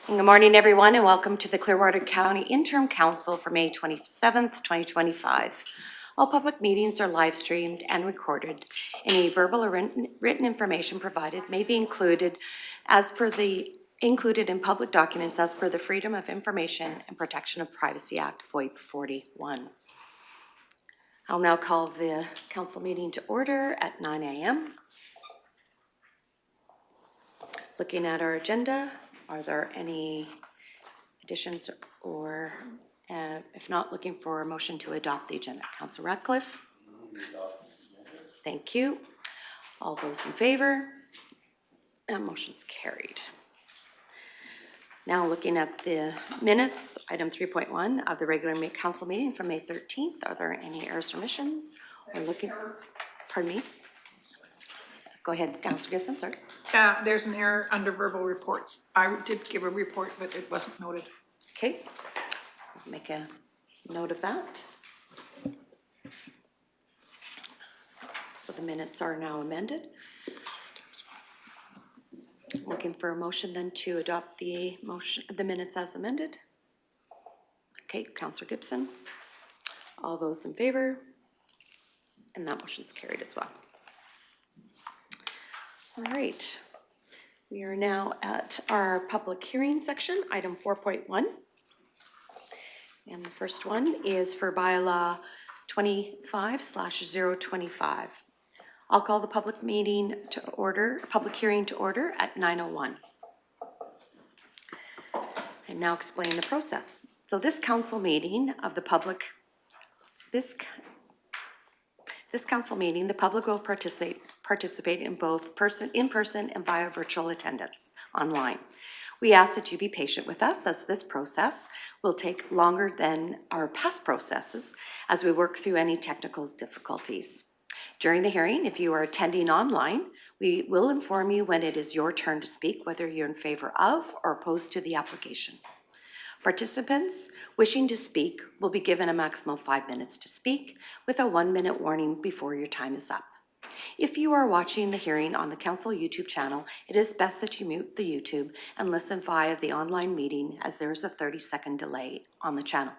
Good morning, everyone, and welcome to the Clearwater County Interim Council for May 27th, 2025. All public meetings are live streamed and recorded. Any verbal or written information provided may be included in public documents as per the Freedom of Information and Protection of Privacy Act, FOIP 41. I'll now call the council meeting to order at 9 a.m. Looking at our agenda, are there any additions or if not, looking for a motion to adopt the agenda? Councillor Ratcliffe? Thank you. All those in favor? That motion's carried. Now looking at the minutes, item 3.1 of the regular council meeting from May 13th. Are there any errors or omissions? Or looking, pardon me? Go ahead, Councillor Gibson, sorry. There's an error under verbal reports. I did give a report, but it wasn't noted. Okay, make a note of that. So the minutes are now amended. Looking for a motion then to adopt the minutes as amended. Okay, Councillor Gibson. All those in favor? And that motion's carried as well. All right. We are now at our public hearing section, item 4.1. And the first one is for Bylaw 25/025. I'll call the public hearing to order at 9:01. And now explain the process. So this council meeting of the public, the public will participate in both in person and via virtual attendance online. We ask that you be patient with us as this process will take longer than our past processes as we work through any technical difficulties. During the hearing, if you are attending online, we will inform you when it is your turn to speak, whether you're in favor of or opposed to the application. Participants wishing to speak will be given a maximum of 5 minutes to speak, with a 1-minute warning before your time is up. If you are watching the hearing on the council YouTube channel, it is best that you mute the YouTube and listen via the online meeting, as there is a 30-second delay on the channel.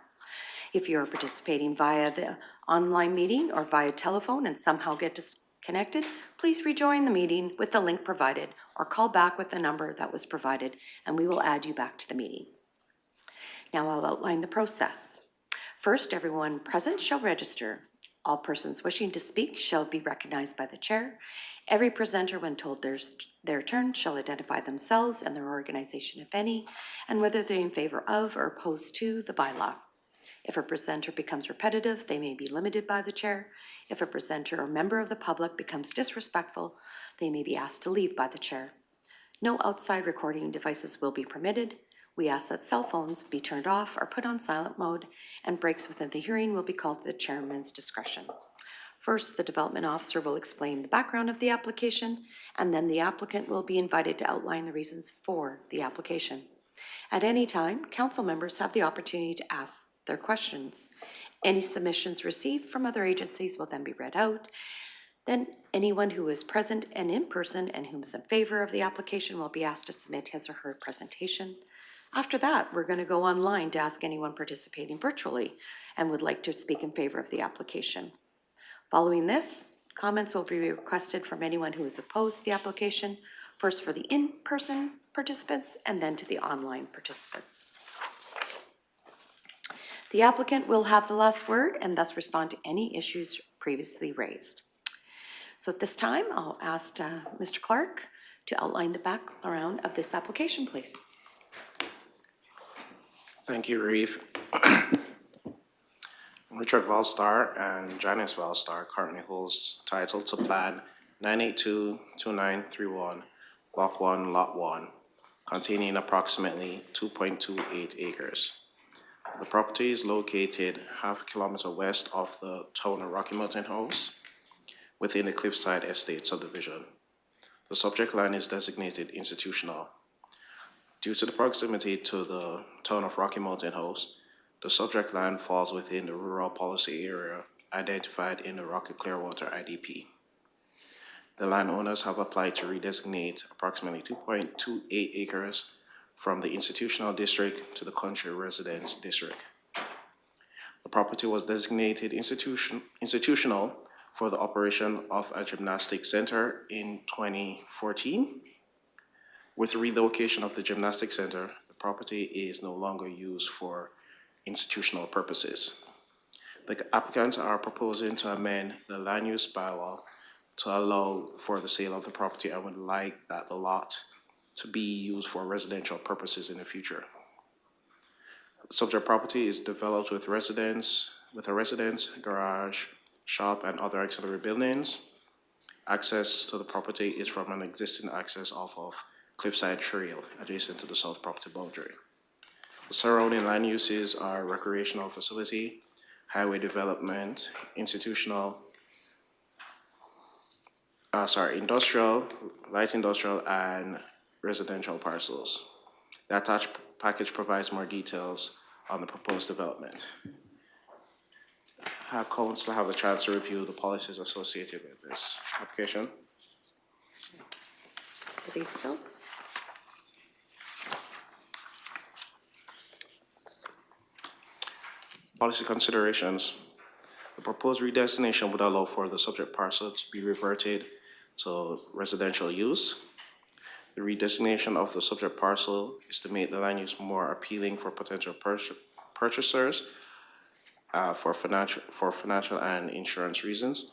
If you are participating via the online meeting or via telephone and somehow get disconnected, please rejoin the meeting with the link provided or call back with the number that was provided and we will add you back to the meeting. Now I'll outline the process. First, everyone present shall register. All persons wishing to speak shall be recognized by the chair. Every presenter, when told their turn, shall identify themselves and their organization, if any, and whether they're in favor of or opposed to the bylaw. If a presenter becomes repetitive, they may be limited by the chair. If a presenter or member of the public becomes disrespectful, they may be asked to leave by the chair. No outside recording devices will be permitted. We ask that cell phones be turned off or put on silent mode, and breaks within the hearing will be called at the chairman's discretion. First, the development officer will explain the background of the application, and then the applicant will be invited to outline the reasons for the application. At any time, council members have the opportunity to ask their questions. Any submissions received from other agencies will then be read out. Then anyone who is present and in person and who is in favor of the application will be asked to submit his or her presentation. After that, we're going to go online to ask anyone participating virtually and would like to speak in favor of the application. Following this, comments will be requested from anyone who is opposed to the application, first for the in-person participants and then to the online participants. The applicant will have the last word and thus respond to any issues previously raised. So at this time, I'll ask Mr. Clark to outline the background of this application, please. Thank you, Reeve. Richard Valstar and Janice Valstar currently holds title to Plan 9822931, Block 1, Lot 1, containing approximately 2.28 acres. The property is located half a kilometer west of the town of Rocky Mountain House within the Cliffside Estate subdivision. The subject land is designated institutional. Due to the proximity to the town of Rocky Mountain House, the subject land falls within the rural policy area identified in the Rocky Clearwater IDP. The landowners have applied to redesignate approximately 2.28 acres from the institutional district to the country residence district. The property was designated institutional for the operation of a gymnastic center in 2014. With the relocation of the gymnastic center, the property is no longer used for institutional purposes. The applicants are proposing to amend the land use bylaw to allow for the sale of the property and would like that the lot to be used for residential purposes in the future. The subject property is developed with a residence, garage, shop, and other auxiliary buildings. Access to the property is from an existing access off of Cliffside Trail adjacent to the south property boundary. The surrounding land uses are recreational facility, highway development, industrial, light industrial, and residential parcels. The attached package provides more details on the proposed development. Have council have a chance to review the policies associated with this application. I believe so. Policy considerations. The proposed redesignation would allow for the subject parcel to be reverted to residential use. The redesignation of the subject parcel is to make the land use more appealing for potential purchasers for financial and insurance reasons.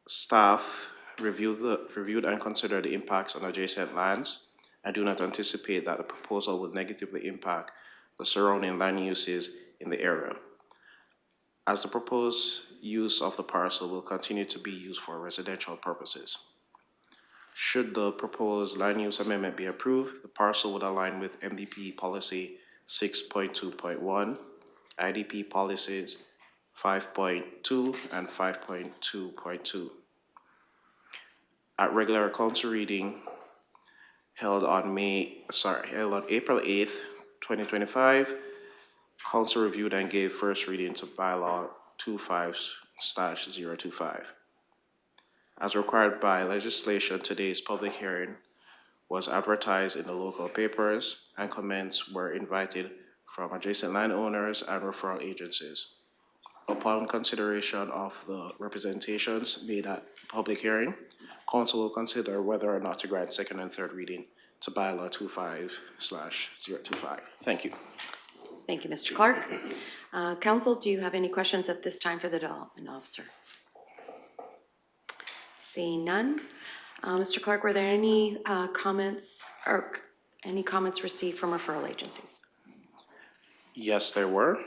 Staff reviewed and considered the impacts on adjacent lands and do not anticipate that the proposal would negatively impact the surrounding land uses in the area, as the proposed use of the parcel will continue to be used for residential purposes. Should the proposed land use amendment be approved, the parcel would align with MDP Policy 6.2.1, IDP Policies 5.2 and 5.2.2. At regular council reading held on April 8th, 2025, council reviewed and gave first reading to Bylaw 25/025. As required by legislation, today's public hearing was advertised in the local papers and comments were invited from adjacent landowners and referral agencies. Upon consideration of the representations made at the public hearing, council will consider whether or not to grant second and third reading to Bylaw 25/025. Thank you. Thank you, Mr. Clark. Council, do you have any questions at this time for the development officer? Seeing none. Mr. Clark, were there any comments or any comments received from referral agencies? Yes, there were.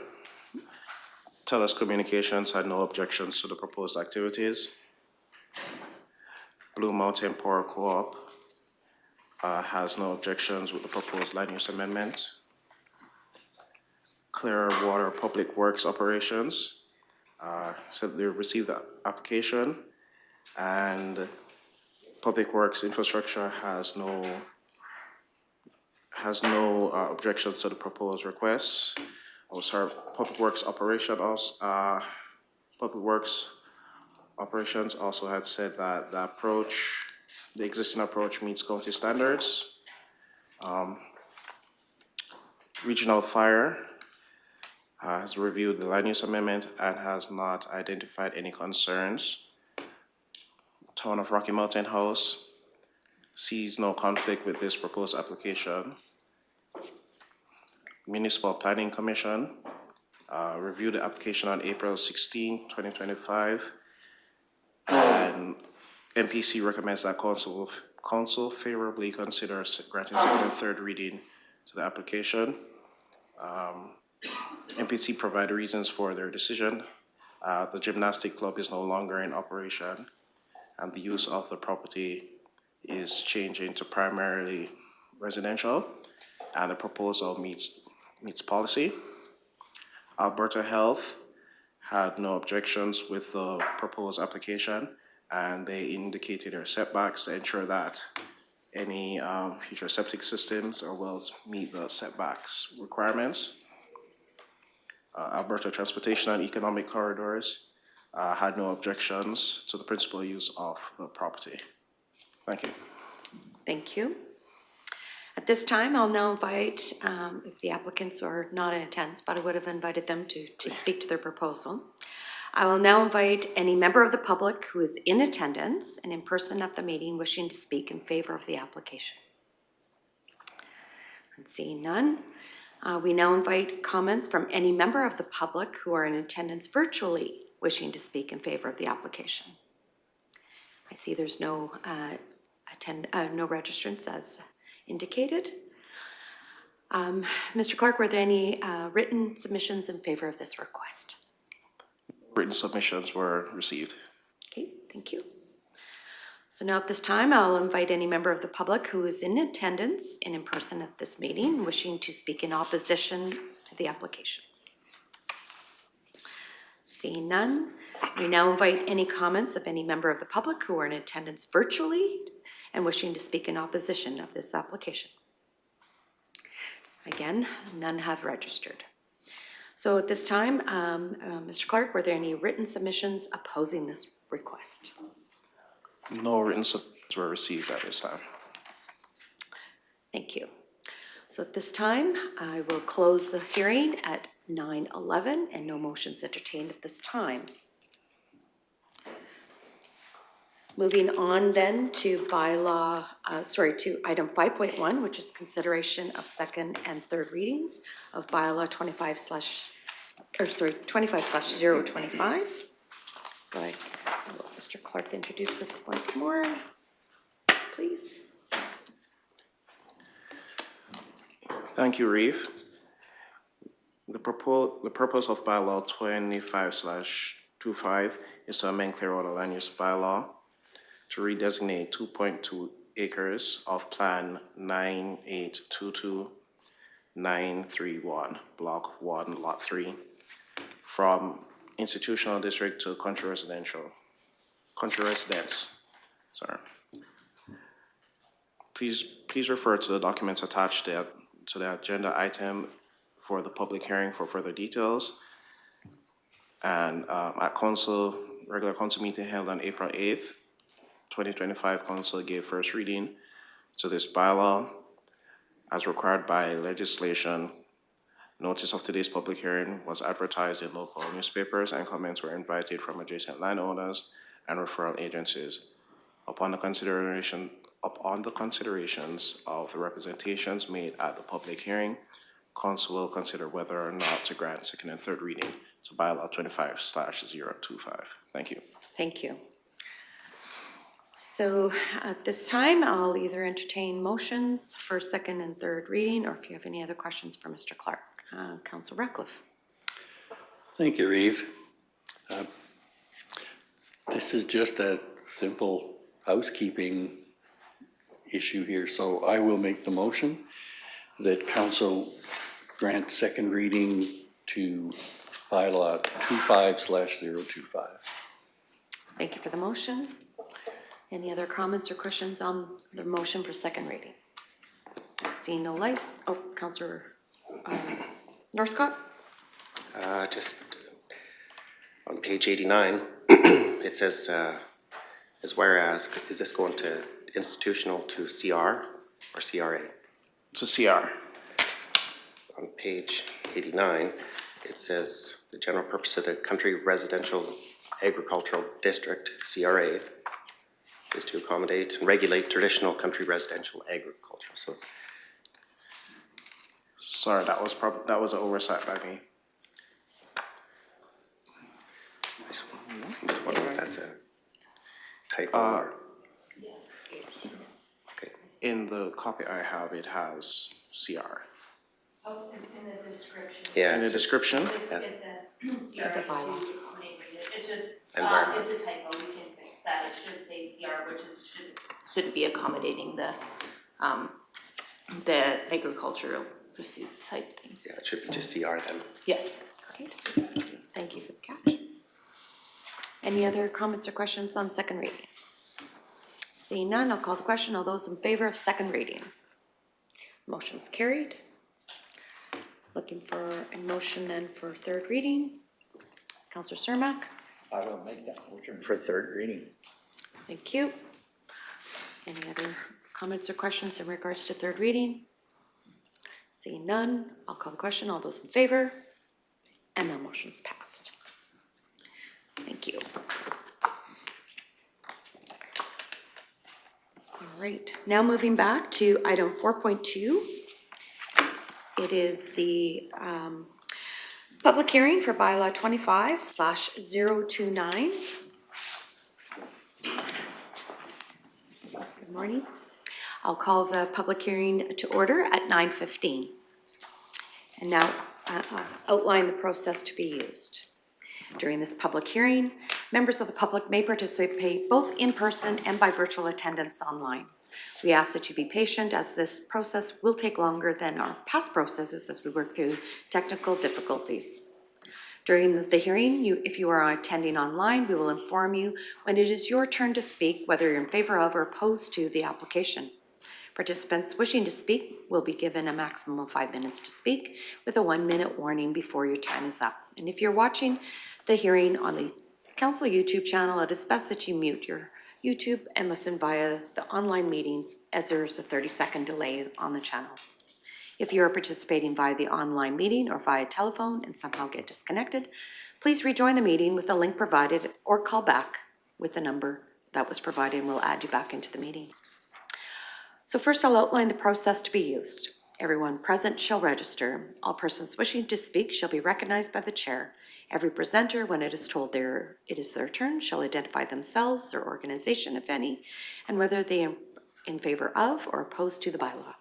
TELUS Communications had no objections to the proposed activities. Blue Mountain Power Co-op has no objections with the proposed land use amendments. Clearwater Public Works Operations said they received the application, and Public Works Infrastructure has no objections to the proposed requests. Public Works Operations also had said that the existing approach meets county standards. Regional Fire has reviewed the land use amendment and has not identified any concerns. Town of Rocky Mountain House sees no conflict with this proposed application. Municipal Planning Commission reviewed the application on April 16, 2025, and MPC recommends that council favorably consider granting second and third reading to the application. MPC provided reasons for their decision. The gymnastic club is no longer in operation, and the use of the property is changing to primarily residential, and the proposal meets policy. Alberta Health had no objections with the proposed application, and they indicated their setbacks to ensure that any future septic systems or wells meet the setbacks requirements. Alberta Transportation and Economic Corridors had no objections to the principal use of the property. Thank you. Thank you. At this time, I'll now invite, if the applicants are not in attendance, but I would have invited them to speak to their proposal. I will now invite any member of the public who is in attendance and in person at the meeting wishing to speak in favor of the application. And seeing none, we now invite comments from any member of the public who are in attendance virtually wishing to speak in favor of the application. I see there's no no registrants as indicated. Mr. Clark, were there any written submissions in favor of this request? Written submissions were received. Okay, thank you. So now at this time, I'll invite any member of the public who is in attendance and in person at this meeting wishing to speak in opposition to the application. Seeing none, we now invite any comments of any member of the public who are in attendance virtually and wishing to speak in opposition of this application. Again, none have registered. So at this time, Mr. Clark, were there any written submissions opposing this request? No written submissions were received at this time. Thank you. So at this time, I will close the hearing at 9:11 and no motions entertained at this time. Moving on then to to item 5.1, which is consideration of second and third readings of bylaw 25/025. Go ahead, Mr. Clark, introduce this once more, please. Thank you, Reeve. The purpose of bylaw 25/25 is to amend Clearwater Land Use Bylaw to redesignate 2.2 acres of Plan 9822931, Block 1, Lot 3, from institutional district to country residence. Sorry. Please refer to the documents attached to the agenda item for the public hearing for further details. And at regular council meeting held on April 8th, 2025, council gave first reading to this bylaw. As required by legislation, notice of today's public hearing was advertised in local newspapers and comments were invited from adjacent landowners and referral agencies. Upon the considerations of the representations made at the public hearing, council will consider whether or not to grant second and third reading to bylaw 25/025. Thank you. Thank you. So at this time, I'll either entertain motions for second and third reading, or if you have any other questions for Mr. Clark. Councillor Ratcliffe. Thank you, Reeve. This is just a simple housekeeping issue here, so I will make the motion that council grant second reading to bylaw 25/025. Thank you for the motion. Any other comments or questions on the motion for second reading? Seeing no light. Oh, Councillor Northcott? Just on page 89, it says, as whereas, is this going to institutional to CR or CRA? To CR. On page 89, it says the general purpose of the Country Residential Agricultural District, CRA, is to accommodate and regulate traditional country residential agriculture. So it's, Sorry, that was an oversight by me. I'm just wondering if that's a typo or. Okay. In the copy I have, it has CR. Oh, in the description. Yeah. In the it says- description? It says CR to bylaw. accommodate it. It's just, And where it's a typo, we can fix that. It should say CR, which is, should be accommodating the agricultural pursuit type thing. Yeah, it should be just CR then. Yes. Okay. Thank you for the catch. Any other comments or questions on second reading? Seeing none, I'll call the question. All those in favor of second reading? Motion's carried. Looking for a motion then for third reading. Councillor Cermak? I will make that motion for third reading. Thank you. Any other Comments or questions in regards to third reading? Seeing none, I'll call the question. All those in favor? And the motion's passed. Thank you. All right, now moving back to item 4.2. It is the public hearing for bylaw 25/029. Good morning. I'll call the public hearing to order at 9:15. And now outline the process to be used. During this public hearing, members of the public may participate both in person and by virtual attendance online. We ask that you be patient as this process will take longer than our past processes as we work through technical difficulties. During the hearing, if you are attending online, we will inform you when it is your turn to speak, whether you're in favor of or opposed to the application. Participants wishing to speak will be given a maximum of 5 minutes to speak with a 1-minute warning before your time is up. And if you're watching the hearing on the Council YouTube channel, it is best that you mute your YouTube and listen via the online meeting as there is a 30-second delay on the channel. If you are participating via the online meeting or via telephone and somehow get disconnected, please rejoin the meeting with the link provided or call back with the number that was provided and we'll add you back into the meeting. So first I'll outline the process to be used. Everyone present shall register. All persons wishing to speak shall be recognized by the chair. Every presenter, when it is told it is their turn, shall identify themselves, their organization, if any, and whether they are in favor of or opposed to the bylaw.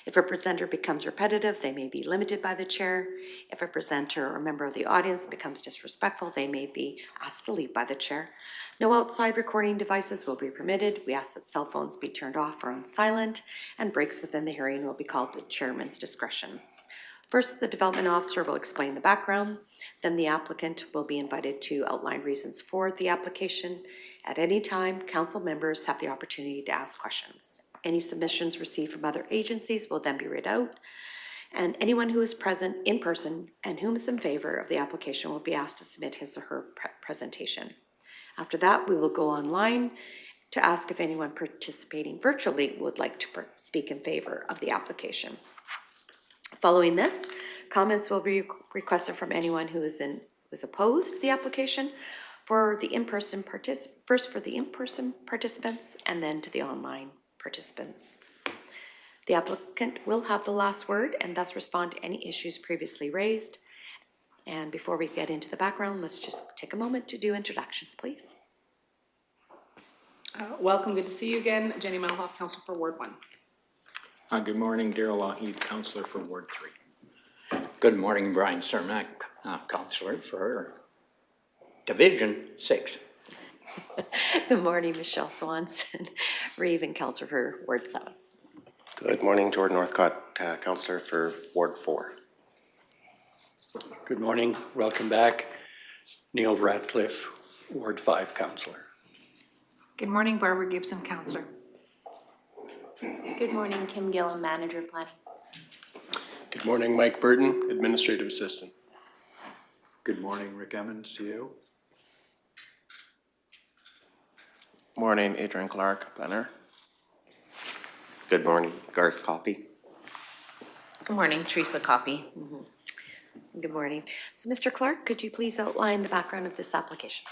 If a presenter becomes repetitive, they may be limited by the chair. If a presenter or member of the audience becomes disrespectful, they may be asked to leave by the chair. No outside recording devices will be permitted. We ask that cell phones be turned off or on silent, and breaks within the hearing will be called at chairman's discretion. First, the development officer will explain the background. Then the applicant will be invited to outline reasons for the application. At any time, council members have the opportunity to ask questions. Any submissions received from other agencies will then be read out, and anyone who is present in person and whom is in favor of the application will be asked to submit his or her presentation. After that, we will go online to ask if anyone participating virtually would like to speak in favor of the application. Following this, comments will be requested from anyone who is opposed to the application for the in-person first for the in-person participants and then to the online participants. The applicant will have the last word and thus respond to any issues previously raised. And before we get into the background, let's just take a moment to do introductions, please. Welcome, good to see you again. Jenny Melhoff, Council for Ward 1. Good morning, Darrell Lougheed, Councillor for Ward 3. Good morning, Brian Cermak, Councillor for Division 6. Good morning, Michelle Swanson, Reeve, and Councillor for Ward 7. Good morning, Jordan Northcott, Councillor for Ward 4. Good morning, welcome back. Neil Ratcliffe, Ward 5 Councillor. Good morning, Barbara Gibson, Councillor. Good morning, Kim Gillum, Manager Planning. Good morning, Mike Burton, Administrative Assistant. Good morning, Rick Emmons, CEO. Morning, Adrian Clark, planner. Good morning, Garth Coffey. Good morning, Teresa Coffey. Good morning. So Mr. Clark, could you please outline the background of this application?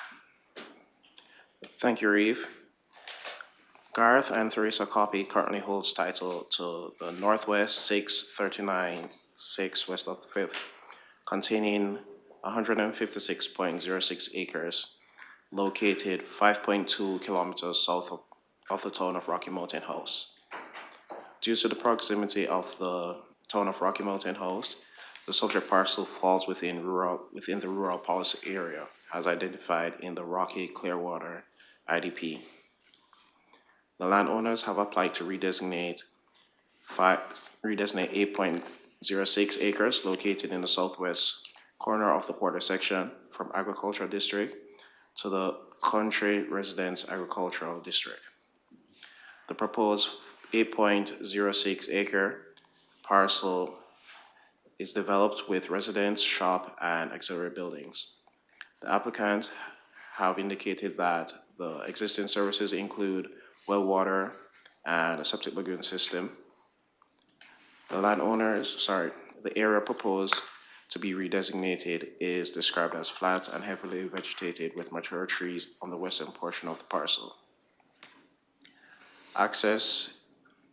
Thank you, Reeve. Garth and Theresa Coffey currently holds title to the Northwest 639-6 west of 5th, containing 156.06 acres, located 5.2 kilometers south of the town of Rocky Mountain House. Due to the proximity of the town of Rocky Mountain House, the subject parcel falls within the rural policy area, as identified in the Rocky Clearwater IDP. The landowners have applied to redesignate 8.06 acres located in the southwest corner of the quarter section from agricultural district to the country residence agricultural district. The proposed 8.06 acre parcel is developed with residence, shop, and auxiliary buildings. The applicants have indicated that the existing services include well water, and a septic lagoon system. The area proposed to be redesignated is described as flat and heavily vegetated with mature trees on the western portion of the parcel. Access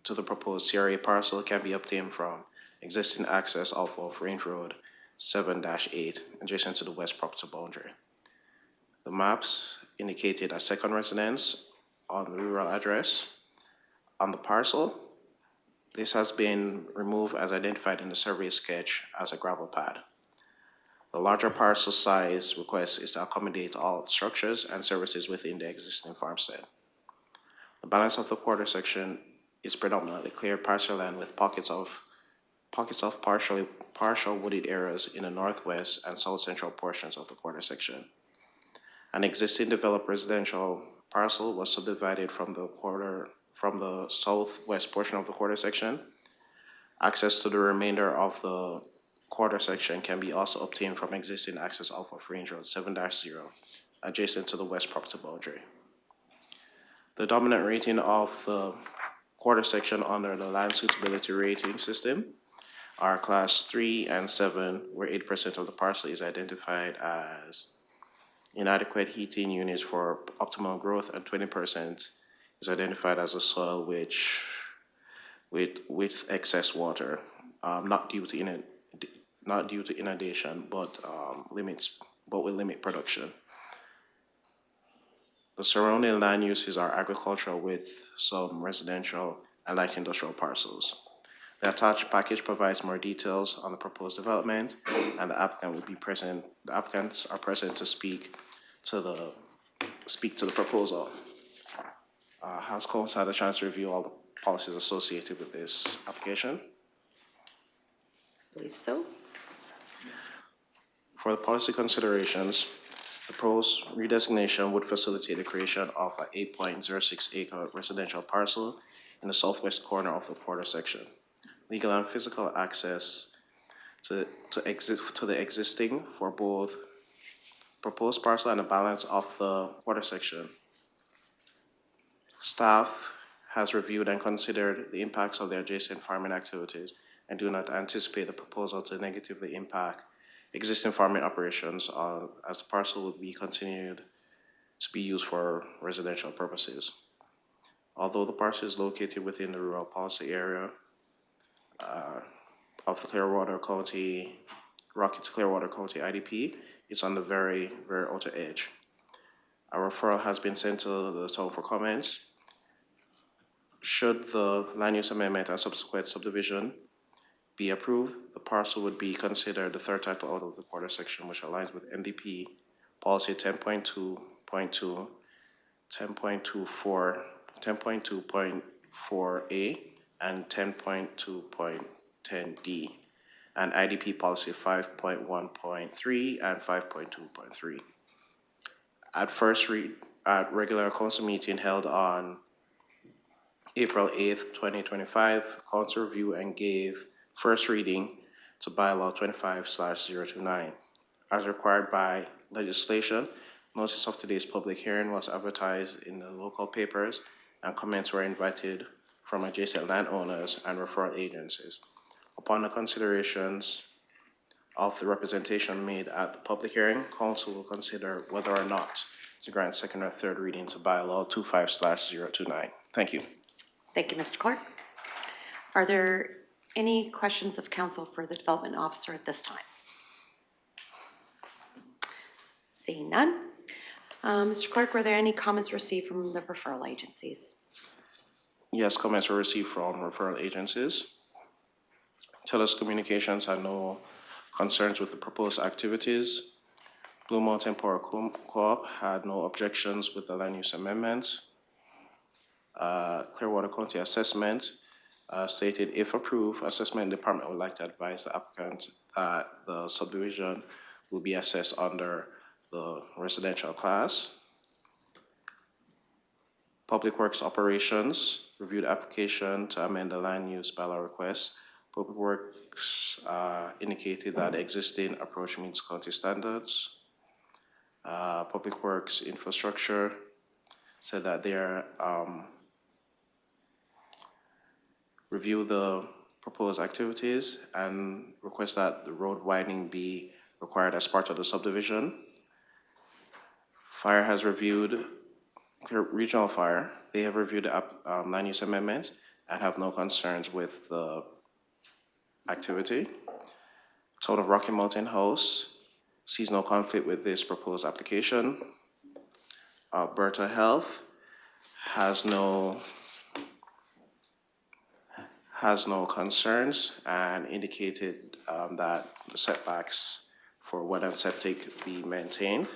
to the proposed CRA parcel can be obtained from existing access off of Range Road 7-8, adjacent to the west property boundary. The maps indicated a second residence on the rural address. On the parcel, this has been removed as identified in the survey sketch as a gravel pad. The larger parcel size request is to accommodate all structures and services within the existing farmstead. The balance of the quarter section is predominantly cleared pasture land with pockets of partial wooded areas in the northwest and south central portions of the quarter section. An existing developed residential parcel was subdivided from the southwest portion of the quarter section. Access to the remainder of the quarter section can be also obtained from existing access off of Range Road 7-0, adjacent to the west property boundary. The dominant rating of the quarter section under the land suitability rating system are class 3 and 7, where 8% of the parcel is identified as inadequate heating units for optimal growth, and 20% is identified as a soil with excess water, not due to inundation, but will limit production. The surrounding land uses are agricultural with some residential and light industrial parcels. The attached package provides more details on the proposed development, and the applicants are present to speak to the proposal. Has council had a chance to review all the policies associated with this application? I believe so. For the policy considerations, the proposed redesignation would facilitate the creation of an 8.06 acre residential parcel in the southwest corner of the quarter section. Legal and physical access to the existing for both proposed parcel and the balance of the quarter section. Staff has reviewed and considered the impacts of the adjacent farming activities and do not anticipate the proposal to negatively impact existing farming operations as the parcel will be continued to be used for residential purposes. Although the parcel is located within the rural policy area of the Clearwater County IDP, it's on the very, very outer edge. A referral has been sent to the town for comments. Should the land use amendment and subsequent subdivision be approved, the parcel would be considered the third title out of the quarter section, which aligns with NDP policy 10.2.2, 10.24, 10.2.4A, and 10.2.10D, and IDP policy 5.1.3 and 5.2.3. At regular council meeting held on April 8th, 2025, council reviewed and gave first reading to Bylaw 25/029. As required by legislation, notice of today's public hearing was advertised in the local papers, and comments were invited from adjacent landowners and referral agencies. Upon the considerations of the representation made at the public hearing, council will consider whether or not to grant second or third reading to Bylaw 25/029. Thank you. Thank you, Mr. Clark. Are there any questions of council for the development officer at this time? Seeing none. Mr. Clark, were there any comments received from the referral agencies? Yes, comments were received from referral agencies. TELUS Communications had no concerns with the proposed activities. Blue Mountain Power Co-op had no objections with the land use amendments. Clearwater County Assessment stated, if approved, Assessment Department would like to advise the applicant that the subdivision will be assessed under the residential class. Public Works Operations reviewed application to amend the land use bylaw request. Public Works indicated that existing approach meets county standards. Public Works Infrastructure said that review the proposed activities and request that the road widening be required as part of the subdivision. Fire has reviewed, Regional Fire, they have reviewed the land use amendments and have no concerns with the activity. Town of Rocky Mountain House sees no conflict with this proposed application. Alberta Health has no concerns and indicated that the setbacks for wet and septic be maintained.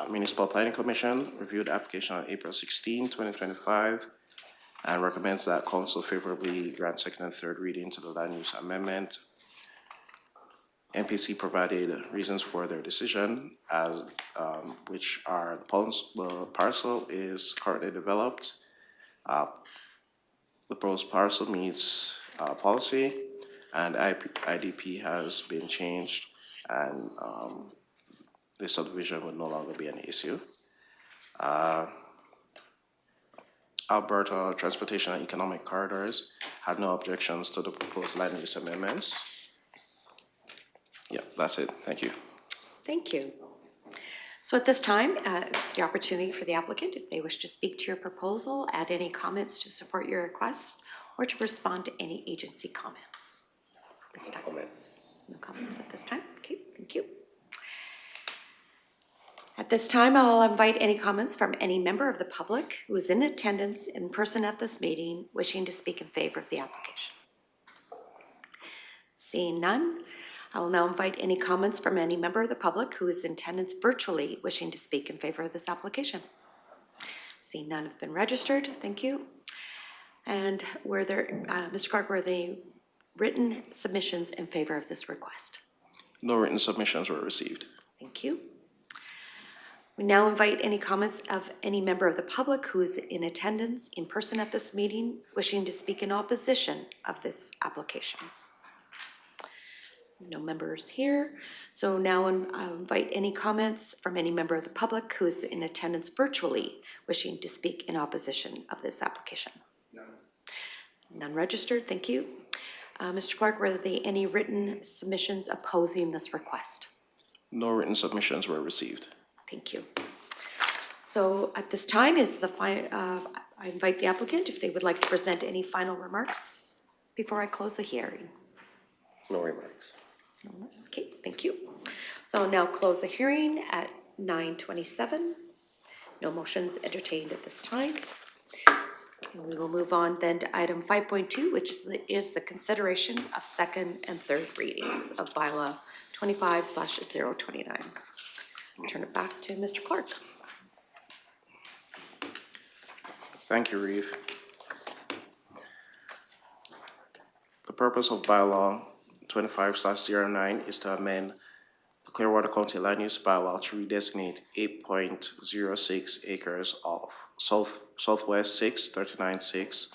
Municipal Planning Commission reviewed the application on April 16, 2025, and recommends that council favorably grant second and third reading to the land use amendment. MPC provided reasons for their decision, as which are the parcel is currently developed. The proposed parcel meets policy, and IDP has been changed, and the subdivision would no longer be an issue. Alberta Transportation and Economic Corridors had no objections to the proposed land use amendments. Yeah, that's it. Thank you. Thank you. So at this time, it's the opportunity for the applicant, if they wish to speak to your proposal, add any comments to support your request, or to respond to any agency comments. This time. No comments at this time. Okay, thank you. At this time, I'll invite any comments from any member of the public who is in attendance in person at this meeting wishing to speak in favor of the application. Seeing none, I will now invite any comments from any member of the public who is in attendance virtually wishing to speak in favor of this application. Seeing none have been registered, thank you. And were there, Mr. Clark, were there written submissions in favor of this request? No written submissions were received. Thank you. We now invite any comments of any member of the public who is in attendance in person at this meeting wishing to speak in opposition of this application. No members here. So now I'll invite any comments from any member of the public who is in attendance virtually wishing to speak in opposition of this application. None registered, thank you. Mr. Clark, were there any written submissions opposing this request? No written submissions were received. Thank you. So at this time is the I invite the applicant if they would like to present any final remarks before I close the hearing. No remarks. No remarks. Okay, thank you. So I'll now close the hearing at 9:27. No motions entertained at this time. And we will move on then to item 5.2, which is the consideration of second and third readings of Bylaw 25/029. Turn it back to Mr. Clark. Thank you, Reeve. The purpose of Bylaw 25/09 is to amend the Clearwater County Land Use Bylaw to redesignate 8.06 acres of Southwest 639-6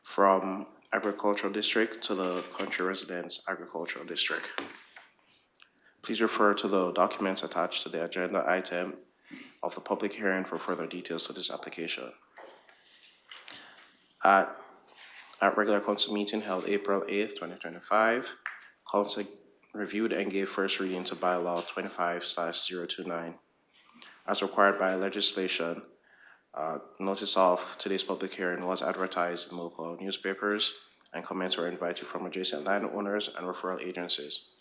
from Agricultural District to the Country Residence Agricultural District. Please refer to the documents attached to the agenda item of the public hearing for further details to this application. At regular council meeting held April 8th, 2025, council reviewed and gave first reading to Bylaw 25/029. As required by legislation, notice of today's public hearing was advertised in local newspapers, and comments were invited from adjacent landowners and referral agencies.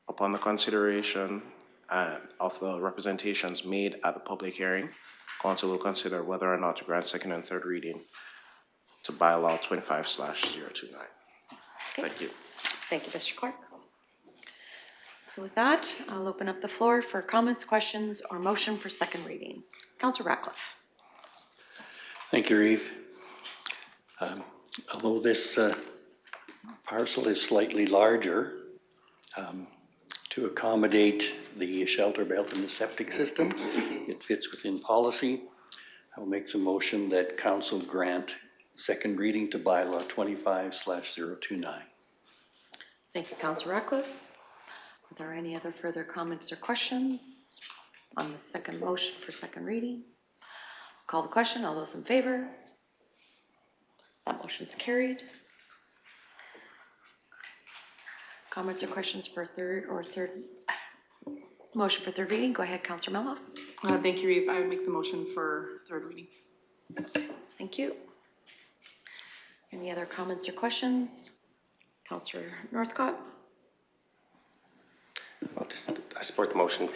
Upon the consideration of the representations made at the public hearing, council will consider whether or not to grant second and third reading to Bylaw 25/029. Thank you. Thank you, Mr. Clark. So with that, I'll open up the floor for comments, questions, or motion for second reading. Councilor Ratcliffe. Thank you, Reeve. Although this parcel is slightly larger, to accommodate the shelter belt and the septic system, it fits within policy. I'll make the motion that council grant second reading to Bylaw 25/029. Thank you, Councilor Ratcliffe. Are there any other further comments or questions on the second motion for second reading? Call the question. All those in favor? That motion's carried. Comments or questions for motion for third reading? Go ahead, Counselor Mello. Thank you, Eve. I would make the motion for third reading. Thank you. Any other comments or questions? Counselor Northcott? Well, I support the motion,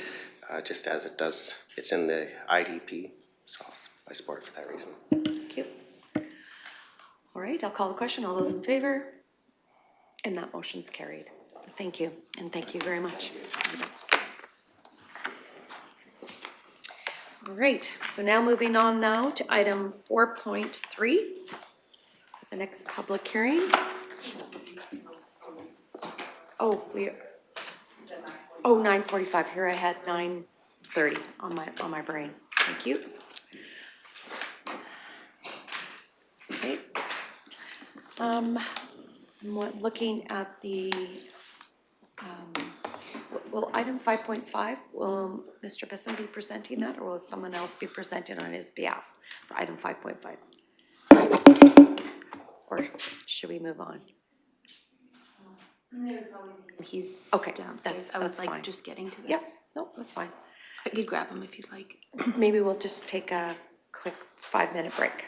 just as it does, it's in the IDP, so I support it for that reason. Thank you. All right, I'll call the question. All those in favor? And that motion's carried. Thank you, and thank you very much. All right, so now moving on now to item 4.3, the next public hearing. Oh, 9:45, here I had 9:30 on my brain. Thank you. Okay. Looking at the, will item 5.5, will Mr. Bisson be presenting that, or will someone else be presenting on his behalf for item 5.5? Or should we move on? He's Okay, downstairs. that's I was fine. like just getting to that. Yep, no, that's fine. I could grab him if you'd like. Maybe we'll just take a quick 5-minute break.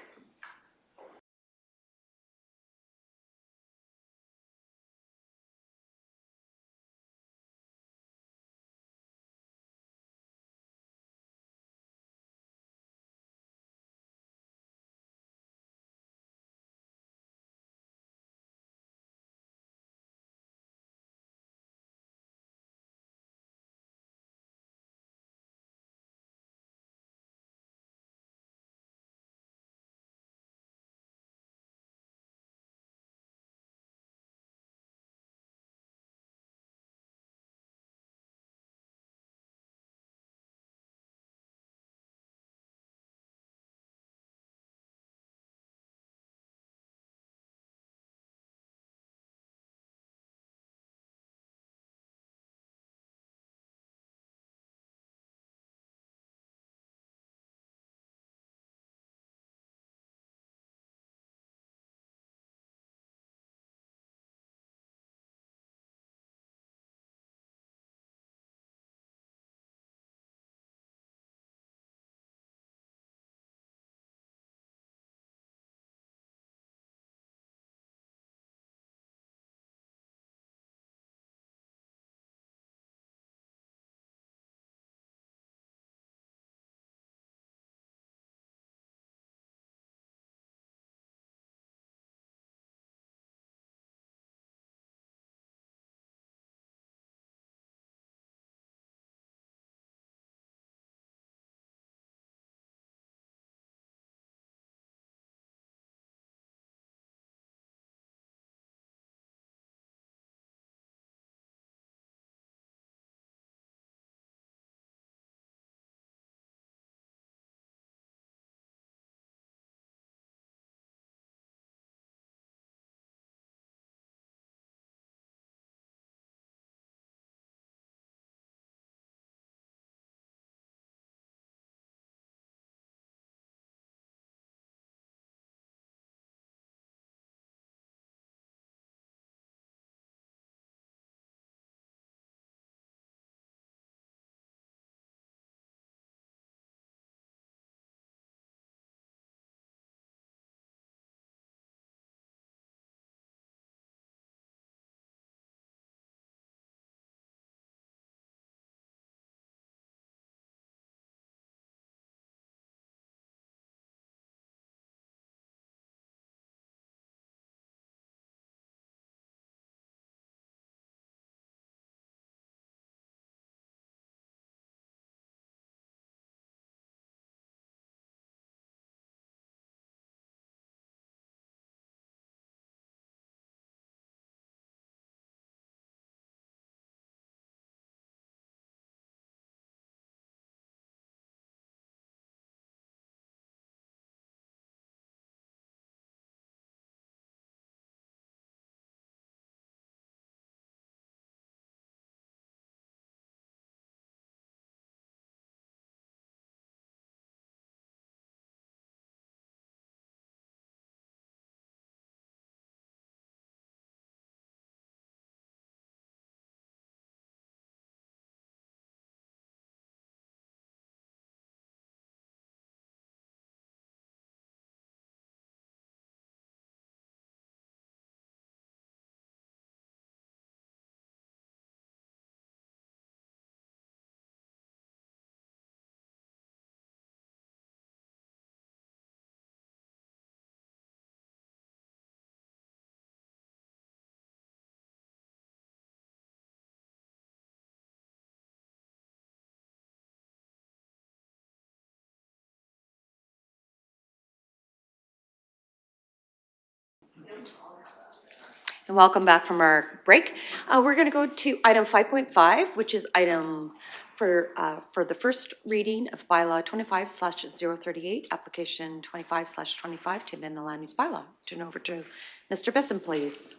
And welcome back from our break. We're going to go to item 5.5, which is item for the first reading of bylaw 25/038, application 25/25 to amend the land use bylaw. Turn over to Mr. Bisson, please.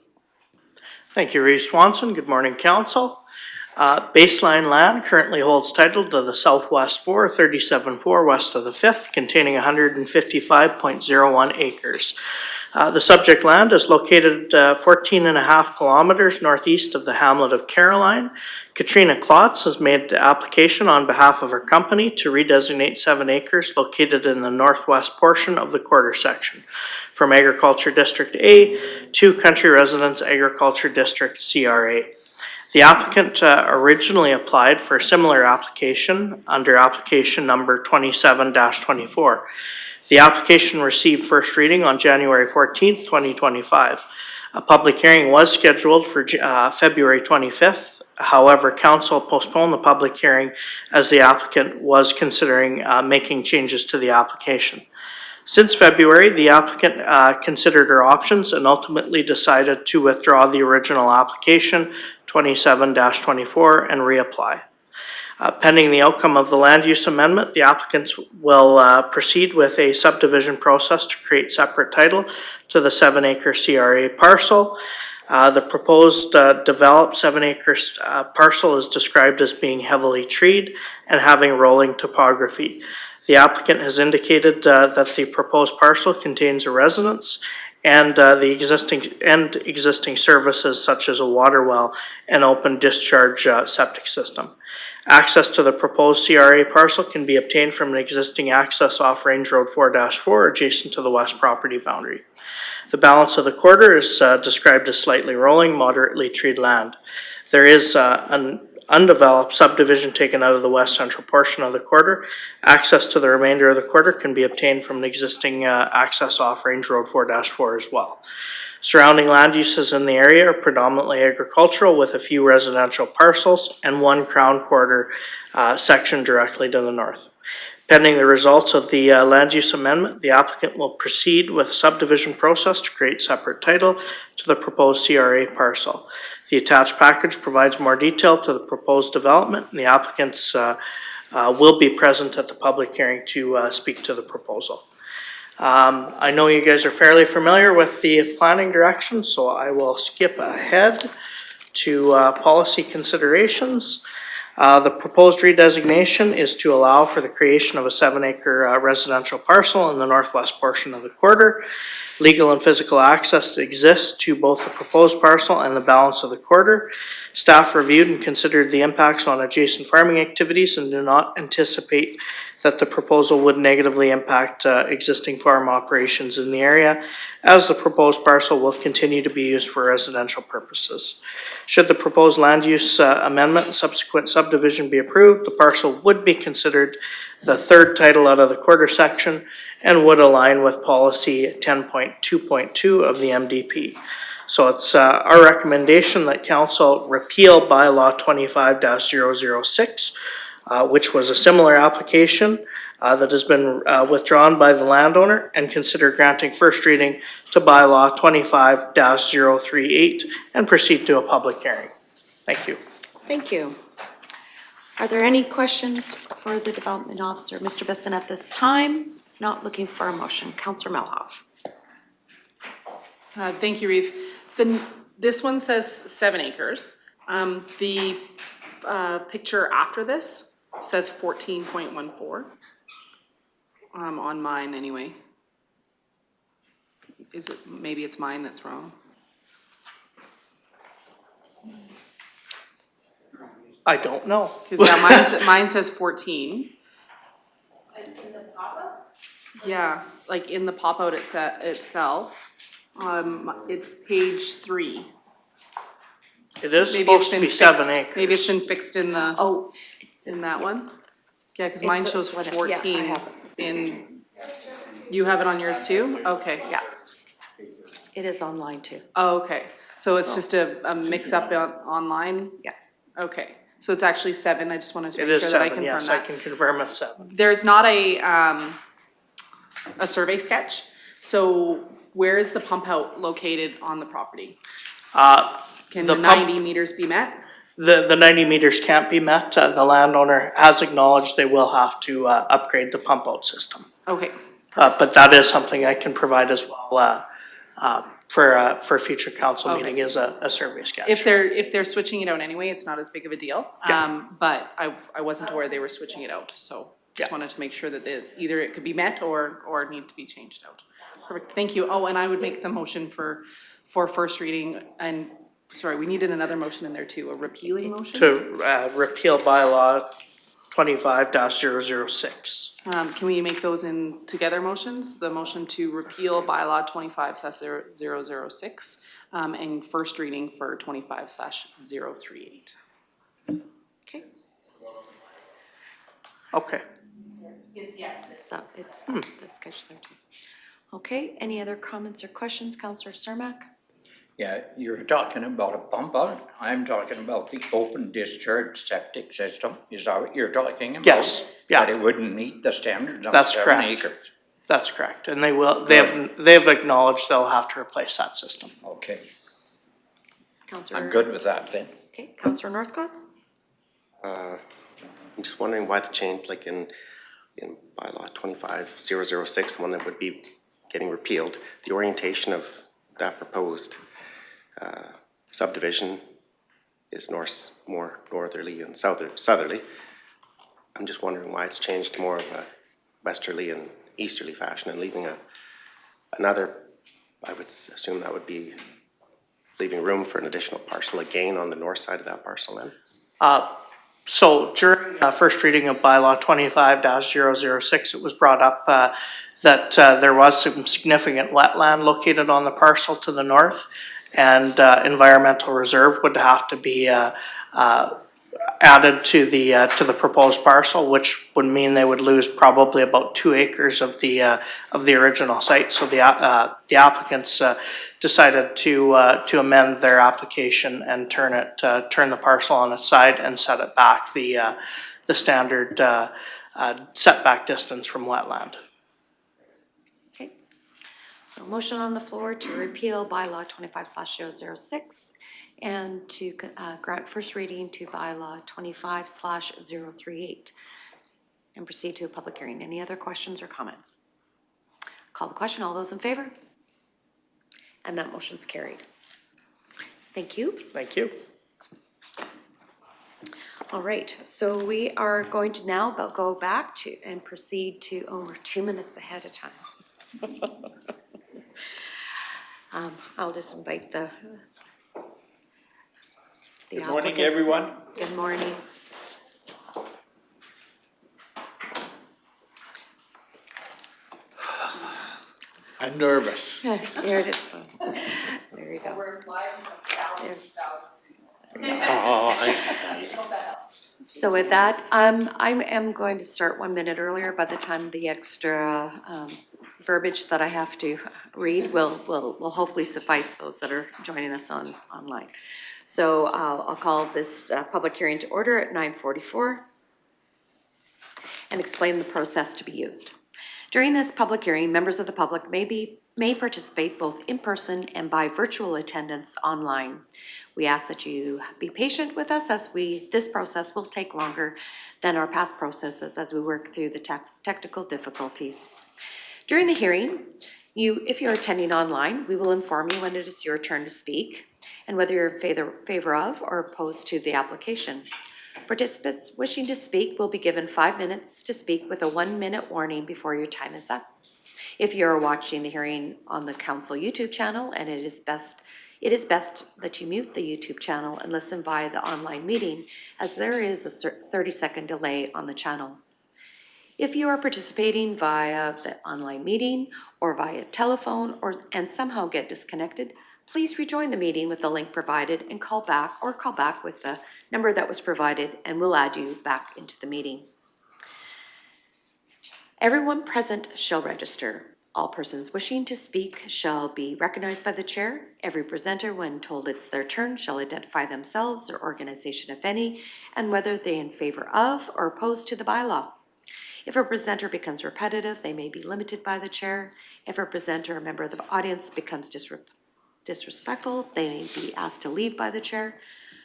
Thank you, Reeve Swanson. Good morning, council. Baseline land currently holds title to the Southwest 4, 37-4 west of the 5th, containing 155.01 acres. The subject land is located 14.5 kilometers northeast of the hamlet of Caroline. Katrina Klotz has made the application on behalf of her company to redesignate 7 acres located in the northwest portion of the quarter section from Agriculture District A to Country Residence Agriculture District CRA. The applicant originally applied for a similar application under application number 27-24. The application received first reading on January 14th, 2025. A public hearing was scheduled for February 25th. However, council postponed the public hearing as the applicant was considering making changes to the application. Since February, the applicant considered her options and ultimately decided to withdraw the original application 27-24 and reapply. Pending the outcome of the land use amendment, the applicants will proceed with a subdivision process to create separate title to the 7-acre CRA parcel. The proposed developed 7-acre parcel is described as being heavily treed and having rolling topography. The applicant has indicated that the proposed parcel contains a residence and existing services such as a water well and open discharge septic system. Access to the proposed CRA parcel can be obtained from an existing access off Range Road 4-4 adjacent to the west property boundary. The balance of the quarter is described as slightly rolling, moderately treed land. There is an undeveloped subdivision taken out of the west central portion of the quarter. Access to the remainder of the quarter can be obtained from an existing access off Range Road 4-4 as well. Surrounding land uses in the area are predominantly agricultural with a few residential parcels and 1 crown quarter section directly to the north. Pending the results of the land use amendment, the applicant will proceed with a subdivision process to create separate title to the proposed CRA parcel. The attached package provides more detail to the proposed development, and the applicants will be present at the public hearing to speak to the proposal. I know you guys are fairly familiar with the planning directions, so I will skip ahead to policy considerations. The proposed redesignation is to allow for the creation of a 7-acre residential parcel in the northwest portion of the quarter. Legal and physical access exists to both the proposed parcel and the balance of the quarter. Staff reviewed and considered the impacts on adjacent farming activities and do not anticipate that the proposal would negatively impact existing farm operations in the area, as the proposed parcel will continue to be used for residential purposes. Should the proposed land use amendment and subsequent subdivision be approved, the parcel would be considered the third title out of the quarter section and would align with policy 10.2.2 of the MDP. So it's our recommendation that council repeal bylaw 25-006, which was a similar application that has been withdrawn by the landowner, and consider granting first reading to bylaw 25-038 and proceed to a public hearing. Thank you. Thank you. Are there any questions for the development officer, Mr. Bisson, at this time? Not looking for a motion. Councillor Melhoff. Thank you, Reeve. This one says 7 acres. The picture after this says 14.14. On mine anyway. Is it, maybe it's mine that's wrong? I don't know. Because yeah, mine says 14. In the pop-up? Yeah, like in the pop-out itself. It's page 3. It is Maybe supposed to be fixed. 7 acres. Maybe it's been fixed in the, Oh, it's in that one? Yeah, because mine shows what- 14 yes, I have it. in, you have it on yours too? Okay. Yeah. It is online too. Oh, okay. So it's just a mix-up online? Yeah. Okay. So it's actually 7. I just wanted to It make is sure that I 7, confirm yes, I that. can confirm it's 7. There's not a survey sketch. So where is the pump out located on the property? Can The the pump- 90 meters be met? The 90 meters can't be met. The landowner has acknowledged they will have to upgrade the pump out system. Okay, But that is something I can provide as well for a future council Okay. meeting is a survey sketch. if they're switching it out anyway, it's not as big of a deal. But I wasn't aware they were switching it out, so just Yeah. wanted to make sure that either it could be met or need to be changed out. Perfect, thank you. Oh, and I would make the motion for first reading, and, sorry, we needed another motion in there too, a repealing motion? To repeal bylaw 25-006. Can we make those in together motions? The motion to repeal bylaw 25/006, and first reading for 25/038. Okay, Okay. so it's, that's sketch there too. Okay, any other comments or questions, Councillor Cermak? Yeah, you're talking about a pump out. I'm talking about the open discharge septic system. Is that what you're talking about? Yes, yeah. That it wouldn't meet the standards on That's 7 correct. acres. That's correct. And they've acknowledged they'll have to replace that system. Okay, Councillor? I'm good with that then. Okay, Councillor Northcott? I'm just wondering why the change, like in bylaw 25/006, one that would be getting repealed, the orientation of that proposed subdivision is more northerly and southerly. I'm just wondering why it's changed to more of a westerly and easterly fashion and leaving another, I would assume that would be leaving room for an additional parcel again on the north side of that parcel then? So during first reading of bylaw 25-006, it was brought up that there was some significant wetland located on the parcel to the north, and environmental reserve would have to be added to the proposed parcel, which would mean they would lose probably about 2 acres of the original site. So the applicants decided to amend their application and turn the parcel on its side and set it back the standard setback distance from wetland. Okay, so motion on the floor to repeal bylaw 25/006 and to grant first reading to bylaw 25/038 and proceed to a public hearing. Any other questions or comments? Call the question. All those in favor? And that motion's carried. Thank you. Thank you. All right, so we are going to now go back to and proceed to, we're 2 minutes ahead of time. I'll just invite the Good morning, applicants. everyone. Good morning. I'm nervous. There it is. There you go. There's- So with that, I am going to start 1 minute earlier. By the time the extra verbiage that I have to read will hopefully suffice those that are joining us online. So I'll call this public hearing to order at 9:44 and explain the process to be used. During this public hearing, members of the public may participate both in person and by virtual attendance online. We ask that you be patient with us as this process will take longer than our past processes as we work through the technical difficulties. During the hearing, if you're attending online, we will inform you when it is your turn to speak and whether you're in favor of or opposed to the application. Participants wishing to speak will be given 5 minutes to speak with a 1-minute warning before your time is up. If you're watching the hearing on the council YouTube channel, and it is best that you mute the YouTube channel and listen via the online meeting, as there is a 30-second delay on the channel. If you are participating via the online meeting or via telephone and somehow get disconnected, please rejoin the meeting with the link provided and call back with the number that was provided, and we'll add you back into the meeting. Everyone present shall register. All persons wishing to speak shall be recognized by the chair. Every presenter, when told it's their turn, shall identify themselves, their organization if any, and whether they are in favor of or opposed to the bylaw. If a presenter becomes repetitive, they may be limited by the chair. If a presenter or member of the audience becomes disrespectful, they may be asked to leave by the chair.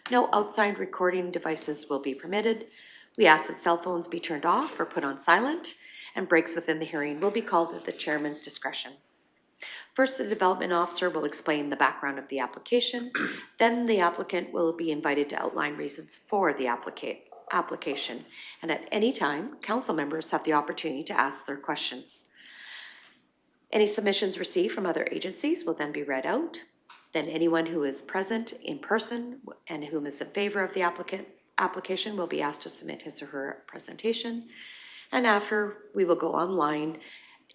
No outside recording devices will be permitted. We ask that cell phones be turned off or put on silent, and breaks within the hearing will be called at the chairman's discretion. First, the development officer will explain the background of the application. Then the applicant will be invited to outline reasons for the application. And at any time, council members have the opportunity to ask their questions. Any submissions received from other agencies will then be read out. Then anyone who is present in person and whom is in favor of the application will be asked to submit his or her presentation. And after, we will go online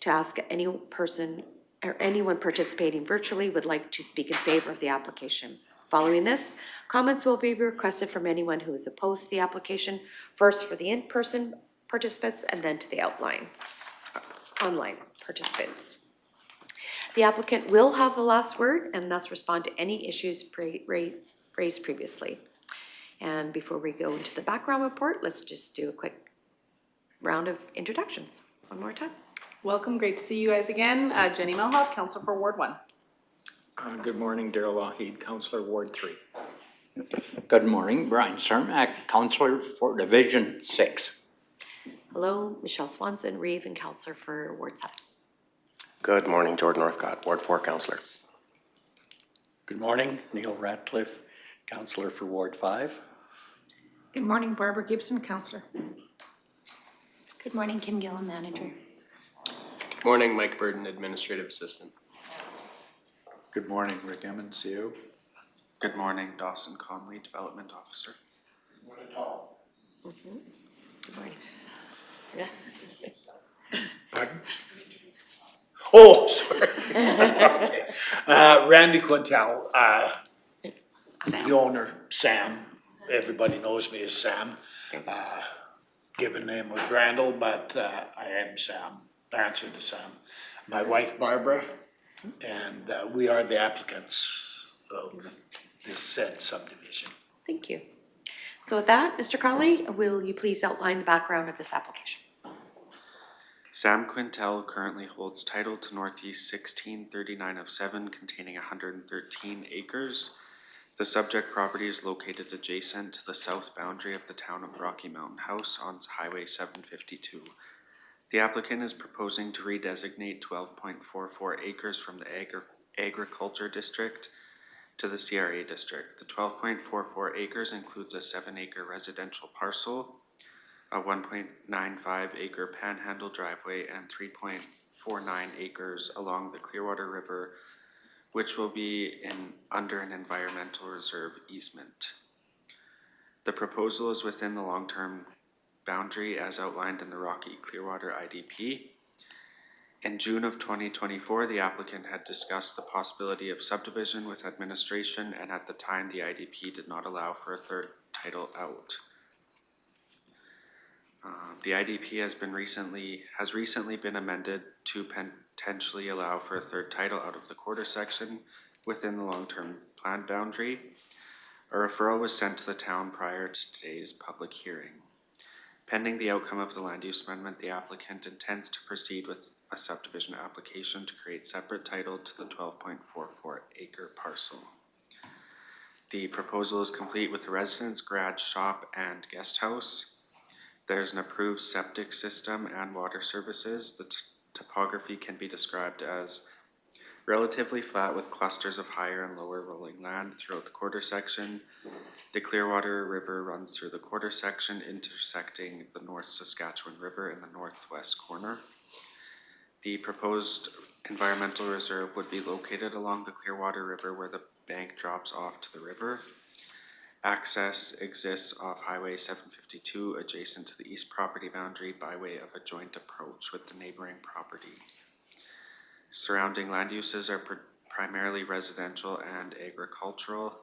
to ask any person or anyone participating virtually would like to speak in favor of the application. Following this, comments will be requested from anyone who is opposed to the application, first for the in-person participants and then to the online participants. The applicant will have the last word and thus respond to any issues raised previously. And before we go into the background report, let's just do a quick round of introductions one more time. Welcome, great to see you guys again. Jenny Melhoff, Councillor for Ward 1. Good morning, Daryl Lougheed, Councillor, Ward 3. Good morning, Brian Cermak, Councillor for Division 6. Hello, Michelle Swanson, Reeve, and Councillor for Ward 7. Good morning, Jordan Northcott, Ward 4 Councillor. Good morning, Neil Ratcliffe, Councillor for Ward 5. Good morning, Barbara Gibson, Councillor. Good morning, Kim Gillam, Manager. Good morning, Mike Burton, Administrative Assistant. Good morning, Rick Emmons, CEO. Good morning, Dawson Conley, Development Officer. Good morning. Yeah. Pardon? Oh, sorry. Randy Quintel, the owner, Sam. Everybody knows me as Sam. Given name was Randall, but I am Sam. Answer to Sam. My wife Barbara, and we are the applicants of this said subdivision. Thank you. So with that, Mr. Conley, will you please outline the background of this application? Sam Quintel currently holds title to Northeast 1639 of 7, containing 113 acres. The subject property is located adjacent to the south boundary of the town of Rocky Mountain House on Highway 752. The applicant is proposing to redesignate 12.44 acres from the agriculture district to the CRA district. The 12.44 acres includes a 7-acre residential parcel, a 1.95 acre panhandle driveway, and 3.49 acres along the Clearwater River, which will be under an environmental reserve easement. The proposal is within the long-term boundary as outlined in the Rocky Clearwater IDP. In June of 2024, the applicant had discussed the possibility of subdivision with administration, and at the time the IDP did not allow for a third title out. The IDP has recently been amended to potentially allow for a third title out of the quarter section within the long-term plan boundary. A referral was sent to the town prior to today's public hearing. Pending the outcome of the land use amendment, the applicant intends to proceed with a subdivision application to create separate title to the 12.44 acre parcel. The proposal is complete with a residence, garage, shop, and guest house. There's an approved septic system and water services. The topography can be described as relatively flat with clusters of higher and lower rolling land throughout the quarter section. The Clearwater River runs through the quarter section, intersecting the North Saskatchewan River in the northwest corner. The proposed environmental reserve would be located along the Clearwater River where the bank drops off to the river. Access exists off Highway 752 adjacent to the east property boundary by way of a joint approach with the neighboring property. Surrounding land uses are primarily residential and agricultural.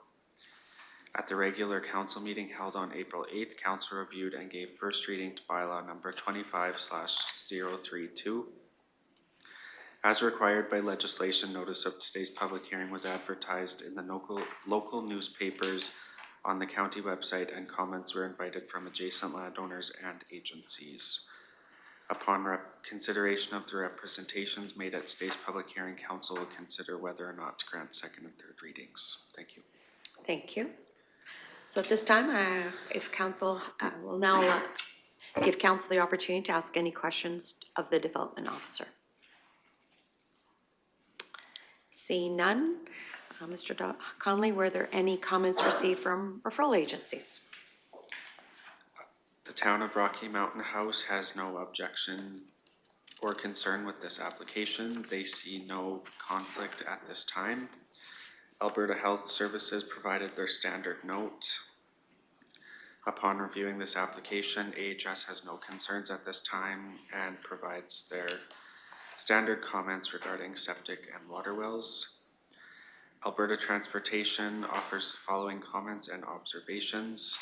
At the regular council meeting held on April 8th, council reviewed and gave first reading to bylaw number 25/032. As required by legislation, notice of today's public hearing was advertised in the local newspapers on the county website, and comments were invited from adjacent landowners and agencies. Upon consideration of the representations made at today's public hearing, council will consider whether or not to grant second and third readings. Thank you. Thank you. So at this time, if council will now give council the opportunity to ask any questions of the development officer. Seeing none, Mr. Conley, were there any comments received from referral agencies? The town of Rocky Mountain House has no objection or concern with this application. They see no conflict at this time. Alberta Health Services provided their standard note. Upon reviewing this application, AHS has no concerns at this time and provides their standard comments regarding septic and water wells. Alberta Transportation offers the following comments and observations.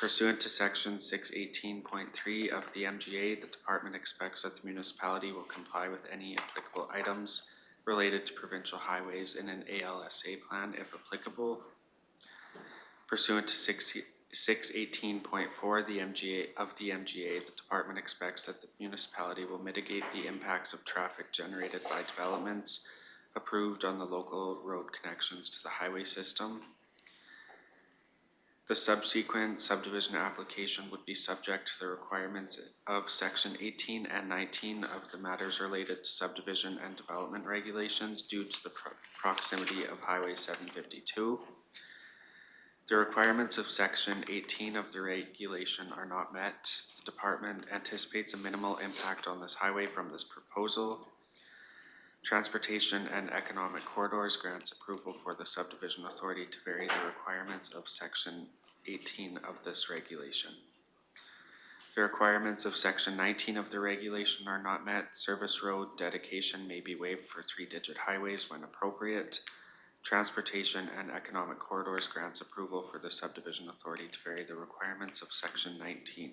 Pursuant to section 618.3 of the MGA, the department expects that the municipality will comply with any applicable items related to provincial highways in an ALSA plan if applicable. Pursuant to 618.4 the MGA, the department expects that the municipality will mitigate the impacts of traffic generated by developments approved on the local road connections to the highway system. The subsequent subdivision application would be subject to the requirements of section 18 and 19 of the matters related to subdivision and development regulations due to the proximity of Highway 752. The requirements of section 18 of the regulation are not met. The department anticipates a minimal impact on this highway from this proposal. Transportation and Economic Corridors grants approval for the subdivision authority to vary the requirements of section 18 of this regulation. The requirements of section 19 of the regulation are not met. Service road dedication may be waived for 3-digit highways when appropriate. Transportation and Economic Corridors grants approval for the subdivision authority to vary the requirements of section 19.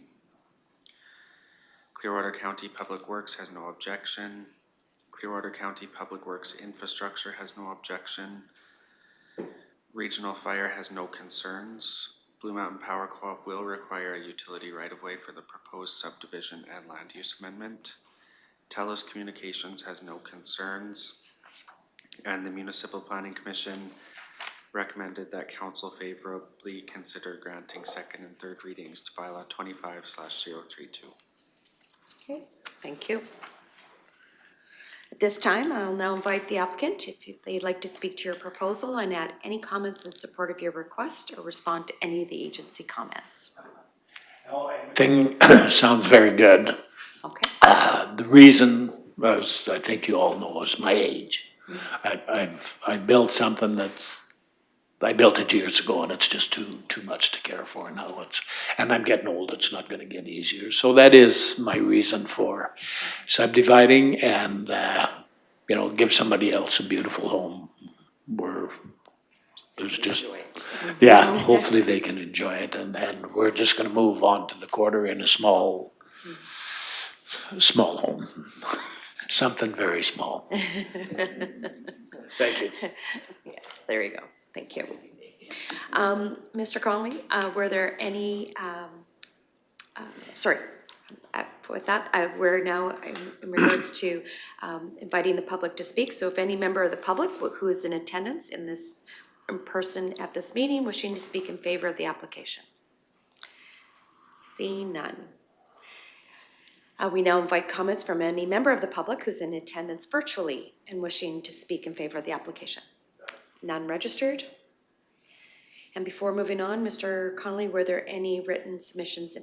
Clearwater County Public Works has no objection. Clearwater County Public Works Infrastructure has no objection. Regional Fire has no concerns. Blue Mountain Power Co-op will require a utility right-of-way for the proposed subdivision and land use amendment. TELUS Communications has no concerns. And the Municipal Planning Commission recommended that council favorably consider granting second and third readings to Bylaw 25/032. Okay, thank you. At this time, I'll now invite the applicant, if they'd like to speak to your proposal and add any comments in support of your request or respond to any of the agency comments. Thing sounds very good. Okay. The reason was, I think you all know, is my age. I built something I built it years ago and it's just too much to care for now. And I'm getting old, it's not gonna get easier. So that is my reason for subdividing and, give somebody else a beautiful home where there's just, yeah, hopefully they can enjoy it. And we're just gonna move on to the quarter in a small home. Something very small. Thank you. Yes, there you go. Thank you. Mr. Conley, were there any, with that, we're now in regards to inviting the public to speak. So if any member of the public who is in attendance in person at this meeting wishing to speak in favor of the application. Seeing none. We now invite comments from any member of the public who's in attendance virtually and wishing to speak in favor of the application. None registered. And before moving on, Mr. Connolly, were there any written submissions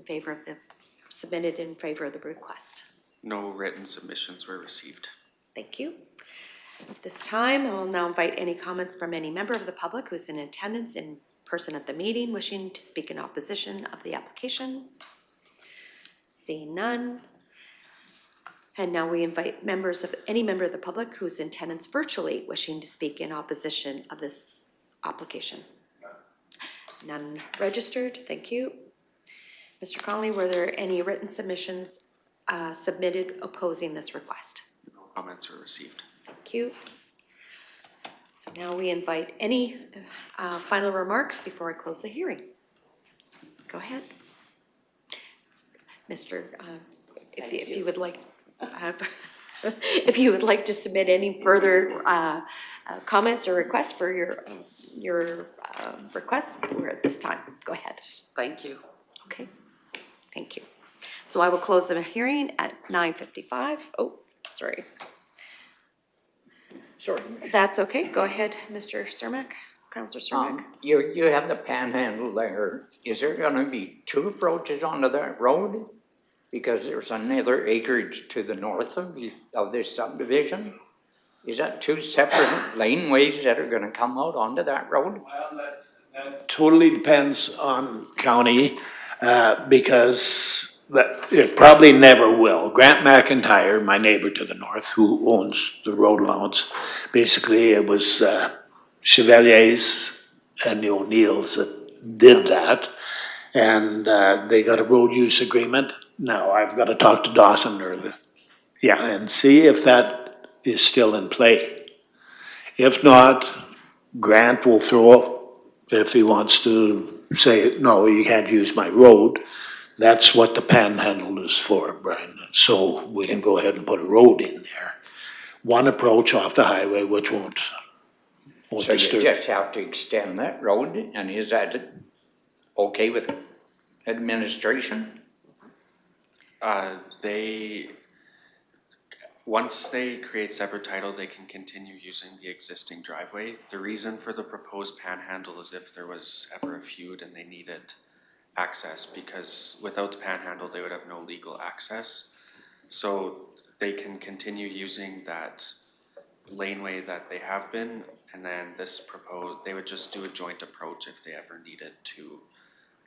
submitted in favor of the request? No written submissions were received. Thank you. At this time, I will now invite any comments from any member of the public who's in attendance in person at the meeting wishing to speak in opposition of the application. Seeing none. And now we invite any member of the public who's in attendance virtually wishing to speak in opposition of this application. None registered. Thank you. Mr. Connolly, were there any written submissions submitted opposing this request? No comments were received. Thank you. So now we invite any final remarks before I close the hearing. Go ahead. Mr. if you would like, if you would like to submit any further comments or requests for your request, we're at this time. Go ahead. Thank you. Okay, thank you. So I will close the hearing at 9:55. Oh, sorry. Sorry. That's okay. Go ahead, Mr. Cermak, Councillor Cermak. You have the panhandle there. Is there gonna be two approaches onto that road? Because there's another acreage to the north of this subdivision? Is that two separate laneways that are gonna come out onto that road? Well, that totally depends on county, because it probably never will. Grant McIntyre, my neighbor to the north, who owns the road allowance, basically it was Chevalier's and the O'Neills that did that. And they got a road use agreement. Now, I've got to talk to Dawson and see if that is still in play. If not, Grant will throw, if he wants to say, no, you can't use my road. That's what the panhandle is for, Brian. So we can go ahead and put a road in there. One approach off the highway, which won't So disturb. you just have to extend that road, and is that okay with administration? Once they create separate title, they can continue using the existing driveway. The reason for the proposed panhandle is if there was ever a feud and they needed access, because without the panhandle, they would have no legal access. So they can continue using that laneway that they have been, and then they would just do a joint approach if they ever needed to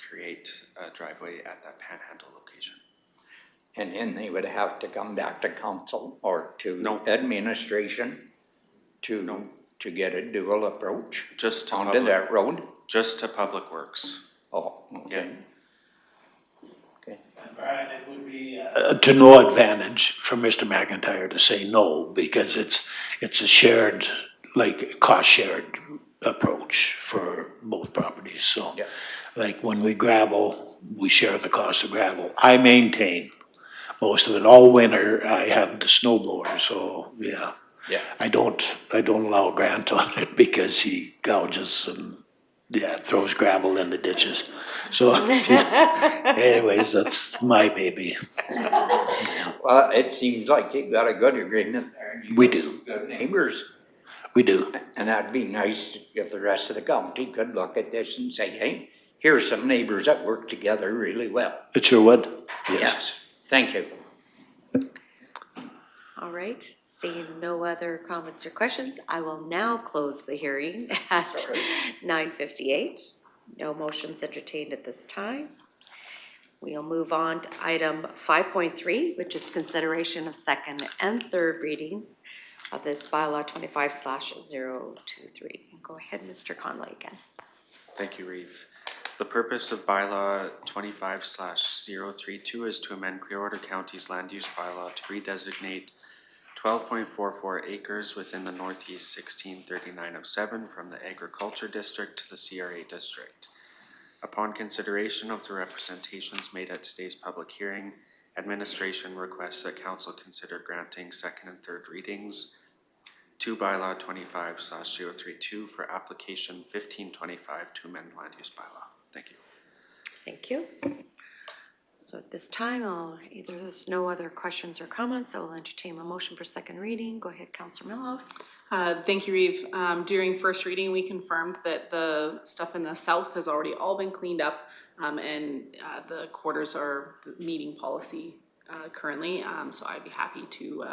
create a driveway at that panhandle location. And then they would have to come back to council or to No. administration to get a dual approach Just to onto that road? Just to Public Works. Oh, okay. Okay. Brian, it would be to no advantage for Mr. McIntyre to say no, because it's a shared, like, cost-shared approach for both properties, so. Yeah. Like, when we gravel, we share the cost of gravel. I maintain most of it. All winter, I have the snow blower, so, yeah. Yeah. I don't allow Grant on it because he gouges and, throws gravel in the ditches. So, anyways, that's my baby. Well, it seems like you got a good agreement there. You We got do. some good neighbors. We do. And that'd be nice if the rest of the county could look at this and say, hey, here's some neighbors that work together really well. It sure would. Yes. Thank you. All right, seeing no other comments or questions, I will now close the hearing at 9:58. No motions entertained at this time. We'll move on to item 5.3, which is consideration of second and third readings of this bylaw 25/023. Go ahead, Mr. Conley again. Thank you, Reeve. The purpose of bylaw 25/032 is to amend Clearwater County's land use bylaw to redesignate 12.44 acres within the northeast 1639/7 from the agriculture district to the CRA district. Upon consideration of the representations made at today's public hearing, administration requests that council consider granting second and third readings to bylaw 25/032 for application 1525 to amend land use bylaw. Thank you. Thank you. So at this time, there's no other questions or comments, so I'll entertain a motion for second reading. Go ahead, Councillor Milhoff. Thank you, Reeve. During first reading, we confirmed that the stuff in the south has already all been cleaned up, and the quarters are meeting policy currently, so I'd be happy to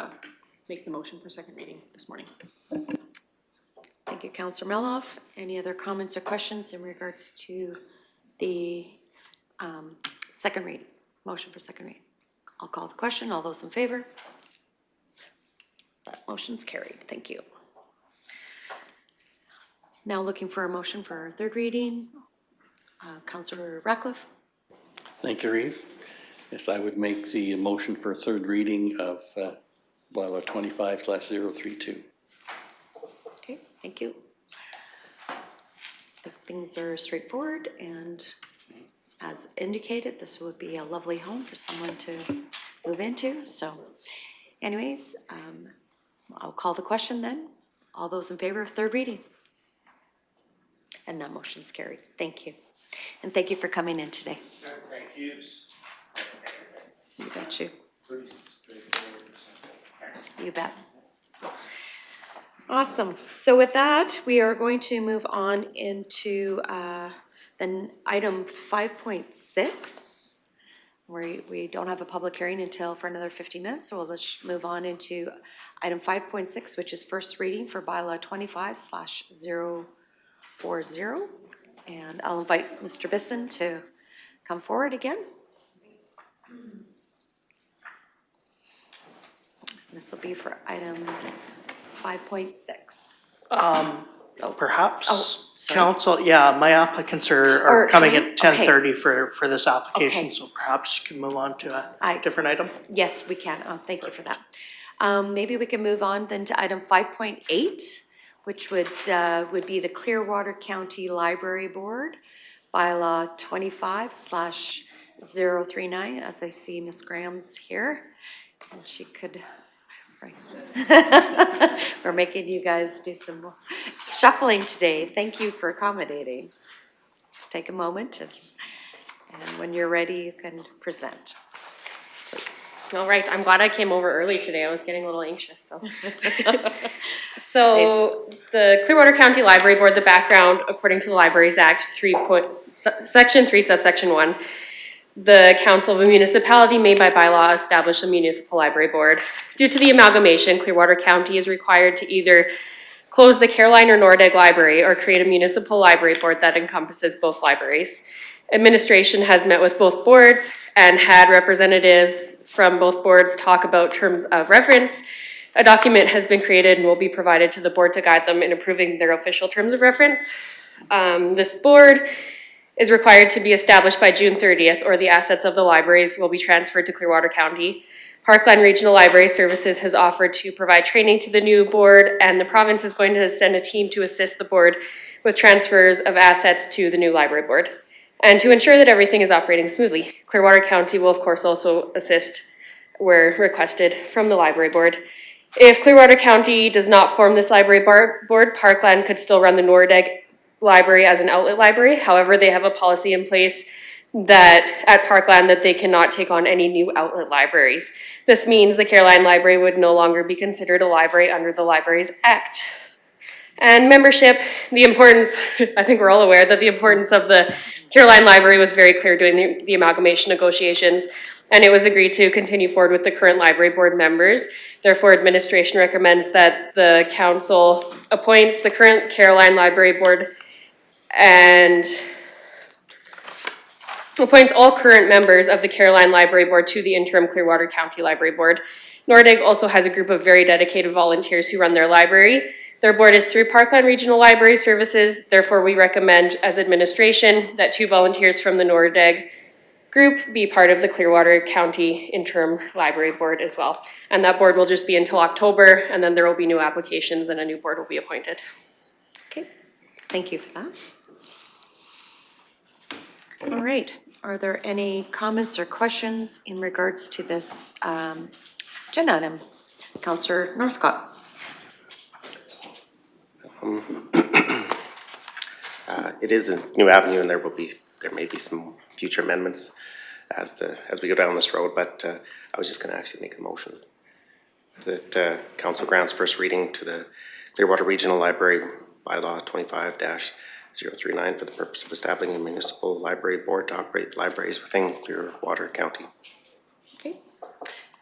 make the motion for second reading this morning. Thank you, Councillor Milhoff. Any other comments or questions in regards to the second reading? Motion for second reading. I'll call the question. All those in favor? That motion's carried. Thank you. Now looking for a motion for third reading. Councillor Ratcliffe. Thank you, Reeve. Yes, I would make the motion for third reading of bylaw 25/032. Okay, thank you. The things are straightforward, and as indicated, this would be a lovely home for someone to move into, so anyways, I'll call the question then. All those in favor of third reading? And that motion's carried. Thank you. And thank you for coming in today. Thank you. You bet you. You bet. Awesome. So with that, we are going to move on into then item 5.6. We don't have a public hearing until for another 50 minutes, so let's move on into item 5.6, which is first reading for bylaw 25/040. And I'll invite Mr. Bisson to come forward again. This will be for item 5.6. Perhaps, sorry. council, yeah, my applicants are Or coming can we- at 10:30 for this application, Okay. so perhaps you can move on to a I- different item. Yes, we can. Thank you for that. Maybe we can move on then to item 5.8, which would be the Clearwater County Library Board, bylaw 25/039, as I see Ms. Graham's here, and she could, right. We're making you guys do some shuffling today. Thank you for accommodating. Just take a moment and when you're ready, you can present. Please. All right, I'm glad I came over early today. I was getting a little anxious, so. So the Clearwater County Library Board, the background, according to the Libraries Act, Section 3, subsection 1, the council of a municipality may by bylaw establish a municipal library board. Due to the amalgamation, Clearwater County is required to either close the Caroline or Nordegg Library or create a municipal library board that encompasses both libraries. Administration has met with both boards and had representatives from both boards talk about terms of reference. A document has been created and will be provided to the board to guide them in approving their official terms of reference. This board is required to be established by June 30th, or the assets of the libraries will be transferred to Clearwater County. Parkland Regional Library Services has offered to provide training to the new board, and the province is going to send a team to assist the board with transfers of assets to the new library board. And to ensure that everything is operating smoothly, Clearwater County will of course also assist where requested from the library board. If Clearwater County does not form this library board, Parkland could still run the Nordegg Library as an outlet library. However, they have a policy in place that at Parkland that they cannot take on any new outlet libraries. This means the Caroline Library would no longer be considered a library under the Libraries Act. And membership, the importance, I think we're all aware that the importance of the Caroline Library was very clear during the amalgamation negotiations, and it was agreed to continue forward with the current library board members. Therefore, administration recommends that the council appoints the current Caroline Library Board and appoints all current members of the Caroline Library Board to the interim Clearwater County Library Board. Nordegg also has a group of very dedicated volunteers who run their library. Their board is through Parkland Regional Library Services. Therefore, we recommend as administration that 2 volunteers from the Nordegg group be part of the Clearwater County Interim Library Board as well. And that board will just be until October, and then there will be new applications and a new board will be appointed. Okay, thank you for that. All right, are there any comments or questions in regards to this agenda item? Councillor Northcott. It is a new avenue, and there may be some future amendments as we go down this road, but I was just gonna actually make a motion that council grants first reading to the Clearwater Regional Library bylaw 25/039 for the purpose of establishing a municipal library board to operate libraries within Clearwater County. Okay,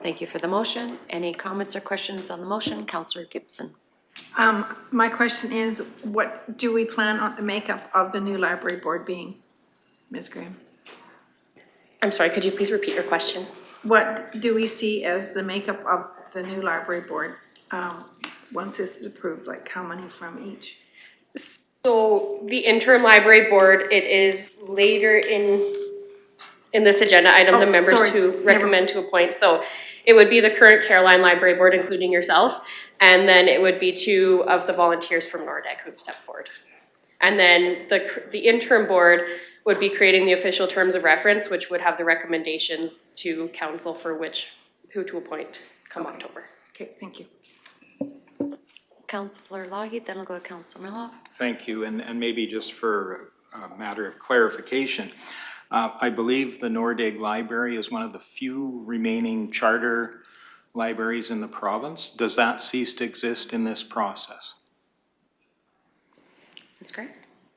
thank you for the motion. Any comments or questions on the motion? Councillor Gibson. My question is, what do we plan on the makeup of the new library board being, Ms. Graham? I'm sorry, could you please repeat your question? What do we see as the makeup of the new library board, once this is approved, like how many from each? So the interim library board, it is later in this agenda item, the members sorry. to recommend to appoint. So it would be the current Caroline Library Board, including yourself, and then it would be 2 of the volunteers from Nordegg who've stepped forward. And then the interim board would be creating the official terms of reference, which would have the recommendations to council for which who to appoint come October. Okay, thank you. Councillor Lougheed, then I'll go to Councillor Miller. Thank you, and maybe just for a matter of clarification, I believe the Nordegg Library is one of the few remaining charter libraries in the province. Does that cease to exist in this process? That's great.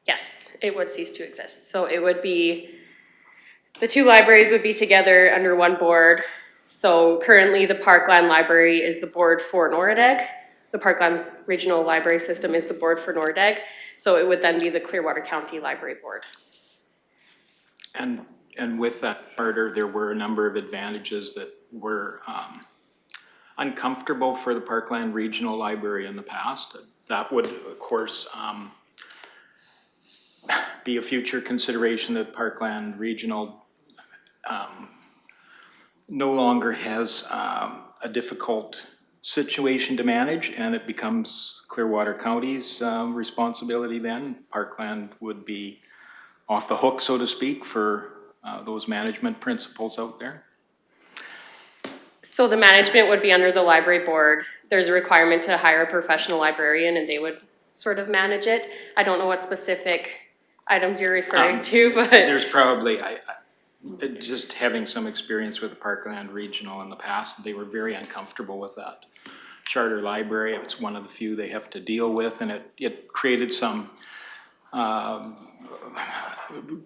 Yes, it would cease to exist. So it would be, the two libraries would be together under one board. So currently the Parkland Library is the board for Nordegg. The Parkland Regional Library System is the board for Nordegg. So it would then be the Clearwater County Library Board. And with that charter, there were a number of advantages that were uncomfortable for the Parkland Regional Library in the past. That would, of course, be a future consideration that Parkland Regional no longer has a difficult situation to manage, and it becomes Clearwater County's responsibility then. Parkland would be off the hook, so to speak, for those management principles out there. So the management would be under the library board. There's a requirement to hire a professional librarian and they would sort of manage it. I don't know what specific items you're referring to, but. There's probably, just having some experience with the Parkland Regional in the past, they were very uncomfortable with that charter library. It's one of the few they have to deal with, and it created some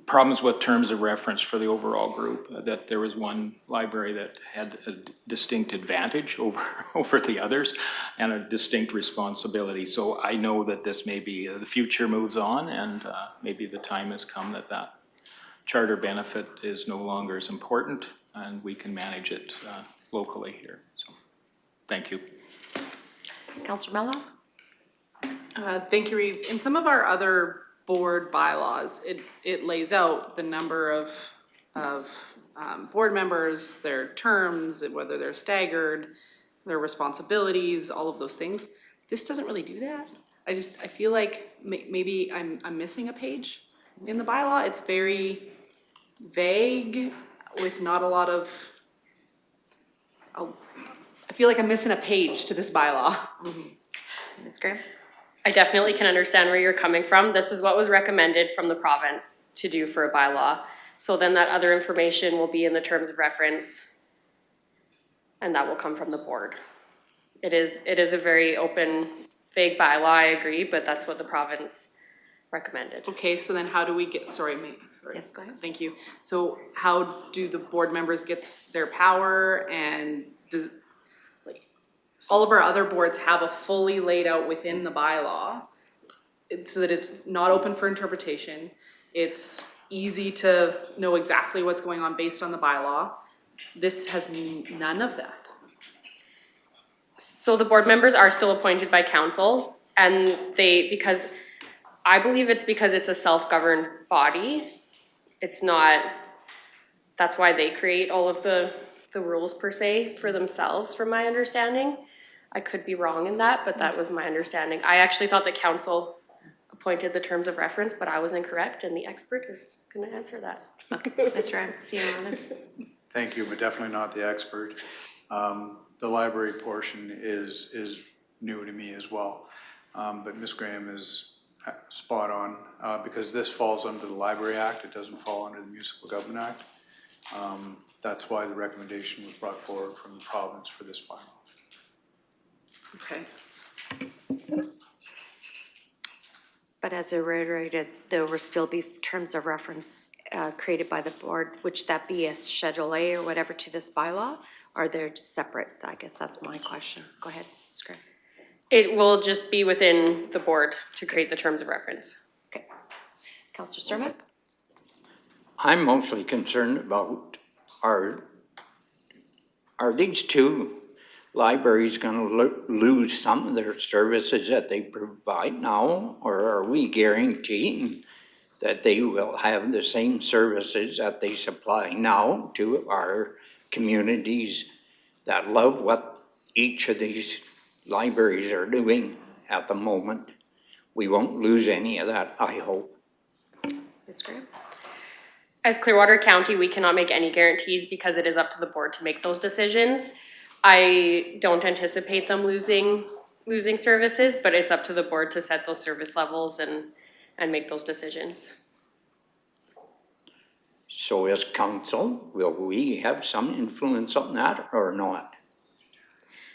problems with terms of reference for the overall group, that there was one library that had a distinct advantage over the others and a distinct responsibility. So I know that this may be, the future moves on, and maybe the time has come that charter benefit is no longer as important and we can manage it locally here. So thank you. Councillor Mello? Thank you, Reeve. In some of our other board bylaws, it lays out the number of board members, their terms, whether they're staggered, their responsibilities, all of those things. This doesn't really do that. I feel like maybe I'm missing a page in the bylaw. It's very vague with not a lot of, I feel like I'm missing a page to this bylaw. Ms. Graham? I definitely can understand where you're coming from. This is what was recommended from the province to do for a bylaw. So then that other information will be in the terms of reference, and that will come from the board. It is a very open, vague bylaw, I agree, but that's what the province recommended. Okay, so then how do we get, sorry. Yes, go ahead. Thank you. So how do the board members get their power, and does, like, all of our other boards have a fully laid out within the bylaw so that it's not open for interpretation. It's easy to know exactly what's going on based on the bylaw. This has none of that. So the board members are still appointed by council, and because I believe it's because it's a self-governed body. It's not, that's why they create all of the rules per se for themselves, from my understanding. I could be wrong in that, but that was my understanding. I actually thought that council appointed the terms of reference, but I was incorrect, and the expert is gonna answer that. Mr. C.M. Rollins? Thank you, but definitely not the expert. The library portion is new to me as well, but Ms. Graham is spot on, because this falls under the Library Act. It doesn't fall under the Municipal Government Act. That's why the recommendation was brought forward from the province for this bylaw. Okay. But as I reiterated, there will still be terms of reference created by the board, which that be a Schedule A or whatever to this bylaw, or they're separate? I guess that's my question. Go ahead, Ms. Graham. It will just be within the board to create the terms of reference. Okay. Councillor Sturmack? I'm mostly concerned about are these two libraries gonna lose some of their services that they provide now, or are we guaranteeing that they will have the same services that they supply now to our communities that love what each of these libraries are doing at the moment? We won't lose any of that, I hope. Ms. Graham? As Clearwater County, we cannot make any guarantees because it is up to the board to make those decisions. I don't anticipate them losing services, but it's up to the board to set those service levels and make those decisions. So as council, will we have some influence on that or not?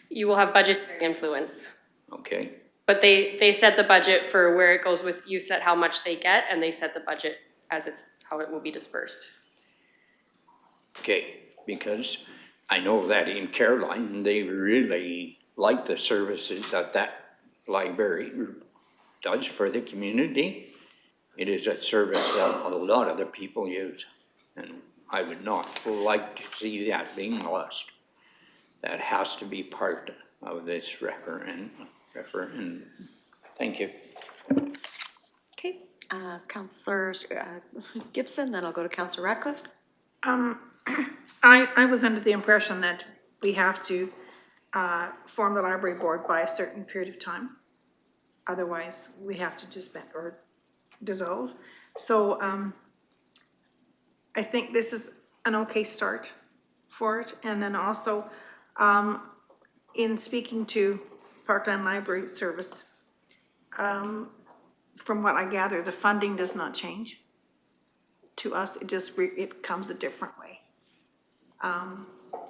You will have budgetary influence, Okay, but they set the budget for where it goes with, you set how much they get, and they set the budget as how it will be dispersed. okay, because I know that in Caroline, they really like the services that library does for the community. It is a service that a lot of the people use, and I would not like to see that being lost. That has to be part of this referendum. Thank you. Okay, Councillor Gibson, then I'll go to Councillor Ratcliffe. I was under the impression that we have to form the library board by a certain period of time. Otherwise, we have to disband or dissolve. So I think this is an okay start for it. And then also, in speaking to Parkland Library Service, from what I gather, the funding does not change to us. It just, it comes a different way.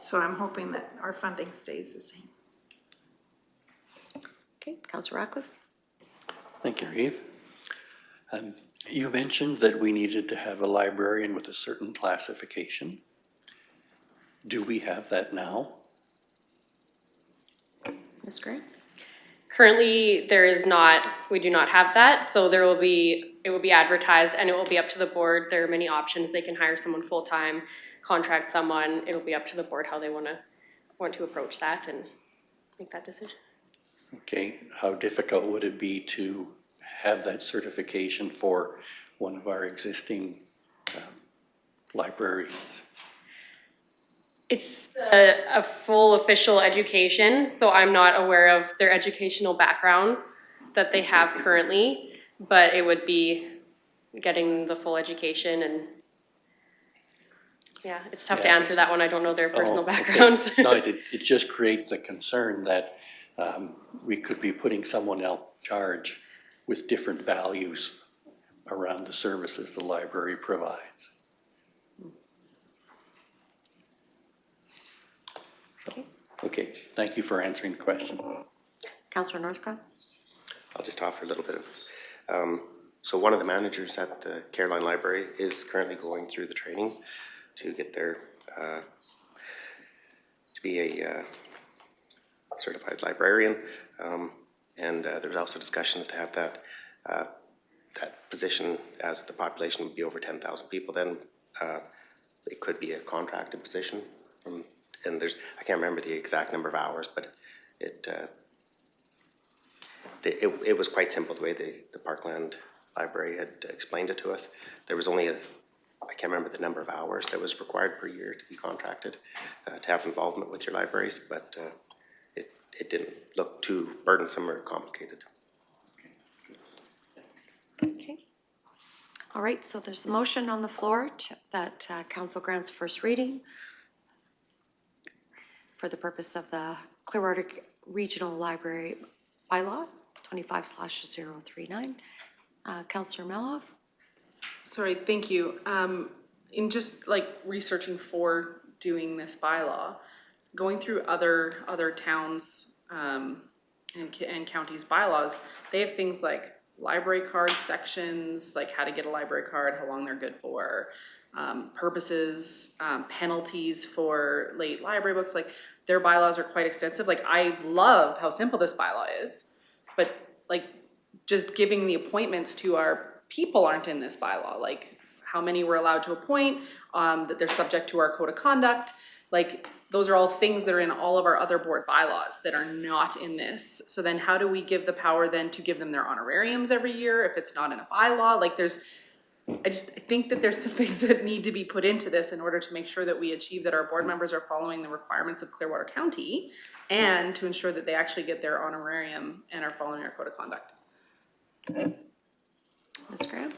So I'm hoping that our funding stays the same. Okay, Councillor Ratcliffe. Thank you, Eve. You mentioned that we needed to have a librarian with a certain classification. Do we have that now? Ms. Gray? Currently, we do not have that, so it will be advertised and it will be up to the board. There are many options. They can hire someone full-time, contract someone. It'll be up to the board how they want to approach that and make that decision. Okay, how difficult would it be to have that certification for one of our existing librarians? It's a full official education, so I'm not aware of their educational backgrounds that they have currently, but it would be getting the full education and yeah, it's tough to answer that one. I don't know their personal backgrounds. No, it just creates a concern that we could be putting someone else in charge with different values around the services the library provides. So, okay, thank you for answering the question. Councillor Northcott? I'll just offer a little bit of, so one of the managers at the Caroline Library is currently going through the training to get their, to be a certified librarian. And there's also discussions to have that position, as the population would be over 10,000 people, then it could be a contracted position. And I can't remember the exact number of hours, but it was quite simple the way the Parkland Library had explained it to us. There was only I can't remember the number of hours that was required per year to be contracted to have involvement with your libraries, but it didn't look too burdensome or complicated. Okay. All right, so there's a motion on the floor that council grants first reading for the purpose of the Clearwater Regional Library Bylaw 25/039. Councillor Meloff? Sorry, thank you. In just like researching for doing this bylaw, going through other towns and counties' bylaws, they have things like library card sections, like how to get a library card, how long they're good for, purposes, penalties for late library books. Like their bylaws are quite extensive. Like I love how simple this bylaw is, but like just giving the appointments to our people aren't in this bylaw. Like how many we're allowed to appoint, that they're subject to our code of conduct. Like those are all things that are in all of our other board bylaws that are not in this. So then how do we give the power then to give them their honorariums every year if it's not in a bylaw? Like I think that there's some things that need to be put into this in order to make sure that we achieve that our board members are following the requirements of Clearwater County and to ensure that they actually get their honorarium and are following our code of conduct. Ms. Graham?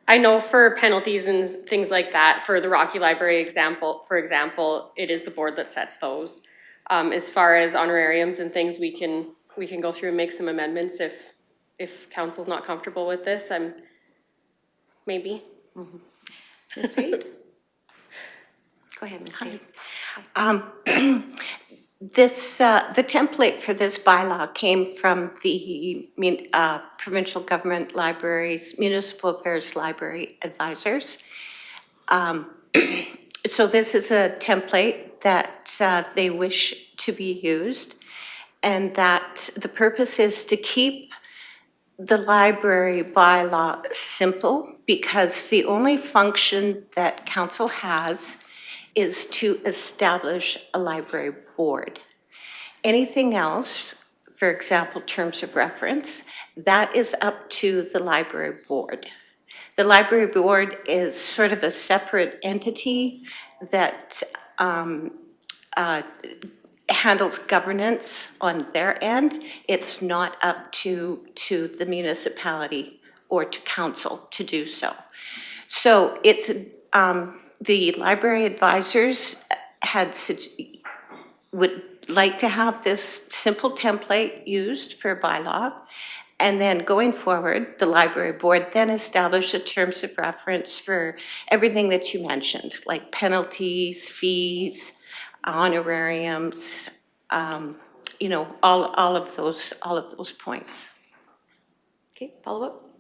I know for penalties and things like that, for the Rocky Library example, for example, it is the board that sets those. As far as honorariums and things, we can go through and make some amendments if council's not comfortable with this, maybe. Ms. Haid? Go ahead, Ms. Haid. The template for this bylaw came from the provincial government libraries, municipal affairs library advisors. So this is a template that they wish to be used, and that the purpose is to keep the library bylaw simple, because the only function that council has is to establish a library board. Anything else, for example, terms of reference, that is up to the library board. The library board is sort of a separate entity that handles governance on their end. It's not up to the municipality or to council to do so. So it's, the library advisors would like to have this simple template used for bylaw. And then going forward, the library board then established terms of reference for everything that you mentioned, like penalties, fees, honorariums, you know, all of those points. Okay, follow up?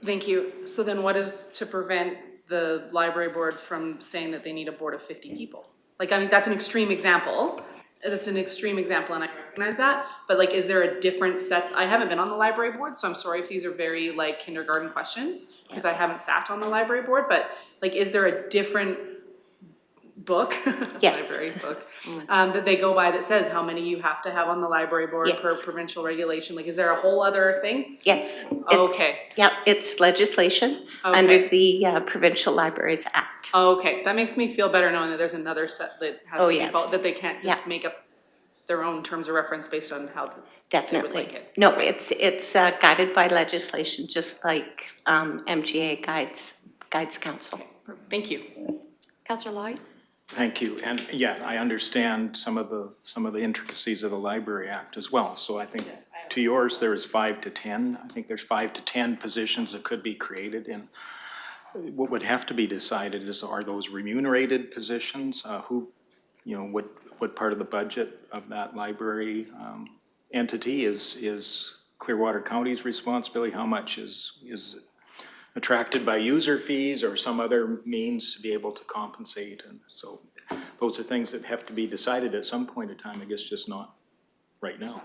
Thank you. So then what is to prevent the library board from saying that they need a board of 50 people? Like, I mean, that's an extreme example. That's an extreme example, and I recognize that. But like, is there a different set? I haven't been on the library board, so I'm sorry if these are very like kindergarten questions, because I haven't sat on the library board. But like, is there a different book, Yes. library book, that they go by that says how many you have to have on the library board Yes. per provincial regulation? Like, is there a whole other thing? Yes. Okay. Yep, it's legislation under the Provincial Libraries Act. Okay, that makes me feel better knowing that there's another set that has Oh, to be yes. followed, that they can't just Yeah. make up their own terms of reference based on how they would Definitely. like it. No, it's guided by legislation, just like MGA guides council. Thank you. Councillor Lloyd? Thank you, and yeah, I understand some of the intricacies of the Library Act as well, so I think to yours, there is 5 to 10, I think there's 5 to 10 positions that could be created, and what would have to be decided is, are those remunerated positions? Who, you know, what part of the budget of that library entity is Clearwater County's responsibility? How much is attracted by user fees or some other means to be able to compensate? And so those are things that have to be decided at some point in time, I guess just not right now.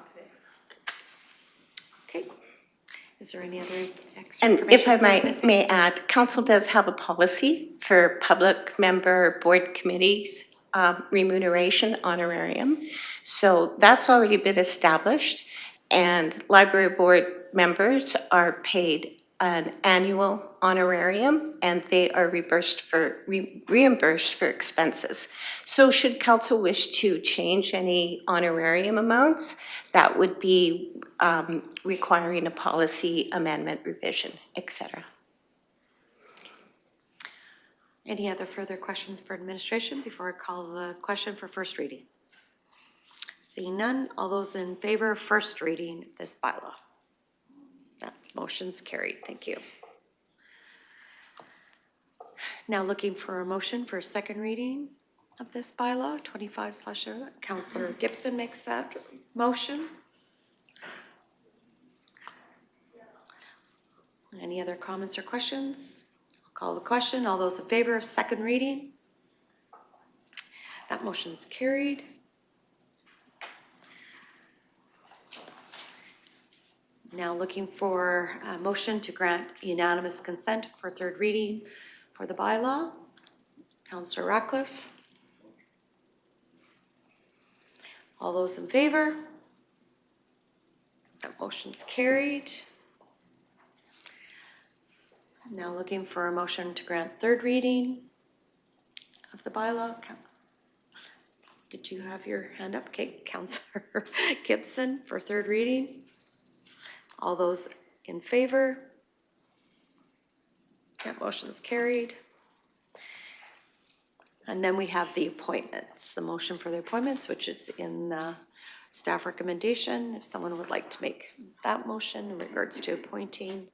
Okay. Is there any other extra And if information? I Please, Ms. may add, council does have a policy for public member board committees remuneration honorarium. So that's already been established, and library board members are paid an annual honorarium, and they are reimbursed for expenses. So should council wish to change any honorarium amounts, that would be requiring a policy amendment, revision, etc. Any other further questions for administration before I call the question for first reading? Seeing none, all those in favor of first reading this bylaw? That motion's carried, thank you. Now looking for a motion for a second reading of this bylaw, 25/0. Councillor Gibson makes that motion. Any other comments or questions? I'll call the question. All those in favor of second reading? That motion's carried. Now looking for a motion to grant unanimous consent for third reading for the bylaw. Councillor Ratcliffe. All those in favor? That motion's carried. Now looking for a motion to grant third reading of the bylaw. Did you have your hand up? Okay, Councillor Gibson for third reading. All those in favor? That motion is carried. And then we have the appointments, the motion for the appointments, which is in the staff recommendation. If someone would like to make that motion in regards to appointing.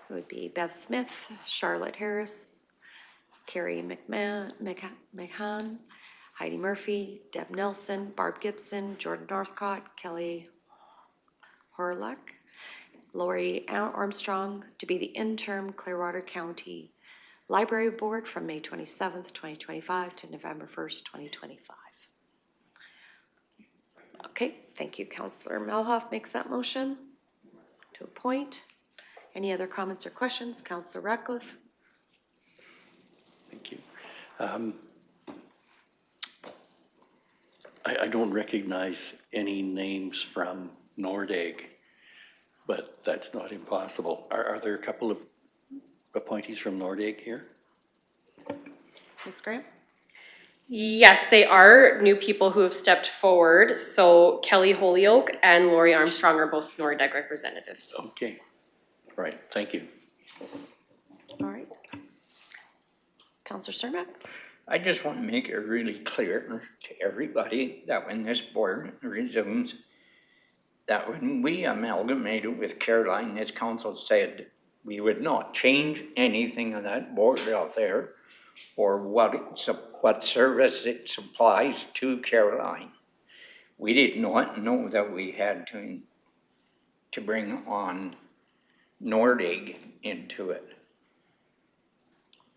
It would be Bev Smith, Charlotte Harris, Carrie McMahon, Heidi Murphy, Deb Nelson, Barb Gibson, Jordan Northcott, Kelly Horluck, Lori Armstrong to be the interim Clearwater County Library Board from May 27th, 2025 to November 1st, 2025. Okay, thank you. Councillor Melhoff makes that motion to appoint. Any other comments or questions? Councillor Ratcliffe? Thank you. I don't recognize any names from Nordegg, but that's not impossible. Are there a couple of appointees from Nordegg here? Ms. Graham? Yes, they are new people who have stepped forward. So Kelly Holyoke and Lori Armstrong are both Nordegg representatives. Okay, right, thank you. All right. Councillor Cermak? I just want to make it really clear to everybody that when this board resumes, that when we amalgamated with Caroline, this council said we would not change anything of that board out there or what service it supplies to Caroline. We did not know that we had to bring on Nordegg into it.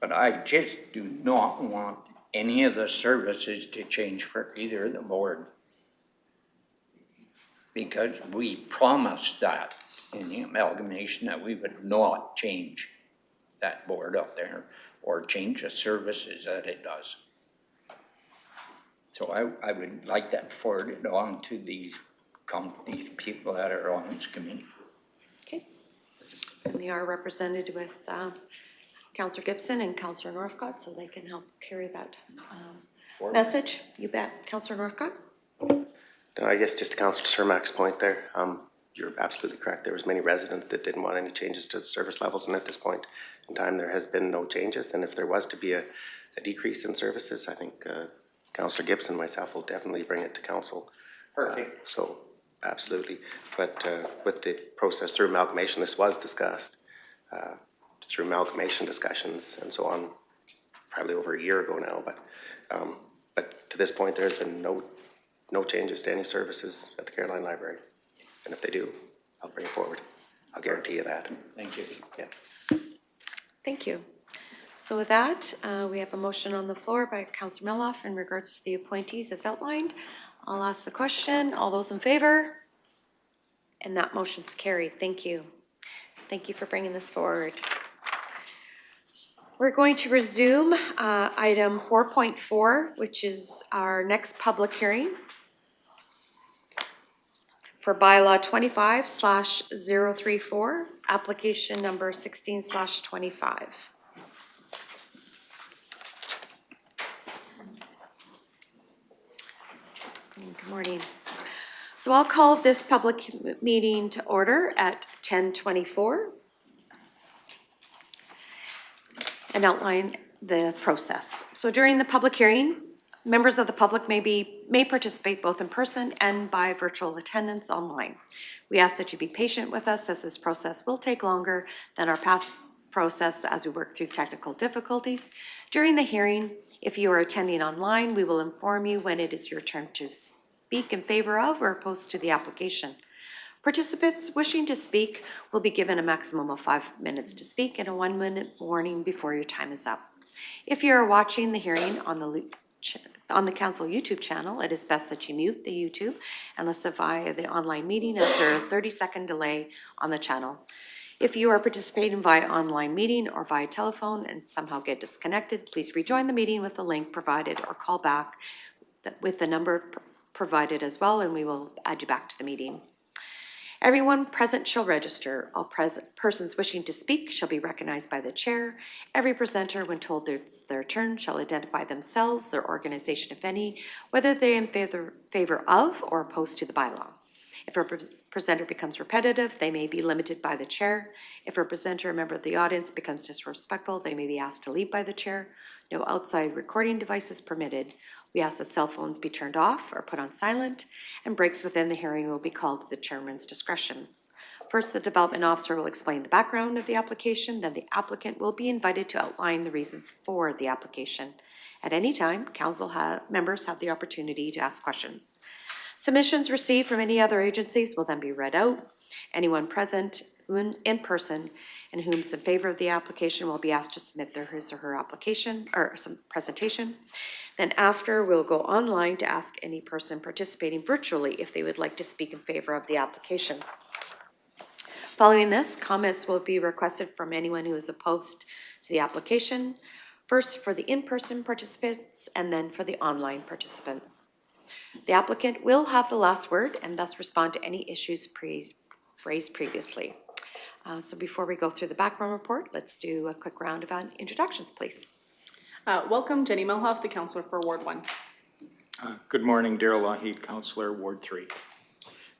But I just do not want any of the services to change for either of the board. Because we promised that in the amalgamation that we would not change that board up there or change the services that it does. So I would like that forwarded on to these people that are on this committee. Okay. And they are represented with Councillor Gibson and Councillor Northcott, so they can help carry that message. You bet. Councillor Northcott? No, I guess just to Councillor Cermak's point there, you're absolutely correct. There was many residents that didn't want any changes to the service levels, and at this point in time, there has been no changes. And if there was to be a decrease in services, I think Councillor Gibson and myself will definitely bring it to council. Perfect. So absolutely. But with the process through amalgamation, this was discussed through amalgamation discussions and so on, probably over a year ago now. But to this point, there has been no changes to any services at the Caroline Library. And if they do, I'll bring it forward. I'll guarantee you that. Thank you. Yeah. Thank you. So with that, we have a motion on the floor by Councillor Melhoff in regards to the appointees as outlined. I'll ask the question. All those in favor? And that motion's carried. Thank you. Thank you for bringing this forward. We're going to resume item 4.4, which is our next public hearing for bylaw 25/034, application number 16/25. Good morning. So I'll call this public meeting to order at 10:24 and outline the process. So during the public hearing, members of the public may participate both in person and by virtual attendance online. We ask that you be patient with us as this process will take longer than our past process as we work through technical difficulties. During the hearing, if you are attending online, we will inform you when it is your turn to speak in favor of or opposed to the application. Participants wishing to speak will be given a maximum of 5 minutes to speak and a 1-minute warning before your time is up. If you are watching the hearing on the council YouTube channel, it is best that you mute the YouTube and listen via the online meeting as there is a 30-second delay on the channel. If you are participating via online meeting or via telephone and somehow get disconnected, please rejoin the meeting with the link provided or call back with the number provided as well, and we will add you back to the meeting. Everyone present shall register. All persons wishing to speak shall be recognized by the chair. Every presenter, when told it's their turn, shall identify themselves, their organization, if any, whether they are in favor of or opposed to the bylaw. If a presenter becomes repetitive, they may be limited by the chair. If a presenter or member of the audience becomes disrespectful, they may be asked to leave by the chair. No outside recording devices permitted. We ask that cell phones be turned off or put on silent, and breaks within the hearing will be called at the chairman's discretion. First, the development officer will explain the background of the application, then the applicant will be invited to outline the reasons for the application. At any time, council members have the opportunity to ask questions. Submissions received from any other agencies will then be read out. Anyone present in person and whom's in favor of the application will be asked to submit his or her application or some presentation. Then after, we'll go online to ask any person participating virtually if they would like to speak in favor of the application. Following this, comments will be requested from anyone who is opposed to the application, first for the in-person participants and then for the online participants. The applicant will have the last word and thus respond to any issues raised previously. So before we go through the background report, let's do a quick round of introductions, please. Welcome, Jenny Melhoff, the councillor for Ward 1. Good morning, Darrell Lougheed, councillor, Ward 3.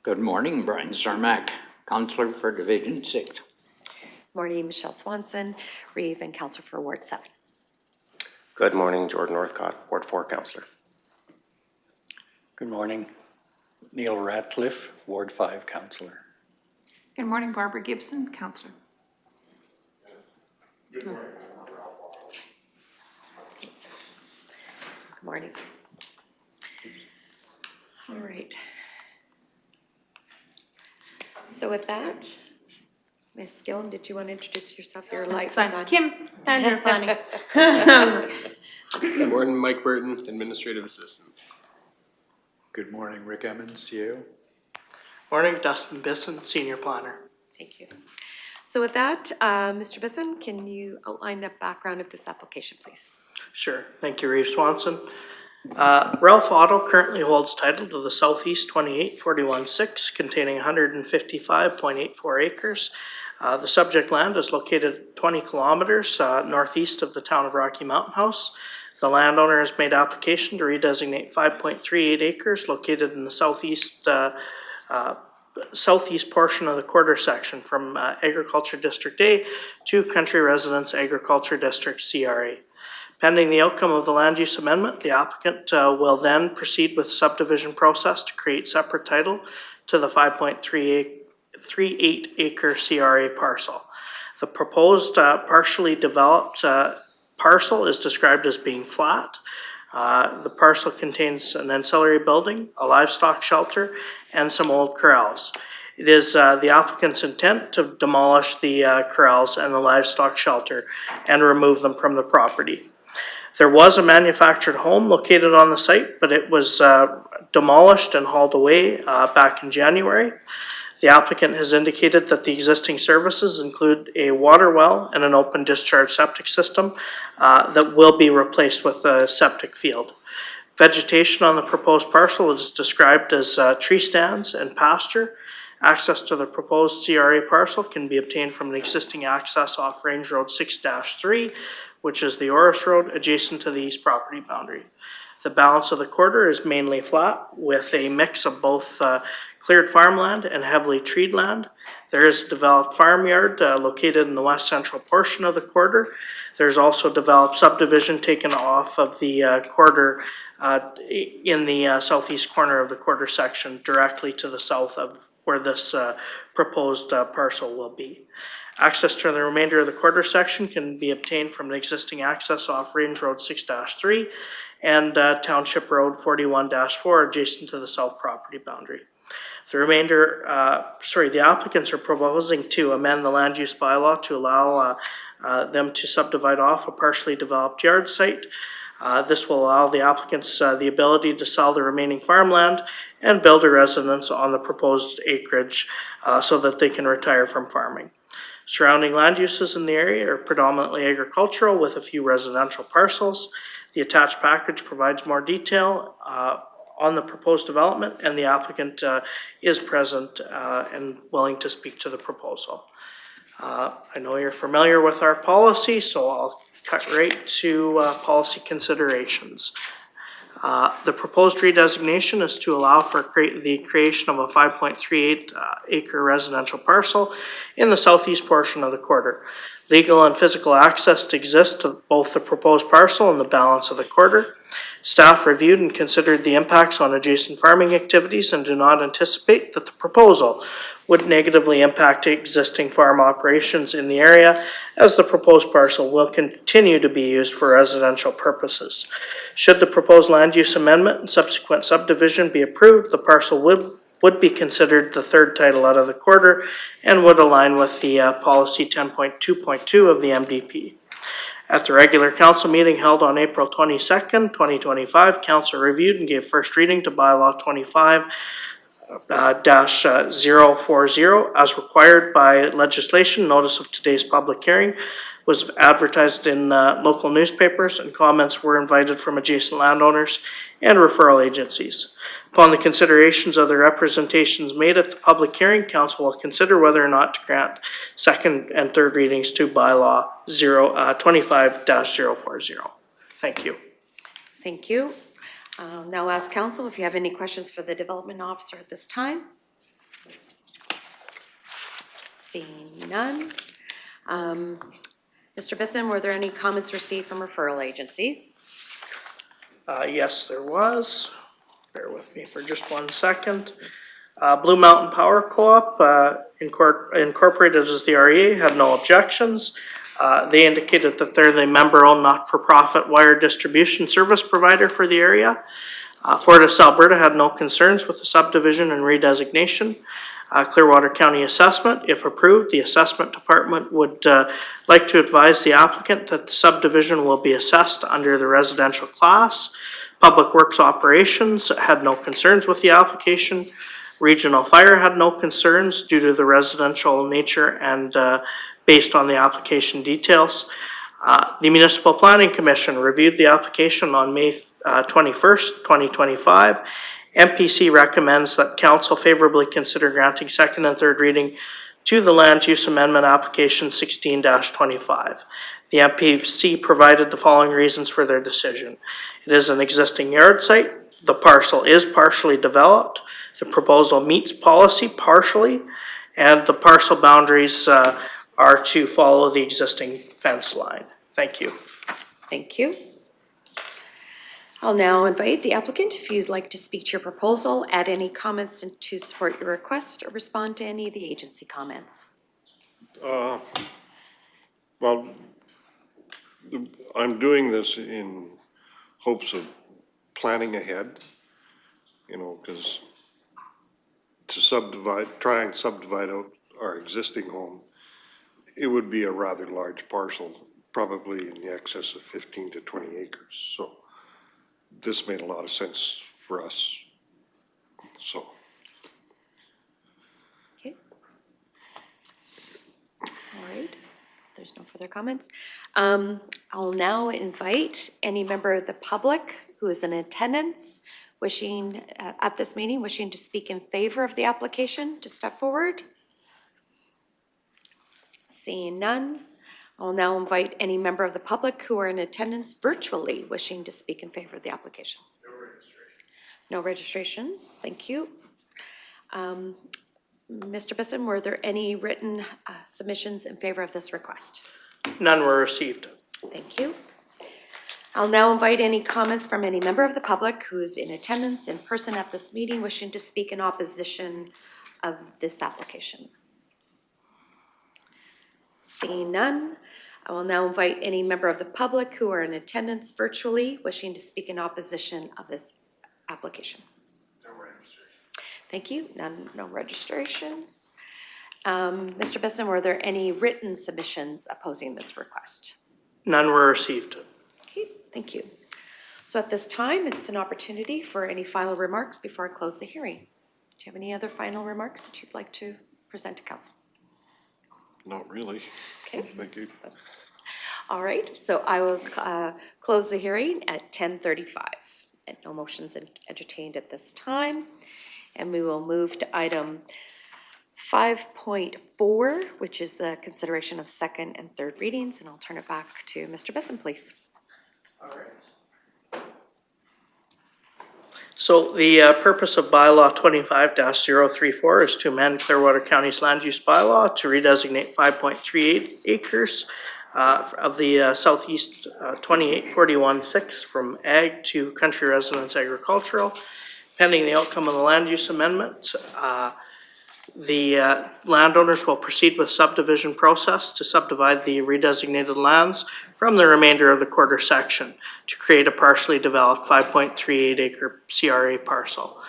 Good morning, Brian Sarmac, councillor for Division 6. Morning, Michelle Swanson, Reeve, and councillor for Ward 7. Good morning, Jordan Northcott, Ward 4 councillor. Good morning, Neil Ratcliffe, Ward 5 councillor. Good morning, Barbara Gibson, councillor. Good morning. All right. So with that, Ms. Gillum, did you want to introduce yourself? Your light is on. Kim, Andrew Planning. Good morning, Mike Burton, Administrative Assistant. Good morning, Rick Emmons, CEO. Morning, Dustin Bisson, Senior Planner. Thank you. So with that, Mr. Bisson, can you outline the background of this application, please? Sure. Thank you, Reeve Swanson. Ralph Otto currently holds title to the Southeast 2841-6 containing 155.84 acres. The subject land is located 20 kilometers northeast of the town of Rocky Mountain House. The landowner has made application to redesignate 5.38 acres located in the southeast portion of the quarter section from Agriculture District A to Country Residence Agriculture District CRA. Pending the outcome of the land use amendment, the applicant will then proceed with subdivision process to create separate title to the 5.38 acre CRA parcel. The proposed partially developed parcel is described as being flat. The parcel contains an ancillary building, a livestock shelter, and some old corrals. It is the applicant's intent to demolish the corrals and the livestock shelter and remove them from the property. There was a manufactured home located on the site, but it was demolished and hauled away back in January. The applicant has indicated that the existing services include a water well and an open discharge septic system that will be replaced with a septic field. Vegetation on the proposed parcel is described as tree stands and pasture. Access to the proposed CRA parcel can be obtained from an existing access off Range Road 6-3, which is the Oris Road adjacent to the east property boundary. The balance of the quarter is mainly flat with a mix of both cleared farmland and heavily treed land. There is a developed farmyard located in the west central portion of the quarter. There's also developed subdivision taken off of the quarter in the southeast corner of the quarter section directly to the south of where this proposed parcel will be. Access to the remainder of the quarter section can be obtained from an existing access off Range Road 6-3 and Township Road 41-4 adjacent to the south property boundary. The remainder, the applicants are proposing to amend the land use bylaw to allow them to subdivide off a partially developed yard site. This will allow the applicants the ability to sell the remaining farmland and build a residence on the proposed acreage so that they can retire from farming. Surrounding land uses in the area are predominantly agricultural with a few residential parcels. The attached package provides more detail on the proposed development, and the applicant is present and willing to speak to the proposal. I know you're familiar with our policy, so I'll cut right to policy considerations. The proposed redesignation is to allow for the creation of a 5.38 acre residential parcel in the southeast portion of the quarter. Legal and physical access to exist to both the proposed parcel and the balance of the quarter. Staff reviewed and considered the impacts on adjacent farming activities and do not anticipate that the proposal would negatively impact existing farm operations in the area, as the proposed parcel will continue to be used for residential purposes. Should the proposed land use amendment and subsequent subdivision be approved, the parcel would be considered the third title out of the quarter and would align with the policy 10.2.2 of the MDP. At the regular council meeting held on April 22nd, 2025, council reviewed and gave first reading to bylaw 25 -040 as required by legislation. Notice of today's public hearing was advertised in local newspapers, and comments were invited from adjacent landowners and referral agencies. Upon the considerations of the representations made at the public hearing, council will consider whether or not to grant second and third readings to bylaw 25-040. Thank you. Thank you. Now ask council if you have any questions for the development officer at this time. Seeing none. Mr. Bisson, were there any comments received from referral agencies? Yes, there was. Bear with me for just 1 second. Blue Mountain Power Co-op, incorporated as the REA, had no objections. They indicated that they're the member-owned not-for-profit wire distribution service provider for the area. Fortis Alberta had no concerns with the subdivision and redesignation. Clearwater County Assessment, if approved, the assessment department would like to advise the applicant that the subdivision will be assessed under the residential class. Public Works Operations had no concerns with the application. Regional Fire had no concerns due to the residential nature and based on the application details. The Municipal Planning Commission reviewed the application on May 21st, 2025. MPC recommends that council favorably consider granting second and third reading to the Land Use Amendment Application 16-25. The MPC provided the following reasons for their decision. It is an existing yard site. The parcel is partially developed. The proposal meets policy partially, and the parcel boundaries are to follow the existing fence line. Thank you. Thank you. I'll now invite the applicant, if you'd like to speak to your proposal, add any comments to support your request, or respond to any of the agency comments. Well, I'm doing this in hopes of planning ahead, you know, because to try and subdivide out our existing home, it would be a rather large parcel, probably in the excess of 15 to 20 acres. So this made a lot of sense for us. So. Okay. All right. There's no further comments. I'll now invite any member of the public who is in attendance wishing, at this meeting, wishing to speak in favor of the application to step forward. Seeing none, I'll now invite any member of the public who are in attendance virtually wishing to speak in favor of the application. No registrations. No registrations, thank you. Mr. Bisson, were there any written submissions in favor of this request? None were received. Thank you. I'll now invite any comments from any member of the public who is in attendance in person at this meeting wishing to speak in opposition of this application. Seeing none, I will now invite any member of the public who are in attendance virtually wishing to speak in opposition of this application. No registrations. Thank you. No registrations. Mr. Bisson, were there any written submissions opposing this request? None were received. Okay, thank you. So at this time, it's an opportunity for any final remarks before I close the hearing. Do you have any other final remarks that you'd like to present to council? Not really. Okay. Thank you. All right, so I will close the hearing at 10:35. And no motions entertained at this time. And we will move to item 5.4, which is the consideration of second and third readings. And I'll turn it back to Mr. Bisson, please. All right. So the purpose of bylaw 25-034 is to amend Clearwater County's land use bylaw to redesignate 5.38 acres of the southeast 2841-6 from ag to country residence agricultural. Pending the outcome of the land use amendment, the landowners will proceed with subdivision process to subdivide the redesignated lands from the remainder of the quarter section to create a partially developed 5.38 acre CRA parcel.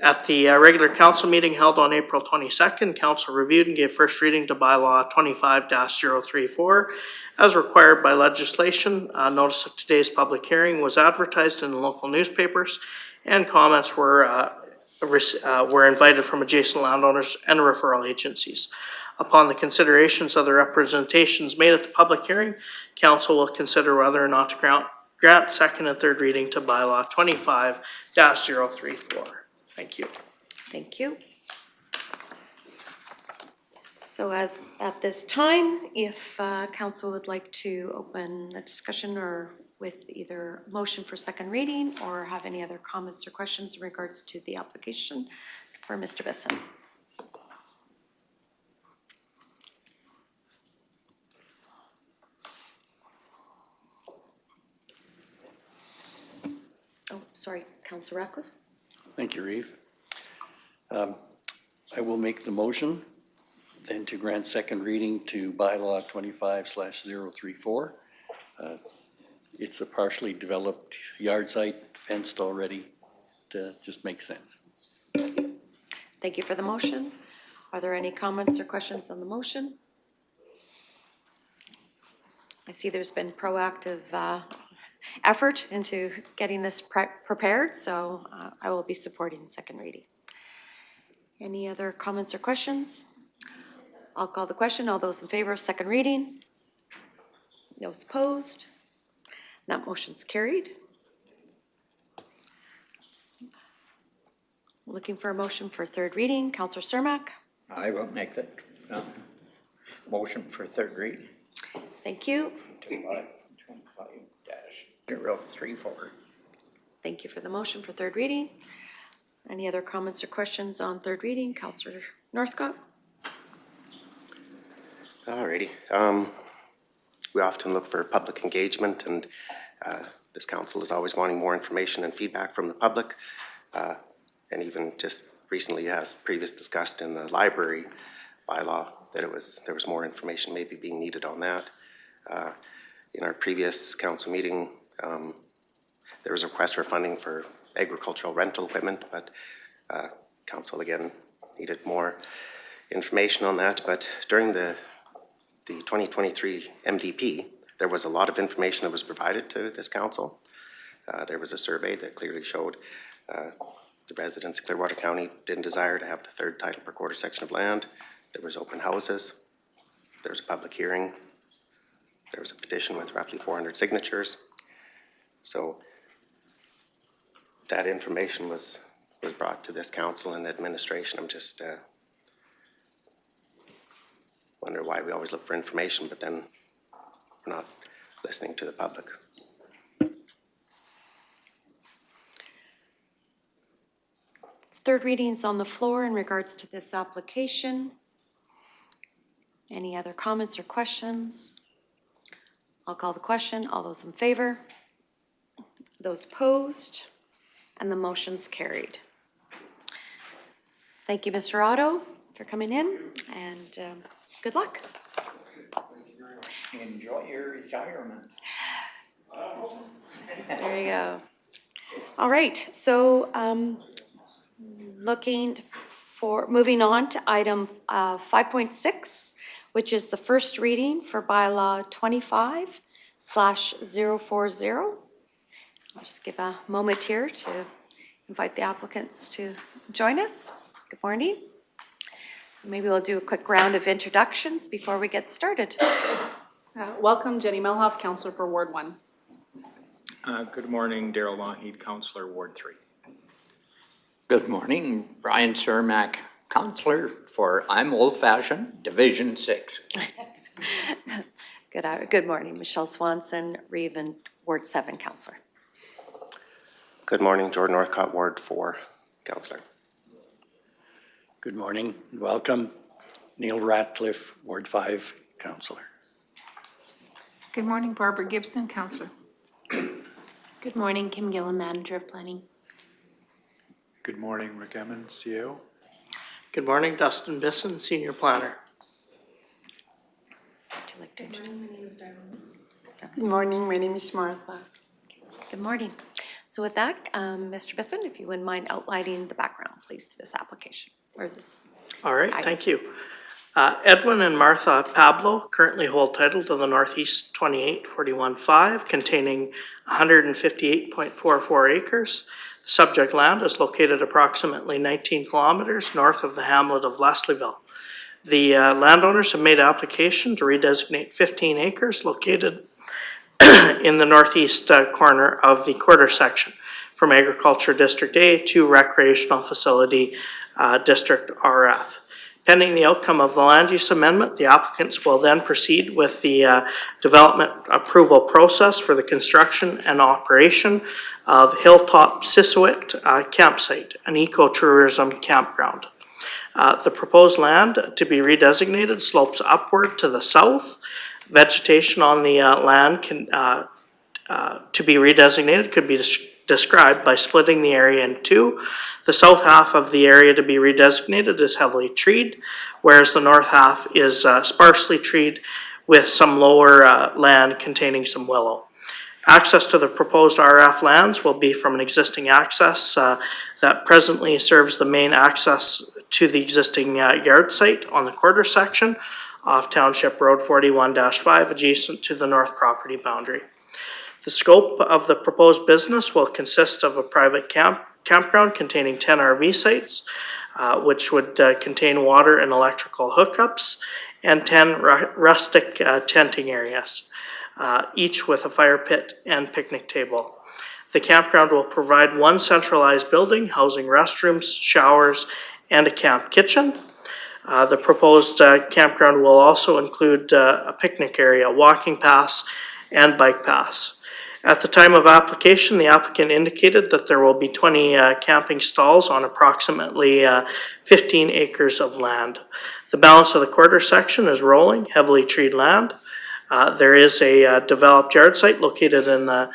At the regular council meeting held on April 22nd, council reviewed and gave first reading to bylaw 25-034. As required by legislation, notice of today's public hearing was advertised in the local newspapers, and comments were invited from adjacent landowners and referral agencies. Upon the considerations of the representations made at the public hearing, council will consider whether or not to grant second and third reading to bylaw 25-034. Thank you. Thank you. So as at this time, if council would like to open the discussion or with either motion for second reading or have any other comments or questions in regards to the application for Mr. Bisson. Oh, sorry, Councillor Ratcliffe. Thank you, Reeve. I will make the motion then to grant second reading to bylaw 25/034. It's a partially developed yard site, fenced already. It just makes sense. Thank you for the motion. Are there any comments or questions on the motion? I see there's been proactive effort into getting this prepared, so I will be supporting second reading. Any other comments or questions? I'll call the question. All those in favor of second reading? Those opposed? That motion's carried. Looking for a motion for third reading. Councillor Cermak. I will make the motion for third reading. Thank you. 25-034. Thank you for the motion for third reading. Any other comments or questions on third reading? Councillor Northcott. Alrighty. We often look for public engagement, and this council is always wanting more information and feedback from the public. And even just recently, as previous discussed in the library bylaw, that there was more information maybe being needed on that. In our previous council meeting, there was a request for funding for agricultural rental equipment, but council again needed more information on that. But during the 2023 MDP, there was a lot of information that was provided to this council. There was a survey that clearly showed the residents of Clearwater County didn't desire to have the third title per quarter section of land. There was open houses. There was a public hearing. There was a petition with roughly 400 signatures. So that information was brought to this council and administration. I'm just wonder why we always look for information, but then we're not listening to the public. Third readings on the floor in regards to this application. Any other comments or questions? I'll call the question. All those in favor? Those opposed? And the motion's carried. Thank you, Mr. Otto, for coming in, and good luck. Enjoy your retirement. There you go. All right, so moving on to item 5.6, which is the first reading for bylaw 25/040. I'll just give a moment here to invite the applicants to join us. Good morning. Maybe we'll do a quick round of introductions before we get started. Welcome, Jenny Melhoff, Councillor for Ward 1. Good morning, Darrell Lougheed, Councillor, Ward 3. Good morning, Brian Cermak, Councillor for I'm Old Fashioned, Division 6. Good morning, Michelle Swanson, Reeve, and Ward 7 Councillor. Good morning, Jordan Northcott, Ward 4, Councillor. Good morning, welcome. Neil Ratcliffe, Ward 5, Councillor. Good morning, Barbara Gibson, Councillor. Good morning, Kim Gillen, Manager of Planning. Good morning, Rick Emmons, CEO. Good morning, Dustin Bisson, Senior Planner. Good morning, my name is Martha. Good morning. So with that, Mr. Bisson, if you wouldn't mind outlining the background, please, to this application, or this. All right, thank you. Edwin and Martha Pablo currently hold title to the Northeast 2841-5 containing 158.44 acres. The subject land is located approximately 19 kilometers north of the hamlet of Leslieville. The landowners have made application to redesignate 15 acres located in the northeast corner of the quarter section from Agriculture District A to Recreational Facility District RF. Pending the outcome of the land use amendment, the applicants will then proceed with the development approval process for the construction and operation of Hilltop Sissuit Campsite, an ecotourism campground. The proposed land to be redesignated slopes upward to the south. Vegetation on the land to be redesignated could be described by splitting the area in two. The south half of the area to be redesignated is heavily treed, whereas the north half is sparsely treed with some lower land containing some willow. Access to the proposed RF lands will be from an existing access that presently serves the main access to the existing yard site on the quarter section off Township Road 41-5 adjacent to the north property boundary. The scope of the proposed business will consist of a private campground containing 10 RV sites, which would contain water and electrical hookups, and 10 rustic tenting areas, each with a fire pit and picnic table. The campground will provide one centralized building housing restrooms, showers, and a camp kitchen. The proposed campground will also include a picnic area, walking paths, and bike paths. At the time of application, the applicant indicated that there will be 20 camping stalls on approximately 15 acres of land. The balance of the quarter section is rolling, heavily treed land. There is a developed yard site located in the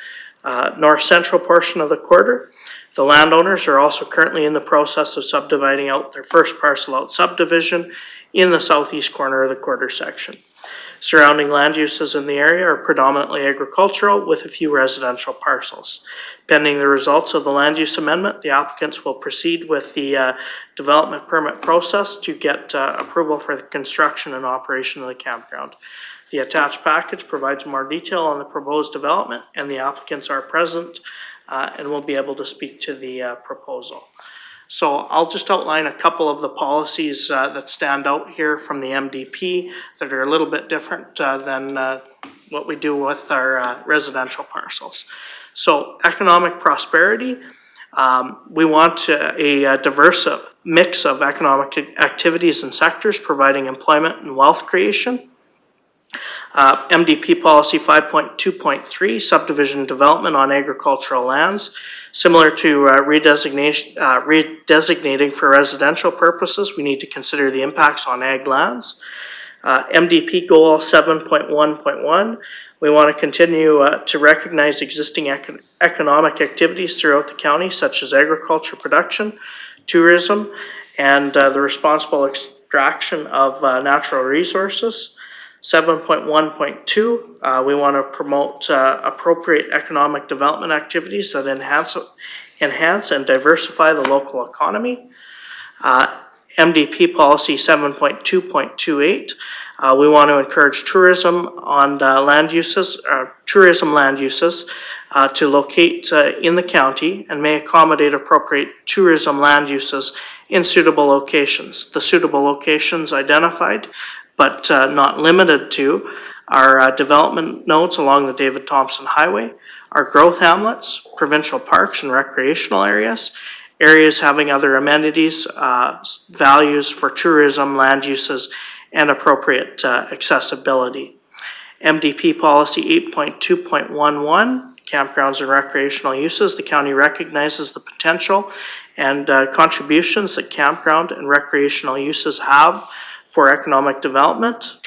north central portion of the quarter. The landowners are also currently in the process of subdividing out their first parcel out subdivision in the southeast corner of the quarter section. Surrounding land uses in the area are predominantly agricultural with a few residential parcels. Pending the results of the land use amendment, the applicants will proceed with the development permit process to get approval for the construction and operation of the campground. The attached package provides more detail on the proposed development, and the applicants are present and will be able to speak to the proposal. So I'll just outline a couple of the policies that stand out here from the MDP that are a little bit different than what we do with our residential parcels. So economic prosperity, we want a diverse mix of economic activities and sectors providing employment and wealth creation. MDP policy 5.2.3, subdivision development on agricultural lands. Similar to redesignating for residential purposes, we need to consider the impacts on ag lands. MDP goal 7.1.1, we want to continue to recognize existing economic activities throughout the county, such as agriculture production, tourism, and the responsible extraction of natural resources. 7.1.2, we want to promote appropriate economic development activities that enhance and diversify the local economy. MDP policy 7.2.28, we want to encourage tourism on land uses, tourism land uses to locate in the county and may accommodate appropriate tourism land uses in suitable locations. The suitable locations identified but not limited to our development nodes along the David Thompson Highway, our growth hamlets, provincial parks and recreational areas, areas having other amenities, values for tourism, land uses, and appropriate accessibility. MDP policy 8.2.11, campgrounds and recreational uses, the county recognizes the potential and contributions that campground and recreational uses have for economic development.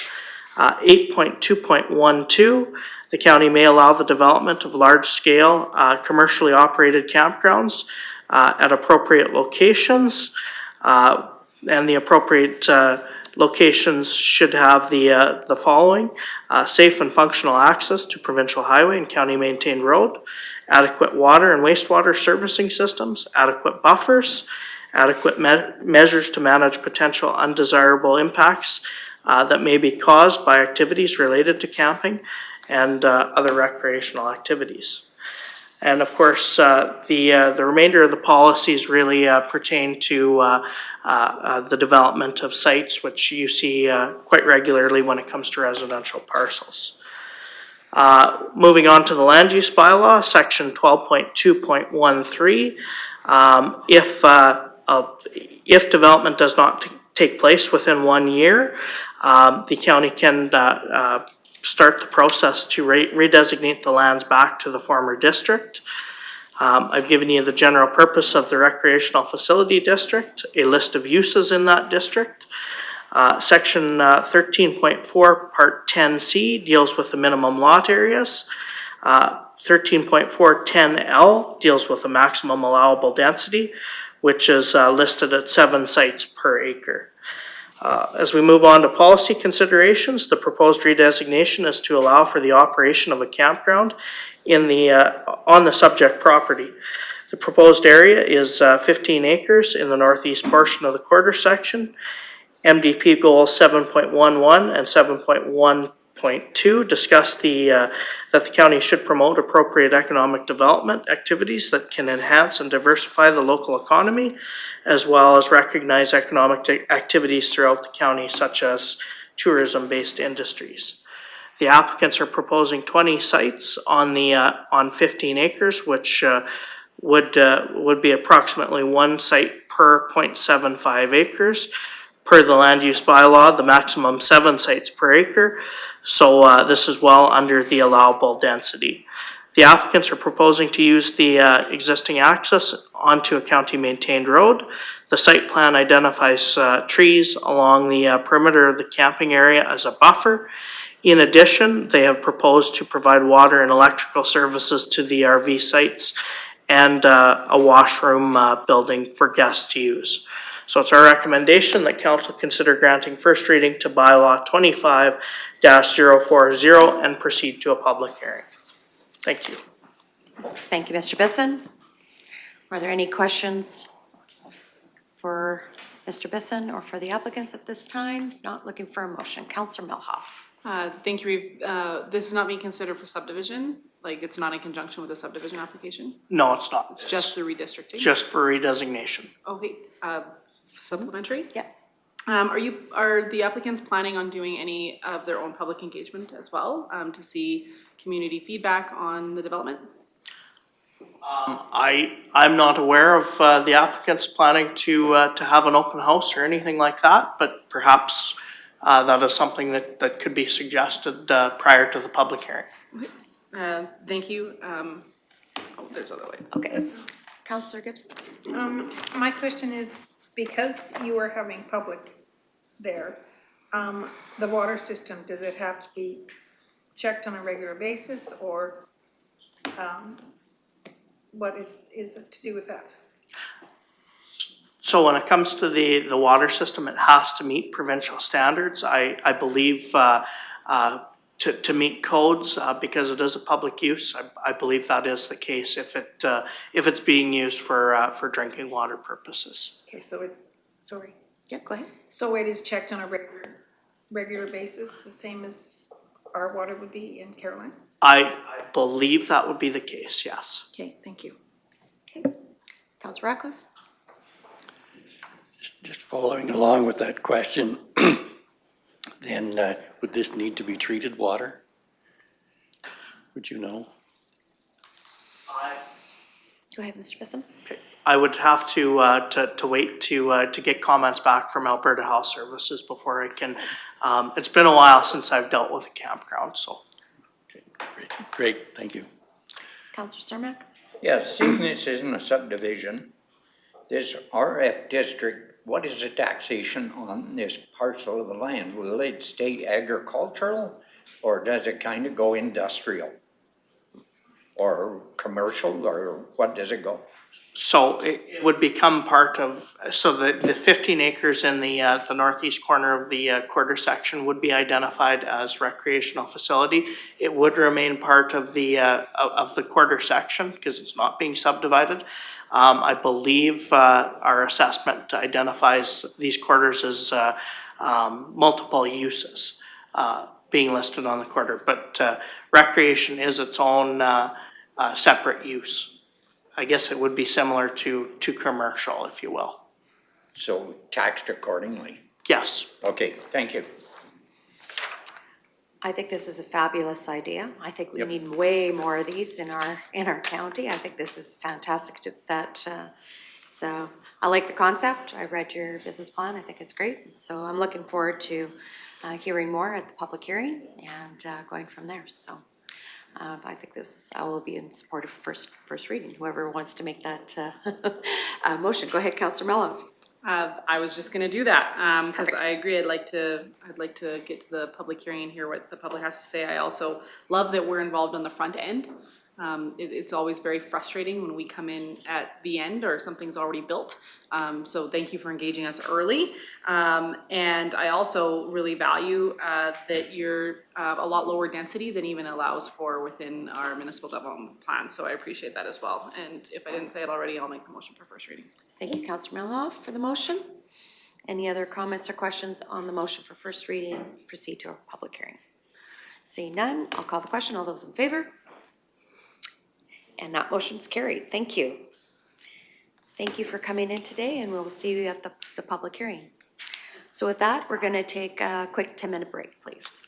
8.2.12, the county may allow the development of large-scale commercially operated campgrounds at appropriate locations, and the appropriate locations should have the following: safe and functional access to provincial highway and county maintained road, adequate water and wastewater servicing systems, adequate buffers, adequate measures to manage potential undesirable impacts that may be caused by activities related to camping and other recreational activities. And of course, the remainder of the policies really pertain to the development of sites, which you see quite regularly when it comes to residential parcels. Moving on to the land use bylaw, section 12.2.13. If development does not take place within 1 year, the county can start the process to redesignate the lands back to the former district. I've given you the general purpose of the recreational facility district, a list of uses in that district. Section 13.4 Part 10C deals with the minimum lot areas. 13.410L deals with the maximum allowable density, which is listed at 7 sites per acre. As we move on to policy considerations, the proposed redesignation is to allow for the operation of a campground on the subject property. The proposed area is 15 acres in the northeast portion of the quarter section. MDP goals 7.11 and 7.1.2 discuss that the county should promote appropriate economic development activities that can enhance and diversify the local economy, as well as recognize economic activities throughout the county, such as tourism-based industries. The applicants are proposing 20 sites on 15 acres, which would be approximately 1 site per 0.75 acres. Per the land use bylaw, the maximum 7 sites per acre, so this is well under the allowable density. The applicants are proposing to use the existing access onto a county-maintained road. The site plan identifies trees along the perimeter of the camping area as a buffer. In addition, they have proposed to provide water and electrical services to the RV sites and a washroom building for guests to use. So it's our recommendation that council consider granting first reading to bylaw 25-040 and proceed to a public hearing. Thank you. Thank you, Mr. Bisson. Are there any questions for Mr. Bisson or for the applicants at this time? Not looking for a motion. Councillor Milhoff. Thank you, Reeve. This is not being considered for subdivision, like it's not in conjunction with the subdivision application? No, it's not. It's just the redistricting? Just for redesignation. Okay, supplementary? Yeah. Are the applicants planning on doing any of their own public engagement as well, to see community feedback on the development? I'm not aware of the applicants planning to have an open house or anything like that, but perhaps that is something that could be suggested prior to the public hearing. Thank you. There's other lights. Okay. Councillor Gibson? My question is, because you are having public there, the water system, does it have to be checked on a regular basis, or what is it to do with that? So when it comes to the water system, it has to meet provincial standards. I believe to meet codes, because it is a public use, I believe that is the case if it's being used for drinking water purposes. Okay, so sorry. Yeah, go ahead. So it is checked on a regular basis, the same as our water would be in Caroline? I believe that would be the case, yes. Okay, thank you. Okay. Councillor Ratcliffe? Just following along with that question, then would this need to be treated water? Would you know? Go ahead, Mr. Bisson. Okay. I would have to wait to get comments back from Alberta Health Services before I can. It's been a while since I've dealt with a campground, so. Okay, great, thank you. Counselor Cermak? Yes, seeing this isn't a subdivision, this RF district, what is the taxation on this parcel of land? Will it stay agricultural, or does it kind of go industrial? Or commercial, or what does it go? So it would become part of, so the 15 acres in the northeast corner of the quarter section would be identified as recreational facility. It would remain part of the quarter section because it's not being subdivided. I believe our assessment identifies these quarters as multiple uses being listed on the quarter, but recreation is its own separate use. I guess it would be similar to commercial, if you will. So taxed accordingly? Yes. Okay, thank you. I think this is a fabulous idea. I think we need way more of these in our county. I think this is fantastic so I like the concept. I read your business plan. I think it's great. So I'm looking forward to hearing more at the public hearing and going from there. So I think I will be in support of first reading. Whoever wants to make that motion. Go ahead, Councillor Mello. I was just gonna do that, because I agree, I'd like to get to the public hearing and hear what the public has to say. I also love that we're involved on the front end. It's always very frustrating when we come in at the end or something's already built. So thank you for engaging us early. And I also really value that you're a lot lower density than even allows for within our municipal development plan. So I appreciate that as well. And if I didn't say it already, I'll make the motion for first reading. Thank you, Councillor Mello, for the motion. Any other comments or questions on the motion for first reading? Proceed to a public hearing. Seeing none, I'll call the question. All those in favor? And that motion's carried. Thank you. Thank you for coming in today, and we'll see you at the public hearing. So with that, we're going to take a quick 10-minute break, please.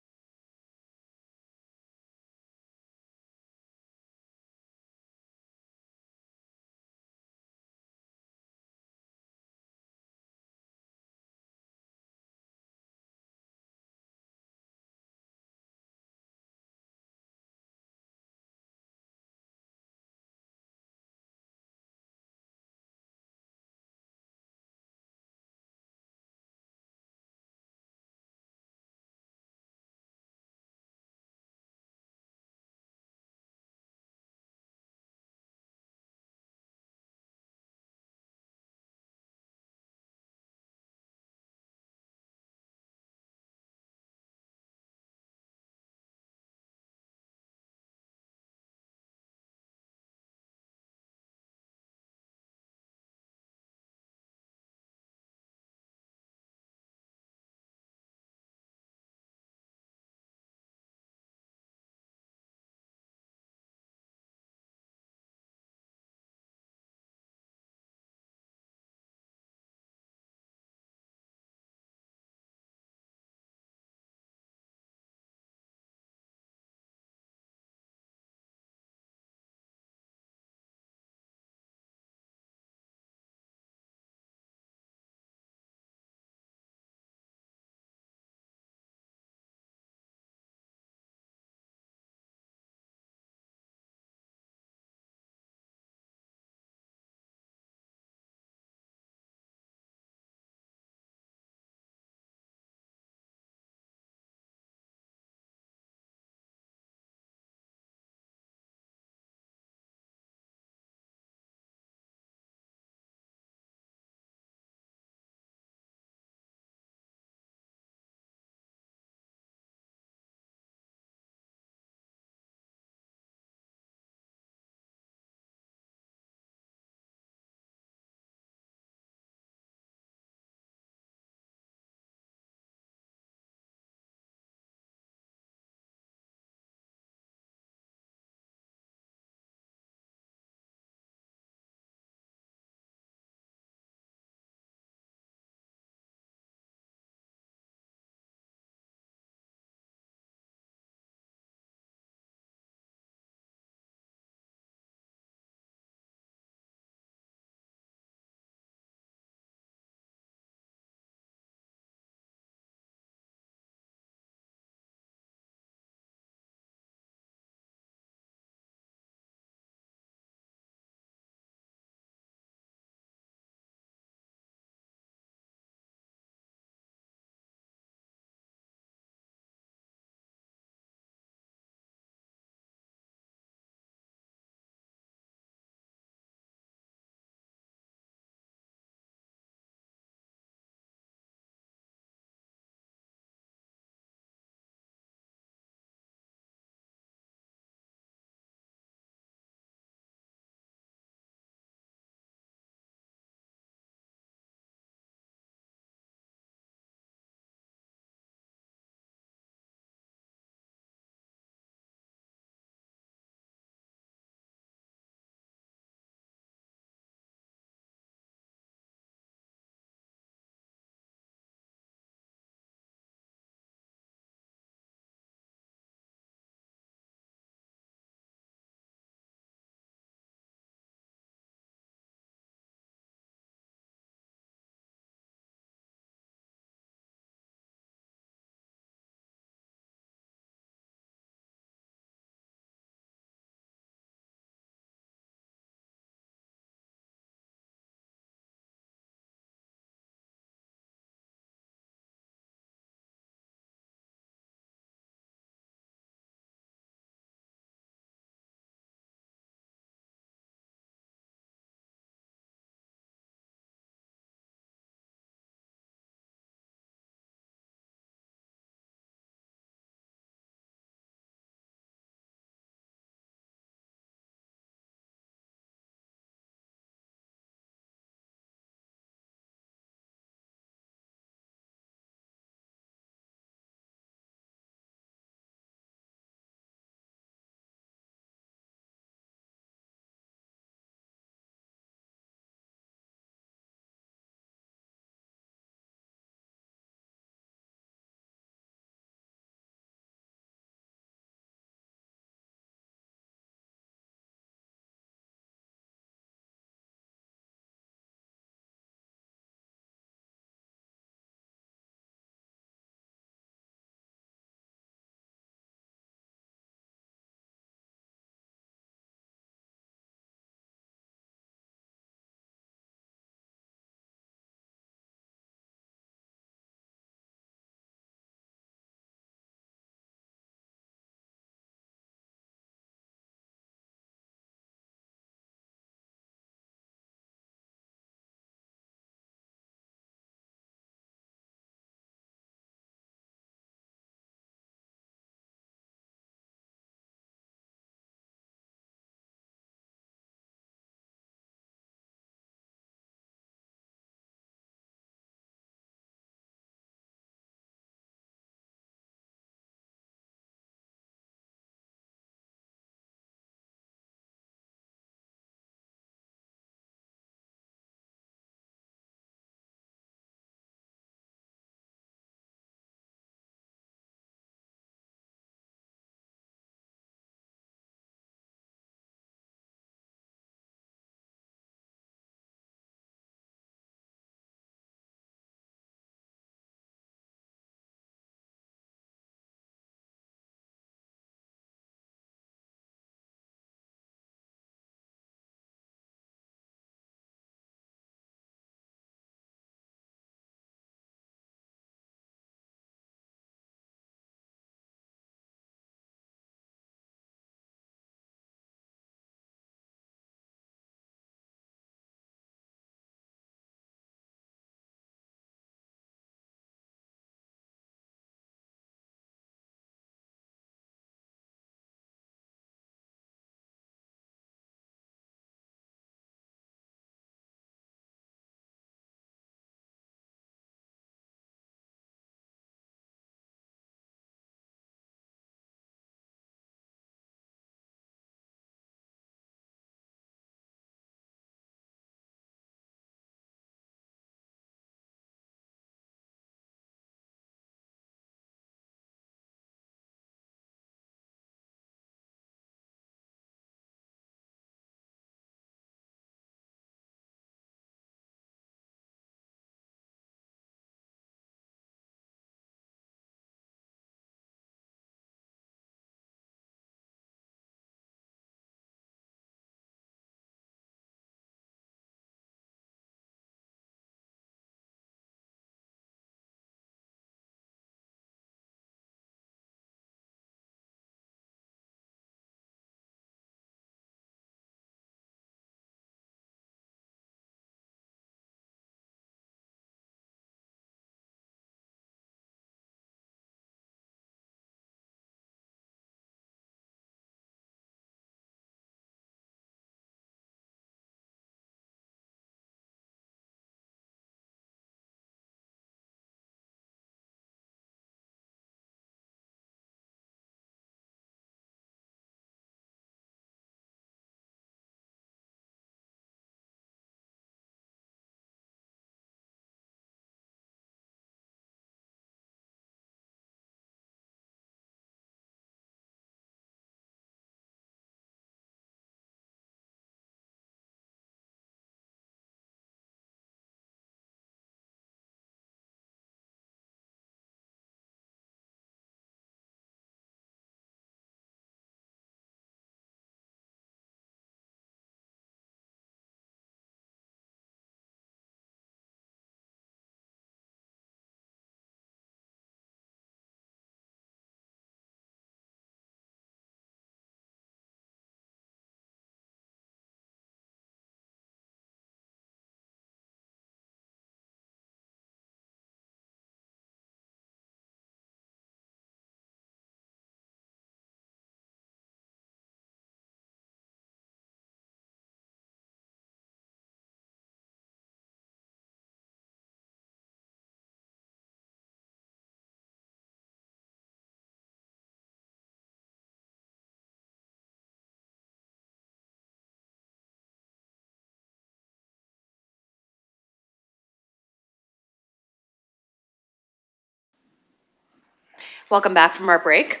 Welcome back from our break.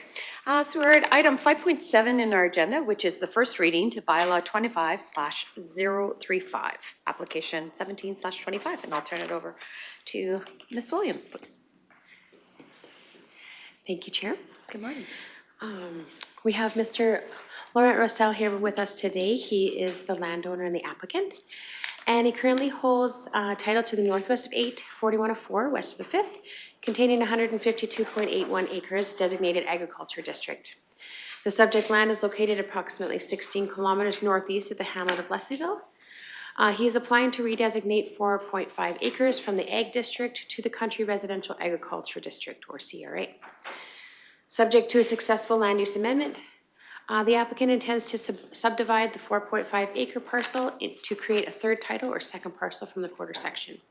So we're at item 5.7 in our agenda, which is the first reading to bylaw 25/035, application 17/25, and I'll turn it over to Ms. Williams, please. Thank you, Chair. Good morning. We have Mr. Laurent Rossell here with us today. He is the landowner and the applicant. And he currently holds title to the northwest of 8, 4104, west of the 5th, containing 152.81 acres designated agriculture district. The subject land is located approximately 16 kilometers northeast of the hamlet of Leslieville. He is applying to redesignate 4.5 acres from the Ag District to the Country Residential Agriculture District, or CRA. Subject to a successful land use amendment, the applicant intends to subdivide the 4.5 acre parcel to create a third title or second parcel from the quarter section.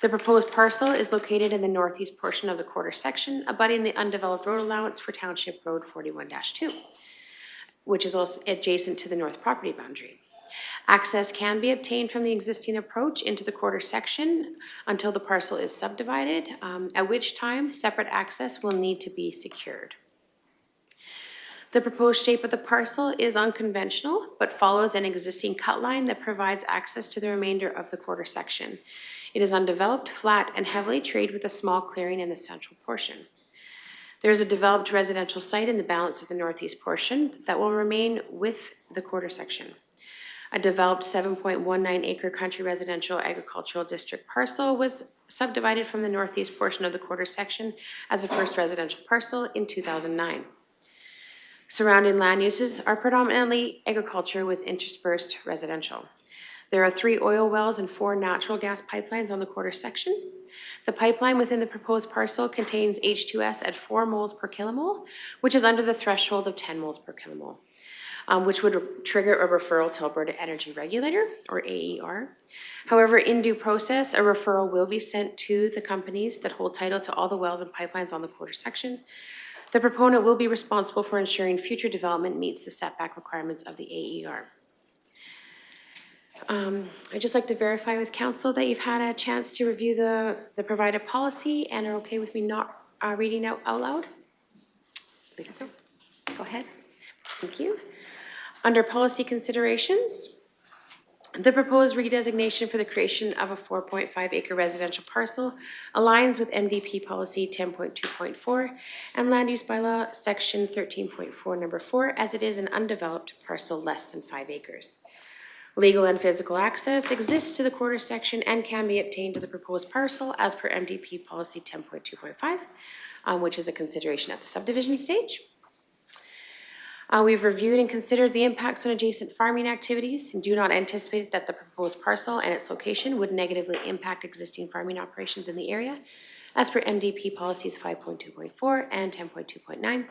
The proposed parcel is located in the northeast portion of the quarter section, abutting the undeveloped road allowance for Township Road 41-2, which is also adjacent to the north property boundary. Access can be obtained from the existing approach into the quarter section until the parcel is subdivided, at which time separate access will need to be secured. The proposed shape of the parcel is unconventional, but follows an existing cut line that provides access to the remainder of the quarter section. It is undeveloped, flat, and heavily treed with a small clearing in the central portion. There is a developed residential site in the balance of the northeast portion that will remain with the quarter section. A developed 7.19 acre country residential agricultural district parcel was subdivided from the northeast portion of the quarter section as a first residential parcel in 2009. Surrounding land uses are predominantly agriculture with interspersed residential. There are 3 oil wells and 4 natural gas pipelines on the quarter section. The pipeline within the proposed parcel contains H2S at 4 moles per kilomole, which is under the threshold of 10 moles per kilomole, which would trigger a referral to Alberta Energy Regulator, or AER. However, in due process, a referral will be sent to the companies that hold title to all the wells and pipelines on the quarter section. The proponent will be responsible for ensuring future development meets the setback requirements of the AER. I'd just like to verify with council that you've had a chance to review the provided policy and are okay with me not reading out loud? I believe so. Go ahead. Thank you. Under policy considerations, the proposed redesignation for the creation of a 4.5 acre residential parcel aligns with MDP policy 10.2.4 and land use bylaw section 13.4 number 4, as it is an undeveloped parcel less than 5 acres. Legal and physical access exists to the quarter section and can be obtained to the proposed parcel as per MDP policy 10.2.5, which is a consideration at the subdivision stage. We've reviewed and considered the impacts on adjacent farming activities and do not anticipate that the proposed parcel and its location would negatively impact existing farming operations in the area, as per MDP policies 5.2.4 and 10.2.9.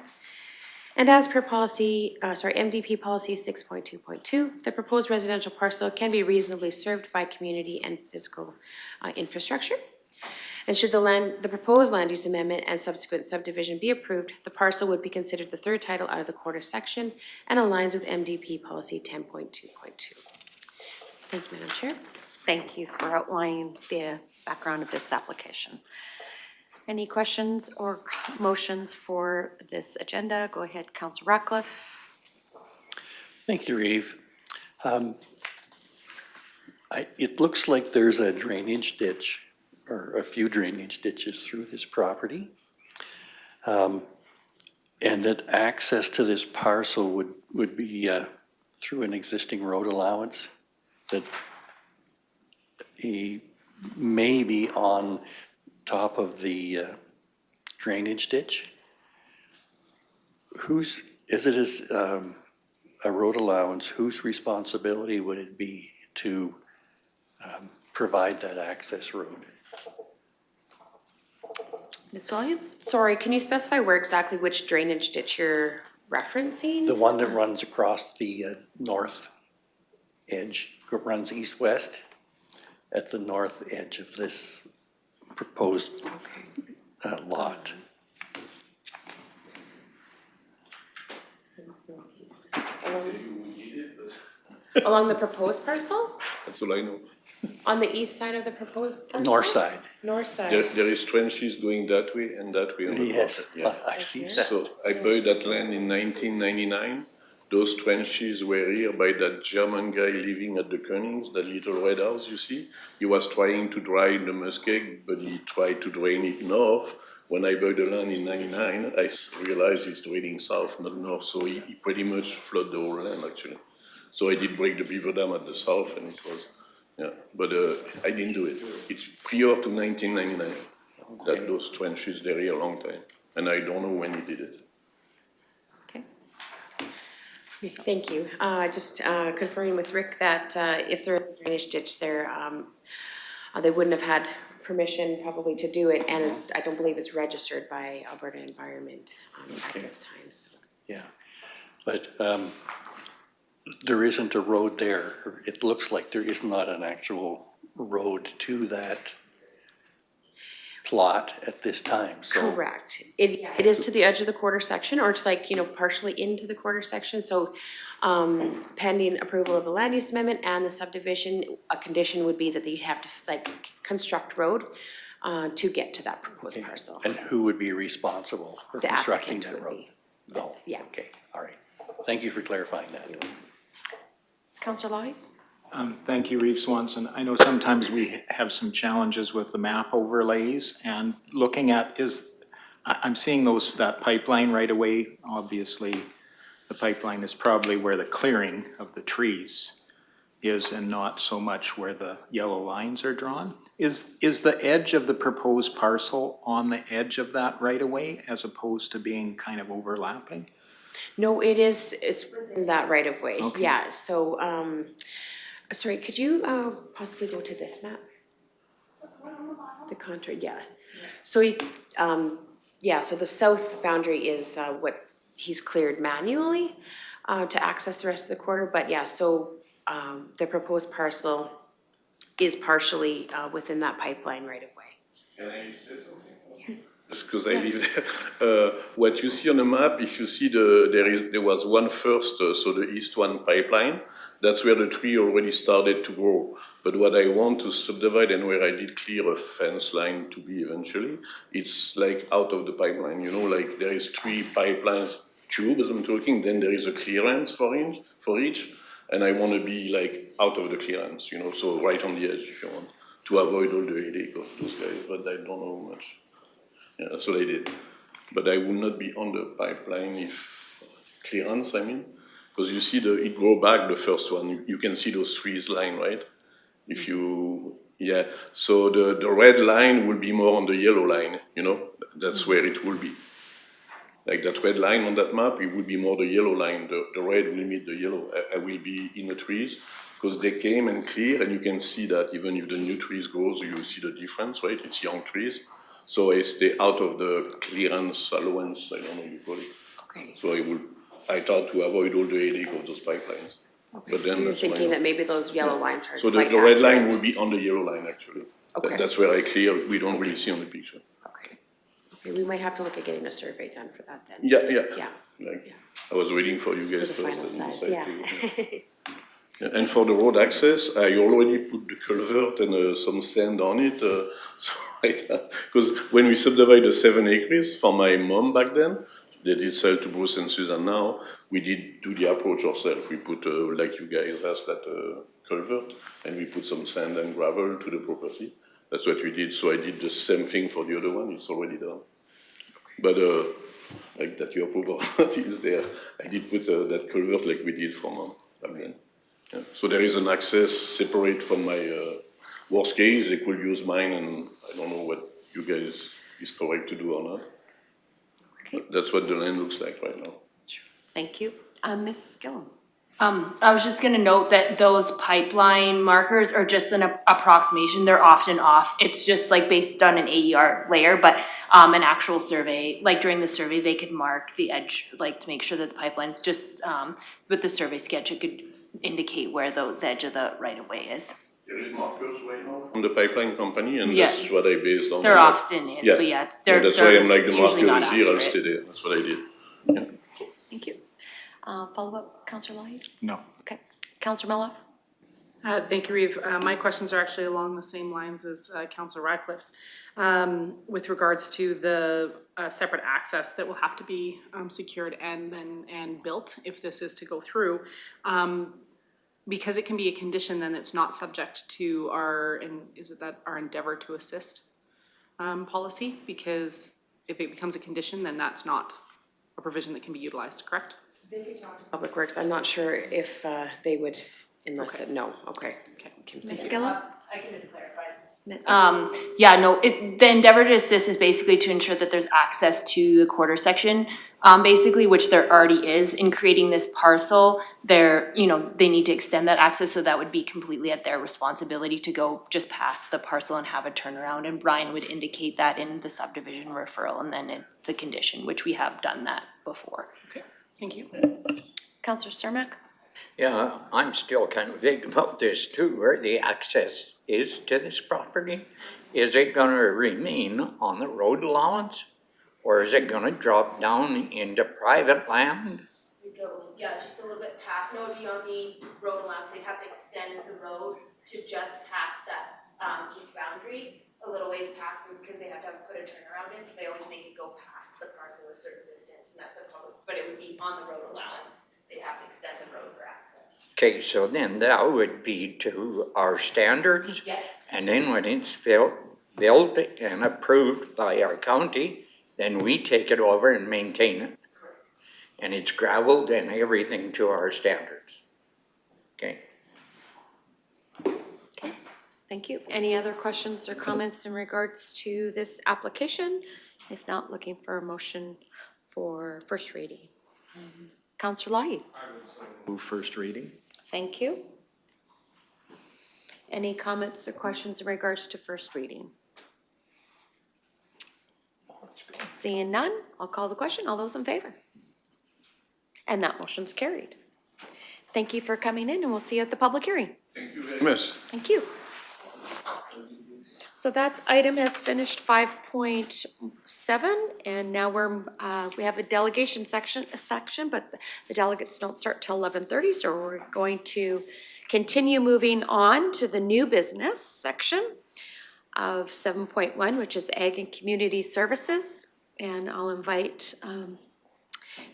And as per MDP policy 6.2.2, the proposed residential parcel can be reasonably served by community and physical infrastructure. And should the proposed land use amendment and subsequent subdivision be approved, the parcel would be considered the third title out of the quarter section and aligns with MDP policy 10.2.2. Thank you, Madam Chair. Thank you for outlining the background of this application. Any questions or motions for this agenda? Go ahead, Councillor Ratcliffe. Thank you, Reeve. It looks like there's a drainage ditch or a few drainage ditches through this property. And that access to this parcel would be through an existing road allowance that may be on top of the drainage ditch. Is it a road allowance, whose responsibility would it be to provide that access road? Ms. Williams? Sorry, can you specify where exactly which drainage ditch you're referencing? The one that runs across the north edge, runs east-west at the north edge of this proposed lot. Along the proposed parcel? That's what I know. On the east side of the proposed parcel? North side. North side. There is trenches going that way and that way on the Yes, property. Yeah. I see that. So I bought that land in 1999. Those trenches were here by that German guy living at the Konings, that little red house you see. He was trying to drain the muskeg, but he tried to drain it north. When I bought the land in 99, I realized he's draining south, not north, so he pretty much flooded the whole land actually. So I did break the beaver dam at the south, and it was, yeah, but I didn't do it. It's prior to 1999, that those trenches, they're here a long time, and I don't know when he did it. Thank you. Just confirming with Rick that if there is a drainage ditch there, they wouldn't have had permission probably to do it, and I don't believe it's registered by Alberta Environment at this time, so. Yeah, but there isn't a road there. It looks like there is not an actual road to that plot at this time, so. Correct. It is to the edge of the quarter section, or it's like, partially into the quarter section, so pending approval of the land use amendment and the subdivision, a condition would be that they have to construct road to get to that proposed parcel. And who would be responsible for The constructing applicant that would road? be. No, Yeah. okay, all right. Thank you for clarifying that. Councillor Lowy? Thank you, Reeve Swanson. I know sometimes we have some challenges with the map overlays and looking at I'm seeing that pipeline right away. Obviously, the pipeline is probably where the clearing of the trees is and not so much where the yellow lines are drawn. Is the edge of the proposed parcel on the edge of that right away as opposed to being kind of overlapping? No, it's within that right of way, Okay. yeah, so, sorry, could you possibly go to this map? The contour, yeah. So, so the south boundary is what he's cleared manually to access the rest of the quarter, but yeah, so the proposed parcel is partially within that pipeline right of way. Can I say something? Just because I live there. What you see on the map, if you see there was one first, so the east one pipeline, that's where the tree already started to grow. But what I want to subdivide and where I did clear a fence line to be eventually, it's like out of the pipeline, like there is 3 pipelines tubes I'm talking, then there is a clearance for each, and I want to be like out of the clearance, so right on the edge if you want, to avoid all the headache of those guys, but I don't know much. Yeah, that's what I did. But I will not be on the pipeline if clearance, I mean, because you see it grow back, the first one, you can see those trees line, right? If you, yeah, so the red line will be more on the yellow line, that's where it will be. Like that red line on that map, it will be more the yellow line, the red will meet the yellow. I will be in the trees, because they came and clear, and you can see that even if the new trees grows, you see the difference, right? It's young trees. So I stay out of the clearance allowance, I don't know what you call it. Okay. So I thought to avoid all the headache of those pipelines. Okay, But so then you're that's why thinking that maybe those yellow lines are So quite the red line accurate. will be on the yellow line, actually. Okay. That's where I clear, we don't really see on the picture. Okay, we might have to look at getting a survey done for that then. Yeah. Yeah, I was waiting for you for guys the first. final and size, decide yeah. to- Yeah, and for the road access, I already put the culvert and some sand on it. Because when we subdivided the 7 acres for my mom back then, they did sell to Bruce and Susan now, we did do the approach ourselves. We put, like you guys asked, that culvert, and we put some sand and gravel to the property. That's what we did. So I did the same thing for the other one. It's already done. But like that your approval is there. I did put that culvert like we did for mom back then. Yeah. So there is an access separate from my worst case. They could use mine, and I don't know what you guys is correct to do or not. Okay. But that's what the land looks like right now. Thank you. Ms. Gillum? I was just gonna note that those pipeline markers are just an approximation, they're often off. It's just like based on an AER layer, but an actual survey, like during the survey, they could mark the edge, like to make sure that the pipeline's just, with the survey sketch, it could indicate where the edge of the right of way is. There is markers right now from the pipeline company, and Yeah. that's what I based on. There often is, but yeah, it's, they're that's why I'm like, the usually marker not is here, I'll accurate. stay there. That's what I did. Yeah. Thank you. Follow-up, Councillor Lowy? No. Okay. Councillor Meloff? Thank you, Reeve. My questions are actually along the same lines as Councillor Radcliffe's. With regards to the separate access that will have to be secured and built if this is to go through. Because it can be a condition, then it's not subject to our endeavor to assist policy? Because if it becomes a condition, then that's not a provision that can be utilized, correct? They could talk to Public Works. I'm not sure if they would, unless it, no, okay. Ms. Gillum? I can just clarify. Yeah, no, the endeavor to assist is basically to ensure that there's access to the quarter section, basically, which there already is. In creating this parcel, they need to extend that access, so that would be completely at their responsibility to go just past the parcel and have a turnaround. And Brian would indicate that in the subdivision referral and then in the condition, which we have done that before. Okay, thank you. Councillor Cermak? Yeah, I'm still kind of vague about this too, where the access is to this property. Is it gonna remain on the road allowance? Or is it gonna drop down into private land? Yeah, just a little bit past, no, it'd be on the road allowance, they'd have to extend the road to just past that, east boundary, a little ways past them, because they have to put a turnaround in, so they always make it go past the parcel a certain distance, and that's a public, but it would be on the road allowance, they'd have to extend the road for access. Okay, so then that would be to our standards? Yes. And then when it's built and approved by our county, then we take it over and maintain it. Correct. And it's gravelled and everything to our standards. Okay? Okay, thank you. Any other questions or comments in regards to this application? If not, looking for a motion for first reading. Councillor Lai? Move first reading. Thank you. Any comments or questions in regards to first reading? Seeing none, I'll call the question. All those in favor? And that motion's carried. Thank you for coming in, and we'll see you at the public hearing. Thank you very much. Thank you. So that item has finished 5.7, and now we have a delegation section, but the delegates don't start till 11:30, so we're going to continue moving on to the new business section of 7.1, which is Ag and Community Services. And I'll invite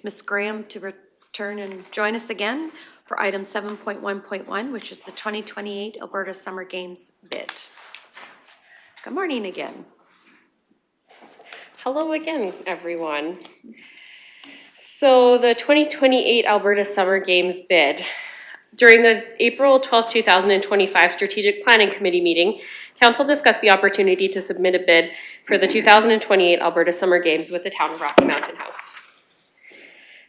Ms. Graham to return and join us again for item 7.1.1, which is the 2028 Alberta Summer Games bid. Good morning again. Hello again, everyone. So the 2028 Alberta Summer Games bid. During the April 12, 2025 Strategic Planning Committee meeting, Council discussed the opportunity to submit a bid for the 2028 Alberta Summer Games with the Town of Rocky Mountain House.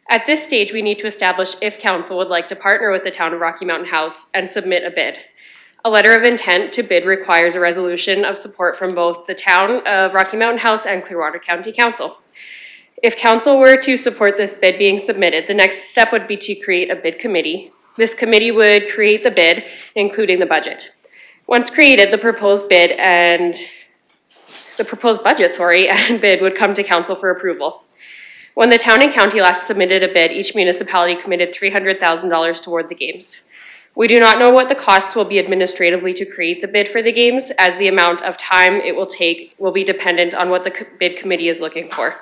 At this stage, we need to establish if Council would like to partner with the Town of Rocky Mountain House and submit a bid. A letter of intent to bid requires a resolution of support from both the Town of Rocky Mountain House and Clearwater County Council. If Council were to support this bid being submitted, the next step would be to create a bid committee. This committee would create the bid, including the budget. Once created, the proposed budget and bid would come to Council for approval. When the Town and County last submitted a bid, each municipality committed $300,000 toward the games. We do not know what the costs will be administratively to create the bid for the games, as the amount of time it will take will be dependent on what the bid committee is looking for.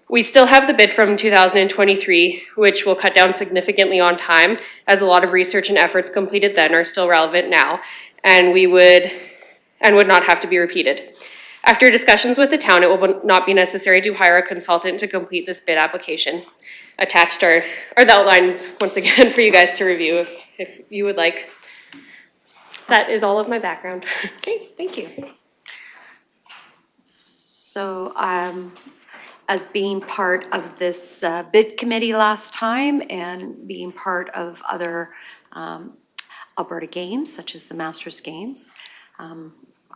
We still have the bid from 2023, which will cut down significantly on time, as a lot of research and efforts completed then are still relevant now, and would not have to be repeated. After discussions with the town, it will not be necessary to hire a consultant to complete this bid application. Attached are the outlines, once again, for you guys to review if you would like. That is all of my background. Okay, thank you. So, as being part of this bid committee last time and being part of other Alberta games, such as the Masters Games,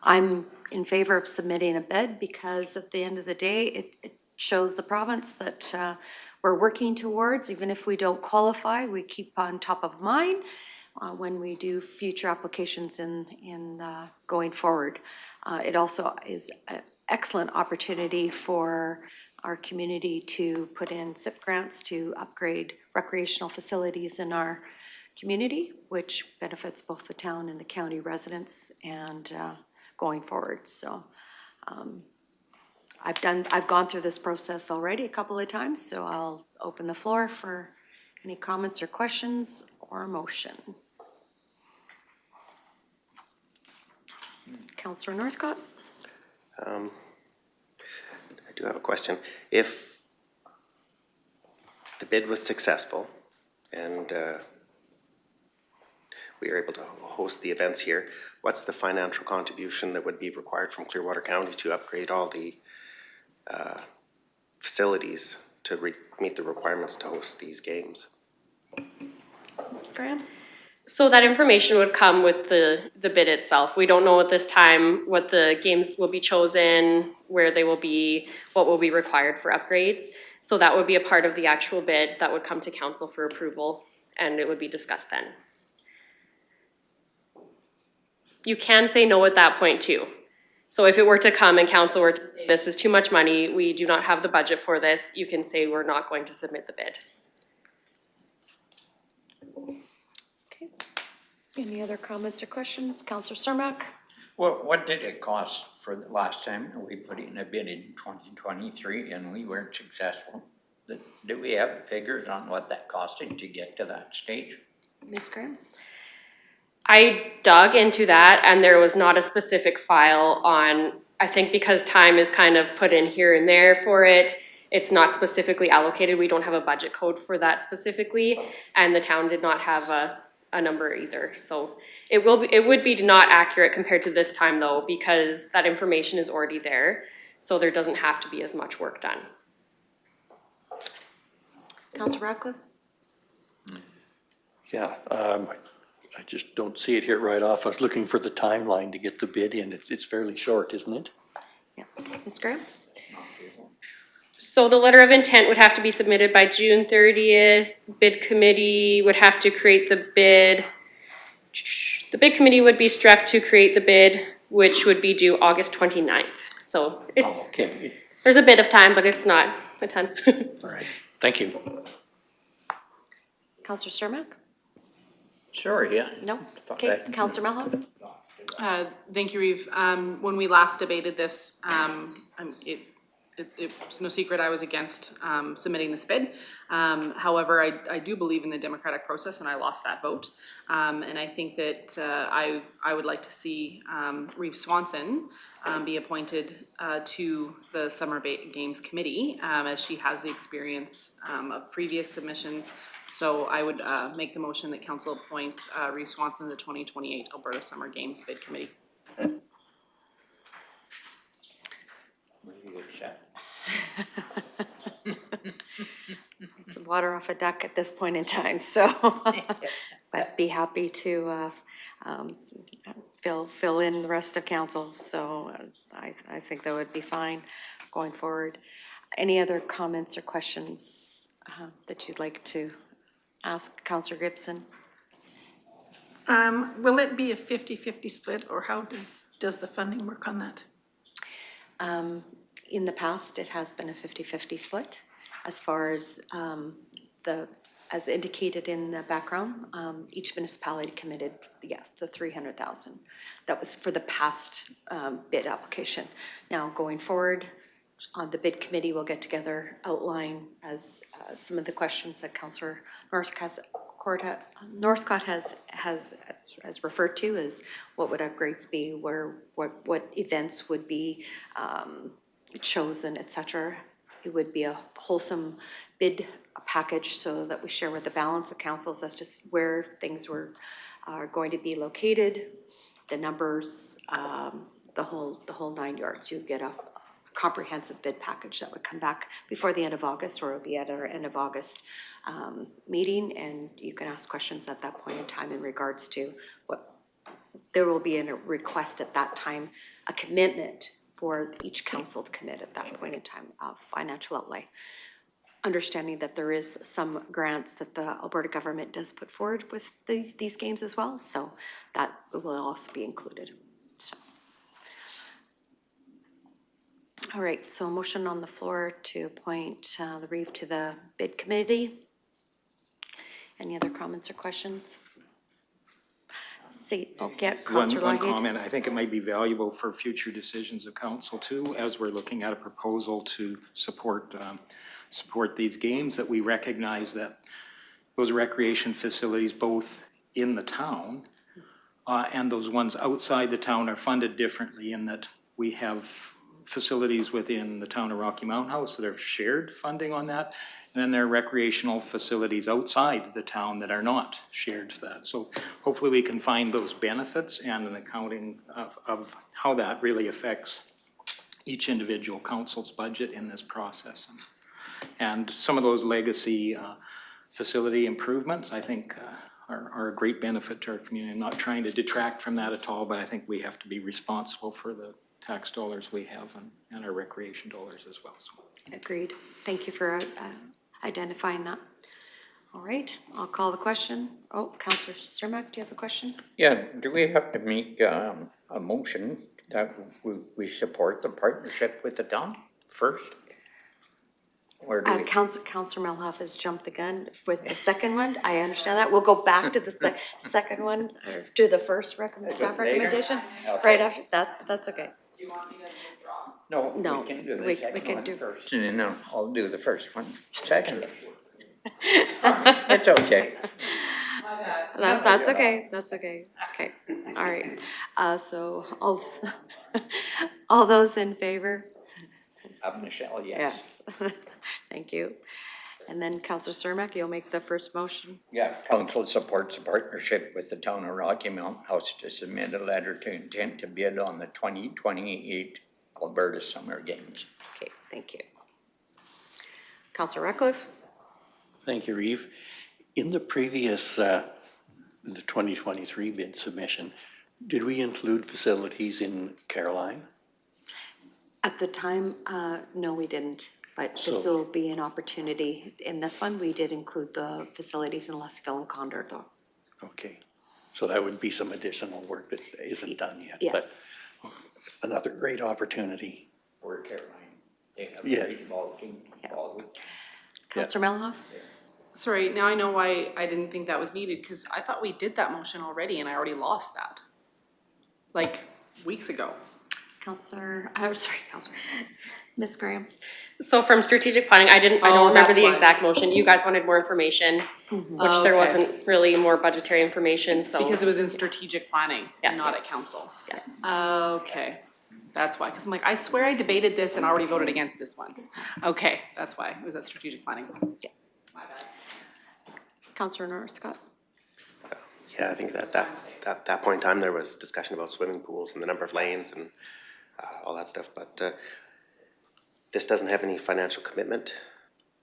I'm in favor of submitting a bid because at the end of the day, it shows the province that we're working towards. Even if we don't qualify, we keep on top of mind when we do future applications in going forward. It also is an excellent opportunity for our community to put in SIP grants to upgrade recreational facilities in our community, which benefits both the town and the county residents and going forward. So I've gone through this process already a couple of times, so I'll open the floor for any comments or questions or a motion. Councillor Northcott? I do have a question. If the bid was successful and we are able to host the events here, what's the financial contribution that would be required from Clearwater County to upgrade all the facilities to meet the requirements to host these games? Ms. Graham? So that information would come with the bid itself. We don't know at this time what the games will be chosen, where they will be, what will be required for upgrades. So that would be a part of the actual bid that would come to council for approval, and it would be discussed then. You can say no at that point too. So if it were to come and council were to say, this is too much money, we do not have the budget for this, you can say we're not going to submit the bid. Okay. Any other comments or questions? Councillor Cermak? Well, what did it cost for the last time we put in a bid in 2023 and we weren't successful? Do we have figures on what that costed to get to that stage? Ms. Graham? I dug into that and there was not a specific file on, I think because time is kind of put in here and there for it, it's not specifically allocated. We don't have a budget code for that specifically, and the town did not have a number either. So it would be not accurate compared to this time though, because that information is already there. So there doesn't have to be as much work done. Councillor Ratcliffe? Yeah, I just don't see it here right off. I was looking for the timeline to get the bid in. It's fairly short, isn't it? Yes. Ms. Graham? So the letter of intent would have to be submitted by June 30th. Bid committee would have to create the bid. The bid committee would be struck to create the bid, which would be due August 29th. So it's, Okay, there's a bit of time, but it's not a ton. all right. Thank you. Councillor Cermak? Sure, yeah. No? Okay, Councillor Mello? Thank you, Reeve. When we last debated this, it's no secret I was against submitting this bid. However, I do believe in the democratic process and I lost that vote. And I think that I would like to see Reeve Swanson be appointed to the Summer Games Committee as she has the experience of previous submissions. So I would make the motion that council appoint Reeve Swanson to the 2028 Alberta Summer Games Bid Committee. It's water off a duck at this point in time, so, but be happy to fill in the rest of council, so I think that would be fine going forward. Any other comments or questions that you'd like to ask Councillor Gibson? Will it be a 50-50 split, or how does the funding work on that? In the past, it has been a 50-50 split. As far as as indicated in the background, each municipality committed, the 300,000. That was for the past bid application. Now, going forward, on the bid committee, we'll get together, outline as some of the questions that Councillor Northcott has referred to, is what would upgrades be, what events would be chosen, etc. It would be a wholesome bid package so that we share with the balance of councils as just where things are going to be located, the numbers, the whole 9 yards. You get a comprehensive bid package that would come back before the end of August, or it'll be at our end of August meeting, and you can ask questions at that point in time in regards to what there will be a request at that time, a commitment for each council to commit at that point in time of financial outlay. Understanding that there is some grants that the Alberta government does put forward with these games as well, so that will also be included. So. All right, so a motion on the floor to appoint the Reeve to the bid committee. Any other comments or questions? See, get One Councillor Lougheed. comment, I think it might be valuable for future decisions of council too, as we're looking at a proposal to support these games, that we recognize that those recreation facilities both in the town and those ones outside the town are funded differently, in that we have facilities within the town of Rocky Mountain House that are shared funding on that, and then there are recreational facilities outside the town that are not shared to that. So hopefully we can find those benefits and an accounting of how that really affects each individual council's budget in this process. And some of those legacy facility improvements, I think, are a great benefit to our community. I'm not trying to detract from that at all, but I think we have to be responsible for the tax dollars we have and our recreation dollars as well. So. Agreed. Thank you for identifying that. All right, I'll call the question. Oh, Councillor Cermak, do you have a question? Yeah, do we have to make a motion that we support the partnership with the town first? Or do we? Councillor Melhoff has jumped the gun with the second one. I understand that. We'll go back to the second one, or to the first staff recommendation. Okay. Right after that, that's okay. You want me to withdraw? No, we can do the second one first. No, I'll do the first one second. It's okay. That's okay, that's okay. Okay, all right. So all those in favor? Michelle, yes. Yes. Thank you. And then Councillor Cermak, you'll make the first motion. Yeah, council supports a partnership with the town of Rocky Mountain House to submit a letter to intent to bid on the 2028 Alberta Summer Games. Okay, thank you. Councillor Ratcliffe? Thank you, Reeve. In the previous, the 2023 bid submission, did we include facilities in Caroline? At the time, no, we didn't, but this So- will be an opportunity. In this one, we did include the facilities in Lesquille and Condor, though. Okay, so that would be some additional work that isn't done yet. Yes. But another great opportunity. For Caroline. They have a Yes. great ball team. Councillor Melhoff? Sorry, now I know why I didn't think that was needed, because I thought we did that motion already and I already lost that. Like, weeks ago. Councillor, Councillor, Ms. Graham? So from strategic planning, I don't remember that's the why. exact motion. You guys wanted more information, which there Okay. wasn't really more budgetary information, so. Because it was in strategic planning, Yes. not at council. Yes. Okay, that's why, because I'm like, I swear I debated this and already voted against this once. Okay, that's why, it was at strategic planning. Yeah. My bad. Councillor Northcott? Yeah, I think that point in time, there was discussion about swimming pools and the number of lanes and all that stuff, but this doesn't have any financial commitment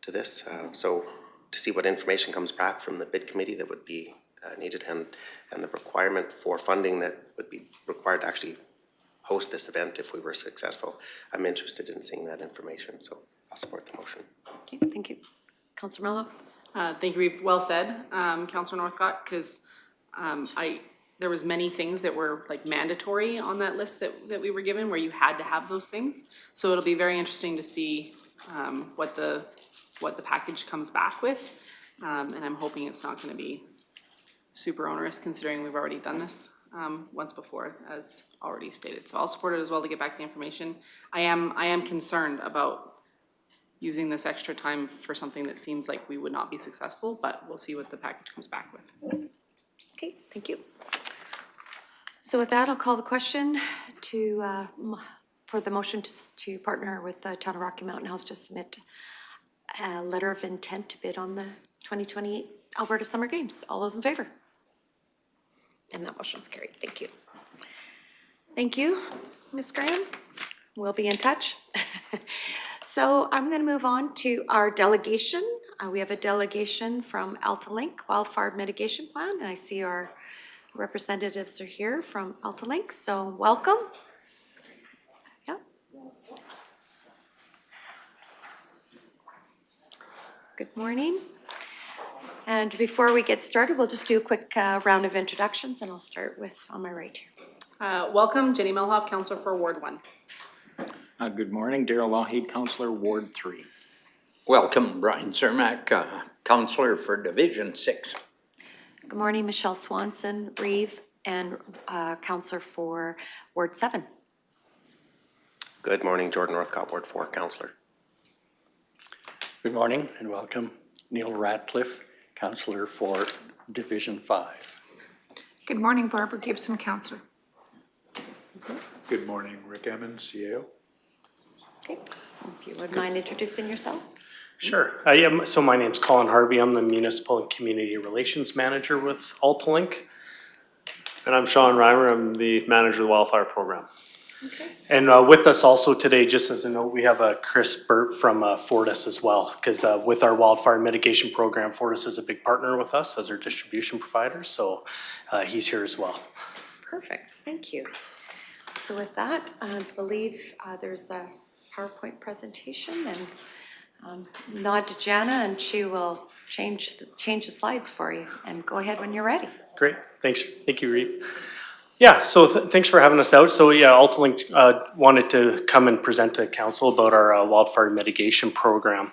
to this, so to see what information comes back from the bid committee that would be needed, and the requirement for funding that would be required to actually host this event if we were successful, I'm interested in seeing that information, so I'll support the motion. Okay, thank you. Councillor Melhoff? Thank you, Reeve. Well said, Councillor Northcott, because there was many things that were like mandatory on that list that we were given, where you had to have those things. So it'll be very interesting to see what the package comes back with. And I'm hoping it's not gonna be super onerous, considering we've already done this once before, as already stated. So I'll support it as well to get back the information. I am concerned about using this extra time for something that seems like we would not be successful, but we'll see what the package comes back with. Okay, thank you. So with that, I'll call the question for the motion to partner with the Town of Rocky Mountain House to submit a letter of intent to bid on the 2028 Alberta Summer Games. All those in favor? And that motion's carried. Thank you. Thank you, Ms. Graham. We'll be in touch. So I'm going to move on to our delegation. We have a delegation from AltaLink Wildfire Mitigation Plan, and I see our representatives are here from AltaLink, so welcome. Yeah. Good morning. And before we get started, we'll just do a quick round of introductions, and I'll start with on my right here. Welcome, Jenny Melhoff, Councillor for Ward 1. Good morning, Darrell Lougheed, Councillor, Ward 3. Welcome, Brian Cermak, Councillor for Division 6. Good morning, Michelle Swanson, Reeve, And Counselor for Ward 7. Good morning, Jordan Northcott, Ward 4, Councillor. Good morning and welcome. Neil Ratcliffe, Councillor for Division 5. Good morning, Barbara Gibson, Councillor. Good morning, Rick Emmons, CAO. Okay. If you would mind introducing yourselves. Sure. So my name's Colin Harvey. I'm the Municipal and Community Relations Manager with AltaLink. And I'm Sean Reimer. I'm the manager of the wildfire program. Okay. And with us also today, just as a note, we have Chris Burt from Fortis as well, because with our wildfire mitigation program, Fortis is a big partner with us as our distribution provider, so he's here as well. Perfect, thank you. So with that, I believe there's a PowerPoint presentation, and nod to Jana and she will change the slides for you, and go ahead when you're ready. Great, thanks. Thank you, Reeve. Yeah, so thanks for having us out. So yeah, AltaLink wanted to come and present to council about our wildfire mitigation program.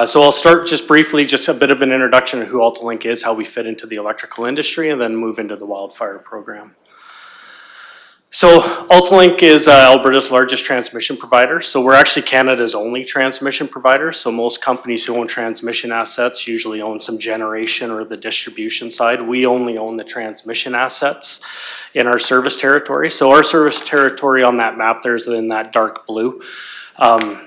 So I'll start just briefly, just a bit of an introduction of who AltaLink is, how we fit into the electrical industry, and then move into the wildfire program. So AltaLink is Alberta's largest transmission provider. So we're actually Canada's only transmission provider. So most companies who own transmission assets usually own some generation or the distribution side. We only own the transmission assets in our service territory. So our service territory on that map there is in that dark blue.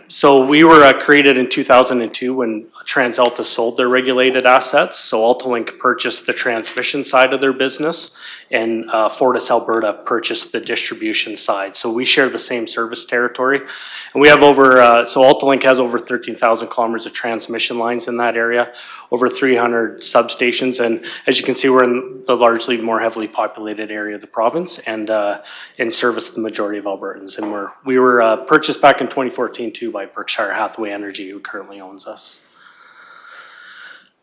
So we were created in 2002 when TransAlta sold their regulated assets. So AltaLink purchased the transmission side of their business, and Fortis Alberta purchased the distribution side. So we share the same service territory. And we have so AltaLink has over 13,000 kilometers of transmission lines in that area, over 300 substations. And as you can see, we're in the largely more heavily populated area of the province and service the majority of Albertans. And we were purchased back in 2014 too by Berkshire Hathaway Energy, who currently owns us.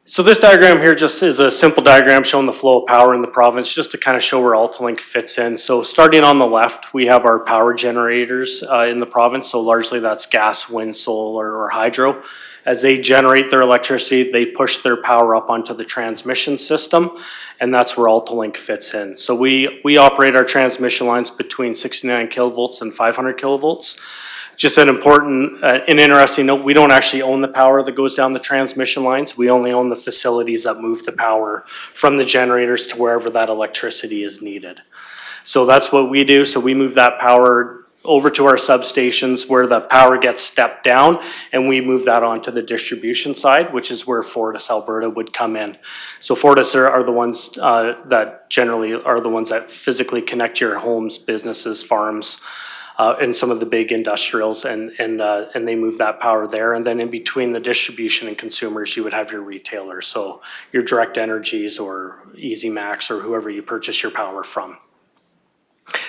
So this diagram here just is a simple diagram showing the flow of power in the province, just to kind of show where AltaLink fits in. So starting on the left, we have our power generators in the province. So largely that's gas, wind, solar, or hydro. As they generate their electricity, they push their power up onto the transmission system, and that's where AltaLink fits in. So we operate our transmission lines between 69 kilovolts and 500 kilovolts. Just an important and interesting note, we don't actually own the power that goes down the transmission lines. We only own the facilities that move the power from the generators to wherever that electricity is needed. So that's what we do. So we move that power over to our substations where the power gets stepped down, and we move that onto the distribution side, which is where Fortis Alberta would come in. So Fortis are the ones that generally are the ones that physically connect your homes, businesses, farms, and some of the big industrials, and they move that power there. And then in between the distribution and consumers, you would have your retailers, so your Direct Energies or Easy Max or whoever you purchase your power from.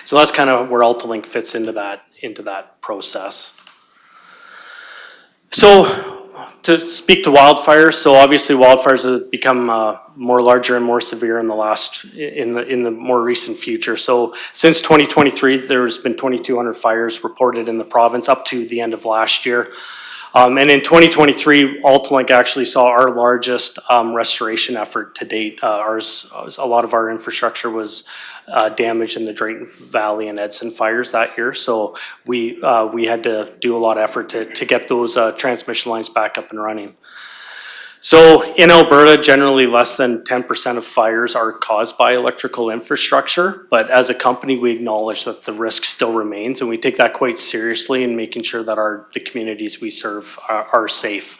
So that's kind of where AltaLink fits into that process. So to speak to wildfires, so obviously wildfires have become more larger and more severe in the more recent future. So since 2023, there's been 2,200 fires reported in the province up to the end of last year. And in 2023, AltaLink actually saw our largest restoration effort to date. A lot of our infrastructure was damaged in the Drayton Valley and Edson fires that year. So we had to do a lot of effort to get those transmission lines back up and running. So in Alberta, generally less than 10% of fires are caused by electrical infrastructure, but as a company, we acknowledge that the risk still remains, and we take that quite seriously in making sure that the communities we serve are safe.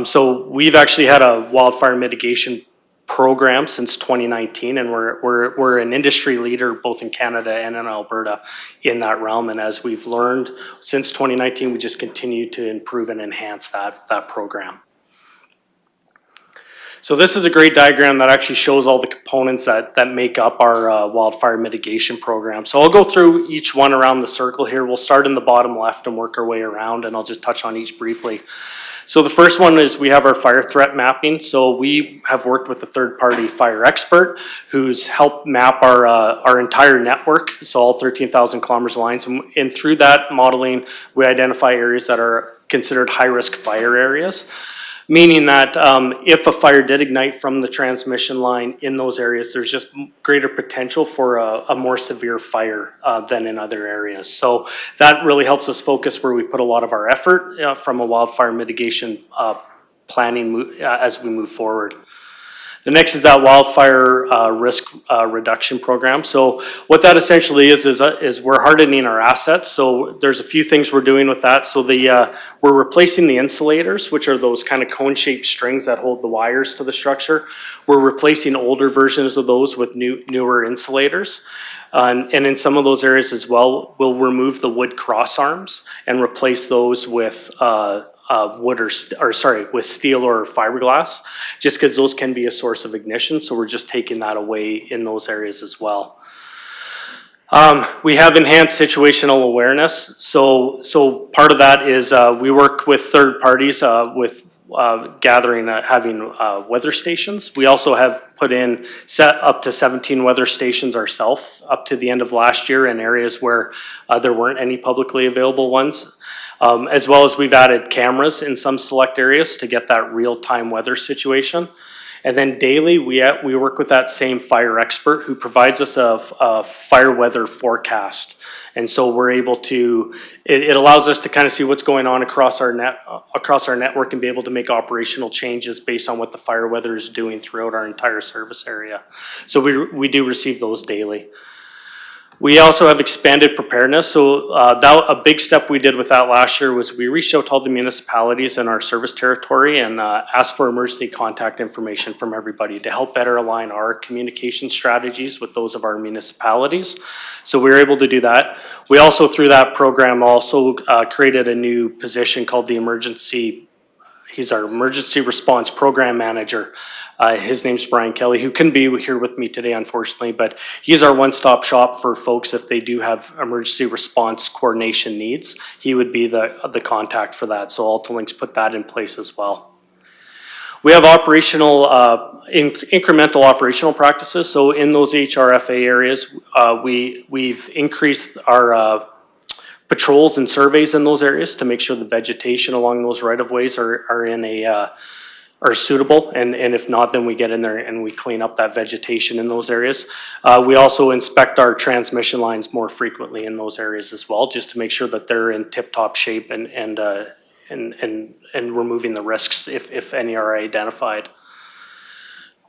So we've actually had a wildfire mitigation program since 2019, and we're an industry leader both in Canada and in Alberta in that realm. And as we've learned since 2019, we just continue to improve and enhance that program. So this is a great diagram that actually shows all the components that make up our wildfire mitigation program. So I'll go through each one around the circle here. We'll start in the bottom left and work our way around, and I'll just touch on each briefly. So the first one is we have our fire threat mapping. So we have worked with a third-party fire expert who's helped map our entire network, so all 13,000 kilometers of lines. And through that modeling, we identify areas that are considered high-risk fire areas. meaning that if a fire did ignite from the transmission line in those areas, there's just greater potential for a more severe fire than in other areas. So that really helps us focus where we put a lot of our effort from a wildfire mitigation planning as we move forward. The next is that wildfire risk reduction program. So what that essentially is we're hardening our assets. So there's a few things we're doing with that. So we're replacing the insulators, which are those kind of cone-shaped strings that hold the wires to the structure. We're replacing older versions of those with newer insulators. And in some of those areas as well, we'll remove the wood cross arms and replace those with wood with steel or fiberglass, just because those can be a source of ignition. So we're just taking that away in those areas as well. We have enhanced situational awareness. So part of that is we work with third parties with having weather stations. We also have put in up to 17 weather stations ourselves up to the end of last year in areas where there weren't any publicly available ones. As well as we've added cameras in some select areas to get that real-time weather situation. And then daily, we work with that same fire expert who provides us a fire weather forecast. And so we're able to, it allows us to kind of see what's going on across our network and be able to make operational changes based on what the fire weather is doing throughout our entire service area. So we do receive those daily. We also have expanded preparedness. So a big step we did with that last year was we reached out to all the municipalities in our service territory and asked for emergency contact information from everybody to help better align our communication strategies with those of our municipalities. So we were able to do that. We also, through that program, also created a new position called he's our emergency response program manager. His name's Brian Kelly, who couldn't be here with me today, unfortunately, but he's our one-stop shop for folks if they do have emergency response coordination needs. He would be the contact for that, so AltaLink's put that in place as well. We have incremental operational practices, so in those HRFA areas, we've increased our patrols and surveys in those areas to make sure the vegetation along those right-of-ways are suitable, and if not, then we get in there and we clean up that vegetation in those areas. We also inspect our transmission lines more frequently in those areas as well, just to make sure that they're in tip-top shape and removing the risks if any are identified.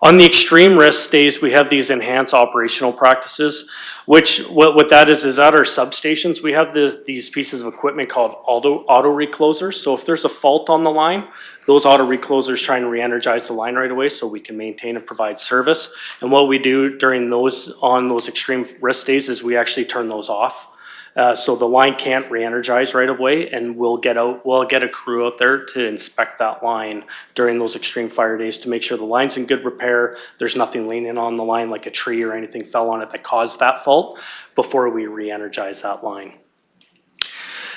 On the extreme risk days, we have these enhanced operational practices, which what that is at our substations, we have these pieces of equipment called auto reclosers. So if there's a fault on the line, those auto reclosers try and re-energize the line right away so we can maintain and provide service. And what we do during on those extreme risk days is we actually turn those off. So the line can't re-energize right away, and we'll get a crew out there to inspect that line during those extreme fire days to make sure the line's in good repair. There's nothing leaning on the line like a tree or anything fell on it that caused that fault before we re-energize that line.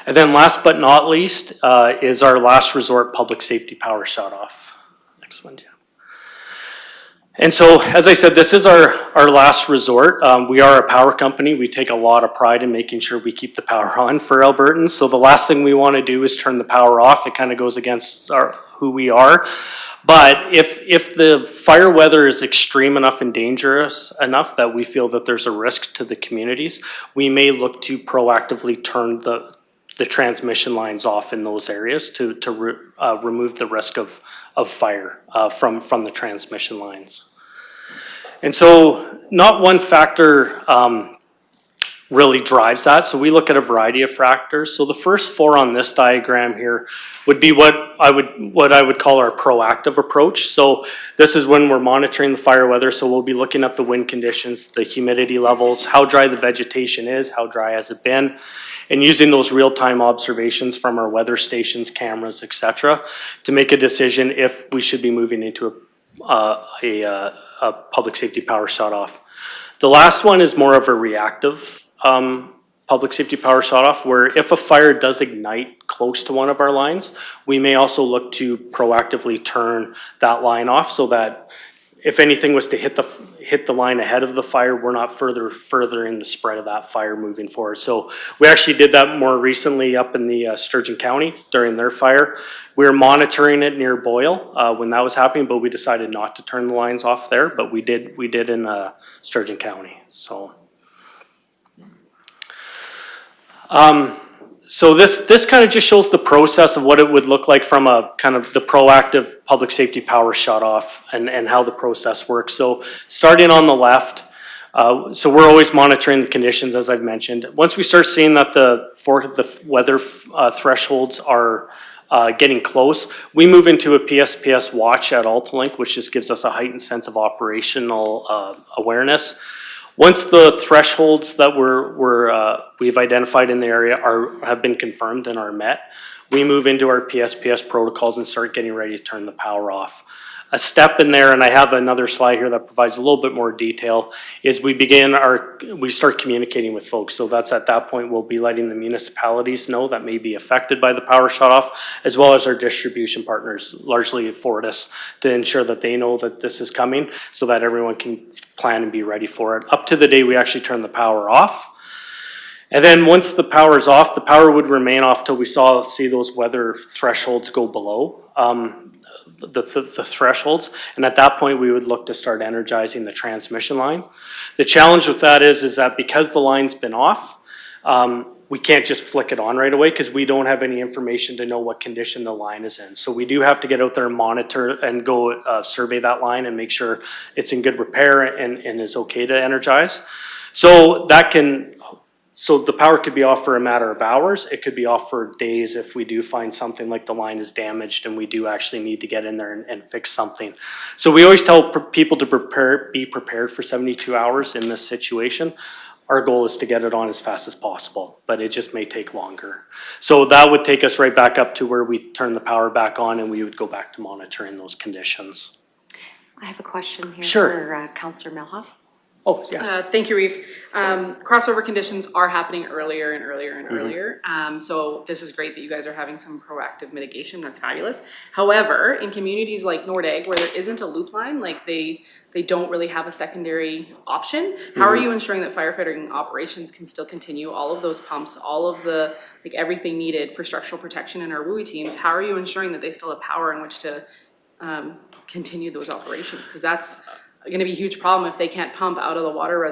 And then last but not least is our last resort public safety power shutoff. Next one, Jim. And so, as I said, this is our last resort. We are a power company. We take a lot of pride in making sure we keep the power on for Albertans. So the last thing we want to do is turn the power off. It kind of goes against who we are. But if the fire weather is extreme enough and dangerous enough that we feel that there's a risk to the communities, we may look to proactively turn the transmission lines off in those areas to remove the risk of fire from the transmission lines. And so not one factor really drives that. So we look at a variety of factors. So the first four on this diagram here would be what I would call our proactive approach. So this is when we're monitoring the fire weather. So we'll be looking at the wind conditions, the humidity levels, how dry the vegetation is, how dry has it been, and using those real-time observations from our weather stations, cameras, etc., to make a decision if we should be moving into a public safety power shutoff. The last one is more of a reactive public safety power shutoff, where if a fire does ignite close to one of our lines, we may also look to proactively turn that line off so that if anything was to hit the line ahead of the fire, we're not further in the spread of that fire moving forward. So we actually did that more recently up in the Sturgeon County during their fire. We were monitoring it near Boyle when that was happening, but we decided not to turn the lines off there, but we did in Sturgeon County, so. So this kind of just shows the process of what it would look like from a kind of the proactive public safety power shut off and how the process works. So starting on the left, so we're always monitoring the conditions, as I've mentioned. Once we start seeing that the weather thresholds are getting close, we move into a PSPS watch at AltaLink, which just gives us a heightened sense of operational awareness. Once the thresholds that we've identified in the area have been confirmed and are met, we move into our PSPS protocols and start getting ready to turn the power off. A step in there, and I have another slide here that provides a little bit more detail, is we start communicating with folks. So that's at that point, we'll be letting the municipalities know that may be affected by the power shutoff, as well as our distribution partners, largely Fortis, to ensure that they know that this is coming so that everyone can plan and be ready for it. Up to the day we actually turn the power off. And then once the power is off, the power would remain off till we see those weather thresholds go below the thresholds, and at that point we would look to start energizing the transmission line. The challenge with that is that because the line's been off, we can't just flick it on right away because we don't have any information to know what condition the line is in. So we do have to get out there and monitor and go survey that line and make sure it's in good repair and is okay to energize. So the power could be off for a matter of hours. It could be off for days if we do find something like the line is damaged and we do actually need to get in there and fix something. So we always tell people to be prepared for 72 hours in this situation. Our goal is to get it on as fast as possible, but it just may take longer. So that would take us right back up to where we turn the power back on and we would go back to monitoring those conditions. I have a question here Sure. for Councillor Milhoff. Oh, yes. Thank you, Reeve. Crossover conditions are happening earlier and earlier and earlier. So this is great that you guys are having some proactive mitigation. That's fabulous. However, in communities like Nordegg, where there isn't a loop line, like they don't really have a secondary option, how are you ensuring that firefighting operations can still continue? All of those pumps, all of the, like everything needed for structural protection in our WUI teams, how are you ensuring that they still have power in which to continue those operations? Because that's going to be a huge problem if they can't pump out of the water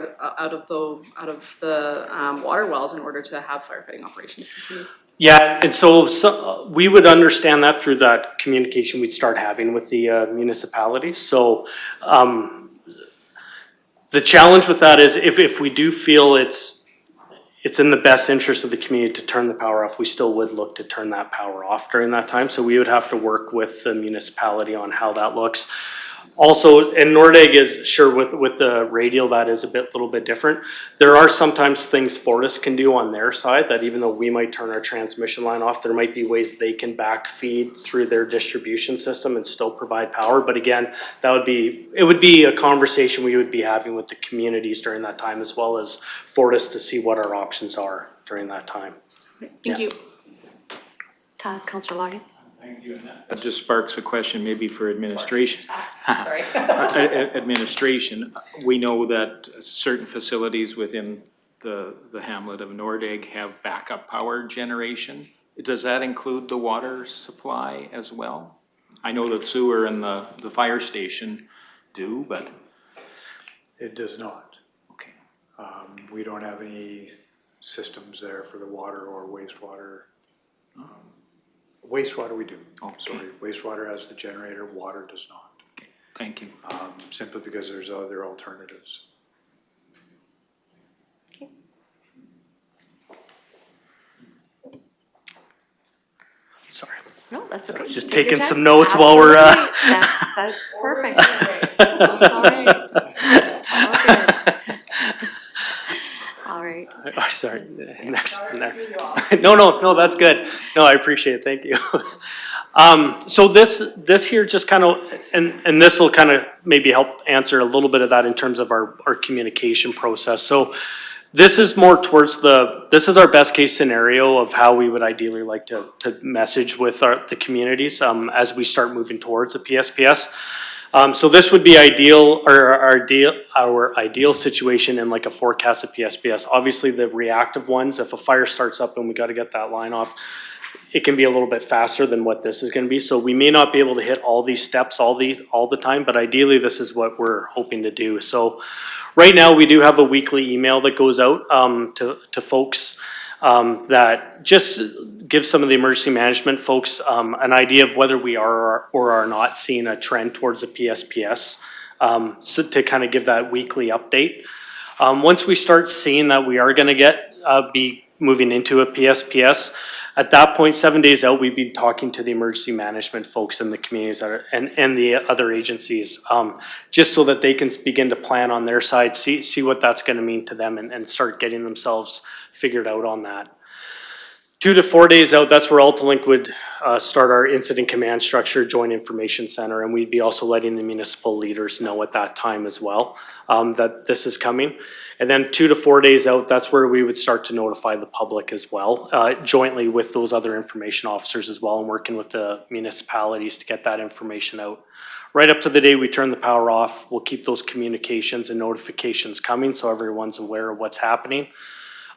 water wells in order to have firefighting operations continue. Yeah, and so we would understand that through that communication we'd start having with the municipalities. So the challenge with that is if we do feel it's in the best interest of the community to turn the power off, we still would look to turn that power off during that time. So we would have to work with the municipality on how that looks. Also, and Nordegg is sure with the radial, that is a little bit different. There are sometimes things Fortis can do on their side that even though we might turn our transmission line off, there might be ways they can backfeed through their distribution system and still provide power. But again, it would be a conversation we would be having with the communities during that time, as well as Fortis, to see what our options are during that time. Thank you. Councillor Lawton. That just sparks a question maybe for administration. Sorry. Administration, we know that certain facilities within the hamlet of Nordegg have backup power generation. Does that include the water supply as well? I know the sewer and the fire station do, but. It does not. Okay. We don't have any systems there for the water or wastewater. Wastewater we do. Okay. Sorry, wastewater has the generator, water does not. Okay. Thank you. Simply because there's other alternatives. Okay. Sorry. No, that's okay. Just Take your taking time. some notes while we're. That's perfect. That's all right. That's all good. All right. Oh, sorry. Next. No, that's good. No, I appreciate it. Thank you. So this here just kind of, and this will kind of maybe help answer a little bit of that in terms of our communication process. So this is more towards this is our best case scenario of how we would ideally like to message with the communities as we start moving towards a PSPS. So this would be ideal, or our ideal situation in like a forecasted PSPS. Obviously, the reactive ones, if a fire starts up and we got to get that line off, it can be a little bit faster than what this is going to be. So we may not be able to hit all these steps all the time, but ideally this is what we're hoping to do. So right now we do have a weekly email that goes out to folks that just give some of the emergency management folks an idea of whether we are or are not seeing a trend towards the PSPS. So to kind of give that weekly update. Once we start seeing that we are going to be moving into a PSPS, at that point, 7 days out, we'd be talking to the emergency management folks in the communities and the other agencies, just so that they can begin to plan on their side, see what that's going to mean to them, and start getting themselves figured out on that. 2 to 4 days out, that's where AltaLink would start our incident command structure, joint information center, and we'd be also letting the municipal leaders know at that time as well that this is coming. And then 2 to 4 days out, that's where we would start to notify the public as well, jointly with those other information officers as well, and working with the municipalities to get that information out. Right up to the day we turn the power off, we'll keep those communications and notifications coming so everyone's aware of what's happening.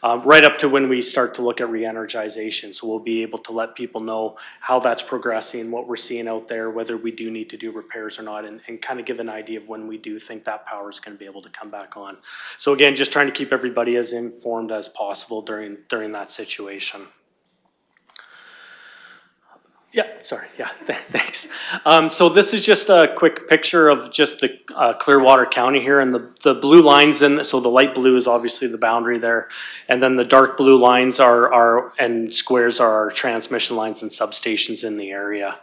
Right up to when we start to look at re-energization. So we'll be able to let people know how that's progressing, what we're seeing out there, whether we do need to do repairs or not, and kind of give an idea of when we do think that power is going to be able to come back on. So again, just trying to keep everybody as informed as possible during that situation. Yeah, sorry, yeah, thanks. So this is just a quick picture of just the Clearwater County here, and the blue lines so the light blue is obviously the boundary there, and then the dark blue lines and squares are our transmission lines and substations in the area.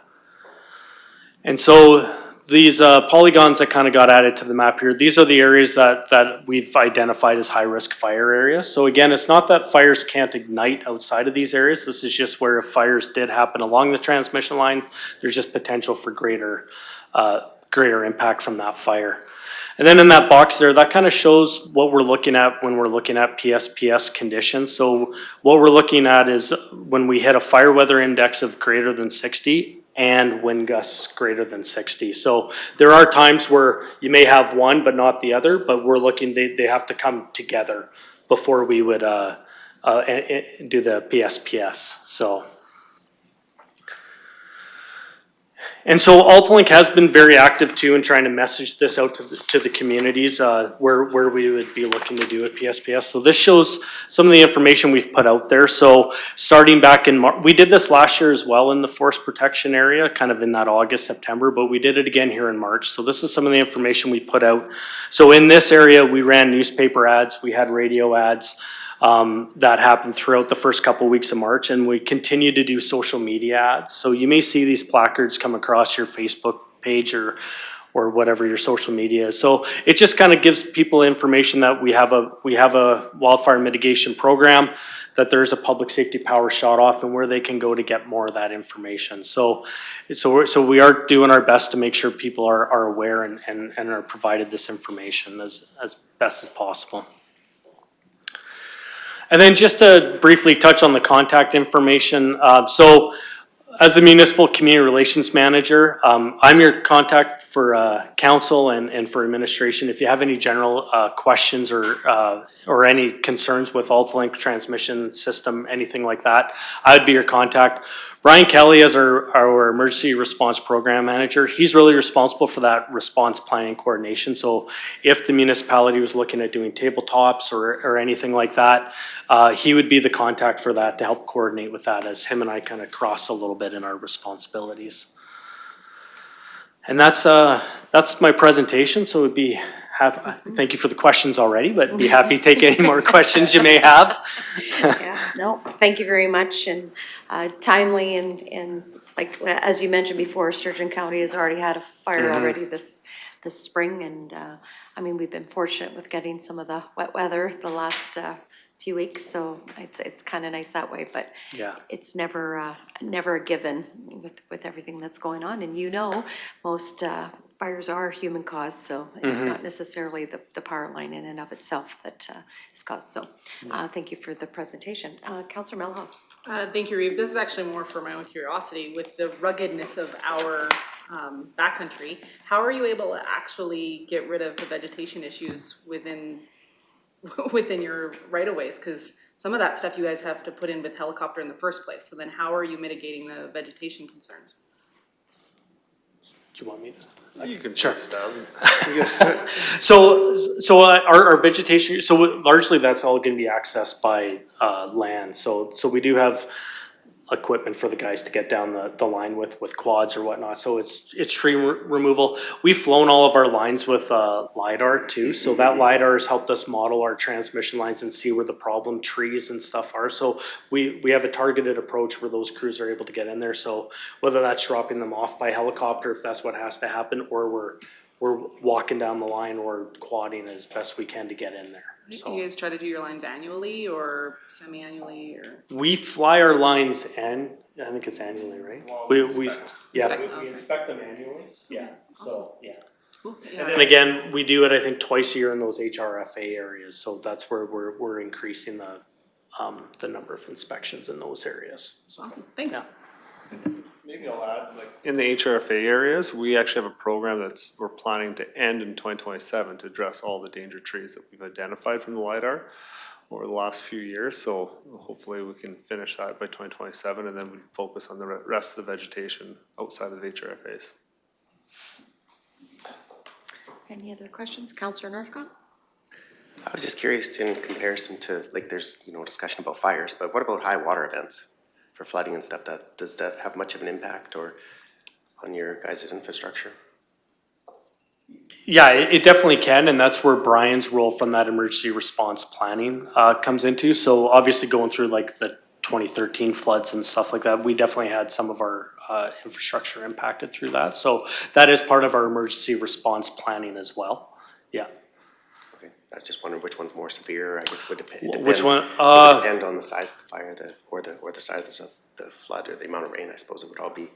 And so these polygons that kind of got added to the map here, these are the areas that we've identified as high-risk fire areas. So again, it's not that fires can't ignite outside of these areas. This is just where if fires did happen along the transmission line, there's just potential for greater impact from that fire. And then in that box there, that kind of shows what we're looking at when we're looking at PSPS conditions. So what we're looking at is when we hit a fire weather index of greater than 60, and wind gusts greater than 60. So there are times where you may have one but not the other, but we're looking, they have to come together before we would do the PSPS. So. And so AltaLink has been very active too in trying to message this out to the communities where we would be looking to do a PSPS. So this shows some of the information we've put out there. So starting back in March, we did this last year as well in the forest protection area, kind of in that August, September, but we did it again here in March. So this is some of the information we put out. So in this area, we ran newspaper ads, we had radio ads, that happened throughout the first couple of weeks of March, and we continue to do social media ads. So you may see these placards come across your Facebook page or whatever your social media is. So it just kind of gives people information that we have a wildfire mitigation program, that there's a public safety power shut off, and where they can go to get more of that information. So we are doing our best to make sure people are aware and are provided this information as best as possible. And then just to briefly touch on the contact information. So as the Municipal Community Relations Manager, I'm your contact for council and for administration. If you have any general questions or any concerns with AltaLink transmission system, anything like that, I'd be your contact. Brian Kelly is our emergency response program manager. He's really responsible for that response planning coordination. So if the municipality was looking at doing tabletops or anything like that, he would be the contact for that to help coordinate with that, as him and I kind of cross a little bit in our responsibilities. And that's my presentation. So it'd be thank you for the questions already, but be happy to take any more questions you may have. Yeah, no, thank you very much, and timely, and like as you mentioned before, Sturgeon County has already had a fire already this spring, and I mean, we've been fortunate with getting some of the wet weather the last few weeks, so it's kind of nice that way, but yeah, it's never a given with everything that's going on, and most fires are human caused, so it's not necessarily the power line in and of itself that is caused. So thank you for the presentation. Councillor Melho. Thank you, Reeve. This is actually more for my own curiosity. With the ruggedness of our backcountry, how are you able to actually get rid of the vegetation issues within within your right-of-ways? Because some of that stuff you guys have to put in with helicopter in the first place. So then how are you mitigating the vegetation concerns? Do you want me to? You can Sure. take a stab. So our vegetation, so largely that's all gonna be accessed by land. So we do have equipment for the guys to get down the line with quads or whatnot. So it's tree removal. We've flown all of our lines with LiDAR too. So that LiDAR has helped us model our transmission lines and see where the problem trees and stuff are. So we have a targeted approach where those crews are able to get in there. So whether that's dropping them off by helicopter, if that's what has to happen, or we're walking down the line or quadding as best we can to get in there. So You guys try to do your lines annually or semi-annually or? we fly our lines and I think it's annually, right? We Inspect, we inspect them annually. Yeah. So yeah. Cool. And Yeah. then again, we do it I think twice a year in those HRFA areas. So that's where we're increasing the number of inspections in those areas. So, Awesome. Thanks. yeah. Maybe I'll add, like, in the HRFA areas, we actually have a program we're planning to end in 2027 to address all the danger trees that we've identified from the LiDAR over the last few years. So hopefully we can finish that by 2027 and then we focus on the rest of the vegetation outside of HRFAs. Any other questions? Councillor Northcott? I was just curious in comparison to, like, there's, discussion about fires, but what about high water events for flooding and stuff? Does that have much of an impact or on your guys' infrastructure? Yeah, it definitely can, and that's where Brian's role from that emergency response planning comes into. So obviously going through like the 2013 floods and stuff like that, we definitely had some of our infrastructure impacted through that. So that is part of our emergency response planning as well. Yeah. Okay, I was just wondering which one's more severe. I guess would depend. Which one? It would depend on the size of the fire, or the size of the flood, or the amount of rain. I suppose it would all be.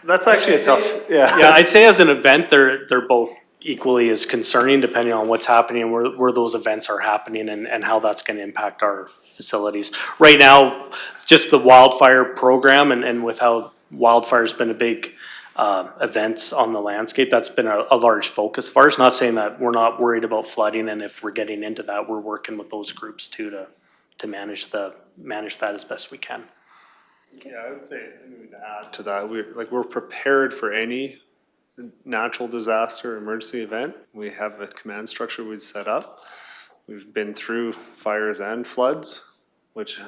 That's actually a tough, yeah. Yeah, I'd say as an event, they're both equally as concerning depending on what's happening and where those events are happening and how that's gonna impact our facilities. Right now, just the wildfire program and with how wildfire's been a big events on the landscape, that's been a large focus of ours. Not saying that we're not worried about flooding, and if we're getting into that, we're working with those groups too to manage that as best we can. Yeah, I would say, to add to that, we're prepared for any natural disaster emergency event. We have a command structure we've set up. We've been through fires and floods, which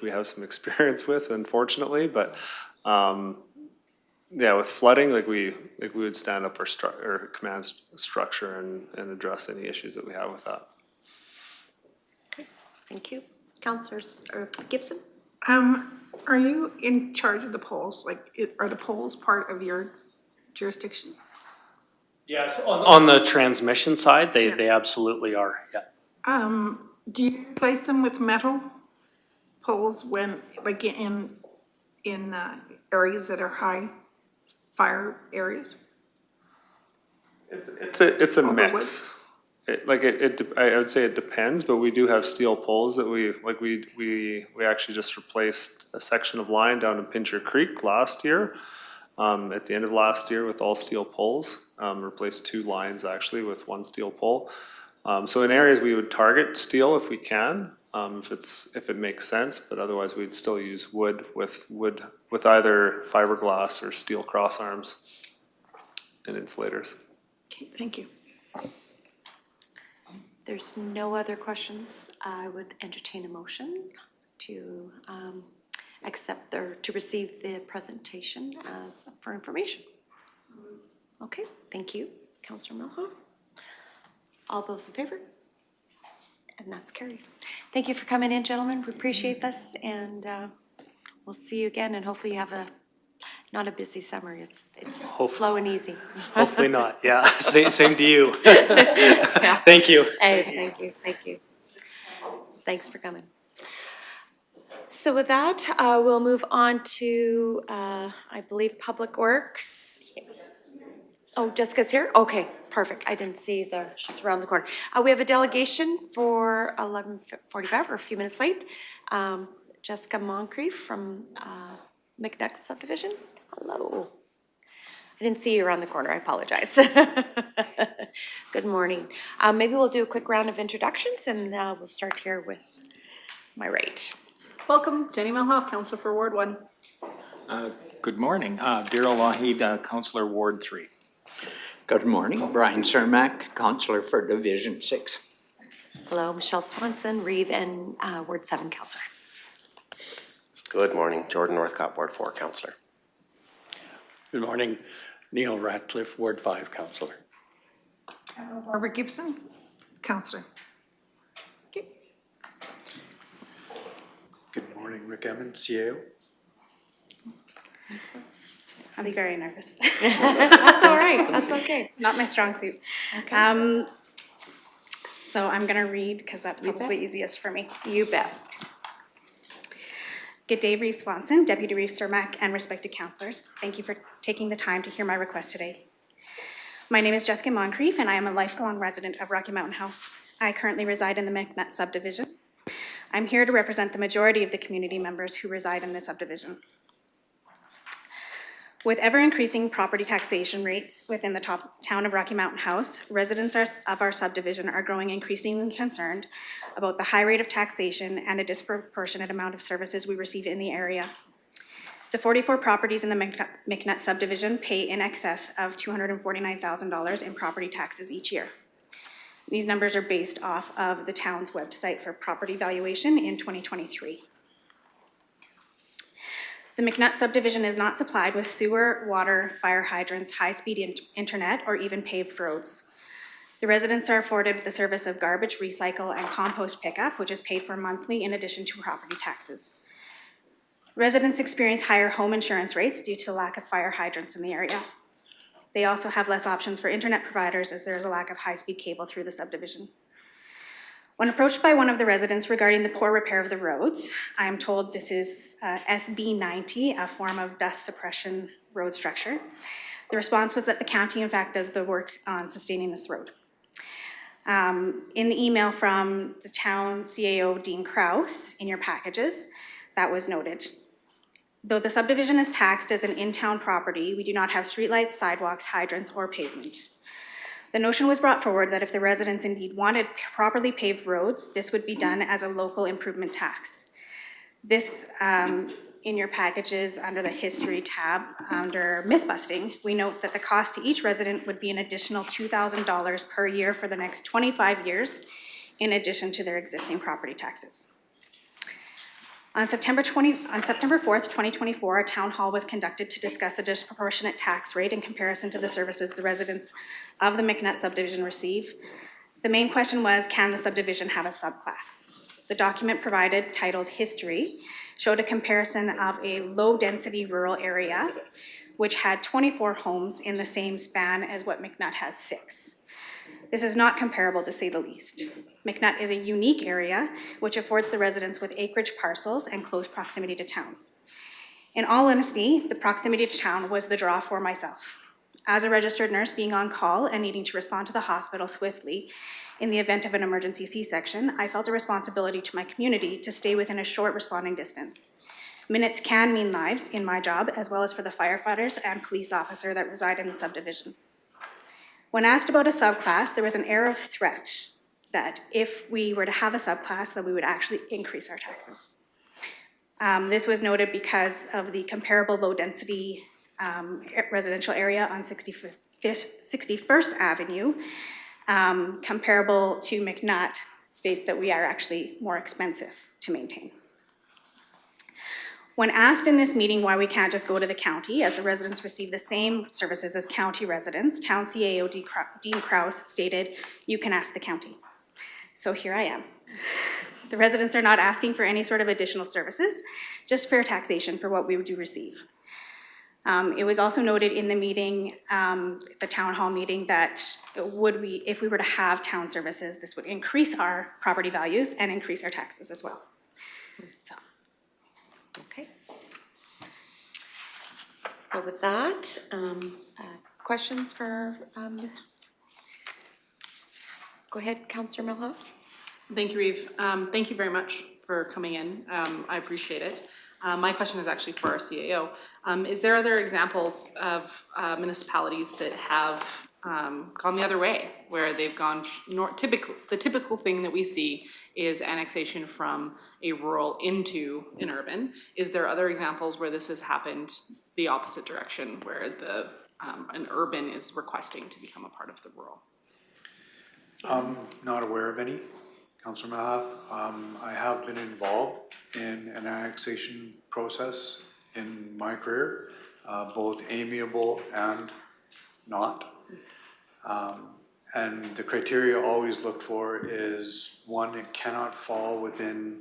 we have some experience with, unfortunately, but yeah, with flooding, we would stand up our command structure and address any issues that we have with that. Thank you. Councillors, or Gibson? Are you in charge of the polls? Are the polls part of your jurisdiction? Yes, on the transmission side, they absolutely are, yeah. Do you replace them with metal poles when, in areas that are high fire areas? It's a mix. I would say it depends, but we do have steel poles that we actually just replaced a section of line down in Pincher Creek last year. At the end of last year with all steel poles, replaced 2 lines actually with 1 steel pole. So in areas we would target steel if we can, if it makes sense, but otherwise we'd still use wood with either fiberglass or steel cross arms and insulators. Okay, thank you. There's no other questions. I would entertain a motion to accept or to receive the presentation as for information. Okay, thank you, Councillor Milhoff. All those in favor? And that's carried. Thank you for coming in, gentlemen. We appreciate this, and we'll see you again, and hopefully you have not a busy summer. It's just slow and easy. Hopefully not, yeah. Same to you. Thank you. Hey, thank you. Thanks for coming. So with that, we'll move on to, I believe, Public Works. Oh, Jessica's here? Okay, perfect. I didn't see she's around the corner. We have a delegation for 11:45, or a few minutes late. Jessica Moncrief from McNutt subdivision. Hello. I didn't see you around the corner. I apologize. Good morning. Maybe we'll do a quick round of introductions, and we'll start here with my right. Welcome, Jenny Melhoff, Councillor for Ward 1. Good morning, Daryl Wahid, Councillor Ward 3. Good morning, Brian Cermak, Councillor for Division 6. Hello, Michelle Swanson, Reeve, and Ward 7 councillor. Good morning, Jordan Northcott, Ward 4 councillor. Good morning, Neil Ratcliffe, Ward 5 councillor. Barbara Gibson, councillor. Good morning, Rick Emmons, CAO. I'm very nervous. That's all right. That's okay. Not my strong suit. Okay. So I'm going to read because that's probably easiest for me. You bet. Good day, Reeve Swanson, Deputy Reeve Cermak, and respected councillors. Thank you for taking the time to hear my request today. My name is Jessica Moncrief, and I am a lifelong resident of Rocky Mountain House. I currently reside in the McNutt subdivision. I'm here to represent the majority of the community members who reside in this subdivision. With ever-increasing property taxation rates within the town of Rocky Mountain House, residents of our subdivision are growing increasingly concerned about the high rate of taxation and a disproportionate amount of services we receive in the area. The 44 properties in the McNutt subdivision pay in excess of $249,000 in property taxes each year. These numbers are based off of the town's website for property valuation in 2023. The McNutt subdivision is not supplied with sewer, water, fire hydrants, high-speed internet, or even paved roads. The residents are afforded the service of garbage, recycle, and compost pickup, which is paid for monthly in addition to property taxes. Residents experience higher home insurance rates due to lack of fire hydrants in the area. They also have less options for internet providers as there is a lack of high-speed cable through the subdivision. When approached by one of the residents regarding the poor repair of the roads, I am told this is SB 90, a form of dust suppression road structure. The response was that the county in fact does the work on sustaining this road. In the email from the town CAO, Dean Kraus, in your packages, that was noted. Though the subdivision is taxed as an in-town property, we do not have streetlights, sidewalks, hydrants, or pavement. The notion was brought forward that if the residents indeed wanted properly paved roads, this would be done as a local improvement tax. This, in your packages under the history tab, under myth busting, we note that the cost to each resident would be an additional $2,000 per year for the next 25 years, in addition to their existing property taxes. On September 4th, 2024, a town hall was conducted to discuss the disproportionate tax rate in comparison to the services the residents of the McNutt subdivision receive. The main question was, can the subdivision have a subclass? The document provided, titled History, showed a comparison of a low-density rural area, which had 24 homes in the same span as what McNutt has 6. This is not comparable, to say the least. McNutt is a unique area which affords the residents with acreage parcels and close proximity to town. In all honesty, the proximity to town was the draw for myself. As a registered nurse being on call and needing to respond to the hospital swiftly in the event of an emergency C-section, I felt a responsibility to my community to stay within a short responding distance. Minutes can mean lives in my job, as well as for the firefighters and police officer that reside in the subdivision. When asked about a subclass, there was an air of threat that if we were to have a subclass, that we would actually increase our taxes. This was noted because of the comparable low-density residential area on 61st Avenue, comparable to McNutt, states that we are actually more expensive to maintain. When asked in this meeting why we can't just go to the county, as the residents receive the same services as county residents, Town CAO Dean Kraus stated, "You can ask the county." So here I am. The residents are not asking for any sort of additional services, just fair taxation for what we do receive. It was also noted in the meeting, the town hall meeting, that if we were to have town services, this would increase our property values and increase our taxes as well. So. Okay. So with that, questions for Go ahead, Councillor Milhoff. Thank you, Reeve. Thank you very much for coming in. I appreciate it. My question is actually for our CAO. Is there other examples of municipalities that have gone the other way, where they've gone the typical thing that we see is annexation from a rural into an urban? Is there other examples where this has happened the opposite direction, where an urban is requesting to become a part of the rural? Not aware of any, Councillor Milhoff. I have been involved in an annexation process in my career, both amiable and not. And the criteria always looked for is, one, it cannot fall within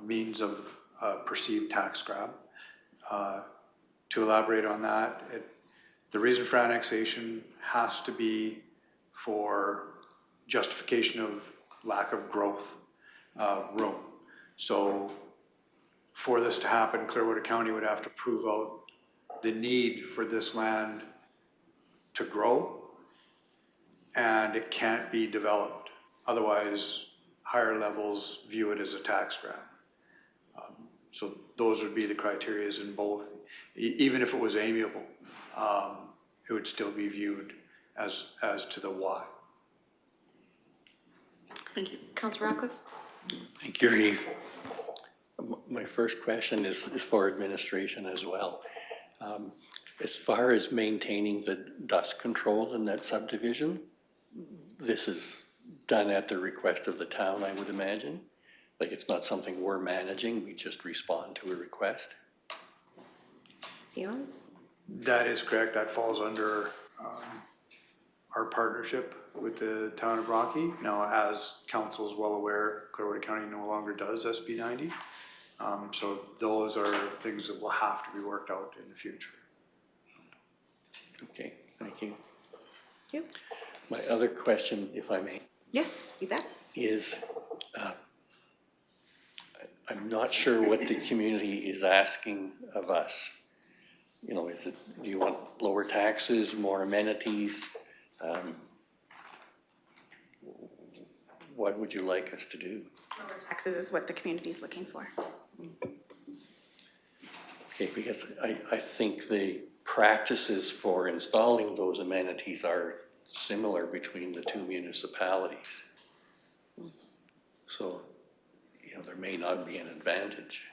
means of perceived tax grab. To elaborate on that, the reason for annexation has to be for justification of lack of growth room. So for this to happen, Clearwater County would have to prove out the need for this land to grow, and it can't be developed. Otherwise, higher levels view it as a tax grab. So those would be the criteria in both. Even if it was amiable, it would still be viewed as to the why. Thank you. Councillor Ratcliffe? Thank you, Reeve. My first question is for administration as well. As far as maintaining the dust control in that subdivision, this is done at the request of the town, I would imagine. Like, it's not something we're managing, we just respond to a request. Sions? That is correct. That falls under our partnership with the town of Rocky. Now, as council is well aware, Clearwater County no longer does SB 90. So those are things that will have to be worked out in the future. Okay, thank you. Thank you. My other question, if I may, Yes, you bet. is I'm not sure what the community is asking of us. You know, is it, do you want lower taxes, more amenities? What would you like us to do? Taxes is what the community is looking for. Okay, because I think the practices for installing those amenities are similar between the two municipalities. So, you know, there may not be an advantage.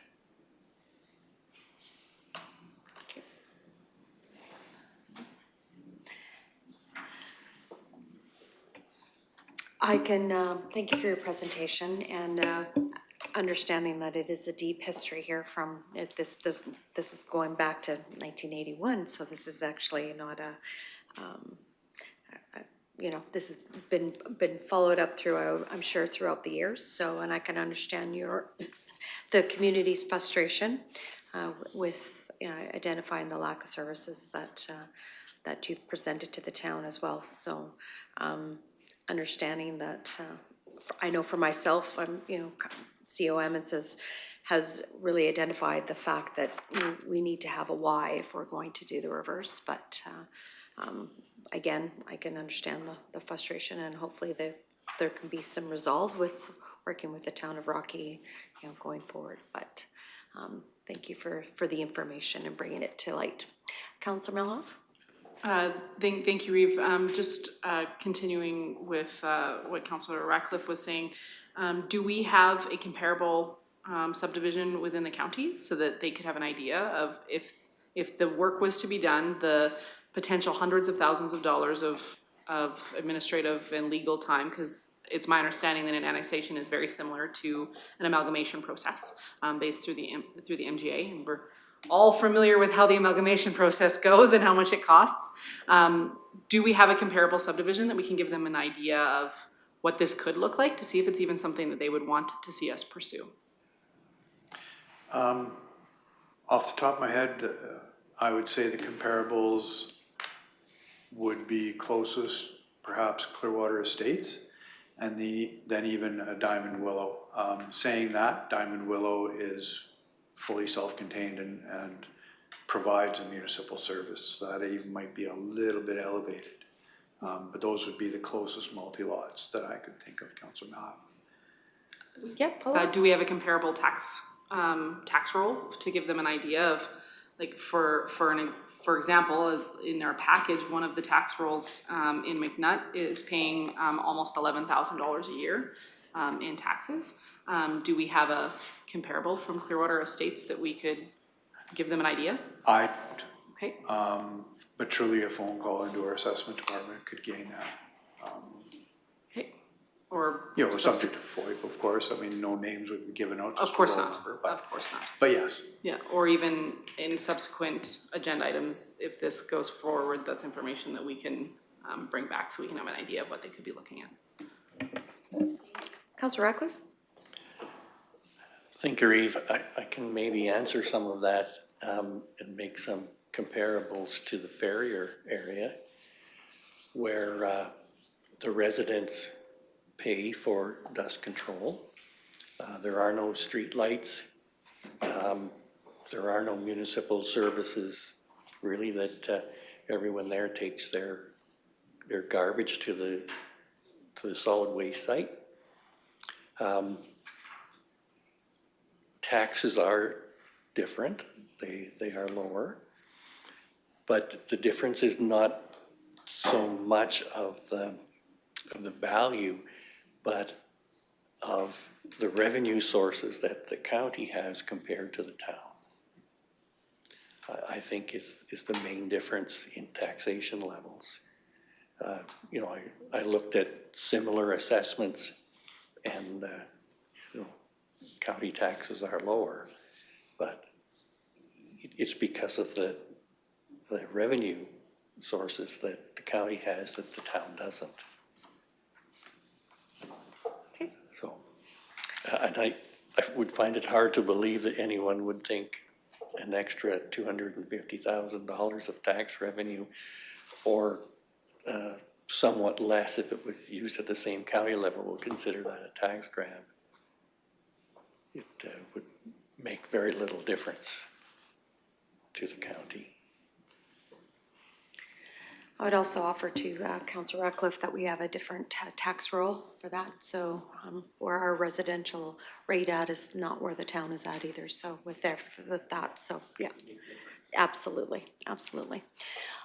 I can, thank you for your presentation and understanding that it is a deep history here from, this is going back to 1981, so this is actually not a, you know, this has been followed up through, I'm sure, throughout the years, so, and I can understand the community's frustration with identifying the lack of services that you've presented to the town as well, so understanding that, I know for myself, I'm, you know, COM and has really identified the fact that we need to have a why if we're going to do the reverse, but again, I can understand the frustration, and hopefully there can be some resolve with working with the town of Rocky, you know, going forward, but thank you for the information and bringing it to light. Councillor Milhoff? Thank you, Reeve. Just continuing with what Councillor Ratcliffe was saying, do we have a comparable subdivision within the county so that they could have an idea of if the work was to be done, the potential hundreds of thousands of dollars of administrative and legal time, because it's my understanding that an annexation is very similar to an amalgamation process based through the MGA, and we're all familiar with how the amalgamation process goes and how much it costs. Do we have a comparable subdivision that we can give them an idea of what this could look like to see if it's even something that they would want to see us pursue? Off the top of my head, I would say the comparables would be closest perhaps Clearwater Estates, and then even a Diamond Willow. Saying that, Diamond Willow is fully self-contained and provides a municipal service, so that even might be a little bit elevated. But those would be the closest multi-lots that I could think of, Councilor Mallon. Yeah, Do we have a comparable tax roll to give them an idea of, like, for example, in our package, one of the tax rolls in McNutt is paying almost $11,000 a year in taxes. Do we have a comparable from Clearwater Estates that we could give them an idea? I Okay. But truly a phone call into our assessment department could gain that. Okay. Or You know, subject to FOIP, of course. I mean, no names would be given out. Of just a course roll not. number, Of course not. But yes. Yeah, or even in subsequent agenda items, if this goes forward, that's information that we can bring back so we can have an idea of what they could be looking at. Councillor Ratcliffe? Thank you, Eve. I can maybe answer some of that and make some comparables to the Ferrier area where the residents pay for dust control. There are no street lights. There are no municipal services really that everyone there takes their garbage to the solid waste site. Taxes are different. They are lower. But the difference is not so much of the value, but of the revenue sources that the county has compared to the town. I think is the main difference in taxation levels. You know, I looked at similar assessments and you know, county taxes are lower, but it's because of the revenue sources that the county has that the town doesn't. Okay. So, and I would find it hard to believe that anyone would think an extra $250,000 of tax revenue, or somewhat less if it was used at the same county level, will consider that a tax grab. It would make very little difference to the county. I would also offer to Councillor Ratcliffe that we have a different tax roll for that. So where our residential rate at is not where the town is at either. So with that, so yeah, absolutely, absolutely.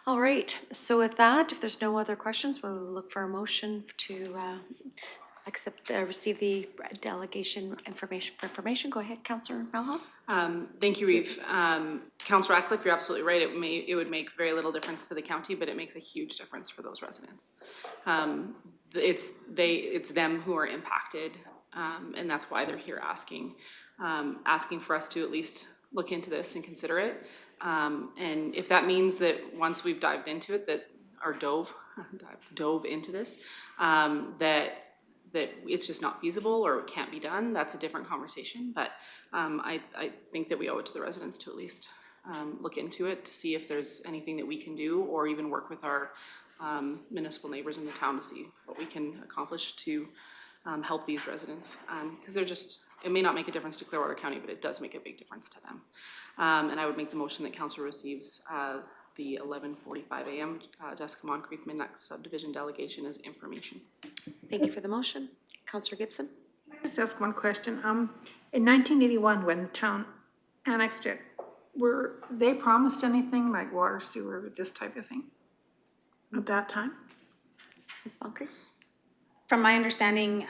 All right, so with that, if there's no other questions, we'll look for a motion to receive the delegation information. Go ahead, Councillor Melhoff. Thank you, Eve. Councillor Ratcliffe, you're absolutely right. It would make very little difference to the county, but it makes a huge difference for those residents. It's them who are impacted, and that's why they're here asking for us to at least look into this and consider it. And if that means that once we've dived into it, dove into this, that it's just not feasible or it can't be done, that's a different conversation. But I think that we owe it to the residents to at least look into it to see if there's anything that we can do, or even work with our municipal neighbors in the town to see what we can accomplish to help these residents. Because it may not make a difference to Clearwater County, but it does make a big difference to them. And I would make the motion that council receives the 11:45 a.m. Jessica Moncrief Midnight Subdivision Delegation as information. Thank you for the motion. Councillor Gibson? Can I just ask one question? In 1981, when the town annexed it, were they promised anything like water, sewer, this type of thing at that time? Ms. Moncrief? From my understanding,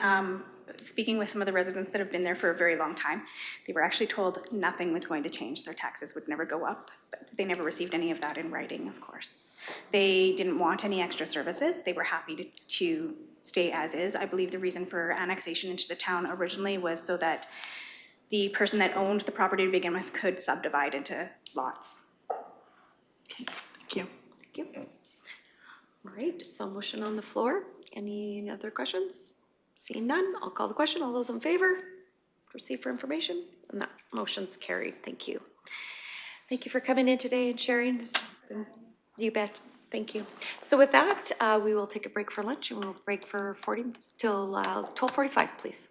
speaking with some of the residents that have been there for a very long time, they were actually told nothing was going to change. Their taxes would never go up, but they never received any of that in writing, of course. They didn't want any extra services. They were happy to stay as is. I believe the reason for annexation into the town originally was so that the person that owned the property to begin with could subdivide into lots. Okay, thank you. Thank you. All right, so motion on the floor. Any other questions? Seeing none, I'll call the question. All those in favor? Proceed for information. And that motion's carried. Thank you. Thank you for coming in today and sharing this. You bet. Thank you. So with that, we will take a break for lunch, and we'll break for 12:45, please.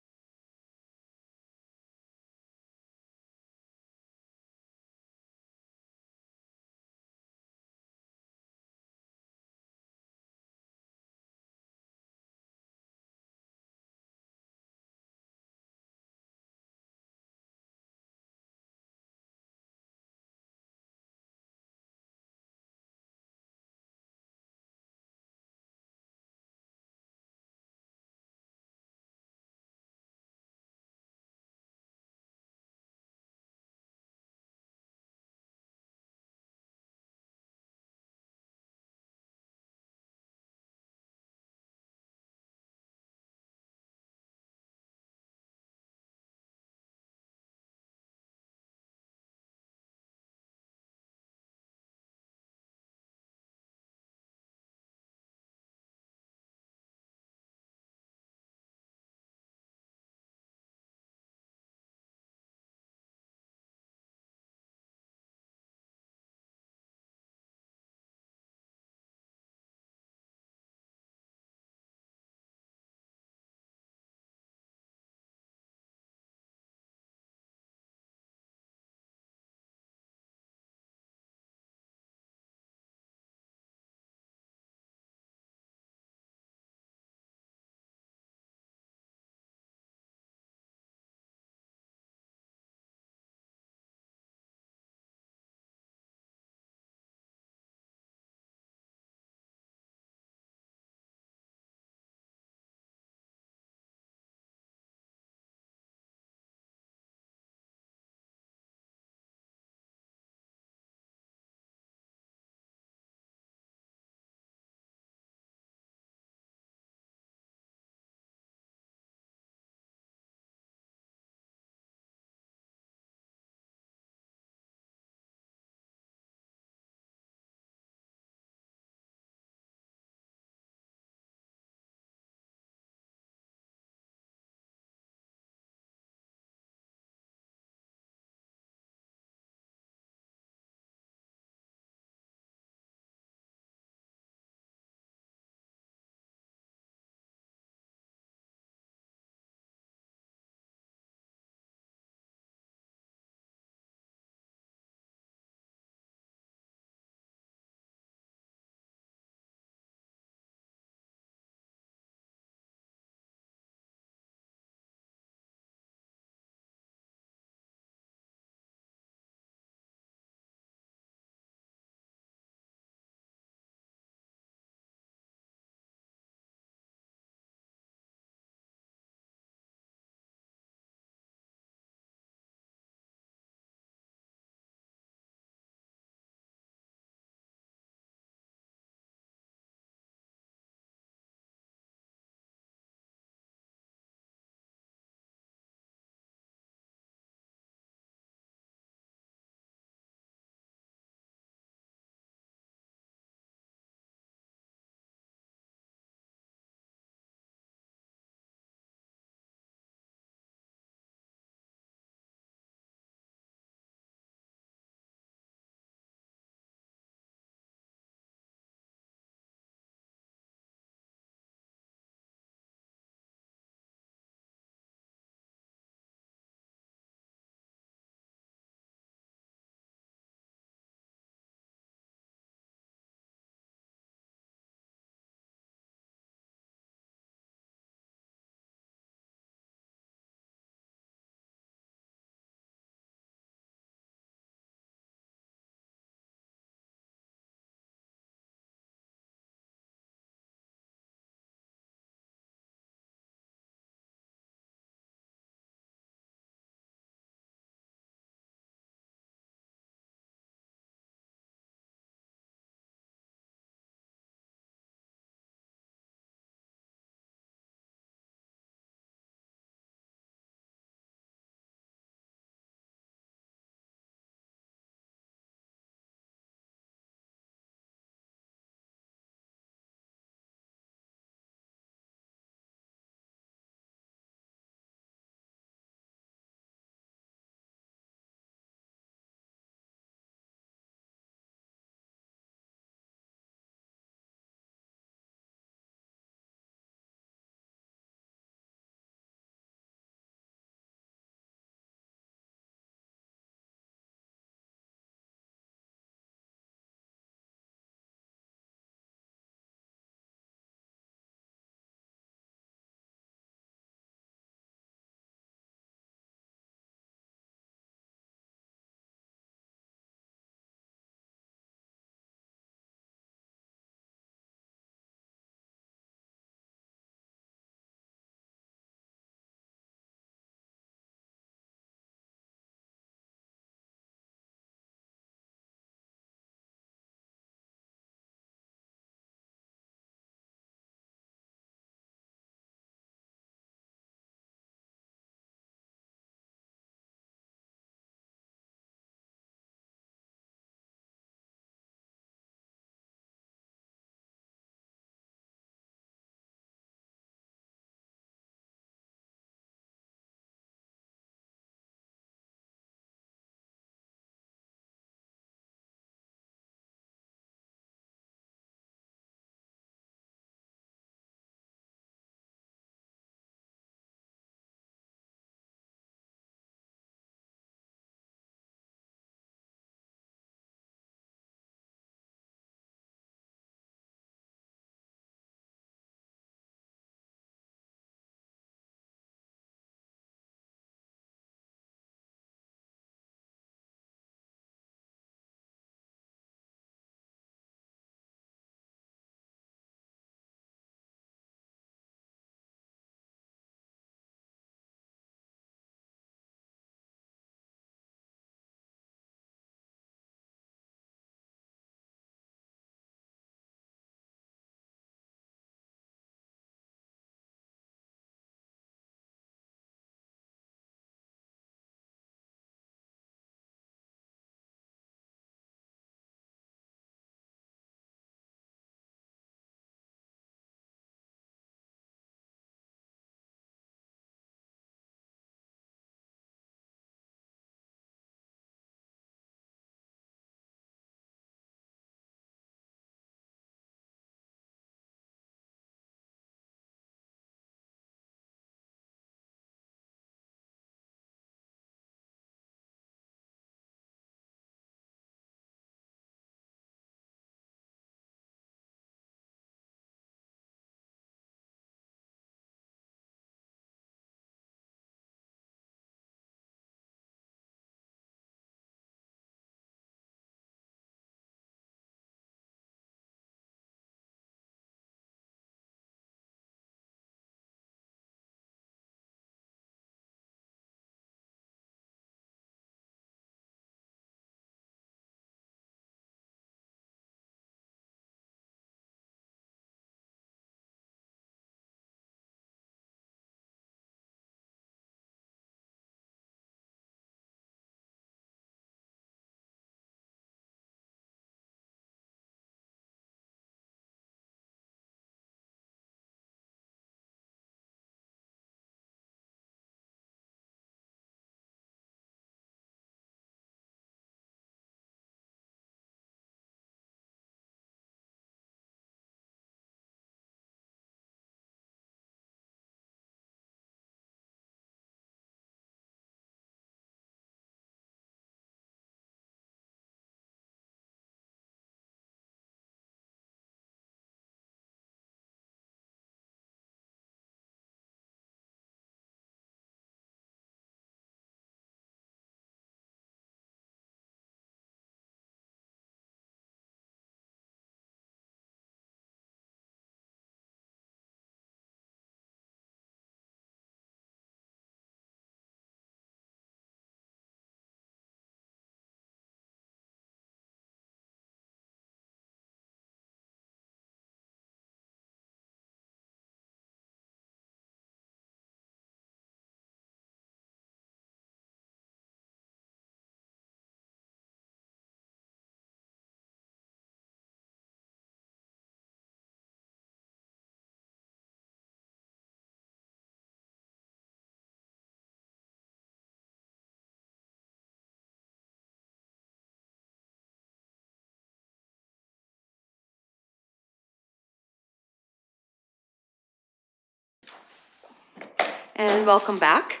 and welcome back.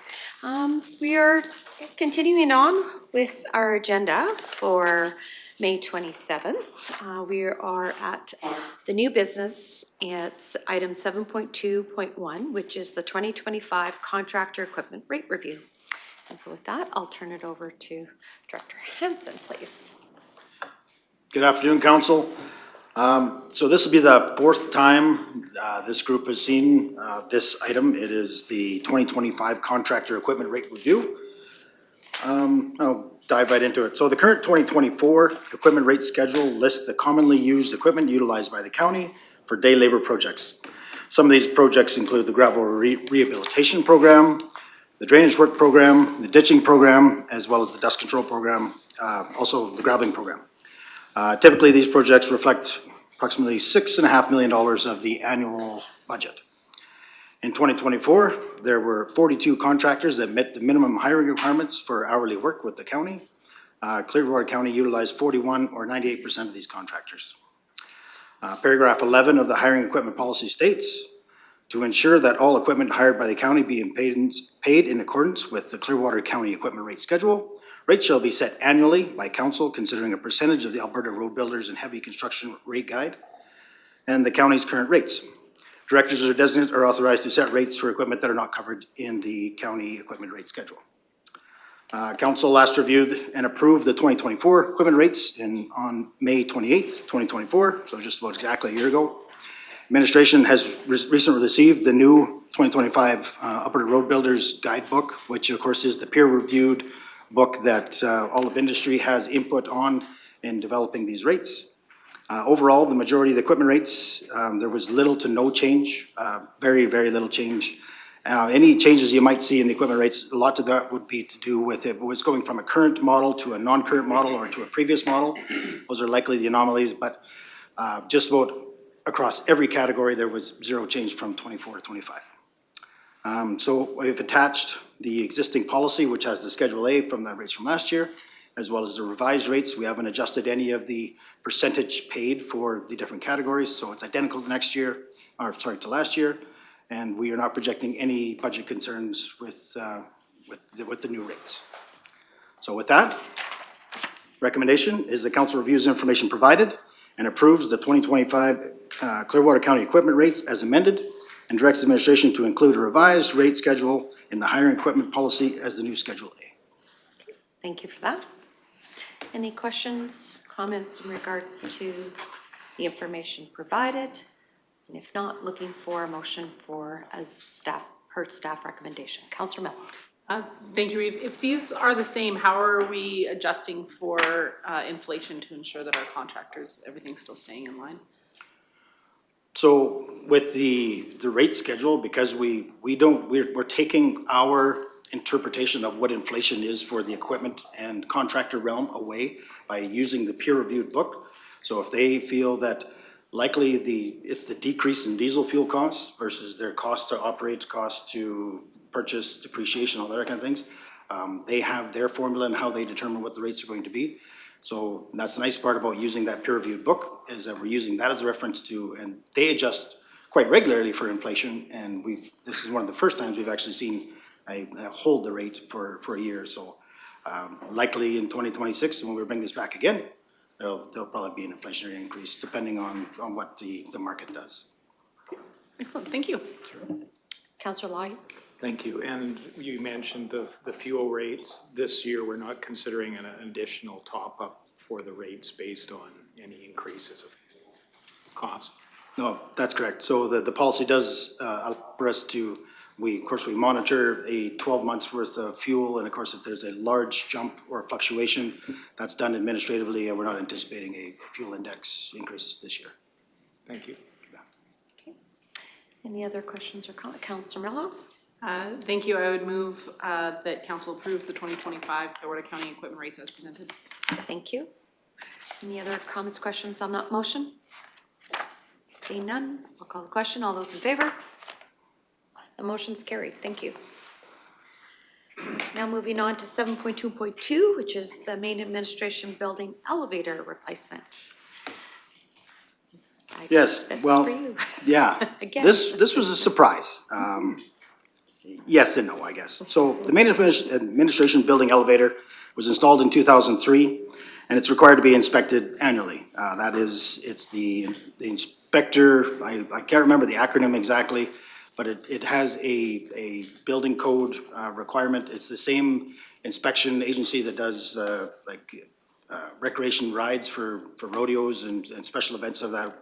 We are continuing on with our agenda for May 27th. We are at the new business. It's item 7.2.1, which is the 2025 contractor equipment rate review. And so with that, I'll turn it over to Director Hansen, please. Good afternoon, Council. So this will be the fourth time this group has seen this item. It is the 2025 contractor equipment rate review. I'll dive right into it. So the current 2024 equipment rate schedule lists the commonly used equipment utilized by the county for day labor projects. Some of these projects include the gravel rehabilitation program, the drainage work program, the ditching program, as well as the dust control program, also the graveling program. Typically, these projects reflect approximately $6.5 million of the annual budget. In 2024, there were 42 contractors that met the minimum hiring requirements for hourly work with the county. Clearwater County utilized 41 or 98% of these contractors. Paragraph 11 of the hiring equipment policy states, to ensure that all equipment hired by the county be paid in accordance with the Clearwater County equipment rate schedule, rates shall be set annually by council considering a percentage of the Alberta Road Builders and Heavy Construction Rate Guide and the county's current rates. Directors or designates are authorized to set rates for equipment that are not covered in the county equipment rate schedule. Council last reviewed and approved the 2024 equipment rates on May 28th, 2024, so just about exactly a year ago. Administration has recently received the new 2025 Alberta Road Builders Guidebook, which of course is the peer-reviewed book that all of industry has input on in developing these rates. Overall, the majority of the equipment rates, there was little to no change, very, very little change. Any changes you might see in the equipment rates, a lot of that would be to do with it was going from a current model to a non-current model or to a previous model. Those are likely the anomalies, but just about across every category, there was zero change from 24 to 25. So we've attached the existing policy, which has the Schedule A from the rates from last year, as well as the revised rates. We haven't adjusted any of the percentage paid for the different categories, so it's identical to to last year, and we are not projecting any budget concerns with the new rates. So with that, recommendation is the council reviews information provided and approves the 2025 Clearwater County equipment rates as amended and directs the administration to include a revised rate schedule in the hiring equipment policy as the new Schedule A. Thank you for that. Any questions, comments in regards to the information provided? And if not, looking for a motion for as staff, per staff recommendation. Councillor Miller. Thank you, Reeve. If these are the same, how are we adjusting for inflation to ensure that our contractors, everything's still staying in line? So with the rate schedule, because we're taking our interpretation of what inflation is for the equipment and contractor realm away by using the peer-reviewed book. So if they feel that likely it's the decrease in diesel fuel costs versus their cost to operate, cost to purchase, depreciation, all that kind of things, they have their formula and how they determine what the rates are going to be. So that's the nice part about using that peer-reviewed book is that we're using that as a reference to, and they adjust quite regularly for inflation. And this is one of the first times we've actually seen a hold the rate for a year. So likely in 2026, when we bring this back again, there'll probably be an inflationary increase depending on what the market does. Excellent, thank you. Sure. Councillor Lai. Thank you. And you mentioned the fuel rates. This year, we're not considering an additional top-up for the rates based on any increases of cost. No, that's correct. So the policy does allow for us to, of course, we monitor a 12 months worth of fuel. And of course, if there's a large jump or fluctuation, that's done administratively, and we're not anticipating a fuel index increase this year. Thank you. Yeah. Okay. Any other questions or comments? Councillor Mello? Thank you. I would move that council approves the 2025 Clearwater County equipment rates as presented. Thank you. Any other comments, questions on that motion? Seeing none, I'll call the question. All those in favor? The motion's carried. Thank you. Now moving on to 7.2.2, which is the main administration building elevator replacement. Yes, well, yeah, Again. this was a surprise. Yes and no, I guess. So the main administration building elevator was installed in 2003, and it's required to be inspected annually. That is, it's the inspector, I can't remember the acronym exactly, but it has a building code requirement. It's the same inspection agency that does recreation rides for rodeos and special events of that.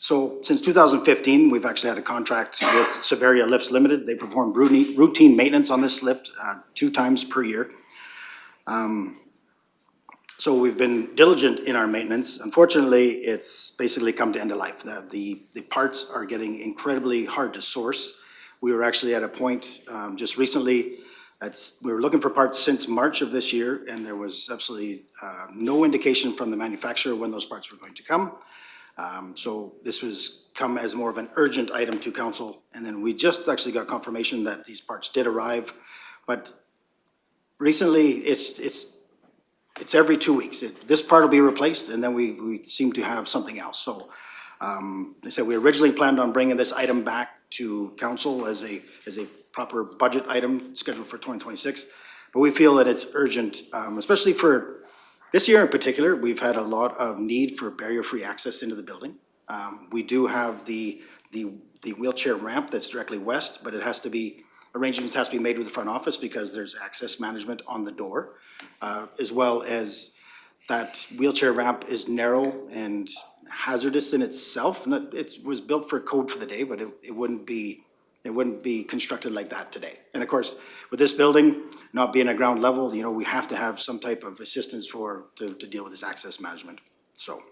So since 2015, we've actually had a contract with Severia Lifts Limited. They perform routine maintenance on this lift 2 times per year. So we've been diligent in our maintenance. Unfortunately, it's basically come to end of life. The parts are getting incredibly hard to source. We were actually at a point just recently, we were looking for parts since March of this year, and there was absolutely no indication from the manufacturer when those parts were going to come. So this was come as more of an urgent item to council, and then we just actually got confirmation that these parts did arrive. But recently, it's every 2 weeks. This part will be replaced, and then we seem to have something else. So they said we originally planned on bringing this item back to council as a proper budget item scheduled for 2026, but we feel that it's urgent, especially for this year in particular. We've had a lot of need for barrier-free access into the building. We do have the wheelchair ramp that's directly west, but it has to be, arrangements has to be made with the front office because there's access management on the door, as well as that wheelchair ramp is narrow and hazardous in itself. It was built for code for the day, but it wouldn't be constructed like that today. And of course, with this building not being at ground level, you know, we have to have some type of assistance to deal with this access management. So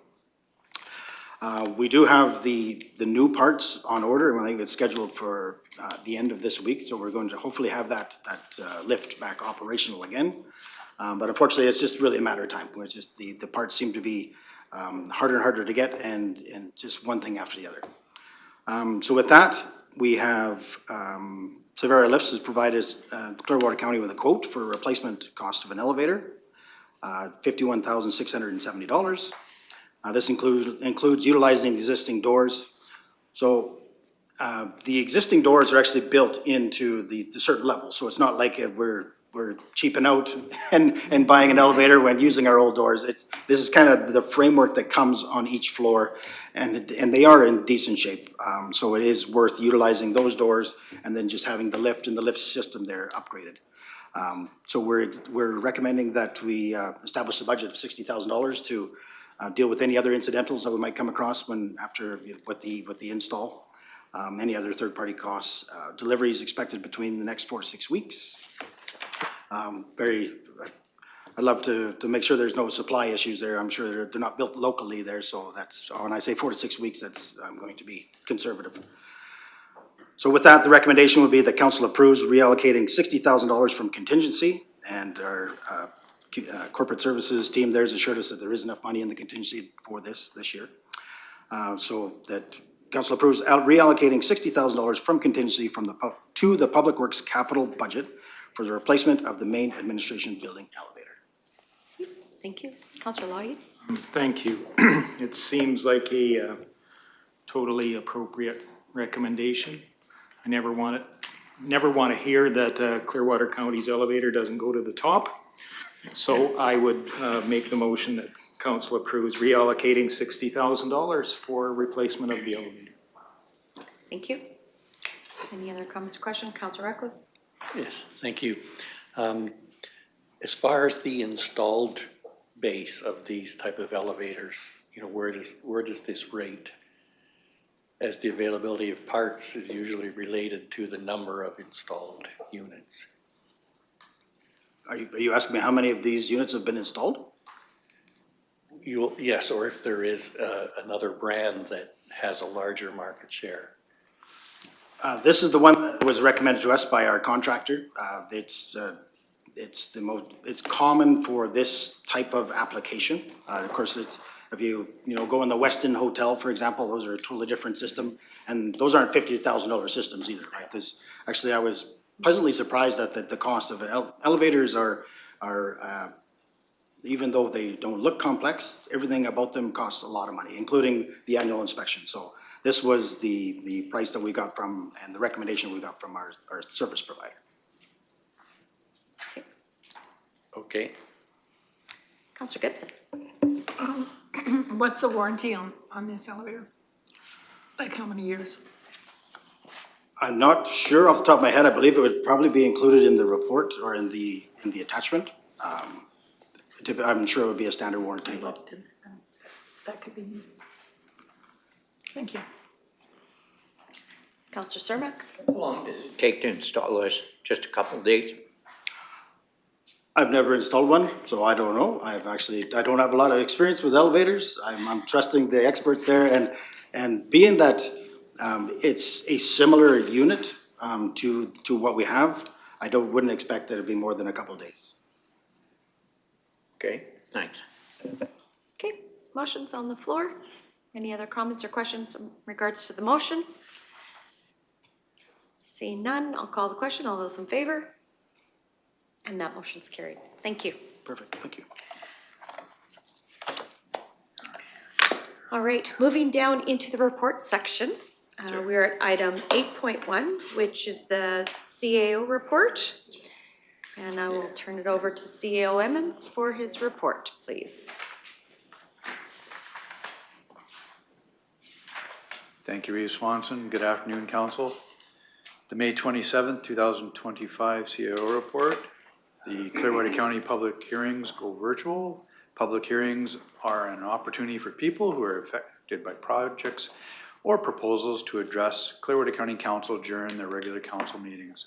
we do have the new parts on order, and I think it's scheduled for the end of this week. So we're going to hopefully have that lift back operational again. But unfortunately, it's just really a matter of time. It's just the parts seem to be harder and harder to get, and just one thing after the other. So with that, we have Severia Lifts has provided Clearwater County with a quote for a replacement cost of an elevator, $51,670. This includes utilizing existing doors. So the existing doors are actually built into the certain level. So it's not like we're cheaping out and buying an elevator when using our old doors. This is kind of the framework that comes on each floor, and they are in decent shape. So it is worth utilizing those doors and then just having the lift and the lift system there upgraded. So we're recommending that we establish a budget of $60,000 to deal with any other incidentals that we might come across with the install. Any other third-party costs. Delivery is expected between the next 4 to 6 weeks. I'd love to make sure there's no supply issues there. I'm sure they're not built locally there, so that's, when I say 4 to 6 weeks, I'm going to be conservative. So with that, the recommendation would be that council approves reallocating $60,000 from contingency, and our corporate services team there has assured us that there is enough money in the contingency for this year. So that council approves reallocating $60,000 from contingency to the Public Works capital budget for the replacement of the main administration building elevator. Thank you. Councillor Lloyd? Thank you. It seems like a totally appropriate recommendation. I never want to hear that Clearwater County's elevator doesn't go to the top. So I would make the motion that council approves reallocating $60,000 for replacement of the elevator. Thank you. Any other comments or questions? Councillor Ratcliffe? Yes, thank you. As far as the installed base of these type of elevators, you know, where does this rate? As the availability of parts is usually related to the number of installed units. Are you asking me how many of these units have been installed? Yes, or if there is another brand that has a larger market share. This is the one that was recommended to us by our contractor. It's common for this type of application. Of course, if you go in the Westin Hotel, for example, those are a totally different system, and those aren't $50,000 systems either, right? Actually, I was pleasantly surprised that the cost of elevators are even though they don't look complex, everything about them costs a lot of money, including the annual inspection. So This was the price that we got from, and the recommendation we got from our service provider. Okay. Counselor Gibson. What's the warranty on this elevator? Like how many years? I'm not sure off the top of my head. I believe it would probably be included in the report or in the attachment. I'm sure it would be a standard warranty. That could be. Thank you. Counselor Cermak. How long does it take to install this? Just a couple days? I've never installed one, so I don't know. I don't have a lot of experience with elevators. I'm trusting the experts there, and being that it's a similar unit to what we have, I wouldn't expect that it'd be more than a couple of days. Okay, thanks. Okay, motion's on the floor. Any other comments or questions in regards to the motion? Seeing none, I'll call the question. All those in favor? And that motion's carried. Thank you. Perfect, thank you. All right, moving down into the report section. We're at item 8.1, which is the CAO report. And I will turn it over to CAO Emmons for his report, please. Thank you, Reeve Swanson. Good afternoon, Council. The May 27th, 2025 CAO report. The Clearwater County public hearings go virtual. Public hearings are an opportunity for people who are affected by projects or proposals to address Clearwater County Council during their regular council meetings.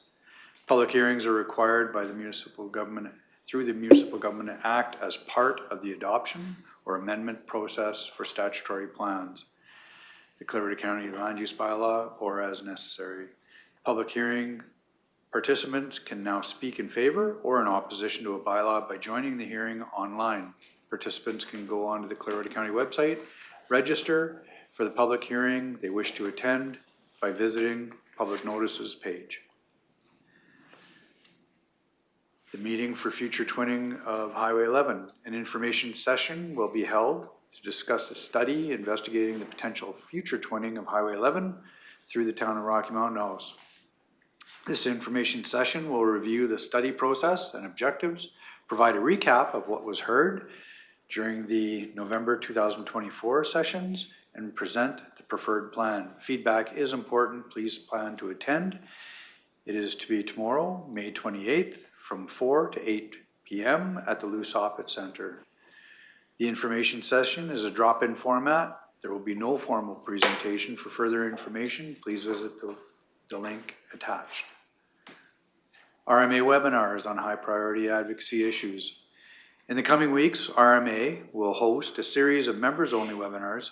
Public hearings are required by the municipal government through the Municipal Government Act as part of the adoption or amendment process for statutory plans, the Clearwater County Land Use Bylaw, or as necessary. Public hearing participants can now speak in favor or in opposition to a bylaw by joining the hearing online. Participants can go onto the Clearwater County website, register for the public hearing they wish to attend by visiting public notices page. The meeting for future twinning of Highway 11, an information session will be held to discuss a study investigating the potential future twinning of Highway 11 through the town of Rocky Mountain House. This information session will review the study process and objectives, provide a recap of what was heard during the November 2024 sessions, and present the preferred plan. Feedback is important. Please plan to attend. It is to be tomorrow, May 28th, from 4 to 8 p.m. at the Lou Soppet Center. The information session is a drop-in format. There will be no formal presentation. For further information, please visit the link attached. RMA webinars on high priority advocacy issues. In the coming weeks, RMA will host a series of members-only webinars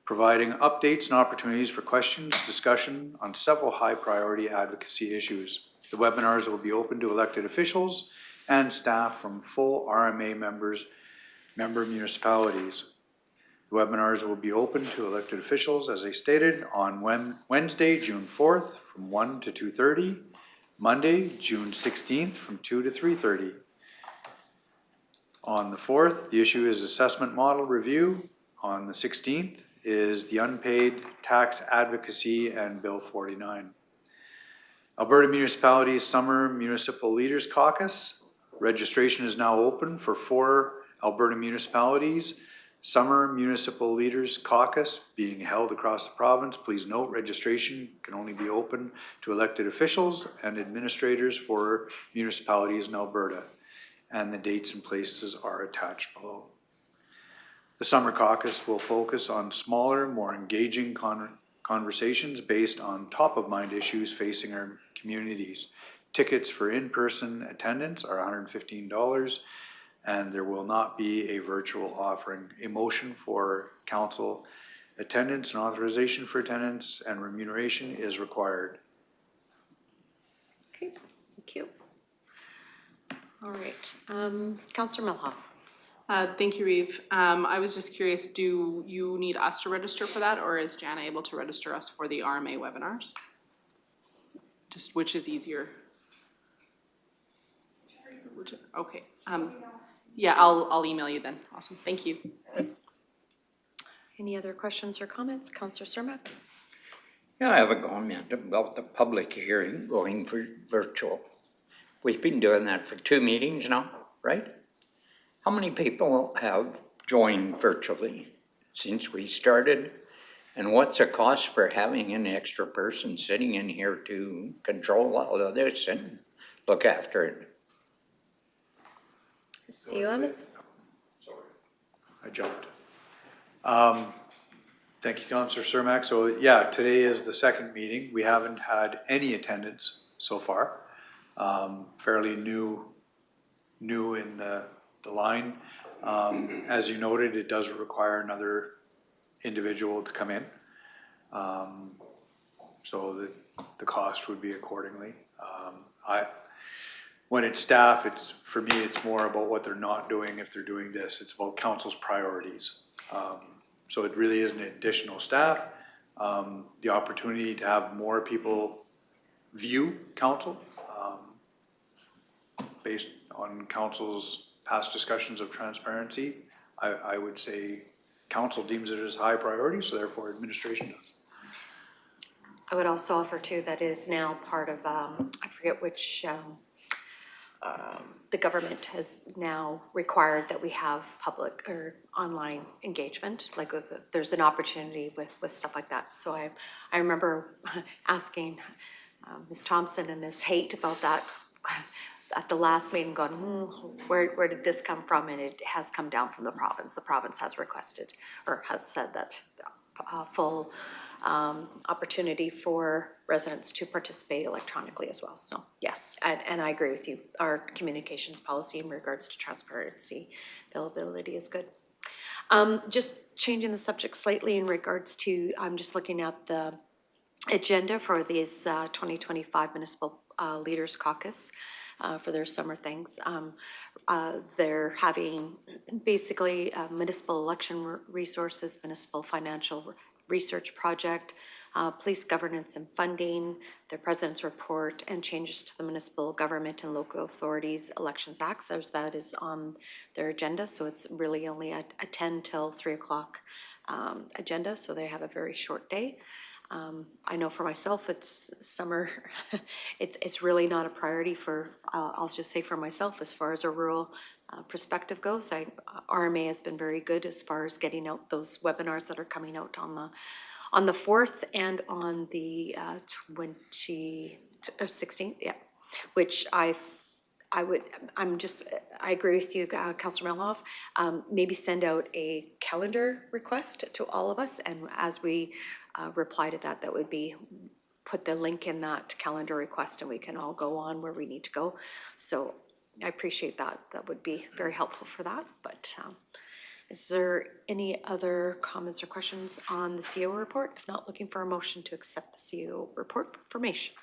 providing updates and opportunities for questions, discussion on several high priority advocacy issues. The webinars will be open to elected officials and staff from full RMA member municipalities. The webinars will be open to elected officials, as I stated, on Wednesday, June 4th from 1 to 2:30, Monday, June 16th from 2 to 3:30. On the 4th, the issue is assessment model review. On the 16th is the unpaid tax advocacy and Bill 49. Alberta Municipalities Summer Municipal Leaders Caucus. Registration is now open for 4 Alberta municipalities. Summer Municipal Leaders Caucus being held across the province. Please note registration can only be open to elected officials and administrators for municipalities in Alberta. And the dates and places are attached below. The Summer Caucus will focus on smaller, more engaging conversations based on top-of-mind issues facing our communities. Tickets for in-person attendance are $115, and there will not be a virtual offering. A motion for council attendance and authorization for attendance and remuneration is required. Okay, thank you. All right, Councillor Milhoff. Thank you, Reeve. I was just curious, do you need us to register for that, or is Jana able to register us for the RMA webinars? Just which is easier? Okay. Yeah, I'll email you then. Awesome. Thank you. Any other questions or comments? Councillor Cermak? Yeah, I have a comment about the public hearing going for virtual. We've been doing that for 2 meetings now, right? How many people have joined virtually since we started? And what's the cost for having an extra person sitting in here to control all of this and look after it? See you, Emmons? I jumped. Thank you, Councillor Cermak. So yeah, today is the second meeting. We haven't had any attendance so far. Fairly new in the line. As you noted, it does require another individual to come in. So the cost would be accordingly. When it's staff, for me, it's more about what they're not doing if they're doing this. It's about council's priorities. So it really is an additional staff. The opportunity to have more people view council based on council's past discussions of transparency. I would say council deems it as high priority, so therefore administration does. I would also offer too that it is now part of, I forget which, the government has now required that we have public or online engagement, like there's an opportunity with stuff like that. So I remember asking Ms. Thompson and Ms. Haight about that at the last meeting, going, where did this come from? And it has come down from the province. The province has requested or has said that full opportunity for residents to participate electronically as well. So yes, and I agree with you. Our communications policy in regards to transparency, availability is good. Just changing the subject slightly in regards to, I'm just looking at the agenda for these 2025 Municipal Leaders Caucus for their summer things. They're having basically municipal election resources, municipal financial research project, police governance and funding, the president's report, and changes to the Municipal Government and Local Authorities Elections Act. So that is on their agenda. So it's really only a 10 till 3 o'clock agenda. So they have a very short day. I know for myself, it's summer. It's really not a priority for, I'll just say for myself, as far as a rural perspective goes. RMA has been very good as far as getting out those webinars that are coming out on the 4th and on the 16th, yeah, which I agree with you, Councillor Meloff. Maybe send out a calendar request to all of us, and as we reply to that, that would be put the link in that calendar request, and we can all go on where we need to go. So I appreciate that. That would be very helpful for that. But is there any other comments or questions on the CO report? If not, looking for a motion to accept the CO report for information.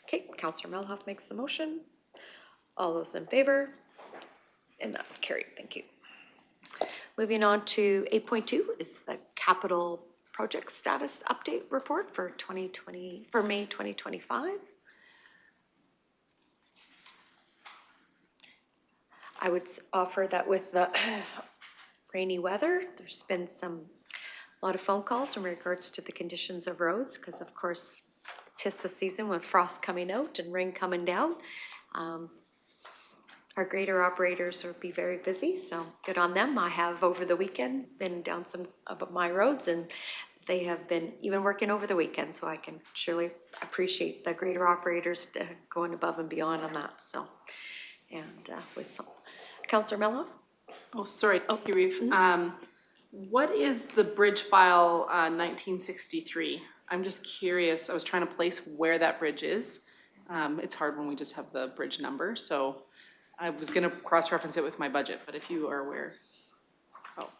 Okay, Councillor Melhoff makes the motion. All those in favor? And that's carried, thank you. Moving on to 8.2 is the capital project status update report for May 2025. I would offer that with the rainy weather, there's been a lot of phone calls in regards to the conditions of roads, because of course, 'tis the season with frost coming out and rain coming down. Our grader operators will be very busy, so good on them. I have over the weekend been down some of my roads, and they have been even working over the weekend, so I can surely appreciate the grader operators going above and beyond on that. So, and with some, Councillor Mello. Oh, sorry, Reeve. What is the bridge file 1963? I'm just curious. I was trying to place where that bridge is. It's hard when we just have the bridge number, so I was gonna cross-reference it with my budget, but if you are aware. Oh.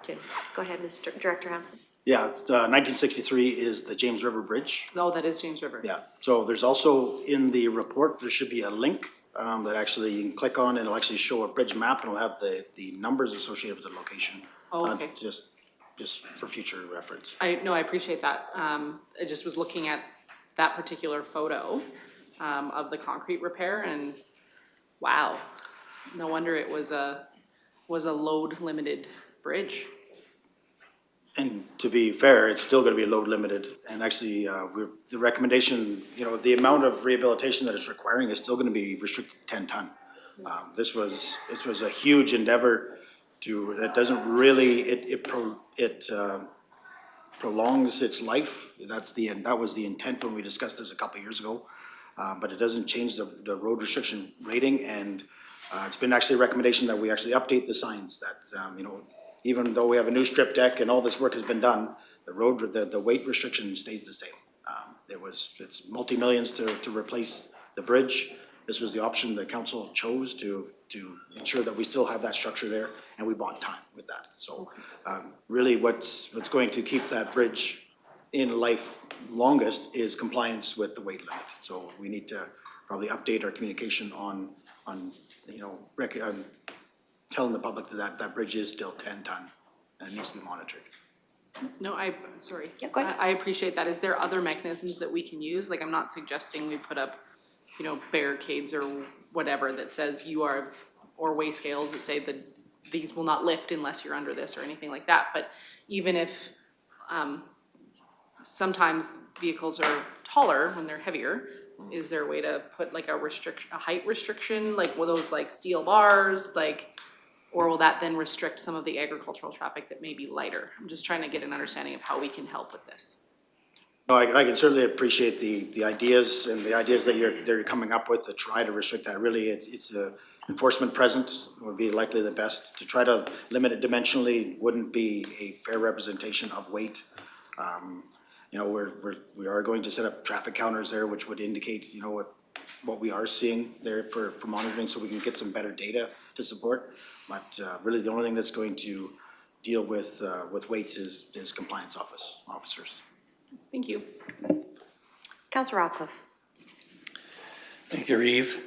Jim, go ahead, Mr. Director Hansen. Yeah, it's, 1963 is the James River Bridge. Oh, that is James River. Yeah, so there's also in the report, there should be a link that actually you can click on, and it'll actually show a bridge map, and it'll have the numbers associated with the location. Oh, okay. Just for future reference. I appreciate that. I just was looking at that particular photo of the concrete repair, and wow, no wonder it was a load limited bridge. And to be fair, it's still gonna be load limited, and actually, the recommendation, the amount of rehabilitation that it's requiring is still gonna be restricted to 10 ton. This was a huge endeavor that doesn't really, it prolongs its life. That was the intent when we discussed this a couple of years ago. But it doesn't change the road restriction rating, and it's been actually a recommendation that we actually update the signs that, even though we have a new strip deck and all this work has been done, the weight restriction stays the same. It's multi-millions to replace the bridge. This was the option the council chose to ensure that we still have that structure there, and we bought time with that. So, really what's going to keep that bridge in life longest is compliance with the weight limit. So we need to probably update our communication on telling the public that bridge is still 10 ton and it needs to be monitored. No, sorry. Yeah, go ahead. I appreciate that. Is there other mechanisms that we can use? Like, I'm not suggesting we put up, barricades or whatever that says or weigh scales that say that these will not lift unless you're under this or anything like that. But even if, sometimes vehicles are taller when they're heavier, is there a way to put like a height restriction, like with those like steel bars, or will that then restrict some of the agricultural traffic that may be lighter? I'm just trying to get an understanding of how we can help with this. No, I can certainly appreciate the ideas and the ideas that you're coming up with to try to restrict that. Really, it's a enforcement presence would be likely the best. To try to limit it dimensionally wouldn't be a fair representation of weight. We are going to set up traffic counters there, which would indicate, what we are seeing there for monitoring, so we can get some better data to support. But really, the only thing that's going to deal with weights is compliance officers. Thank you. Councillor Rockcliffe. Thank you, Reeve.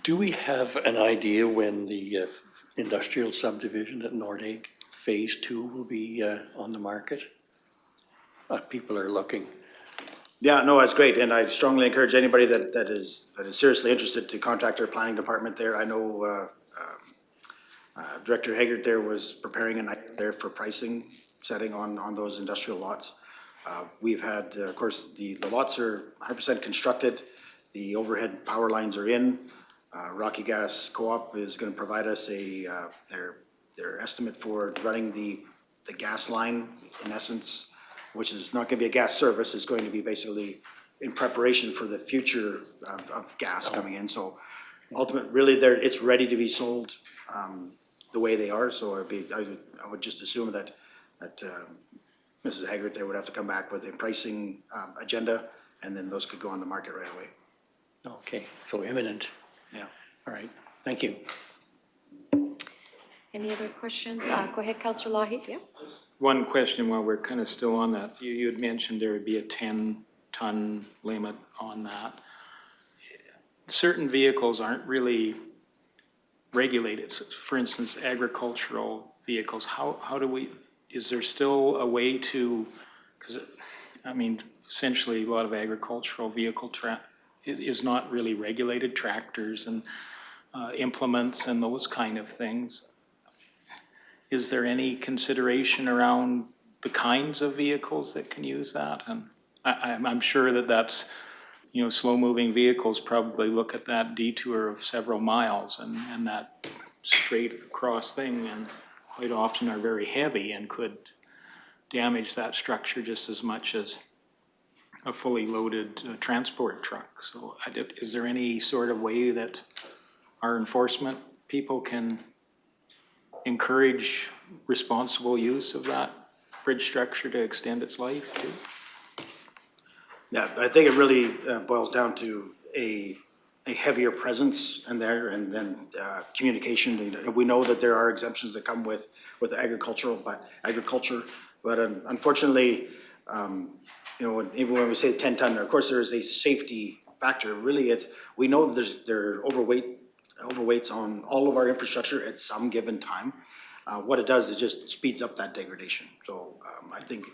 Do we have an idea when the industrial subdivision at Nordegg Phase 2 will be on the market? People are looking. Yeah, no, that's great, and I strongly encourage anybody that is seriously interested to contact our planning department there. I know Director Haggard there was preparing an item there for pricing setting on those industrial lots. We've had, of course, the lots are 100% constructed. The overhead power lines are in. Rocky Gas Co-op is going to provide us their estimate for running the gas line, in essence, which is not going to be a gas service. It's going to be basically in preparation for the future of gas coming in. So ultimately, really, it's ready to be sold the way they are. So I would just assume that Mrs. Haggard there would have to come back with a pricing agenda, and then those could go on the market right away. Okay, so imminent. Yeah. All right, thank you. Any other questions? Go ahead, Councillor Lougheed. Yeah. One question while we're kind of still on that. You had mentioned there would be a 10-ton limit on that. Certain vehicles aren't really regulated. So, for instance, agricultural vehicles. How do we? Is there still a way to? Because essentially, a lot of agricultural vehicle is not really regulated. Tractors and implements and those kind of things. Is there any consideration around the kinds of vehicles that can use that? And I'm sure that's, slow-moving vehicles probably look at that detour of several miles and that straight across thing, and quite often are very heavy and could damage that structure just as much as a fully loaded transport truck. So is there any sort of way that our enforcement people can encourage responsible use of that bridge structure to extend its life too? Yeah, I think it really boils down to a heavier presence in there, and then communication. We know that there are exemptions that come with agriculture, but unfortunately, even when we say 10 ton, of course there is a safety factor. Really, we know that there are overweights on all of our infrastructure at some given time. What it does is just speeds up that degradation. So I think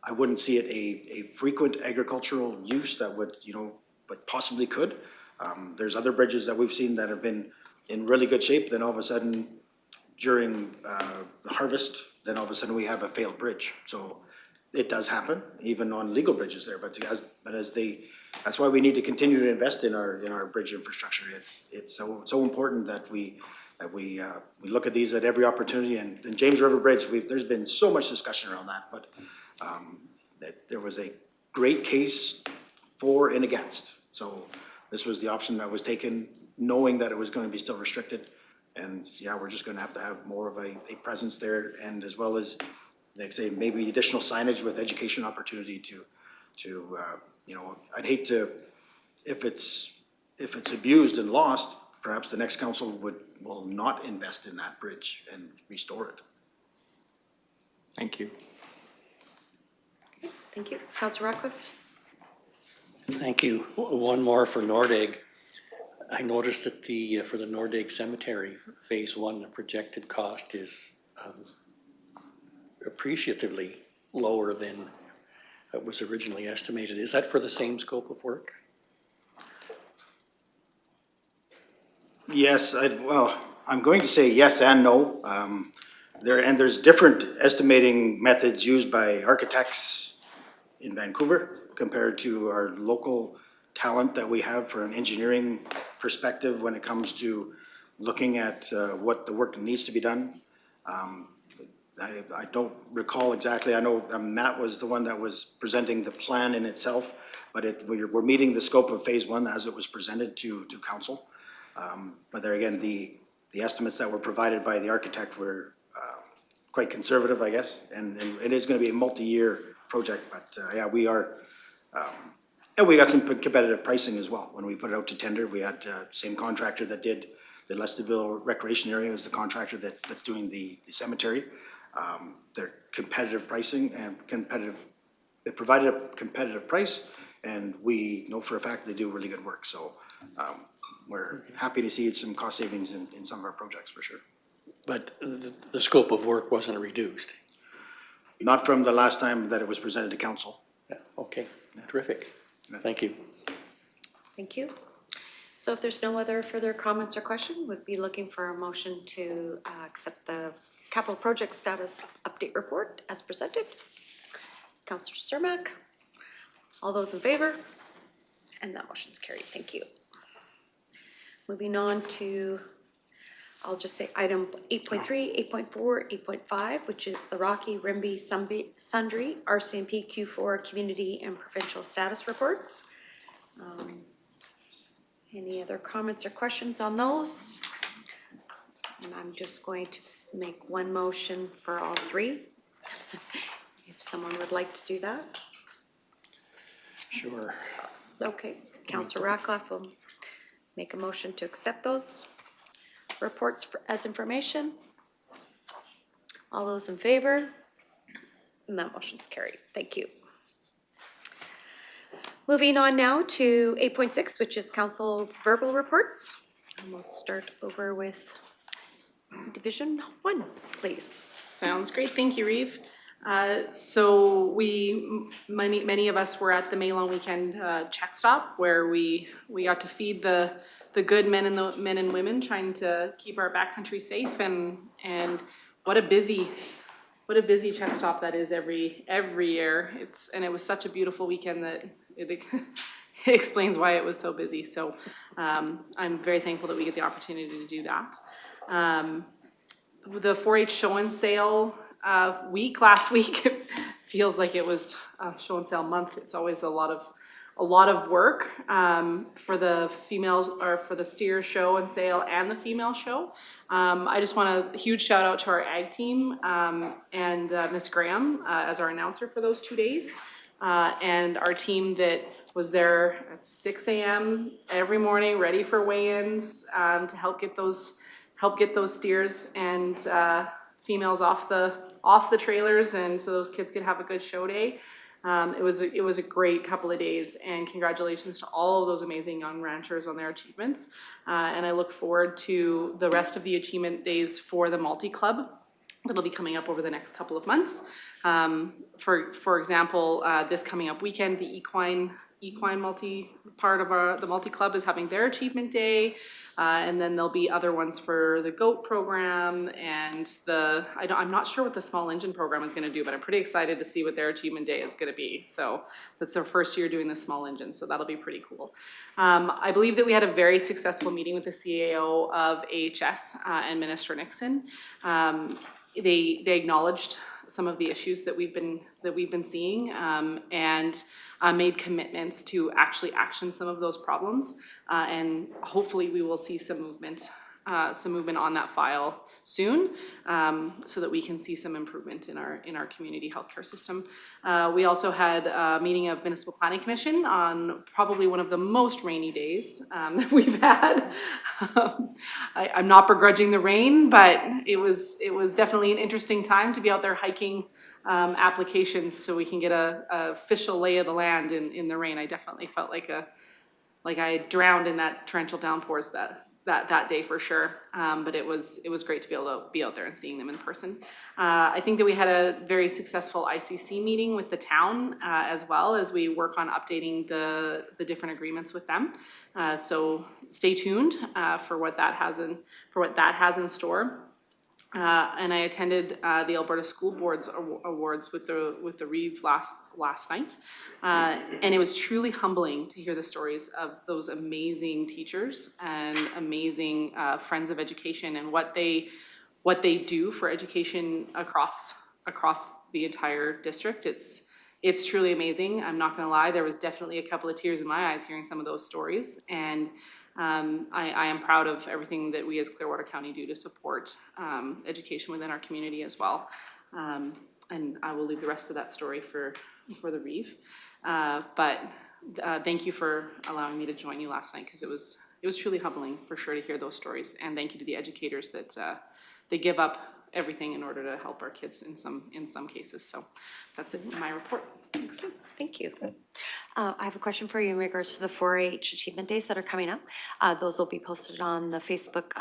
I wouldn't see it a frequent agricultural use that would, but possibly could. There's other bridges that we've seen that have been in really good shape, then all of a sudden during the harvest, then all of a sudden we have a failed bridge. So it does happen, even on legal bridges there, but that's why we need to continue to invest in our bridge infrastructure. It's so important that we look at these at every opportunity, and James River Bridge, there's been so much discussion around that, but that there was a great case for and against. So this was the option that was taken, knowing that it was going to be still restricted. And yeah, we're just going to have more of a presence there, and as well as, like say, maybe additional signage with education opportunity to you know, I'd hate to, if it's abused and lost, perhaps the next council will not invest in that bridge and restore it. Thank you. Thank you. Councillor Ratcliffe? Thank you. One more for Nordegg. I noticed that for the Nordegg Cemetery, phase one, the projected cost is appreciatively lower than it was originally estimated. Is that for the same scope of work? Yes, I'm going to say yes and no. There's different estimating methods used by architects in Vancouver compared to our local talent that we have for an engineering perspective when it comes to looking at what the work needs to be done. I don't recall exactly. I know Matt was the one that was presenting the plan in itself, but we're meeting the scope of phase one as it was presented to council. But there again, the estimates that were provided by the architect were quite conservative, I guess, and it is going to be a multi-year project. But yeah, we are, and we got some competitive pricing as well. When we put it out to tender, we had same contractor that did the Lestonville Recreation Area as the contractor that's doing the cemetery. They're competitive pricing and they provided a competitive price, and we know for a fact they do really good work. So we're happy to see some cost savings in some of our projects for sure. But the scope of work wasn't reduced? Not from the last time that it was presented to council. Yeah, okay, terrific. Thank you. Thank you. So if there's no other further comments or questions, we'd be looking for a motion to accept the capital project status update report as presented. Councillor Cermak, all those in favor? And that motion's carried. Thank you. Moving on to, I'll just say item 8.3, 8.4, 8.5, which is the Rocky Rimby Sundry RCMP Q4 Community and Provincial Status Reports. Any other comments or questions on those? And I'm just going to make one motion for all three. If someone would like to do that. Sure. Okay, Councillor Ratcliffe will make a motion to accept those reports as information. All those in favor? And that motion's carried. Thank you. Moving on now to 8.6, which is council verbal reports. And we'll start over with Division 1, please. Sounds great. Thank you, Reeve. So many of us were at the May long weekend check stop where we got to feed the good men and women trying to keep our backcountry safe, and what a busy check stop that is every year. It was such a beautiful weekend that it explains why it was so busy. So I'm very thankful that we get the opportunity to do that. The 4-H show and sale week last week, it feels like it was a show and sale month. It's always a lot of work for the female, or for the steer show and sale and the female show. I just want a huge shout out to our ag team and Miss Graham as our announcer for those 2 days, and our team that was there at 6 a.m. every morning, ready for weigh-ins to help get those steers and females off the trailers, and so those kids could have a good show day. It was a great couple of days, and congratulations to all of those amazing young ranchers on their achievements. And I look forward to the rest of the achievement days for the multi-club that'll be coming up over the next couple of months. For example, this coming up weekend, the equine part of the multi-club is having their achievement day. And then there'll be other ones for the GOAT program and I'm not sure what the small engine program is gonna do, but I'm pretty excited to see what their achievement day is gonna be. So that's their first year doing the small engine, so that'll be pretty cool. I believe that we had a very successful meeting with the CAO of AHS and Minister Nixon. They acknowledged some of the issues that we've been seeing, and made commitments to actually action some of those problems. And hopefully we will see some movement on that file soon, so that we can see some improvement in our community healthcare system. We also had a meeting of Municipal Planning Commission on probably one of the most rainy days that we've had. I'm not begrudging the rain, but it was definitely an interesting time to be out there hiking applications so we can get a official lay of the land in the rain. I definitely felt like I drowned in that torrential downpours that day for sure. But it was great to be able to be out there and seeing them in person. I think that we had a very successful ICC meeting with the town as well as we work on updating the different agreements with them. So stay tuned for what that has in store. And I attended the Alberta School Board's awards with the Reeve last night. And it was truly humbling to hear the stories of those amazing teachers and amazing friends of education and what they do for education across the entire district. It's truly amazing. I'm not gonna lie, there was definitely a couple of tears in my eyes hearing some of those stories. And I am proud of everything that we as Clearwater County do to support education within our community as well. And I will leave the rest of that story for the Reeve. But thank you for allowing me to join you last night, because it was truly humbling for sure to hear those stories. And thank you to the educators that they give up everything in order to help our kids in some cases. So that's it in my report. Thanks. Thank you. I have a question for you in regards to the 4-H Achievement Days that are coming up. Those will be posted on the Facebook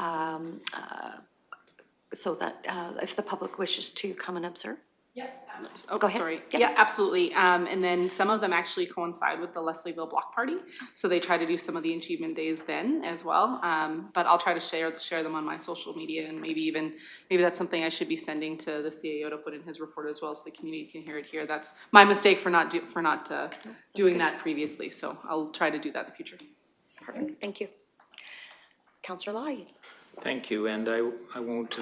so that if the public wishes to come and observe. Yep. Go ahead. Sorry. Yep. Yeah, absolutely. And then some of them actually coincide with the Leslieville Block Party. So they try to do some of the achievement days then as well. But I'll try to share them on my social media, and maybe that's something I should be sending to the CAO to put in his report as well, so the community can hear it here. That's my mistake for not doing that previously. So I'll try to do that in the future. Perfect. Thank you. Councillor Lai. Thank you, and I won't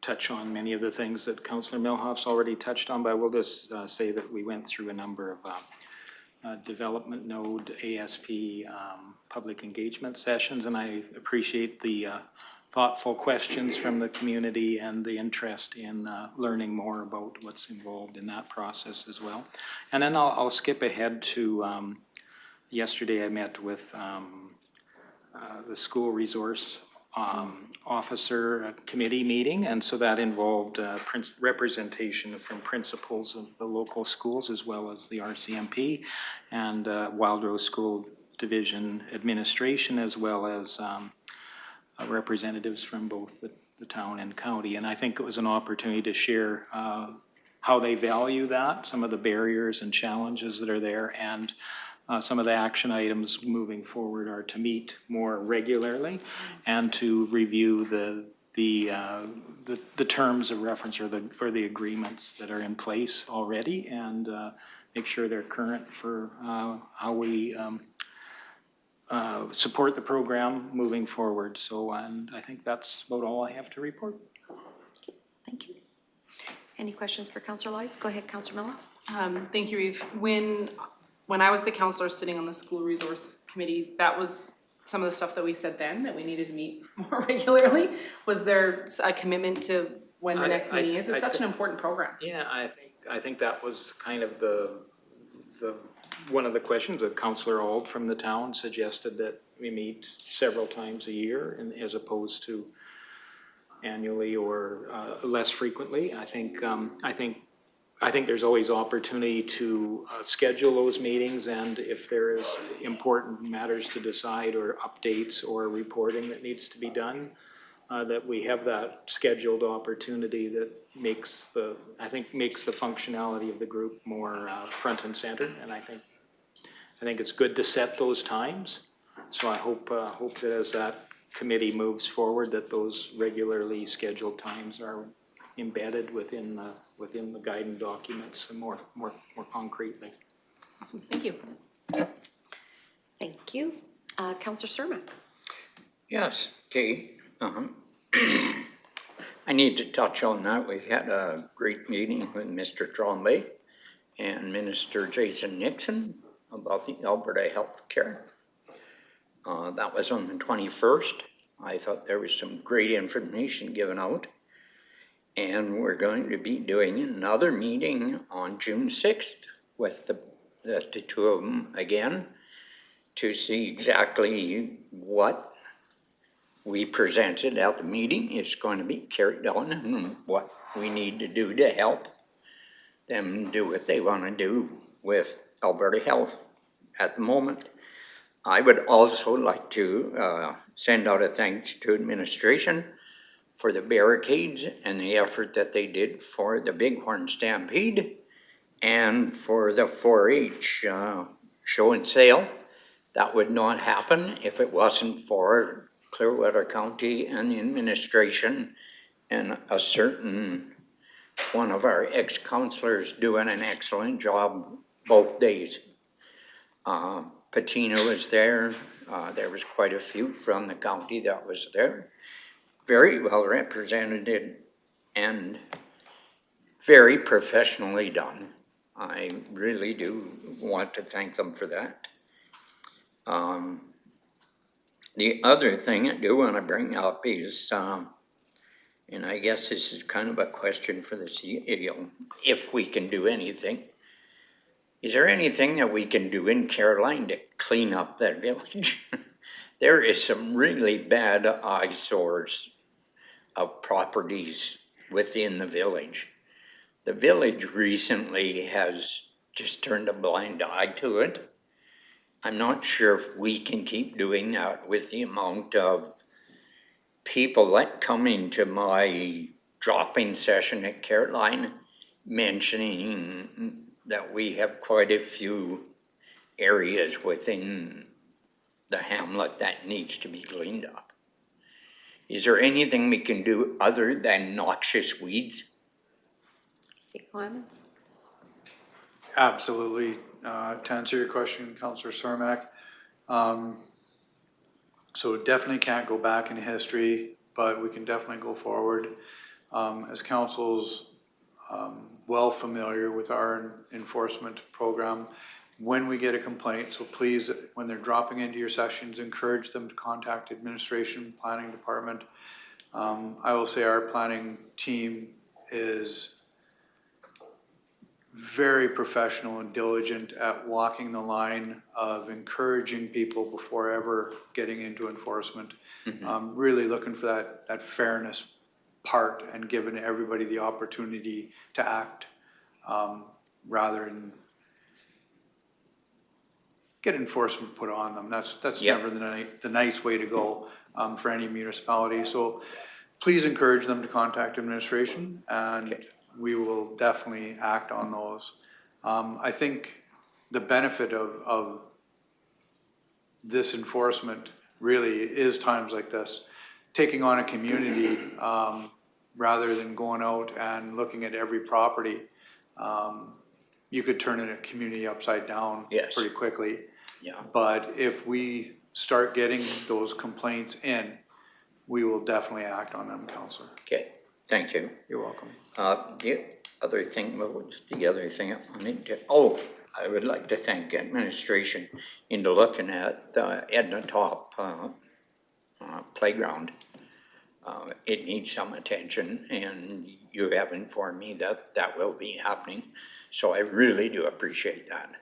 touch on many of the things that Councillor Milhoff's already touched on, but I will just say that we went through a number of development node, ASP, public engagement sessions, and I appreciate the thoughtful questions from the community and the interest in learning more about what's involved in that process as well. And then I'll skip ahead to yesterday I met with the school resource officer committee meeting, and so that involved representation from principals of the local schools as well as the RCMP and Wild Rose School Division administration, as well as representatives from both the town and county. And I think it was an opportunity to share how they value that, some of the barriers and challenges that are there, and some of the action items moving forward are to meet more regularly and to review the terms of reference or the agreements that are in place already, and make sure they're current for how we support the program moving forward. So, and I think that's about all I have to report. Thank you. Any questions for Councillor Lloyd? Go ahead, Councillor Miller. Thank you, Reeve. When I was the counselor sitting on the school resource committee, that was some of the stuff that we said then, that we needed to meet more regularly. Was there a commitment to when the next meeting is? It's such an important program. Yeah, I think that was kind of the one of the questions that Councillor Auld from the town suggested, that we meet several times a year and as opposed to annually or less frequently. I think there's always opportunity to schedule those meetings, and if there is important matters to decide or updates or reporting that needs to be done, that we have that scheduled opportunity that I think makes the functionality of the group more front and center. And I think it's good to set those times. So I hope that as that committee moves forward, that those regularly scheduled times are embedded within the guiding documents and more concretely. Awesome, thank you. Thank you. Councillor Surma. Yes, okay. I need to touch on that. We had a great meeting with Mr. Trombley and Minister Jason Nixon about the Alberta Healthcare. That was on the 21st. I thought there was some great information given out. And we're going to be doing another meeting on June 6th with the two of them again to see exactly what we presented at the meeting is going to be carried on and what we need to do to help them do what they want to do with Alberta Health at the moment. I would also like to send out a thanks to administration for the barricades and the effort that they did for the Bighorn Stampede and for the 4-H show and sale. That would not happen if it wasn't for Clearwater County and the administration and a certain one of our ex-councillors doing an excellent job both days. Patina was there. There was quite a few from the county that was there. Very well represented and very professionally done. I really do want to thank them for that. The other thing I do want to bring up is, and I guess this is kind of a question for the CEO, if we can do anything. Is there anything that we can do in Caroline to clean up that village? There is some really bad eyesores of properties within the village. The village recently has just turned a blind eye to it. I'm not sure if we can keep doing that with the amount of people that come into my drop-in session at Caroline mentioning that we have quite a few areas within the hamlet that needs to be cleaned up. Is there anything we can do other than noxious weeds? Clements? Absolutely. To answer your question, Councillor Cermak, so definitely can't go back in history, but we can definitely go forward. As council's well familiar with our enforcement program, when we get a complaint, so please, when they're dropping into your sessions, encourage them to contact administration, planning department. I will say our planning team is very professional and diligent at walking the line of encouraging people before ever getting into enforcement. Really looking for that fairness part and giving everybody the opportunity to act rather than get enforcement put on them. That's never the nice way to go for any municipality. So please encourage them to contact administration and we will definitely act on those. I think the benefit of this enforcement really is times like this, taking on a community rather than going out and looking at every property. You could turn a community upside down pretty quickly. But if we start getting those complaints in, we will definitely act on them, Councillor. Okay, thank you. You're welcome. The other thing, what was the other thing I wanted to, I would like to thank administration into looking at the Edna Top playground. It needs some attention and you have informed me that that will be happening. So I really do appreciate that.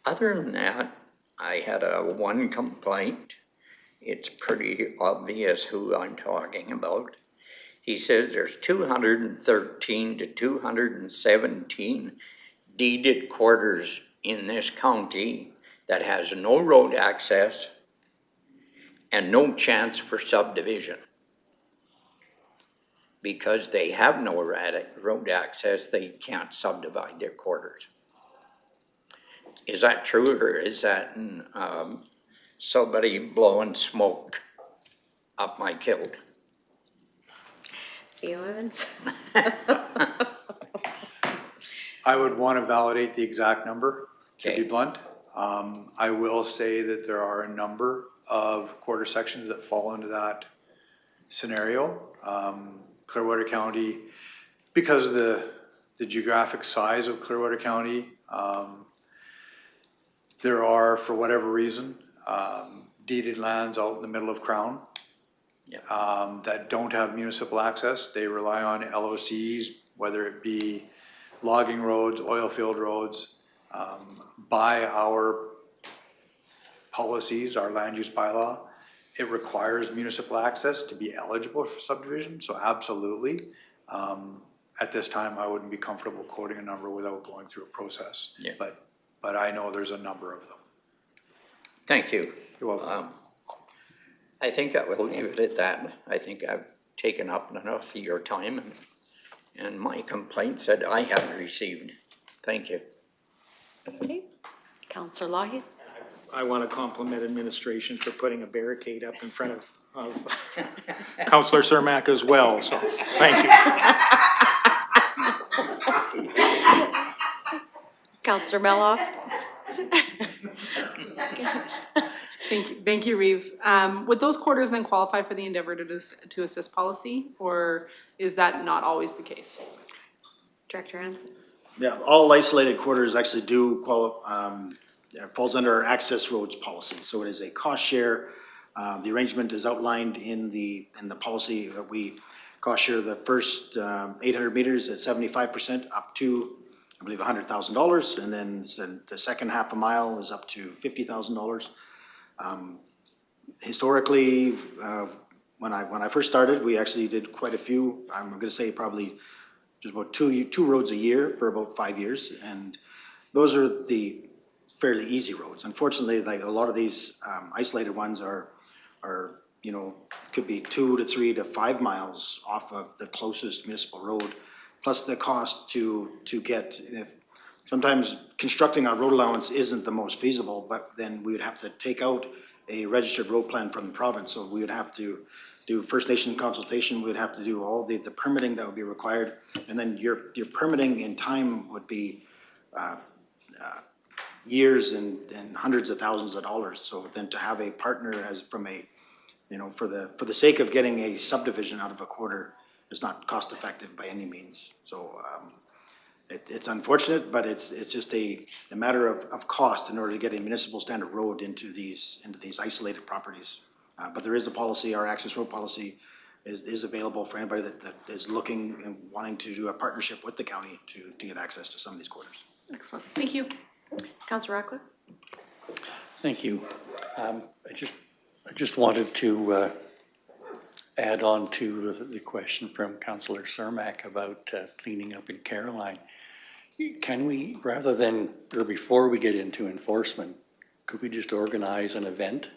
Other than that, I had one complaint. It's pretty obvious who I'm talking about. He says there's 213 to 217 deeded quarters in this county that has no road access and no chance for subdivision. Because they have no road access, they can't subdivide their quarters. Is that true, or is that somebody blowing smoke up my kilt? C.O. Evans? I would want to validate the exact number, to be Okay. blunt. I will say that there are a number of quarter sections that fall into that scenario. Clearwater County, because of the geographic size of Clearwater County, there are, for whatever reason, deeded lands out in the middle of Crown that don't have municipal access. They rely on LOCs, whether it be logging roads, oil field roads. By our policies, our land use bylaw, it requires municipal access to be eligible for subdivision, so absolutely. At this time, I wouldn't be comfortable quoting a number without going through a process. Yeah. But I know there's a number of them. Thank you. You're welcome. I think I will leave it at that. I think I've taken up enough of your time and my complaints that I have received. Thank you. Okay. Councillor Lougheed? I want to compliment administration for putting a barricade up in front of Councillor Cermak as well, so thank you. Councillor Meloff? Thank you, Reeve. Would those quarters then qualify for the Endeavour to Assist policy, or is that not always the case? Director Hansen? Yeah, all isolated quarters actually do falls under our access roads policy. So it is a cost share. The arrangement is outlined in the policy that we cost share the first 800 meters at 75% up to, I believe, $100,000, and then the second half a mile is up to $50,000. Historically, when I first started, we actually did quite a few. I'm going to say probably just about two roads a year for about 5 years, and those are the fairly easy roads. Unfortunately, like a lot of these isolated ones are could be 2 to 3 to 5 miles off of the closest municipal road, plus the cost to get. Sometimes constructing our road allowance isn't the most feasible, but then we would have to take out a registered road plan from the province, so we would have to do First Nation consultation, we would have to do all the permitting that would be required, and then your permitting in time would be years and hundreds of thousands of dollars. So then to have a partner as from a, for the sake of getting a subdivision out of a quarter is not cost effective by any means. So it's unfortunate, but it's just a matter of cost in order to get a municipal standard road into these isolated properties. But there is a policy, our access road policy is available for anybody that is looking and wanting to do a partnership with the county to get access to some of these quarters. Excellent, thank you. Councillor Rockcliffe? Thank you. I just wanted to add on to the question from Councillor Cermak about cleaning up in Caroline. Can we, rather than, or before we get into enforcement, could we just organize an event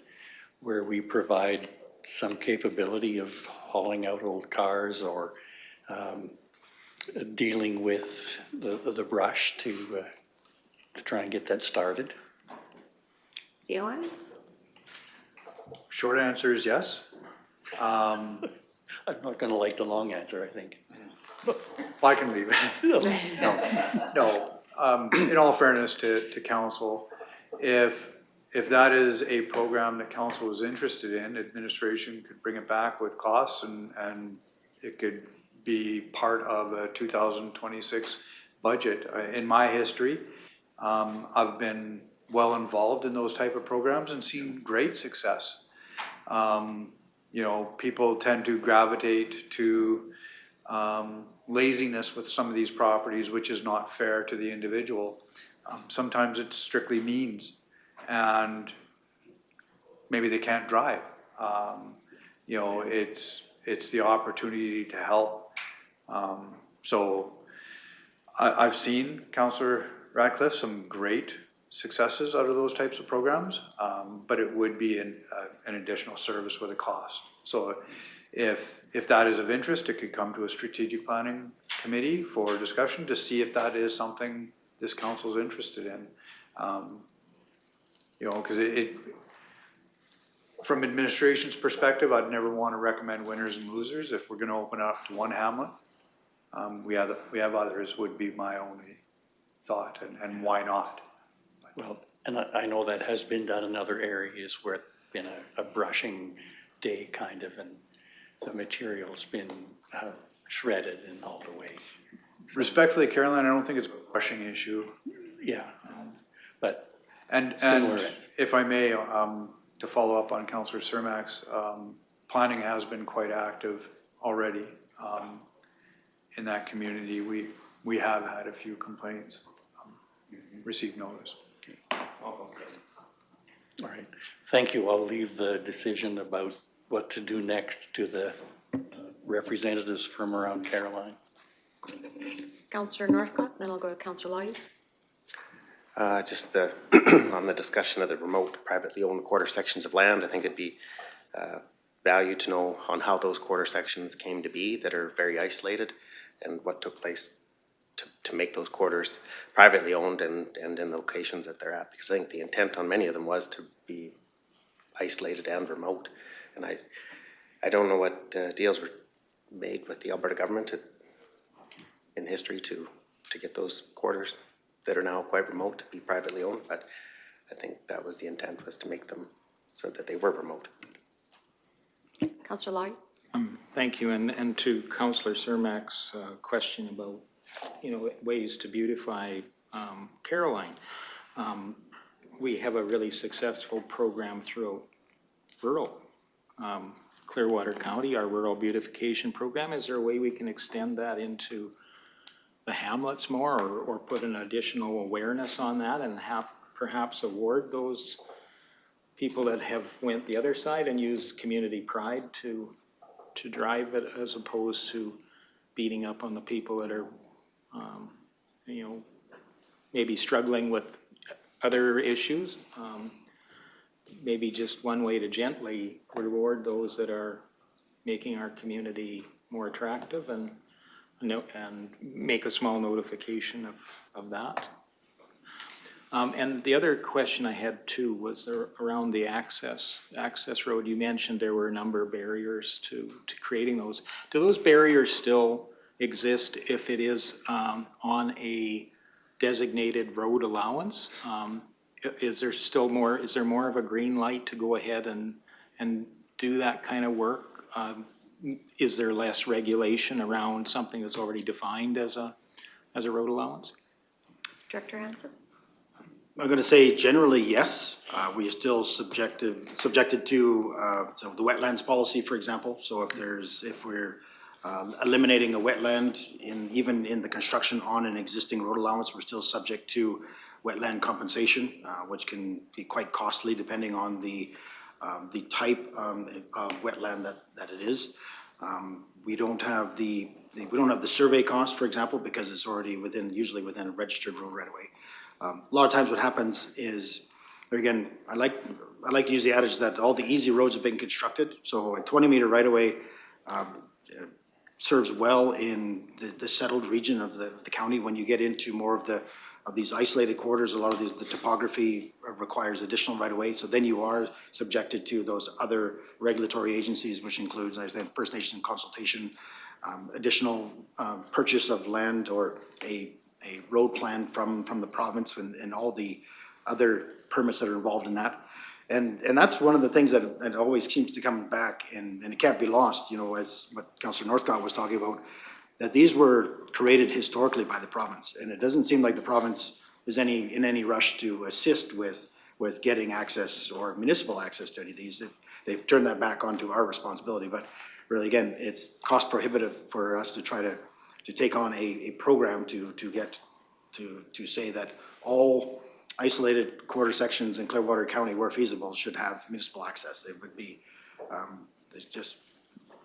where we provide some capability of hauling out old cars or dealing with the brush to try and get that started? C.O. Evans? Short answer is yes. I'm not gonna like the long answer, I think. I can leave it. No. In all fairness to council, if that is a program that council is interested in, administration could bring it back with costs and it could be part of a 2026 budget. In my history, I've been well involved in those type of programs and seen great success. People tend to gravitate to laziness with some of these properties, which is not fair to the individual. Sometimes it's strictly means, and maybe they can't drive. It's the opportunity to help. So I've seen, Councillor Radcliffe, some great successes out of those types of programs, but it would be an additional service with a cost. So if that is of interest, it could come to a strategic planning committee for discussion to see if that is something this council's interested in. You know, because from administration's perspective, I'd never want to recommend winners and losers. If we're going to open up to one hamlet, we have others would be my only thought, and why not? Well, and I know that has been done in other areas where it's been a brushing day kind of, and the material's been shredded in all the way. So, respectfully, Caroline, I don't think it's a brushing issue. Yeah, but And if I may, to follow up on Councillor Cermak's, planning has been quite active already in that community. We have had a few complaints, received notice. All right, thank you. I'll leave the decision about what to do next to the representatives from around Caroline. Councillor Northcott, then I'll go to Councillor Lawyer. Just on the discussion of the remote privately owned quarter sections of land, I think it'd be value to know on how those quarter sections came to be that are very isolated and what took place to make those quarters privately owned and in the locations that they're at. Because I think the intent on many of them was to be isolated and remote. And I don't know what deals were made with the Alberta government in history to get those quarters that are now quite remote to be privately owned, but I think that was the intent, was to make them so that they were remote. Councillor Lawyer. Thank you, and to Councillor Cermak's question about, you know, ways to beautify Caroline. We have a really successful program throughout rural Clearwater County, our rural beautification program. Is there a way we can extend that into the hamlets more, or put an additional awareness on that and have perhaps award those people that have went the other side and use community pride to drive it, as opposed to beating up on the people that are, you know, maybe struggling with other issues. Maybe just one way to gently reward those that are making our community more attractive, and make a small notification of that. And the other question I had too was around the access road. You mentioned there were a number of barriers to creating those. Do those barriers still exist if it is on a designated road allowance? Is there more of a green light to go ahead and do that kind of work? Is there less regulation around something that's already defined as a road allowance? Director Hansen. I'm going to say generally yes. We are still subjected to the wetlands policy, for example. So if we're eliminating a wetland even in the construction on an existing road allowance, we're still subject to wetland compensation, which can be quite costly depending on the type of wetland that it is. We don't have the survey cost, for example, because it's already usually within a registered road right away. A lot of times what happens is, again, I like to use the adage that all the easy roads have been constructed. So a 20-meter right of way serves well in the settled region of the county. When you get into more of these isolated quarters, a lot of the topography requires additional right of way. So then you are subjected to those other regulatory agencies, which includes, I think, First Nations consultation, additional purchase of land, or a road plan from the province, and all the other permits that are involved in that. And that's one of the things that always seems to come back, and it can't be lost, you know, as what Councillor Northcott was talking about, that these were created historically by the province. And it doesn't seem like the province is in any rush to assist with getting access or municipal access to any of these. They've turned that back onto our responsibility. But really, again, it's cost prohibitive for us to try to take on a program to say that all isolated quarter sections in Clearwater County where feasible should have municipal access. It would be,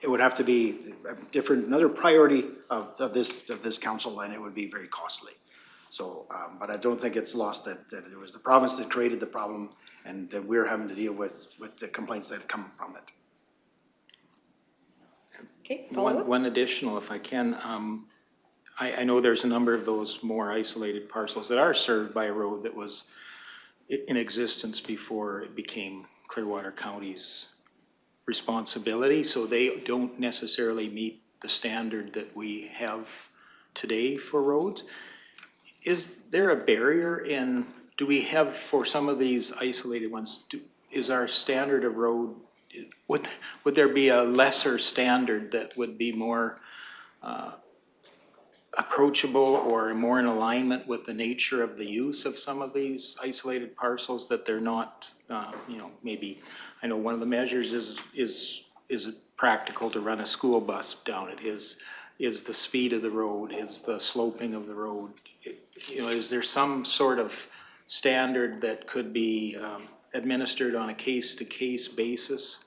it would have to be another priority of this council, and it would be very costly. So, but I don't think it's lost that it was the province that created the problem, and that we're having to deal with the complaints that have come from it. Okay, follow up? One additional, if I can, I know there's a number of those more isolated parcels that are served by a road that was in existence before it became Clearwater County's responsibility, so they don't necessarily meet the standard that we have today for roads. Is there a barrier in, do we have, for some of these isolated ones, is our standard of road, would there be a lesser standard that would be more approachable or more in alignment with the nature of the use of some of these isolated parcels, that they're not, maybe, I know one of the measures is it practical to run a school bus down it? Is the speed of the road, is the sloping of the road, is there some sort of standard that could be administered on a case-to-case basis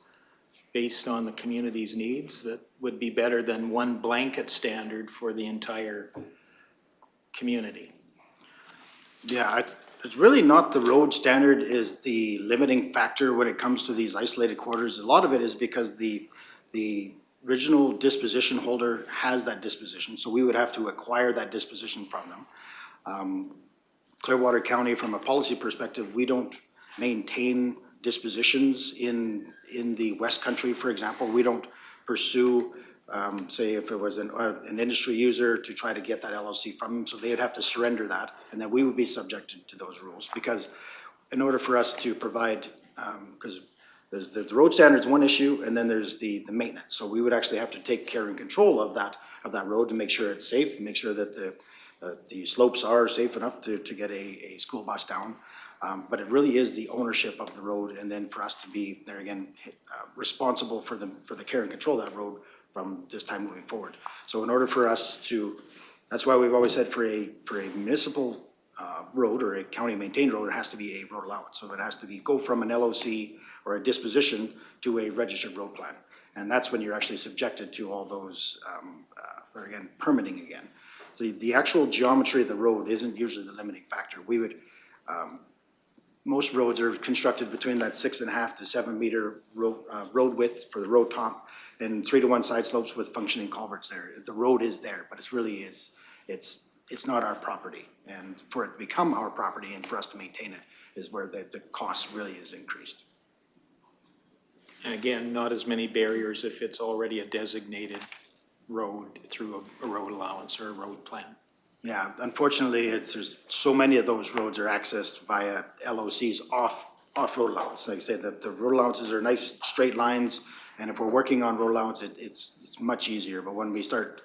based on the community's needs that would be better than one blanket standard for the entire community? Yeah, it's really not the road standard is the limiting factor when it comes to these isolated quarters. A lot of it is because the original disposition holder has that disposition, so we would have to acquire that disposition from them. Clearwater County, from a policy perspective, we don't maintain dispositions in the West Country, for example. We don't pursue, say if it was an industry user, to try to get that LLC from them, so they'd have to surrender that, and then we would be subjected to those rules, because in order for us to provide, because there's the road standard is one issue, and then there's the maintenance. So we would actually have to take care and control of that road to make sure it's safe, make sure that the slopes are safe enough to get a school bus down. But it really is the ownership of the road, and then for us to be there again, responsible for the care and control of that road from this time moving forward. So in order for us to, that's why we've always said for a municipal road or a county maintained road, it has to be a road allowance. So it has to go from an LOC or a disposition to a registered road plan. And that's when you're actually subjected to all those, or again, permitting again. So the actual geometry of the road isn't usually the limiting factor. We would, most roads are constructed between that 6.5 to 7 meter road width for the road top, and 3 to 1 side slopes with functioning culverts there. The road is there, but it's not our property. And for it to become our property and for us to maintain it is where the cost really is increased. And again, not as many barriers if it's already a designated road through a road allowance or a road plan. Yeah, unfortunately, there's so many of those roads are accessed via LOCs off road allowance. Like I said, the road allowances are nice straight lines, and if we're working on road allowance, it's much easier. But when we start,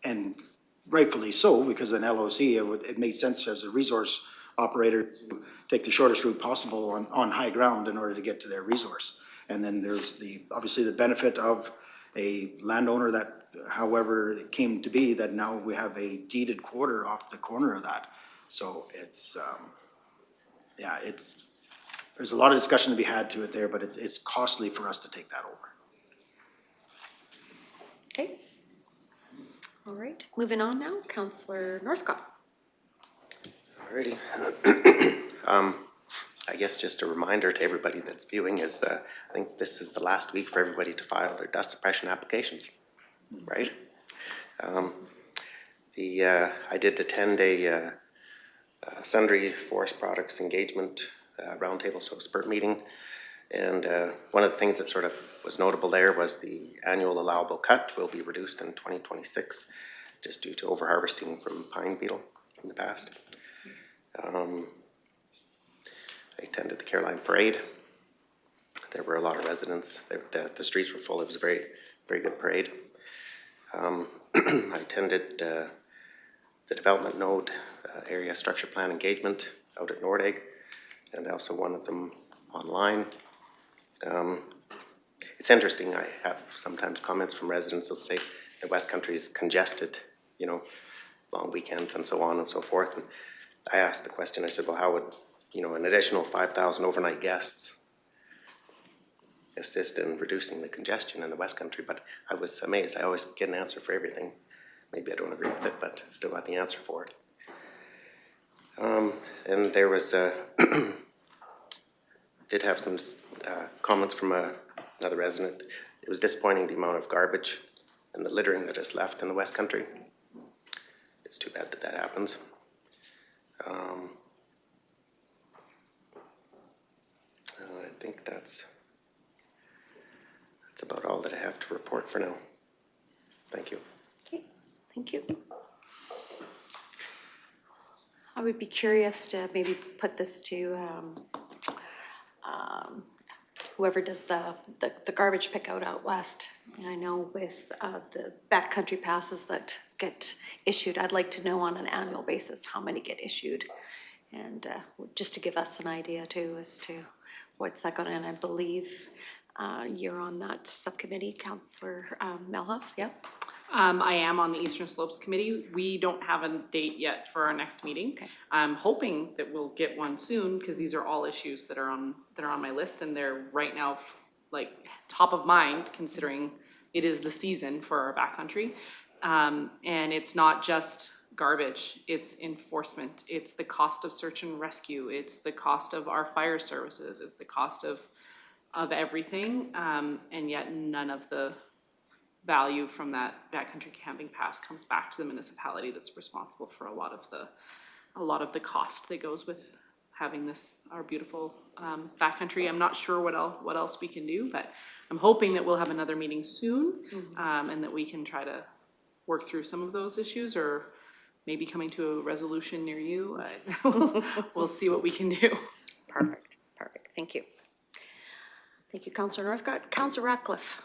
and rightfully so, because an LOC, it makes sense as a resource operator to take the shortest route possible on high ground in order to get to their resource. And then there's obviously the benefit of a landowner that, however it came to be, that now we have a deeded quarter off the corner of that. So it's, there's a lot of discussion to be had to it there, but it's costly for us to take that over. Okay. All right, moving on now, Councillor Northcott. Alrighty. I guess just a reminder to everybody that's viewing is I think this is the last week for everybody to file their dust suppression applications, right? I did attend a sundry forest products engagement roundtable, so SPURT meeting, and one of the things that sort of was notable there was the annual allowable cut will be reduced in 2026 just due to overharvesting from pine beetle in the past. I attended the Caroline Parade. There were a lot of residents. The streets were full. It was a very, very good parade. I attended the development node area structure plan engagement out at Nordegg, and also one of them online. It's interesting. I have sometimes comments from residents who'll say the West Country is congested, long weekends and so on and so forth. And I asked the question, I said, well, how would, an additional 5,000 overnight guests assist in reducing the congestion in the West Country? But I was amazed. I always get an answer for everything. maybe I don't agree with it, but still got the answer for it. And there was, did have some comments from another resident. It was disappointing the amount of garbage and the littering that is left in the West Country. It's too bad that that happens. I think that's about all that I have to report for now. Thank you. Okay, thank you. I would be curious to maybe put this to whoever does the garbage pick out west. And I know with the backcountry passes that get issued, I'd like to know on an annual basis how many get issued. And just to give us an idea too as to what's that going to, and I believe you're on that subcommittee, Councillor Melhoff, yep? I am on the Eastern Slopes Committee. We don't have a date yet for our next meeting. Okay. I'm hoping that we'll get one soon, because these are all issues that are on my list, and they're right now like top of mind, considering it is the season for our backcountry. And it's not just garbage, it's enforcement, it's the cost of search and rescue, it's the cost of our fire services, it's the cost of everything, and yet none of the value from that backcountry camping pass comes back to the municipality that's responsible for a lot of the cost that goes with having this, our beautiful backcountry. I'm not sure what else we can do, but I'm hoping that we'll have another meeting soon, and that we can try to work through some of those issues, or maybe coming to a resolution near you. We'll see what we can do. Perfect, perfect, thank you. Thank you, Councillor Northcott. Councillor Ratcliffe.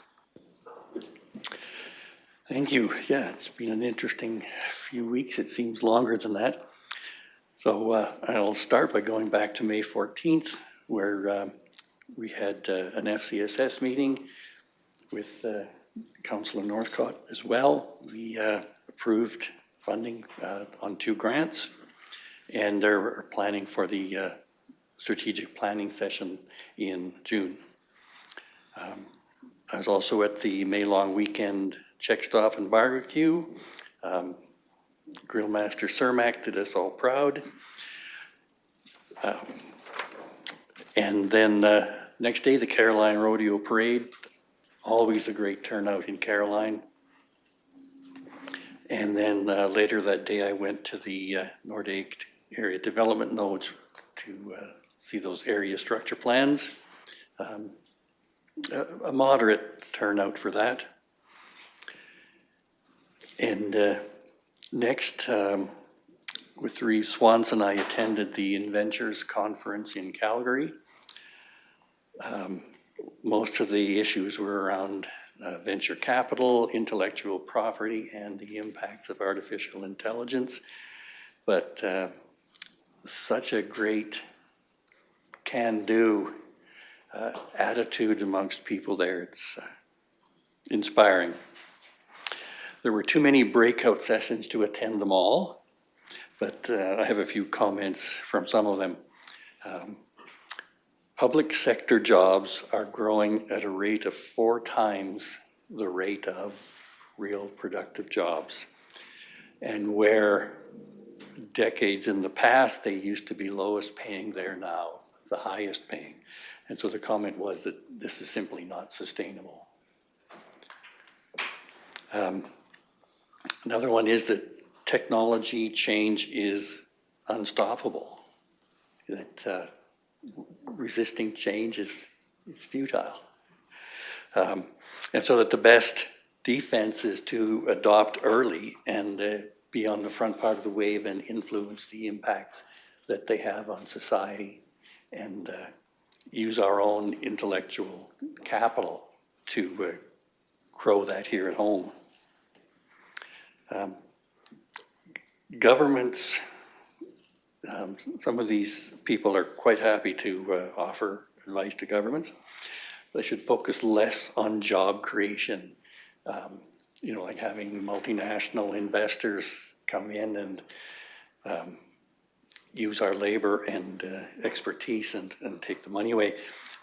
Thank you. Yeah, it's been an interesting few weeks. It seems longer than that. So I'll start by going back to May 14th, where we had an FCSS meeting with Councillor Northcott as well. We approved funding on 2 grants, and they're planning for the strategic planning session in June. I was also at the May long weekend Check Stop and Barbecue. Grill Master Cermak did us all proud. And then next day, the Caroline Rodeo Parade. Always a great turnout in Caroline. And then later that day, I went to the Nordic Area Development Nodes to see those area structure plans. A moderate turnout for that. And next, with Reeve Swanson, I attended the Inventures Conference in Calgary. Most of the issues were around venture capital, intellectual property, and the impacts of artificial intelligence. But such a great can-do attitude amongst people there. It's inspiring. There were too many breakout sessions to attend them all, but I have a few comments from some of them. Public sector jobs are growing at a rate of 4 times the rate of real productive jobs. And where decades in the past, they used to be lowest paying, they're now the highest paying. And so the comment was that this is simply not sustainable. Another one is that technology change is unstoppable. That resisting change is futile. And so that the best defense is to adopt early and be on the front part of the wave and influence the impacts that they have on society, and use our own intellectual capital to grow that here at home. Governments, some of these people are quite happy to offer advice to governments. They should focus less on job creation, like having multinational investors come in and use our labor and expertise and take the money away,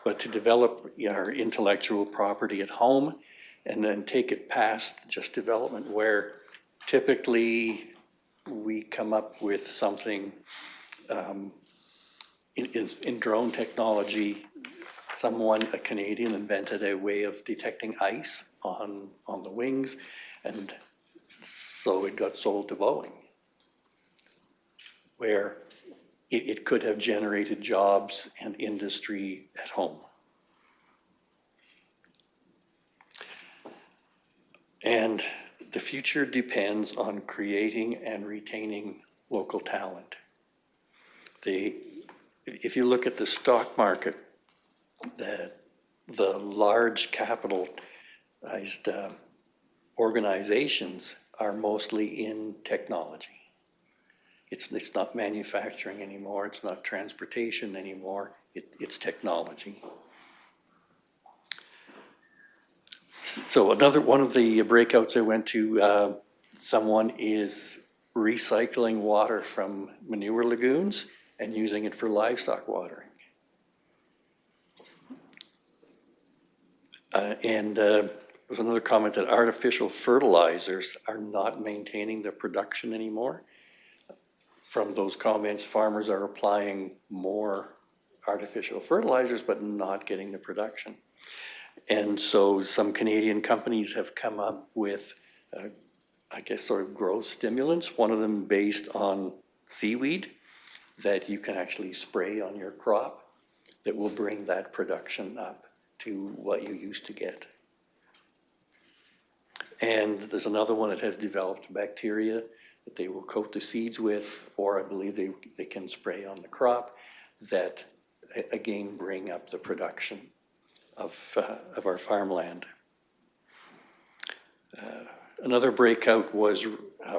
but to develop our intellectual property at home and then take it past just development, where typically, we come up with something in drone technology. Someone, a Canadian, invented a way of detecting ice on the wings, and so it got sold to Boeing, where it could have generated jobs and industry at home. And the future depends on creating and retaining local talent. If you look at the stock market, the large capitalized organizations are mostly in technology. It's not manufacturing anymore, it's not transportation anymore, it's technology. So one of the breakouts I went to, someone is recycling water from manure lagoons and using it for livestock watering. There was another comment that artificial fertilizers are not maintaining the production anymore. From those comments, farmers are applying more artificial fertilizers but not getting the production. And so some Canadian companies have come up with, I guess, sort of growth stimulants, one of them based on seaweed that you can actually spray on your crop that will bring that production up to what you used to get. And there's another one that has developed bacteria that they will coat the seeds with, or I believe they can spray on the crop that again bring up the production of our farmland. Another breakout was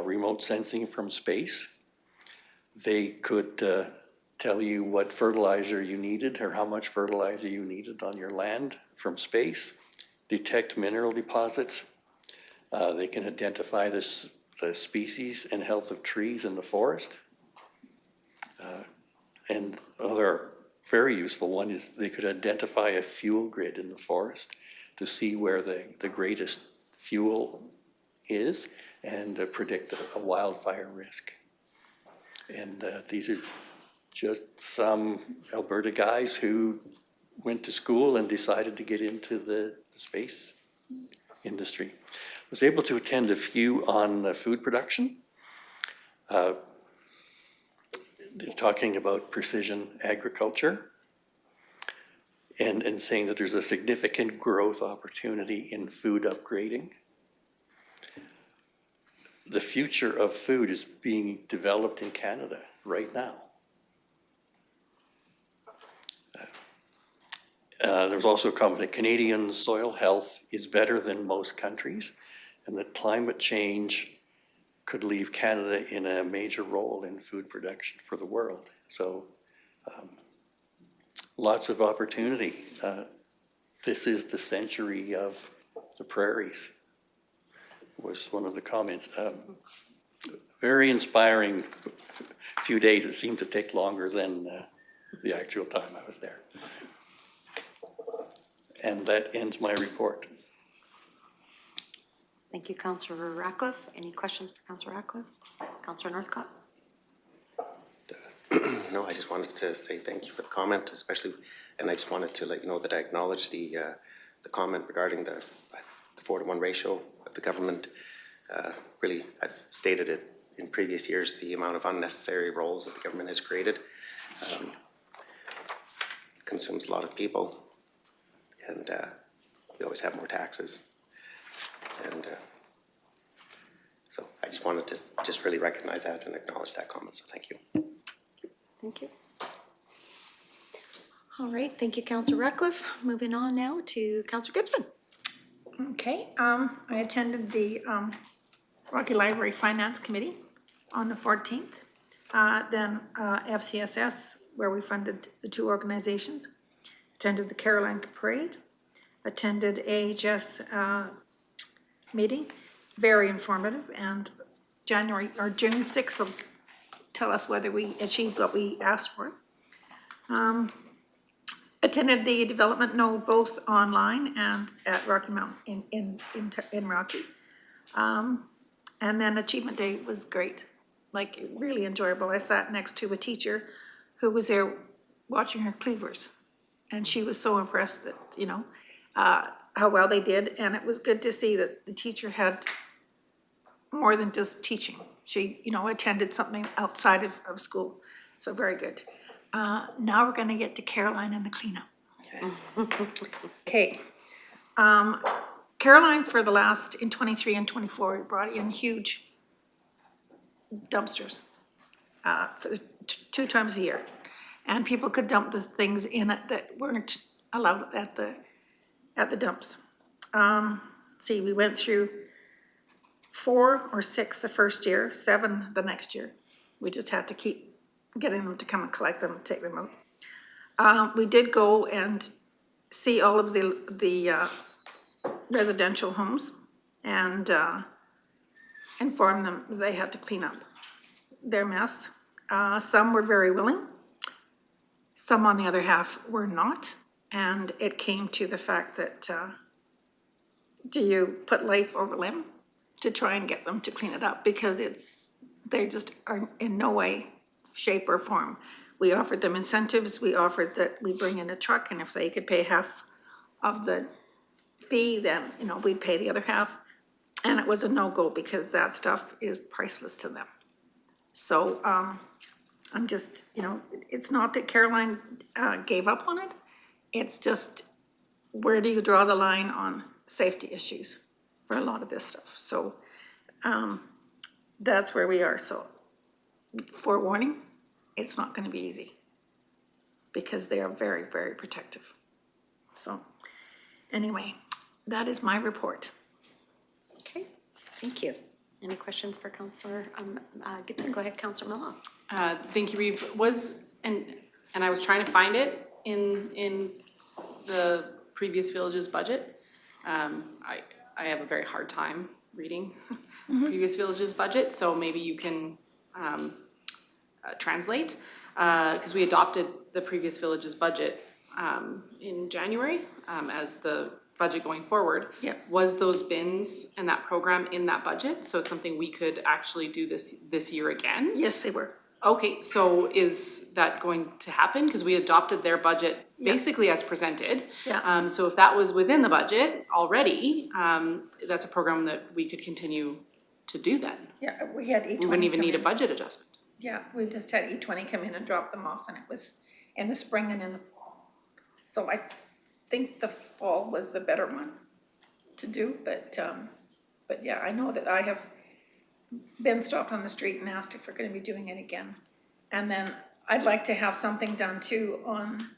remote sensing from space. They could tell you what fertilizer you needed or how much fertilizer you needed on your land from space, detect mineral deposits. They can identify the species and health of trees in the forest. And another very useful one is they could identify a fuel grid in the forest to see where the greatest fuel is and predict a wildfire risk. And these are just some Alberta guys who went to school and decided to get into the space industry. I was able to attend a few on food production. They're talking about precision agriculture and saying that there's a significant growth opportunity in food upgrading. The future of food is being developed in Canada right now. There's also a comment that Canadian soil health is better than most countries, and that climate change could leave Canada in a major role in food production for the world. So lots of opportunity. This is the century of the prairies, was one of the comments. Very inspiring few days. It seemed to take longer than the actual time I was there. And that ends my report. Thank you, Councillor Ratcliffe. Any questions for Councillor Ratcliffe? Councillor Northcott? No, I just wanted to say thank you for the comment, especially, and I just wanted to let you know that I acknowledge the comment regarding the 4-to-1 ratio of the government. Really, I've stated it in previous years, the amount of unnecessary roles that the government has created. Consumes a lot of people, and we always have more taxes. And so I just wanted to just really recognize that and acknowledge that comment, so thank you. Thank you. All right, thank you, Councillor Ratcliffe. Moving on now to Councillor Gibson. Okay, I attended the Rocky Library Finance Committee on the 14th. Then FCSS, where we funded the two organizations. Attended the Caroline Parade. Attended AHS meeting, very informative, and June 6th will tell us whether we achieved what we asked for. Attended the development node both online and at Rocky Mountain in Rocky. And then Achievement Day was great, like really enjoyable. I sat next to a teacher who was there watching her cleavers. And she was so impressed that, you know, how well they did. And it was good to see that the teacher had more than just teaching. She, you know, attended something outside of school. So very good. Now we're gonna get to Caroline and the cleanup. Okay. Caroline, for the last, in 23 and 24, we brought in huge dumpsters for two times a year. And people could dump the things in it that weren't allowed at the dumps. See, we went through 4 or 6 the first year, 7 the next year. We just had to keep getting them to come and collect them and take them out. We did go and see all of the residential homes and inform them they had to clean up their mess. Some were very willing. Some, on the other half, were not. And it came to the fact that, do you put life over limb to try and get them to clean it up? Because they just are in no way, shape or form. We offered them incentives. We offered that we bring in a truck, and if they could pay half of the fee, then, you know, we'd pay the other half. And it was a no-go because that stuff is priceless to them. So, I'm just, you know, it's not that Caroline gave up on it. It's just, where do you draw the line on safety issues for a lot of this stuff? So that's where we are. So forewarning, it's not going to be easy because they are very, very protective. So anyway, that is my report. Okay, thank you. Any questions for Councillor Gibson? Go ahead, Councillor Millow. Thank you, Reeve. And I was trying to find it in the previous village's budget. I have a very hard time reading previous village's budget, so maybe you can translate, because we adopted the previous village's budget in January as the budget going forward. Yep. Was those bins and that program in that budget? So it's something we could actually do this year again? Yes, they were. Okay, so is that going to happen? Because we adopted their budget basically as presented. Yeah. So if that was within the budget already, that's a program that we could continue to do then. Yeah, we had E20. We wouldn't even come need a in. budget adjustment. Yeah, we just had E20 come in and drop them off, and it was in the spring and in the fall. So I think the fall was the better one to do, but yeah, I know that I have been stopped on the street and asked if we're gonna be doing it again. And then I'd like to have something done too on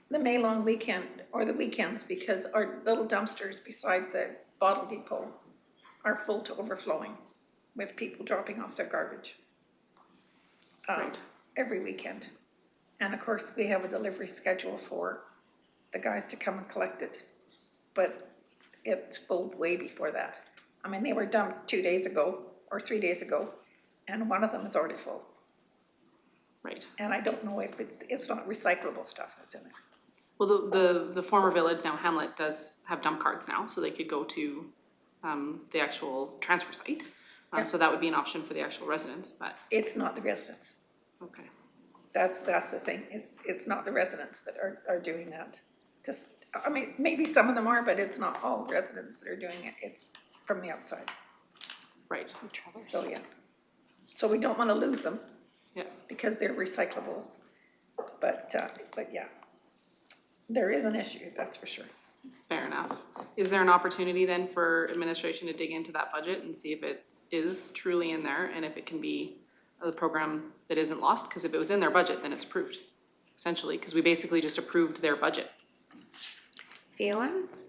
the May long weekend or the weekends, because our little dumpsters beside the bottle depot are full to overflowing with people dropping off their garbage. Right. Every weekend. And of course, we have a delivery schedule for the guys to come and collect it. But it's full way before that. I mean, they were dumped 2 days ago or 3 days ago, and one of them is already full. Right. And I don't know if it's not recyclable stuff that's in there. Well, the former village, now Hamlet, does have dump cards now, so they could go to the actual transfer site. So that would be an option for the actual residents, but. It's not the residents. Okay. That's the thing. It's not the residents that are doing that. Just, I mean, maybe some of them are, but it's not all residents that are doing it. It's from the outside. Right. So, yeah. So we don't want to lose them. Yeah. Because they're recyclables. But yeah, there is an issue, that's for sure. Fair enough. Is there an opportunity then for administration to dig into that budget and see if it is truly in there and if it can be a program that isn't lost? Because if it was in their budget, then it's approved, essentially, because we basically just approved their budget. COMs?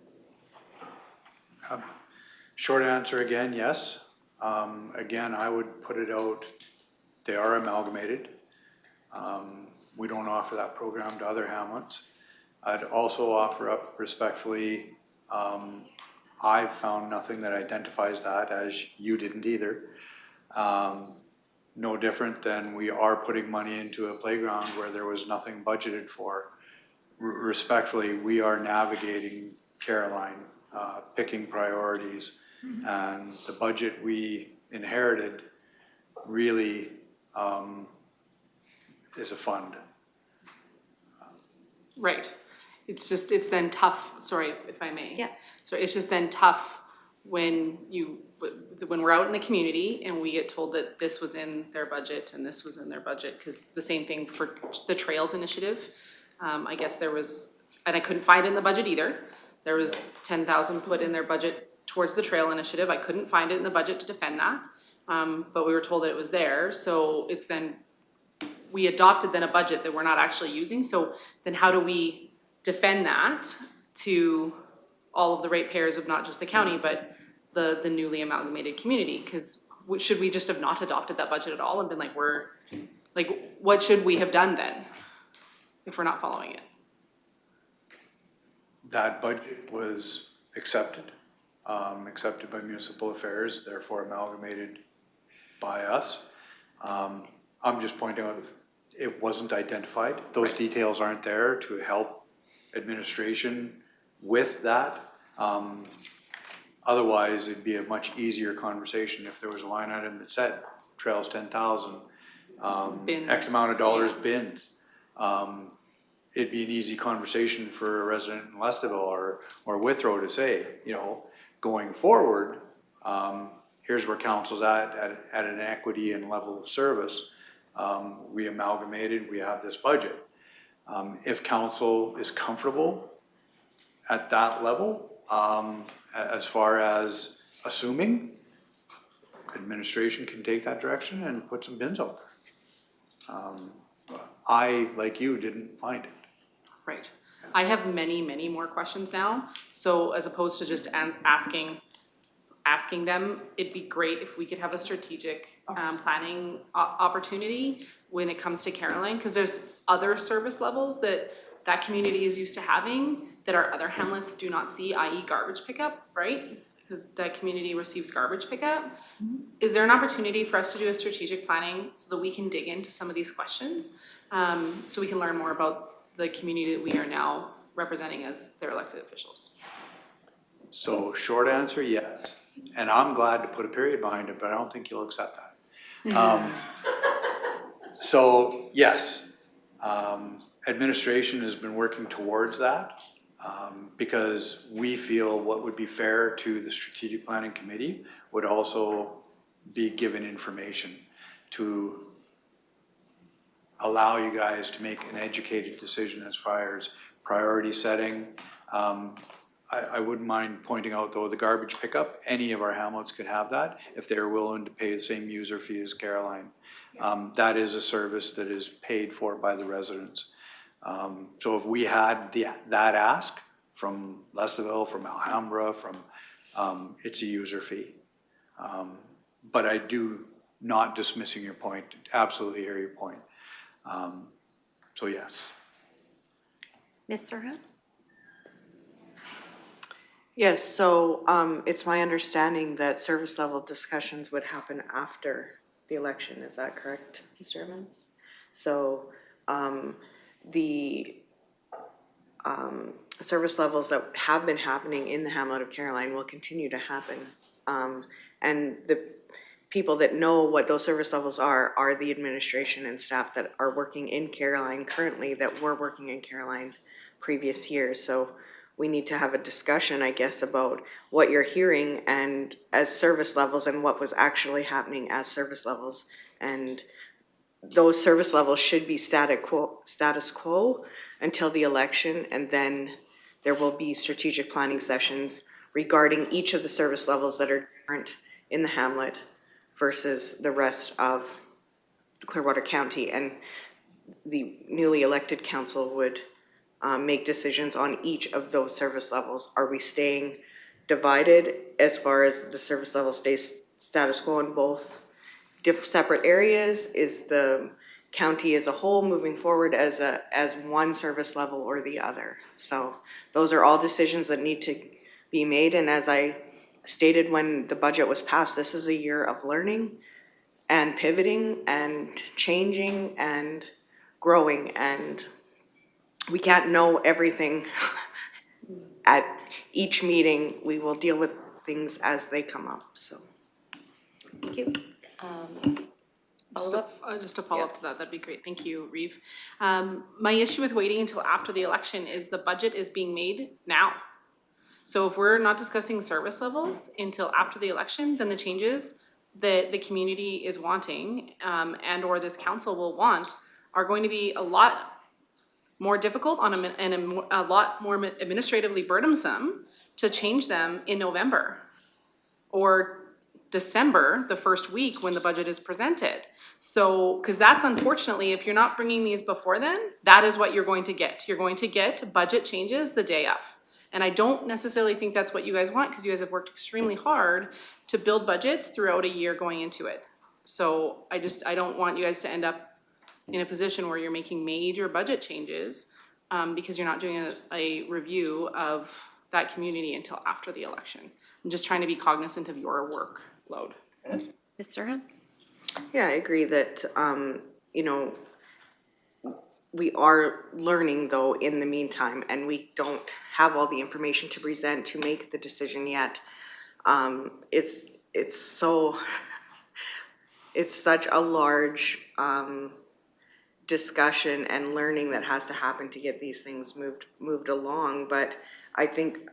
Short answer again, yes. Again, I would put it out, they are amalgamated. We don't offer that program to other hamlets. I'd also offer up respectfully, I've found nothing that identifies that, as you didn't either. No different than we are putting money into a playground where there was nothing budgeted for. Respectfully, we are navigating Caroline, picking priorities. And the budget we inherited really is a fund. Right. It's just, it's then tough, sorry if I may. Yeah. So it's just then tough when when we're out in the community and we get told that this was in their budget and this was in their budget, because the same thing for the Trails Initiative. I guess there was, and I couldn't find it in the budget either. There was 10,000 put in their budget towards the Trail Initiative. I couldn't find it in the budget to defend that. But we were told that it was there, so it's then, we adopted then a budget that we're not actually using, so then how do we defend that to all of the ratepayers of not just the county, but the newly amalgamated community? Because should we just have not adopted that budget at all and been like, what should we have done then if we're not following it? That budget was accepted by municipal affairs, therefore amalgamated by us. I'm just pointing out it wasn't identified. Those details aren't there to help administration with that. Otherwise, it'd be a much easier conversation if there was a line item that said trails 10,000, X amount of dollars bins. It'd be an easy conversation for a resident in Lestheville or Withrow to say, you know, going forward, here's where council's at an equity and level of service. We amalgamated, we have this budget. If council is comfortable at that level, as far as assuming, administration can take that direction and put some bins out there. I, like you, didn't find it. Right. I have many, many more questions now. So as opposed to just asking them, it'd be great if we could have a strategic planning opportunity when it comes to Caroline, because there's other service levels that community is used to having that our other hamlets do not see, i.e. garbage pickup, right? Because that community receives garbage pickup. Is there an opportunity for us to do a strategic planning so that we can dig into some of these questions? So we can learn more about the community that we are now representing as their elected officials? So short answer, yes. And I'm glad to put a period behind it, but I don't think you'll accept that. So yes, administration has been working towards that because we feel what would be fair to the strategic planning committee would also be given information to allow you guys to make an educated decision as far as priority setting. I wouldn't mind pointing out though, the garbage pickup, any of our hamlets could have that if they're willing to pay the same user fee as Caroline. That is a service that is paid for by the residents. So if we had that ask from Lestheville, from Alhambra, it's a user fee. But I do not dismissing your point, absolutely hear your point. So yes. Ms. Serhan? Yes, so it's my understanding that service level discussions would happen after the election, is that correct, Mr. Evans? So the service levels that have been happening in the hamlet of Caroline will continue to happen. And the people that know what those service levels are the administration and staff that are working in Caroline currently, that were working in Caroline previous years. So we need to have a discussion, I guess, about what you're hearing and as service levels and what was actually happening as service levels. And those service levels should be status quo until the election, and then there will be strategic planning sessions regarding each of the service levels that are different in the hamlet versus the rest of Clearwater County. And the newly elected council would make decisions on each of those service levels. Are we staying divided as far as the service level stays status quo in both separate areas? Is the county as a whole moving forward as one service level or the other? So those are all decisions that need to be made. And as I stated when the budget was passed, this is a year of learning and pivoting and changing and growing, and we can't know everything at each meeting. We will deal with things as they come up, so. Thank you. Just a follow-up to that, that'd be great. Thank you, Reeve. My issue with waiting until after the election is the budget is being made now. So if we're not discussing service levels until after the election, then the changes that the community is wanting, and or this council will want, are going to be a lot more difficult and a lot more administratively burdensome to change them in November or December, the first week when the budget is presented. So, because that's unfortunately, if you're not bringing these before then, that is what you're going to get. You're going to get budget changes the day of. And I don't necessarily think that's what you guys want, because you guys have worked extremely hard to build budgets throughout a year going into it. So I don't want you guys to end up in a position where you're making major budget changes because you're not doing a review of that community until after the election. I'm just trying to be cognizant of your workload. Ms. Serhan? Yeah, I agree that, you know, we are learning though in the meantime, and we don't have all the information to present to make the decision yet. It's so, it's such a large discussion and learning that has to happen to get these things moved along. But I think,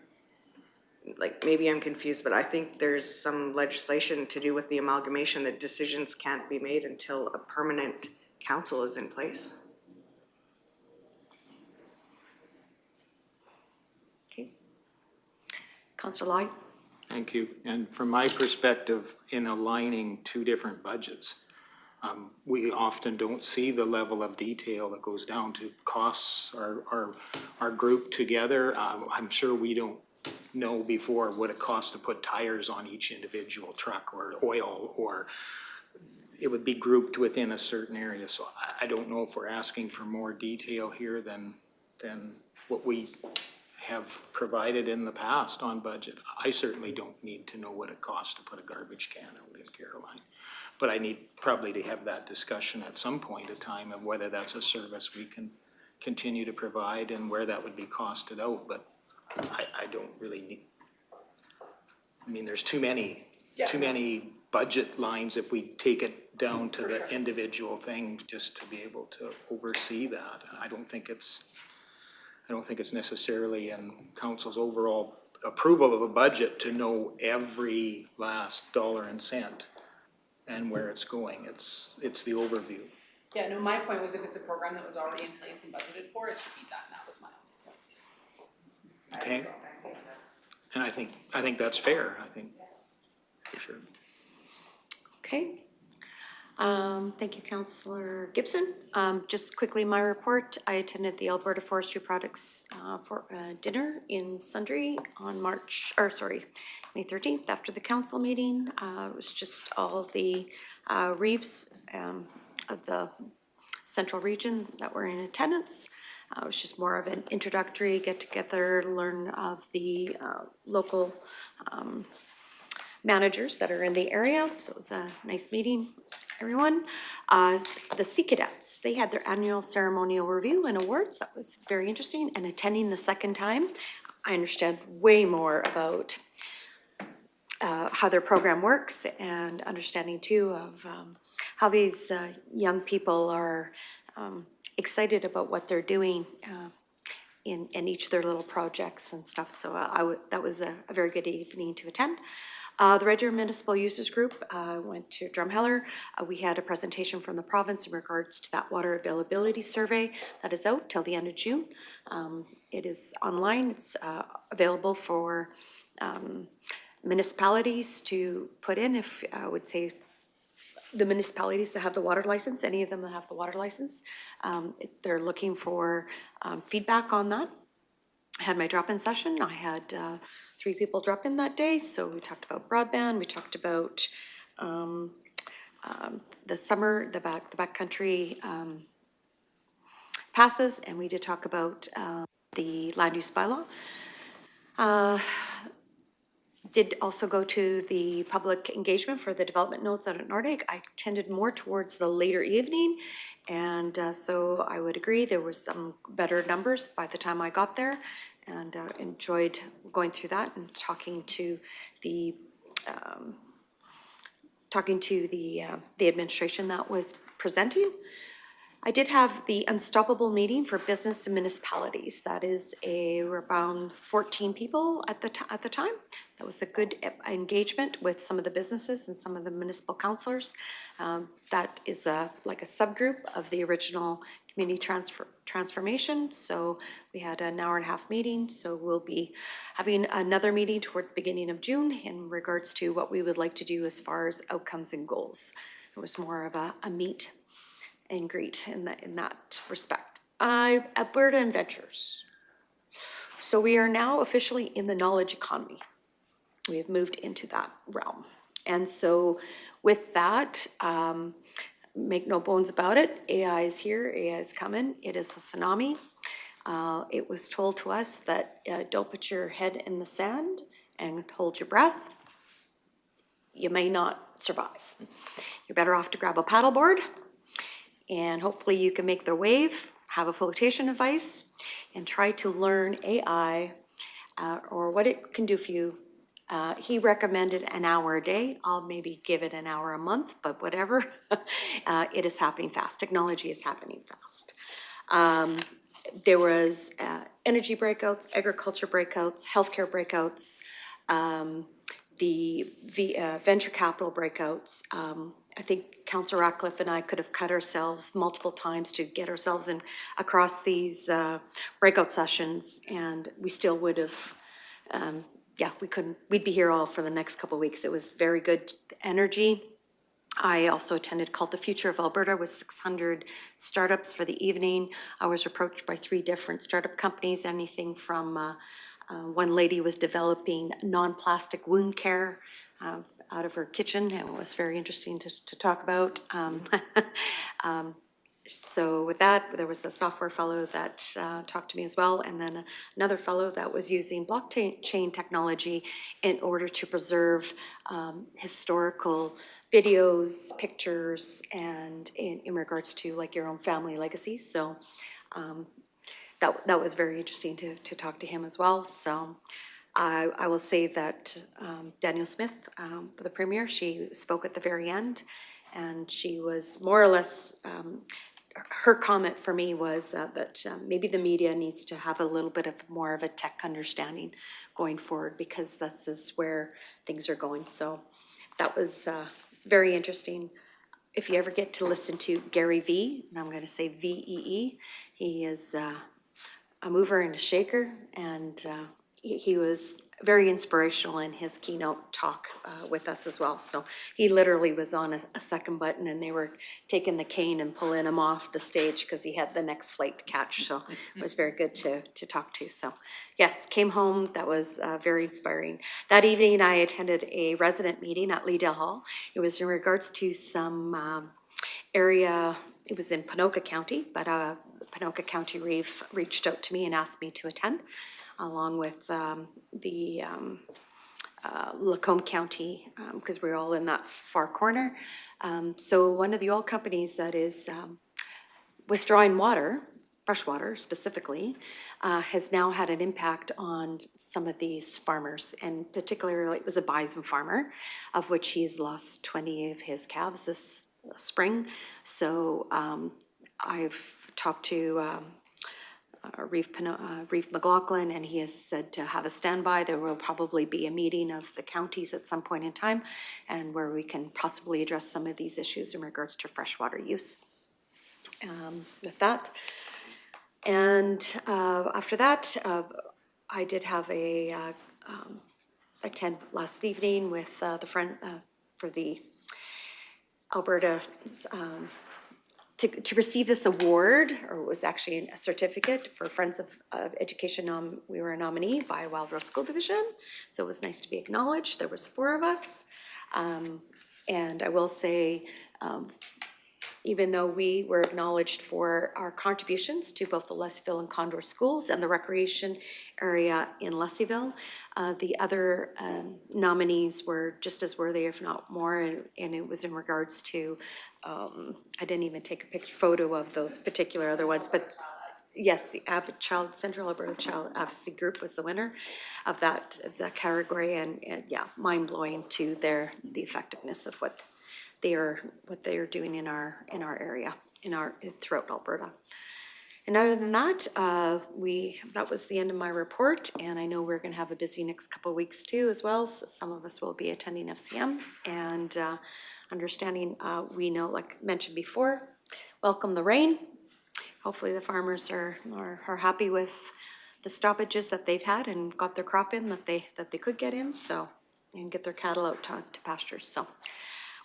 like, maybe I'm confused, but I think there's some legislation to do with the amalgamation that decisions can't be made until a permanent council is in place. Okay. Councillor Lloyd? Thank you. And from my perspective, in aligning two different budgets, we often don't see the level of detail that goes down to costs are grouped together. I'm sure we don't know before what it costs to put tires on each individual truck or oil, or it would be grouped within a certain area. So I don't know if we're asking for more detail here than what we have provided in the past on budget. I certainly don't need to know what it costs to put a garbage can out in Caroline. But I need probably to have that discussion at some point in time of whether that's a service we can continue to provide and where that would be costed out. But I don't really need, I mean, there's too many budget lines if we take it down to the individual thing just to be able to oversee that. And I don't think it's necessarily in council's overall approval of a budget to know every last dollar and cent and where it's going. It's the overview. Yeah, no, my point was if it's a program that was already in place and budgeted for, it should be done. That was my own point. Okay. And I think that's fair, I think, for sure. Okay. Thank you, Councillor Gibson. Just quickly, my report, I attended the Alberta Forestry Products for dinner in Sundre on May 13th after the council meeting. It was just all the reefs of the central region that were in attendance. It was just more of an introductory get-together, learn of the local managers that are in the area. So it was a nice meeting, everyone. The Sea Cadets, they had their annual ceremonial review and awards. That was very interesting. And attending the second time, I understand way more about how their program works, and understanding too of how these young people are excited about what they're doing in each of their little projects and stuff. So that was a very good evening to attend. The Red Deer Municipal Users Group went to Drumheller. We had a presentation from the province in regards to that water availability survey that is out till the end of June. It is online. It's available for municipalities to put in. If I would say the municipalities that have the water license, any of them that have the water license, they're looking for feedback on that. I had my drop-in session. I had 3 people drop in that day. So we talked about broadband. We talked about the summer, the backcountry passes, and we did talk about the land use bylaw. Did also go to the public engagement for the development notes out at Nordic. I tended more towards the later evening, and so I would agree there was some better numbers by the time I got there, and enjoyed going through that and talking to the the administration that was presenting. I did have the Unstoppable meeting for business and municipalities. That is around 14 people at the time. That was a good engagement with some of the businesses and some of the municipal councillors. That is like a subgroup of the original community transformation. So we had an hour-and-a-half meeting. So we'll be having another meeting towards the beginning of June in regards to what we would like to do as far as outcomes and goals. It was more of a meet and greet in that respect. Alberta and Ventures. So we are now officially in the knowledge economy. We have moved into that realm. And so with that, make no bones about it, AI is here, AI is coming, it is a tsunami. It was told to us that don't put your head in the sand and hold your breath. You may not survive. You're better off to grab a paddleboard, and hopefully you can make the wave, have a flotation device, and try to learn AI or what it can do for you. He recommended an hour a day. I'll maybe give it an hour a month, but whatever. It is happening fast. Technology is happening fast. There was energy breakouts, agriculture breakouts, healthcare breakouts, the venture capital breakouts. I think Councillor Ratcliffe and I could have cut ourselves multiple times to get ourselves in across these breakout sessions, and we still would have, we couldn't, we'd be here all for the next couple of weeks. It was very good energy. I also attended called The Future of Alberta with 600 startups for the evening. I was approached by 3 different startup companies, anything from one lady was developing non-plastic wound care out of her kitchen. It was very interesting to talk about. So with that, there was a software fellow that talked to me as well, and then another fellow that was using blockchain technology in order to preserve historical videos, pictures, and in regards to like your own family legacies. So that was very interesting to talk to him as well. So I will say that Danielle Smith, the Premier, she spoke at the very end, and she was more or less, her comment for me was that maybe the media needs to have a little bit of more of a tech understanding going forward, because this is where things are going. So that was very interesting. If you ever get to listen to Gary V, and I'm going to say VEE, he is a mover and a shaker, and he was very inspirational in his keynote talk with us as well. So he literally was on a second button, and they were taking the cane and pulling him off the stage because he had the next flight to catch. So it was very good to talk to. So yes, came home. That was very inspiring. That evening I attended a resident meeting at Leedale Hall. It was in regards to some area, it was in Ponoka County, but Ponoka County Reef reached out to me and asked me to attend, along with the Lacombe County, because we're all in that far corner. So one of the oil companies that is withdrawing water, fresh water specifically, has now had an impact on some of these farmers, and particularly it was a bison farmer, of which he's lost 20 of his calves this spring. So I've talked to Reeve McLaughlin, and he has said to have a standby. There will probably be a meeting of the counties at some point in time, and where we can possibly address some of these issues in regards to freshwater use. With that, and after that, I did have a attend last evening with the friend for the Alberta to receive this award, or it was actually a certificate for Friends of Education. We were a nominee by Wildrose School Division, so it was nice to be acknowledged. There was 4 of us, and I will say, even though we were acknowledged for our contributions to both the Leslieville and Condor schools and the recreation area in Leslieville, the other nominees were just as worthy, if not more, and it was in regards to, I didn't even take a photo of those particular other ones, but Yes, the Central Alberta Child Advocacy Group was the winner of that category, and yeah, mind blowing to the effectiveness of what they are doing in our area, throughout Alberta. And other than that, that was the end of my report, and I know we're gonna have a busy next couple of weeks too as well. So some of us will be attending FCM, and understanding, we know, like mentioned before, welcome the rain. Hopefully the farmers are happy with the stoppages that they've had and got their crop in that they could get in, so, and get their cattle out to pastures. So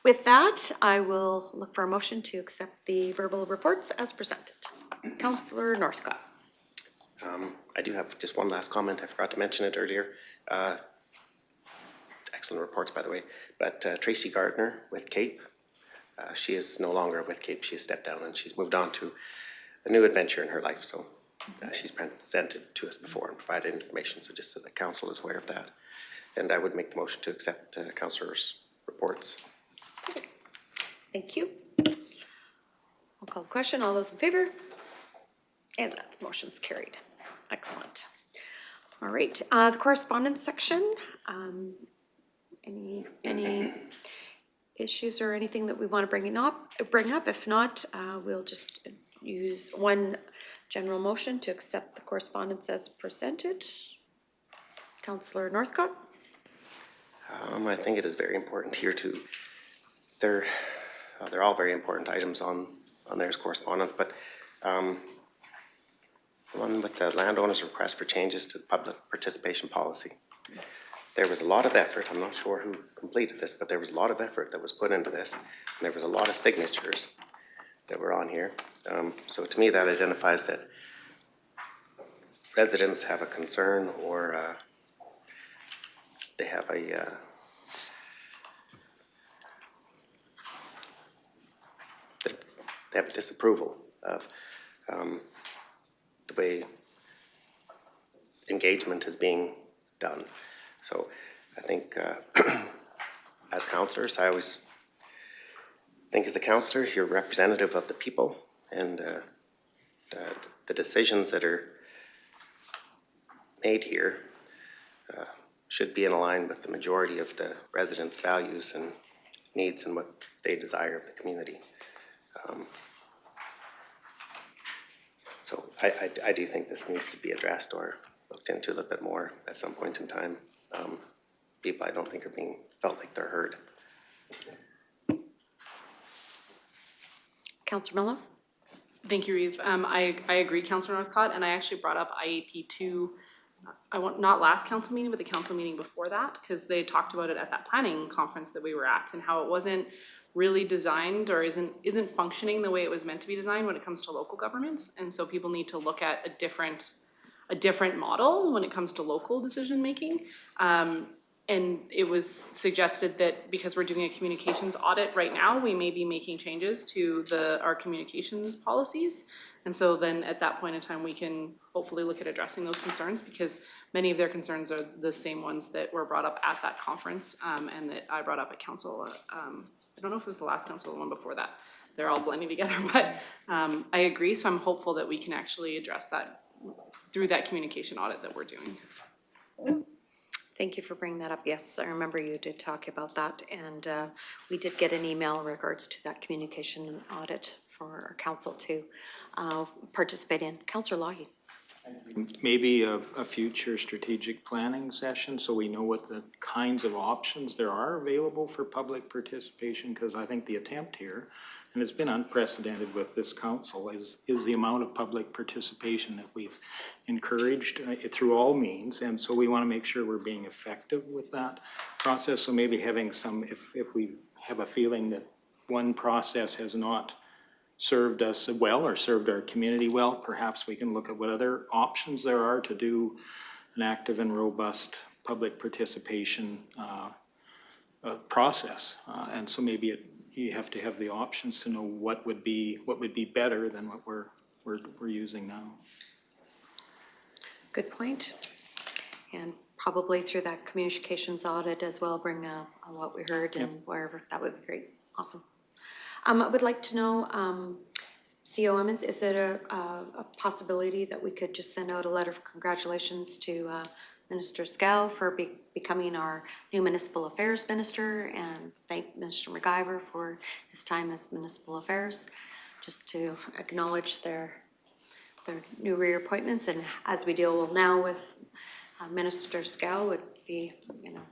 with that, I will look for a motion to accept the verbal reports as presented. Councillor Northcott. I do have just one last comment. I forgot to mention it earlier. Excellent reports, by the way. But Tracy Gardner with CAPE, she is no longer with CAPE. She's stepped down and she's moved on to a new adventure in her life. So she's presented to us before and provided information. So just so the council is aware of that. And I would make the motion to accept councillors' reports. Thank you. I'll call the question. All those in favor? And that motion's carried. Excellent. All right, the correspondence section. Any issues or anything that we want to bring up? If not, we'll just use one general motion to accept the correspondence as presented. Councillor Northcott. I think it is very important here to, they're all very important items on their correspondence, but one with the landowner's request for changes to the public participation policy. There was a lot of effort, I'm not sure who completed this, but there was a lot of effort that was put into this, and there was a lot of signatures that were on here. So to me, that identifies that residents have a concern, or they have a they have a disapproval of the way engagement is being done. So I think as councillors, I always think as a councillor, you're representative of the people, and the decisions that are made here should be in line with the majority of the residents' values and needs and what they desire of the community. So I do think this needs to be addressed or looked into a little bit more at some point in time. People I don't think are being felt like they're heard. Councillor Miller. Thank you, Reeve. I agree, Councillor Northcott, and I actually brought up IAP 2, not last council meeting, but the council meeting before that, because they talked about it at that planning conference that we were at, and how it wasn't really designed or isn't functioning the way it was meant to be designed when it comes to local governments. And so people need to look at a different model when it comes to local decision making. And it was suggested that because we're doing a communications audit right now, we may be making changes to our communications policies. And so then at that point in time, we can hopefully look at addressing those concerns, because many of their concerns are the same ones that were brought up at that conference, and that I brought up at council. I don't know if it was the last council or the one before that. They're all blending together, but I agree. So I'm hopeful that we can actually address that through that communication audit that we're doing. Thank you for bringing that up. Yes, I remember you did talk about that, and we did get an email in regards to that communication audit for our council to participate in. Councillor Lougheed. Maybe a future strategic planning session, so we know what the kinds of options there are available for public participation, because I think the attempt here, and it's been unprecedented with this council, is the amount of public participation that we've encouraged through all means. And so we want to make sure we're being effective with that process. So maybe having some, if we have a feeling that one process has not served us well or served our community well, perhaps we can look at what other options there are to do an active and robust public participation process. And so maybe you have to have the options to know what would be better than what we're using now. Good point. And probably through that communications audit as well, bring what we heard and wherever. That would be great. Awesome. I would like to know, CO Emmons, is it a possibility that we could just send out a letter of congratulations to Minister Scow for becoming our new municipal affairs minister, and thank Minister McIver for his time as municipal affairs, just to acknowledge their new reappointments, and as we deal now with Minister Scow, would be, you know,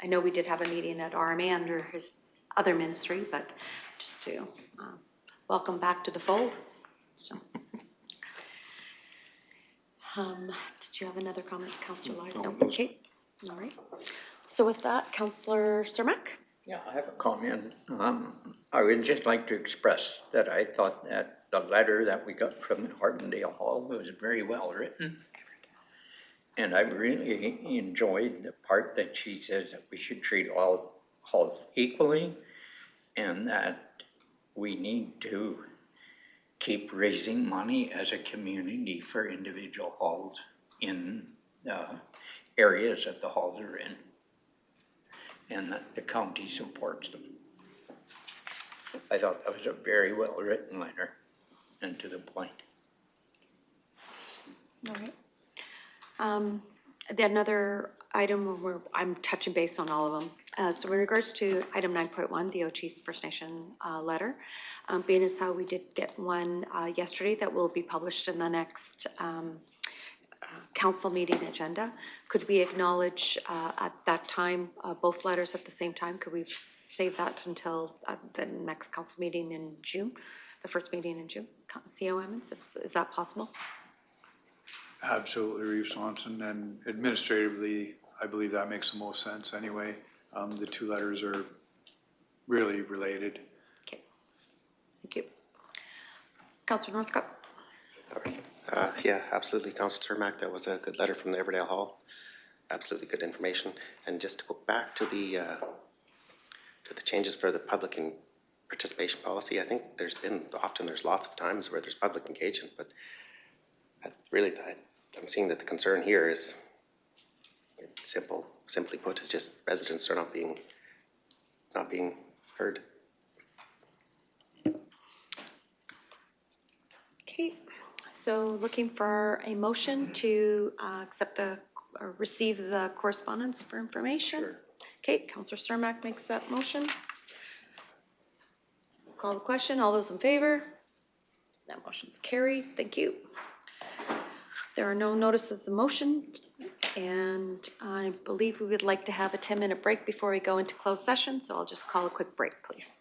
I know we did have a meeting at RMA under his other ministry, but just to welcome back to the fold, so. Did you have another comment, Councillor Lyon? No, okay, all right. So with that, Councillor Cermak? Yeah, I have a comment. I would just like to express that I thought that the letter that we got from Hardendale Hall was very well written. And I really enjoyed the part that she says that we should treat all halls equally, and that we need to keep raising money as a community for individual halls in the areas that the halls are in, and that the county supports them. I thought that was a very well-written letter and to the point. All right. Then another item where I'm touching base on all of them. So in regards to item 9.1, the Ochese First Nation letter, being as how we did get one yesterday that will be published in the next council meeting agenda, could we acknowledge at that time both letters at the same time? Could we save that until the next council meeting in June, the first meeting in June? CO Emmons, is that possible? Absolutely, Reeve Swanson, and administratively, I believe that makes the most sense anyway. The two letters are really related. Okay, thank you. Councillor Northcott? All right. Yeah, absolutely, Councillor Cermak, that was a good letter from the Everdale Hall. Absolutely good information. And just to go back to the changes for the public and participation policy, I think there's lots of times where there's public engagement, but I'm seeing that the concern here is simply put, is just residents are not being heard. Okay, so looking for a motion to accept or receive the correspondence for information. Sure. Okay, Councillor Cermak makes that motion. Call the question, all those in favor? That motion's carried, thank you. There are no notices of motion, and I believe we would like to have a 10-minute break before we go into closed session, so I'll just call a quick break, please.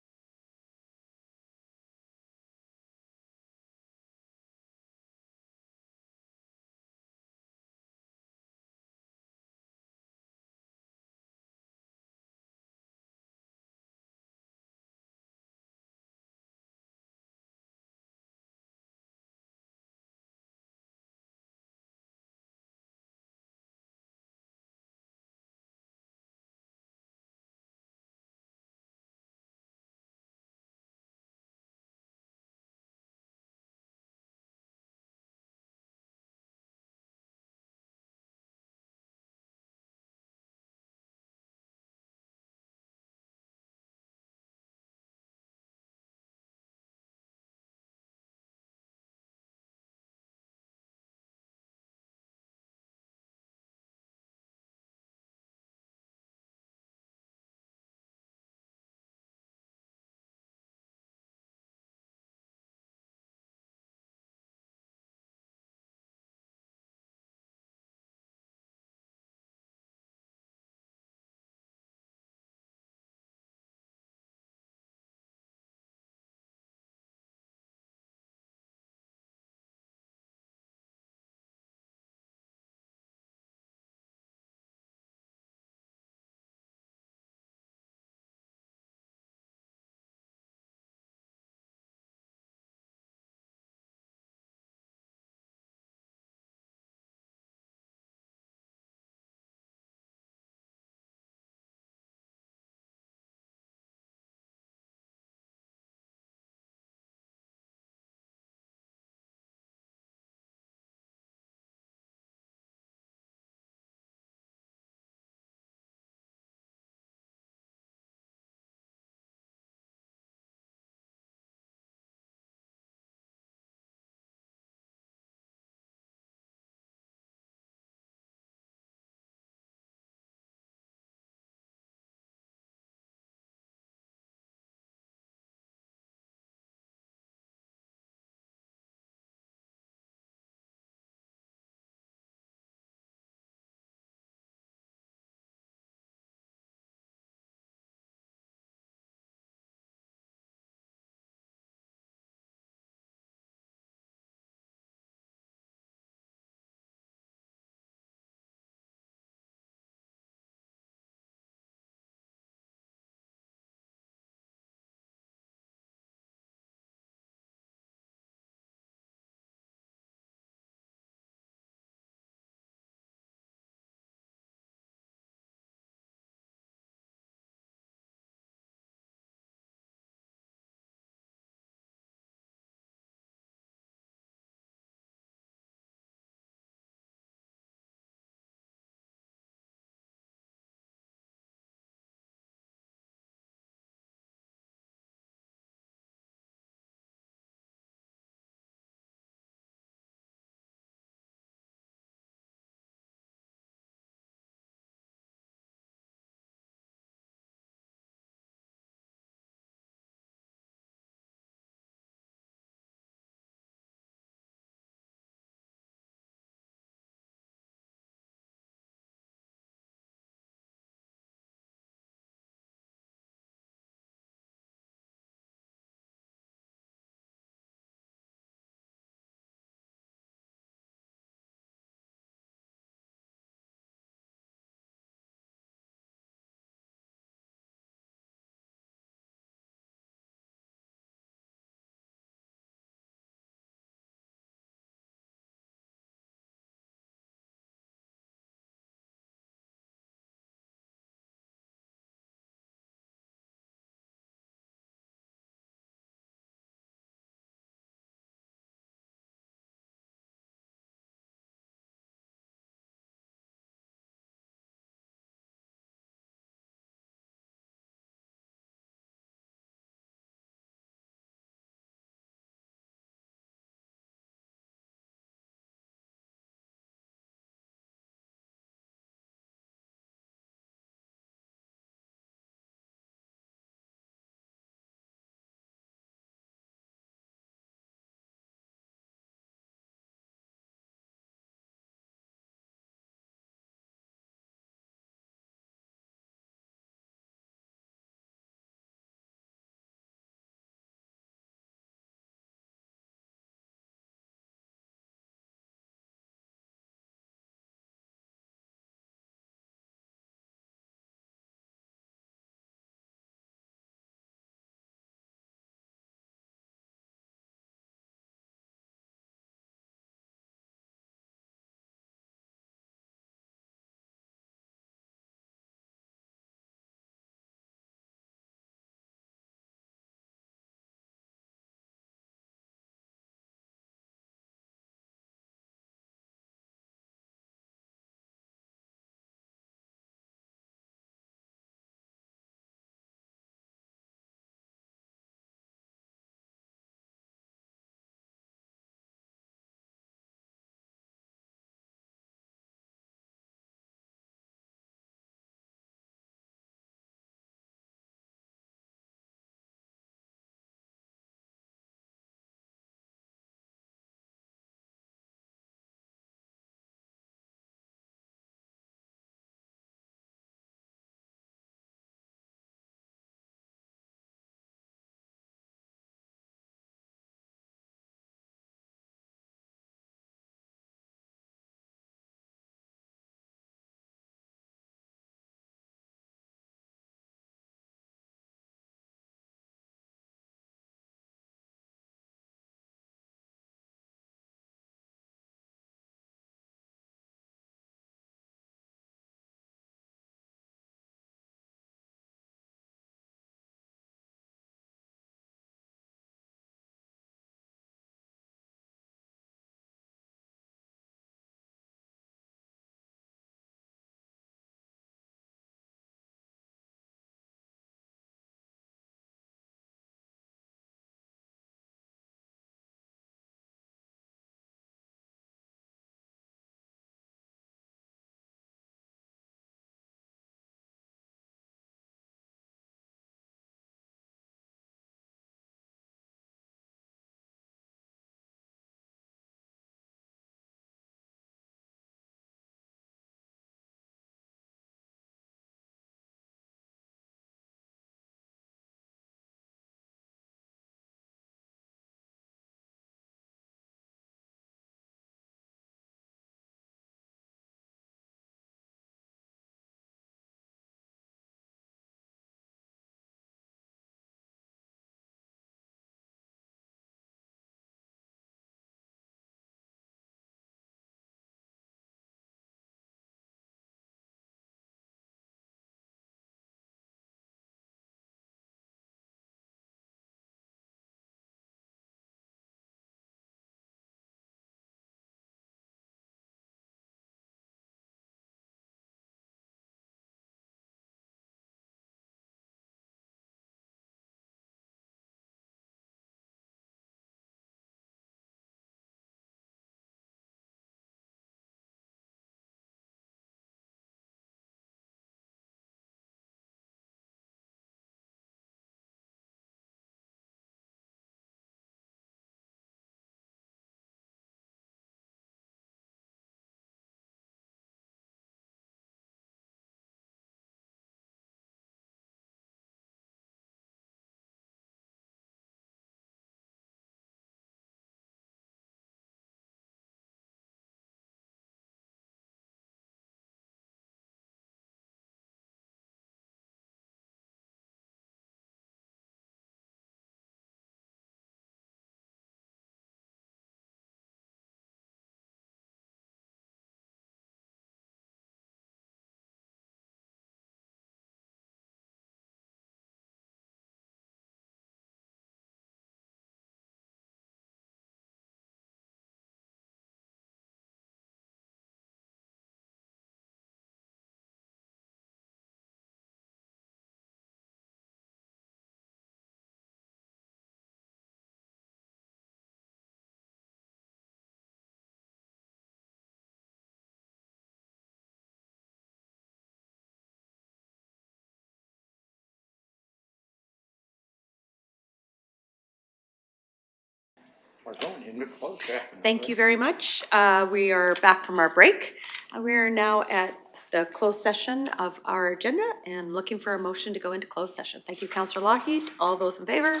We're going into closed session. Thank you very much. We are back from our break. We are now at the closed session of our agenda and looking for a motion to go into closed session. Thank you, Councillor Lougheed. All those in favor?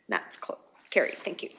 That's carried. Thank you.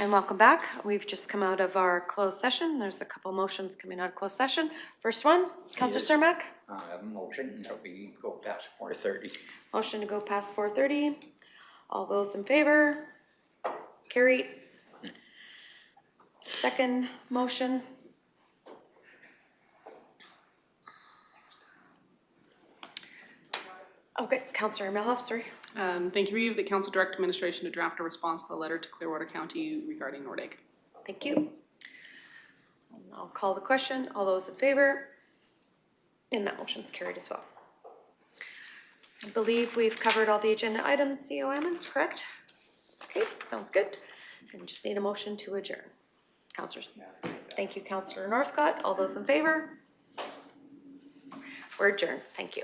and welcome back. We've just come out of our closed session. There's a couple motions coming out of closed session. First one, Councillor Cermak. I have a motion that we go past 4:30. Motion to go past 4:30. All those in favor? Carried. Second motion. Okay, Councillor Melhoff, sorry. Thank you, Reeve, that council direct administration to draft a response to the letter to Clearwater County regarding Nordig. Thank you. I'll call the question. All those in favor? And that motion's carried as well. I believe we've covered all the agenda items, CO Ammons, correct? Okay, sounds good. And we just need a motion to adjourn. Councillors, thank you, Councillor Northcott. All those in favor? We're adjourned. Thank you.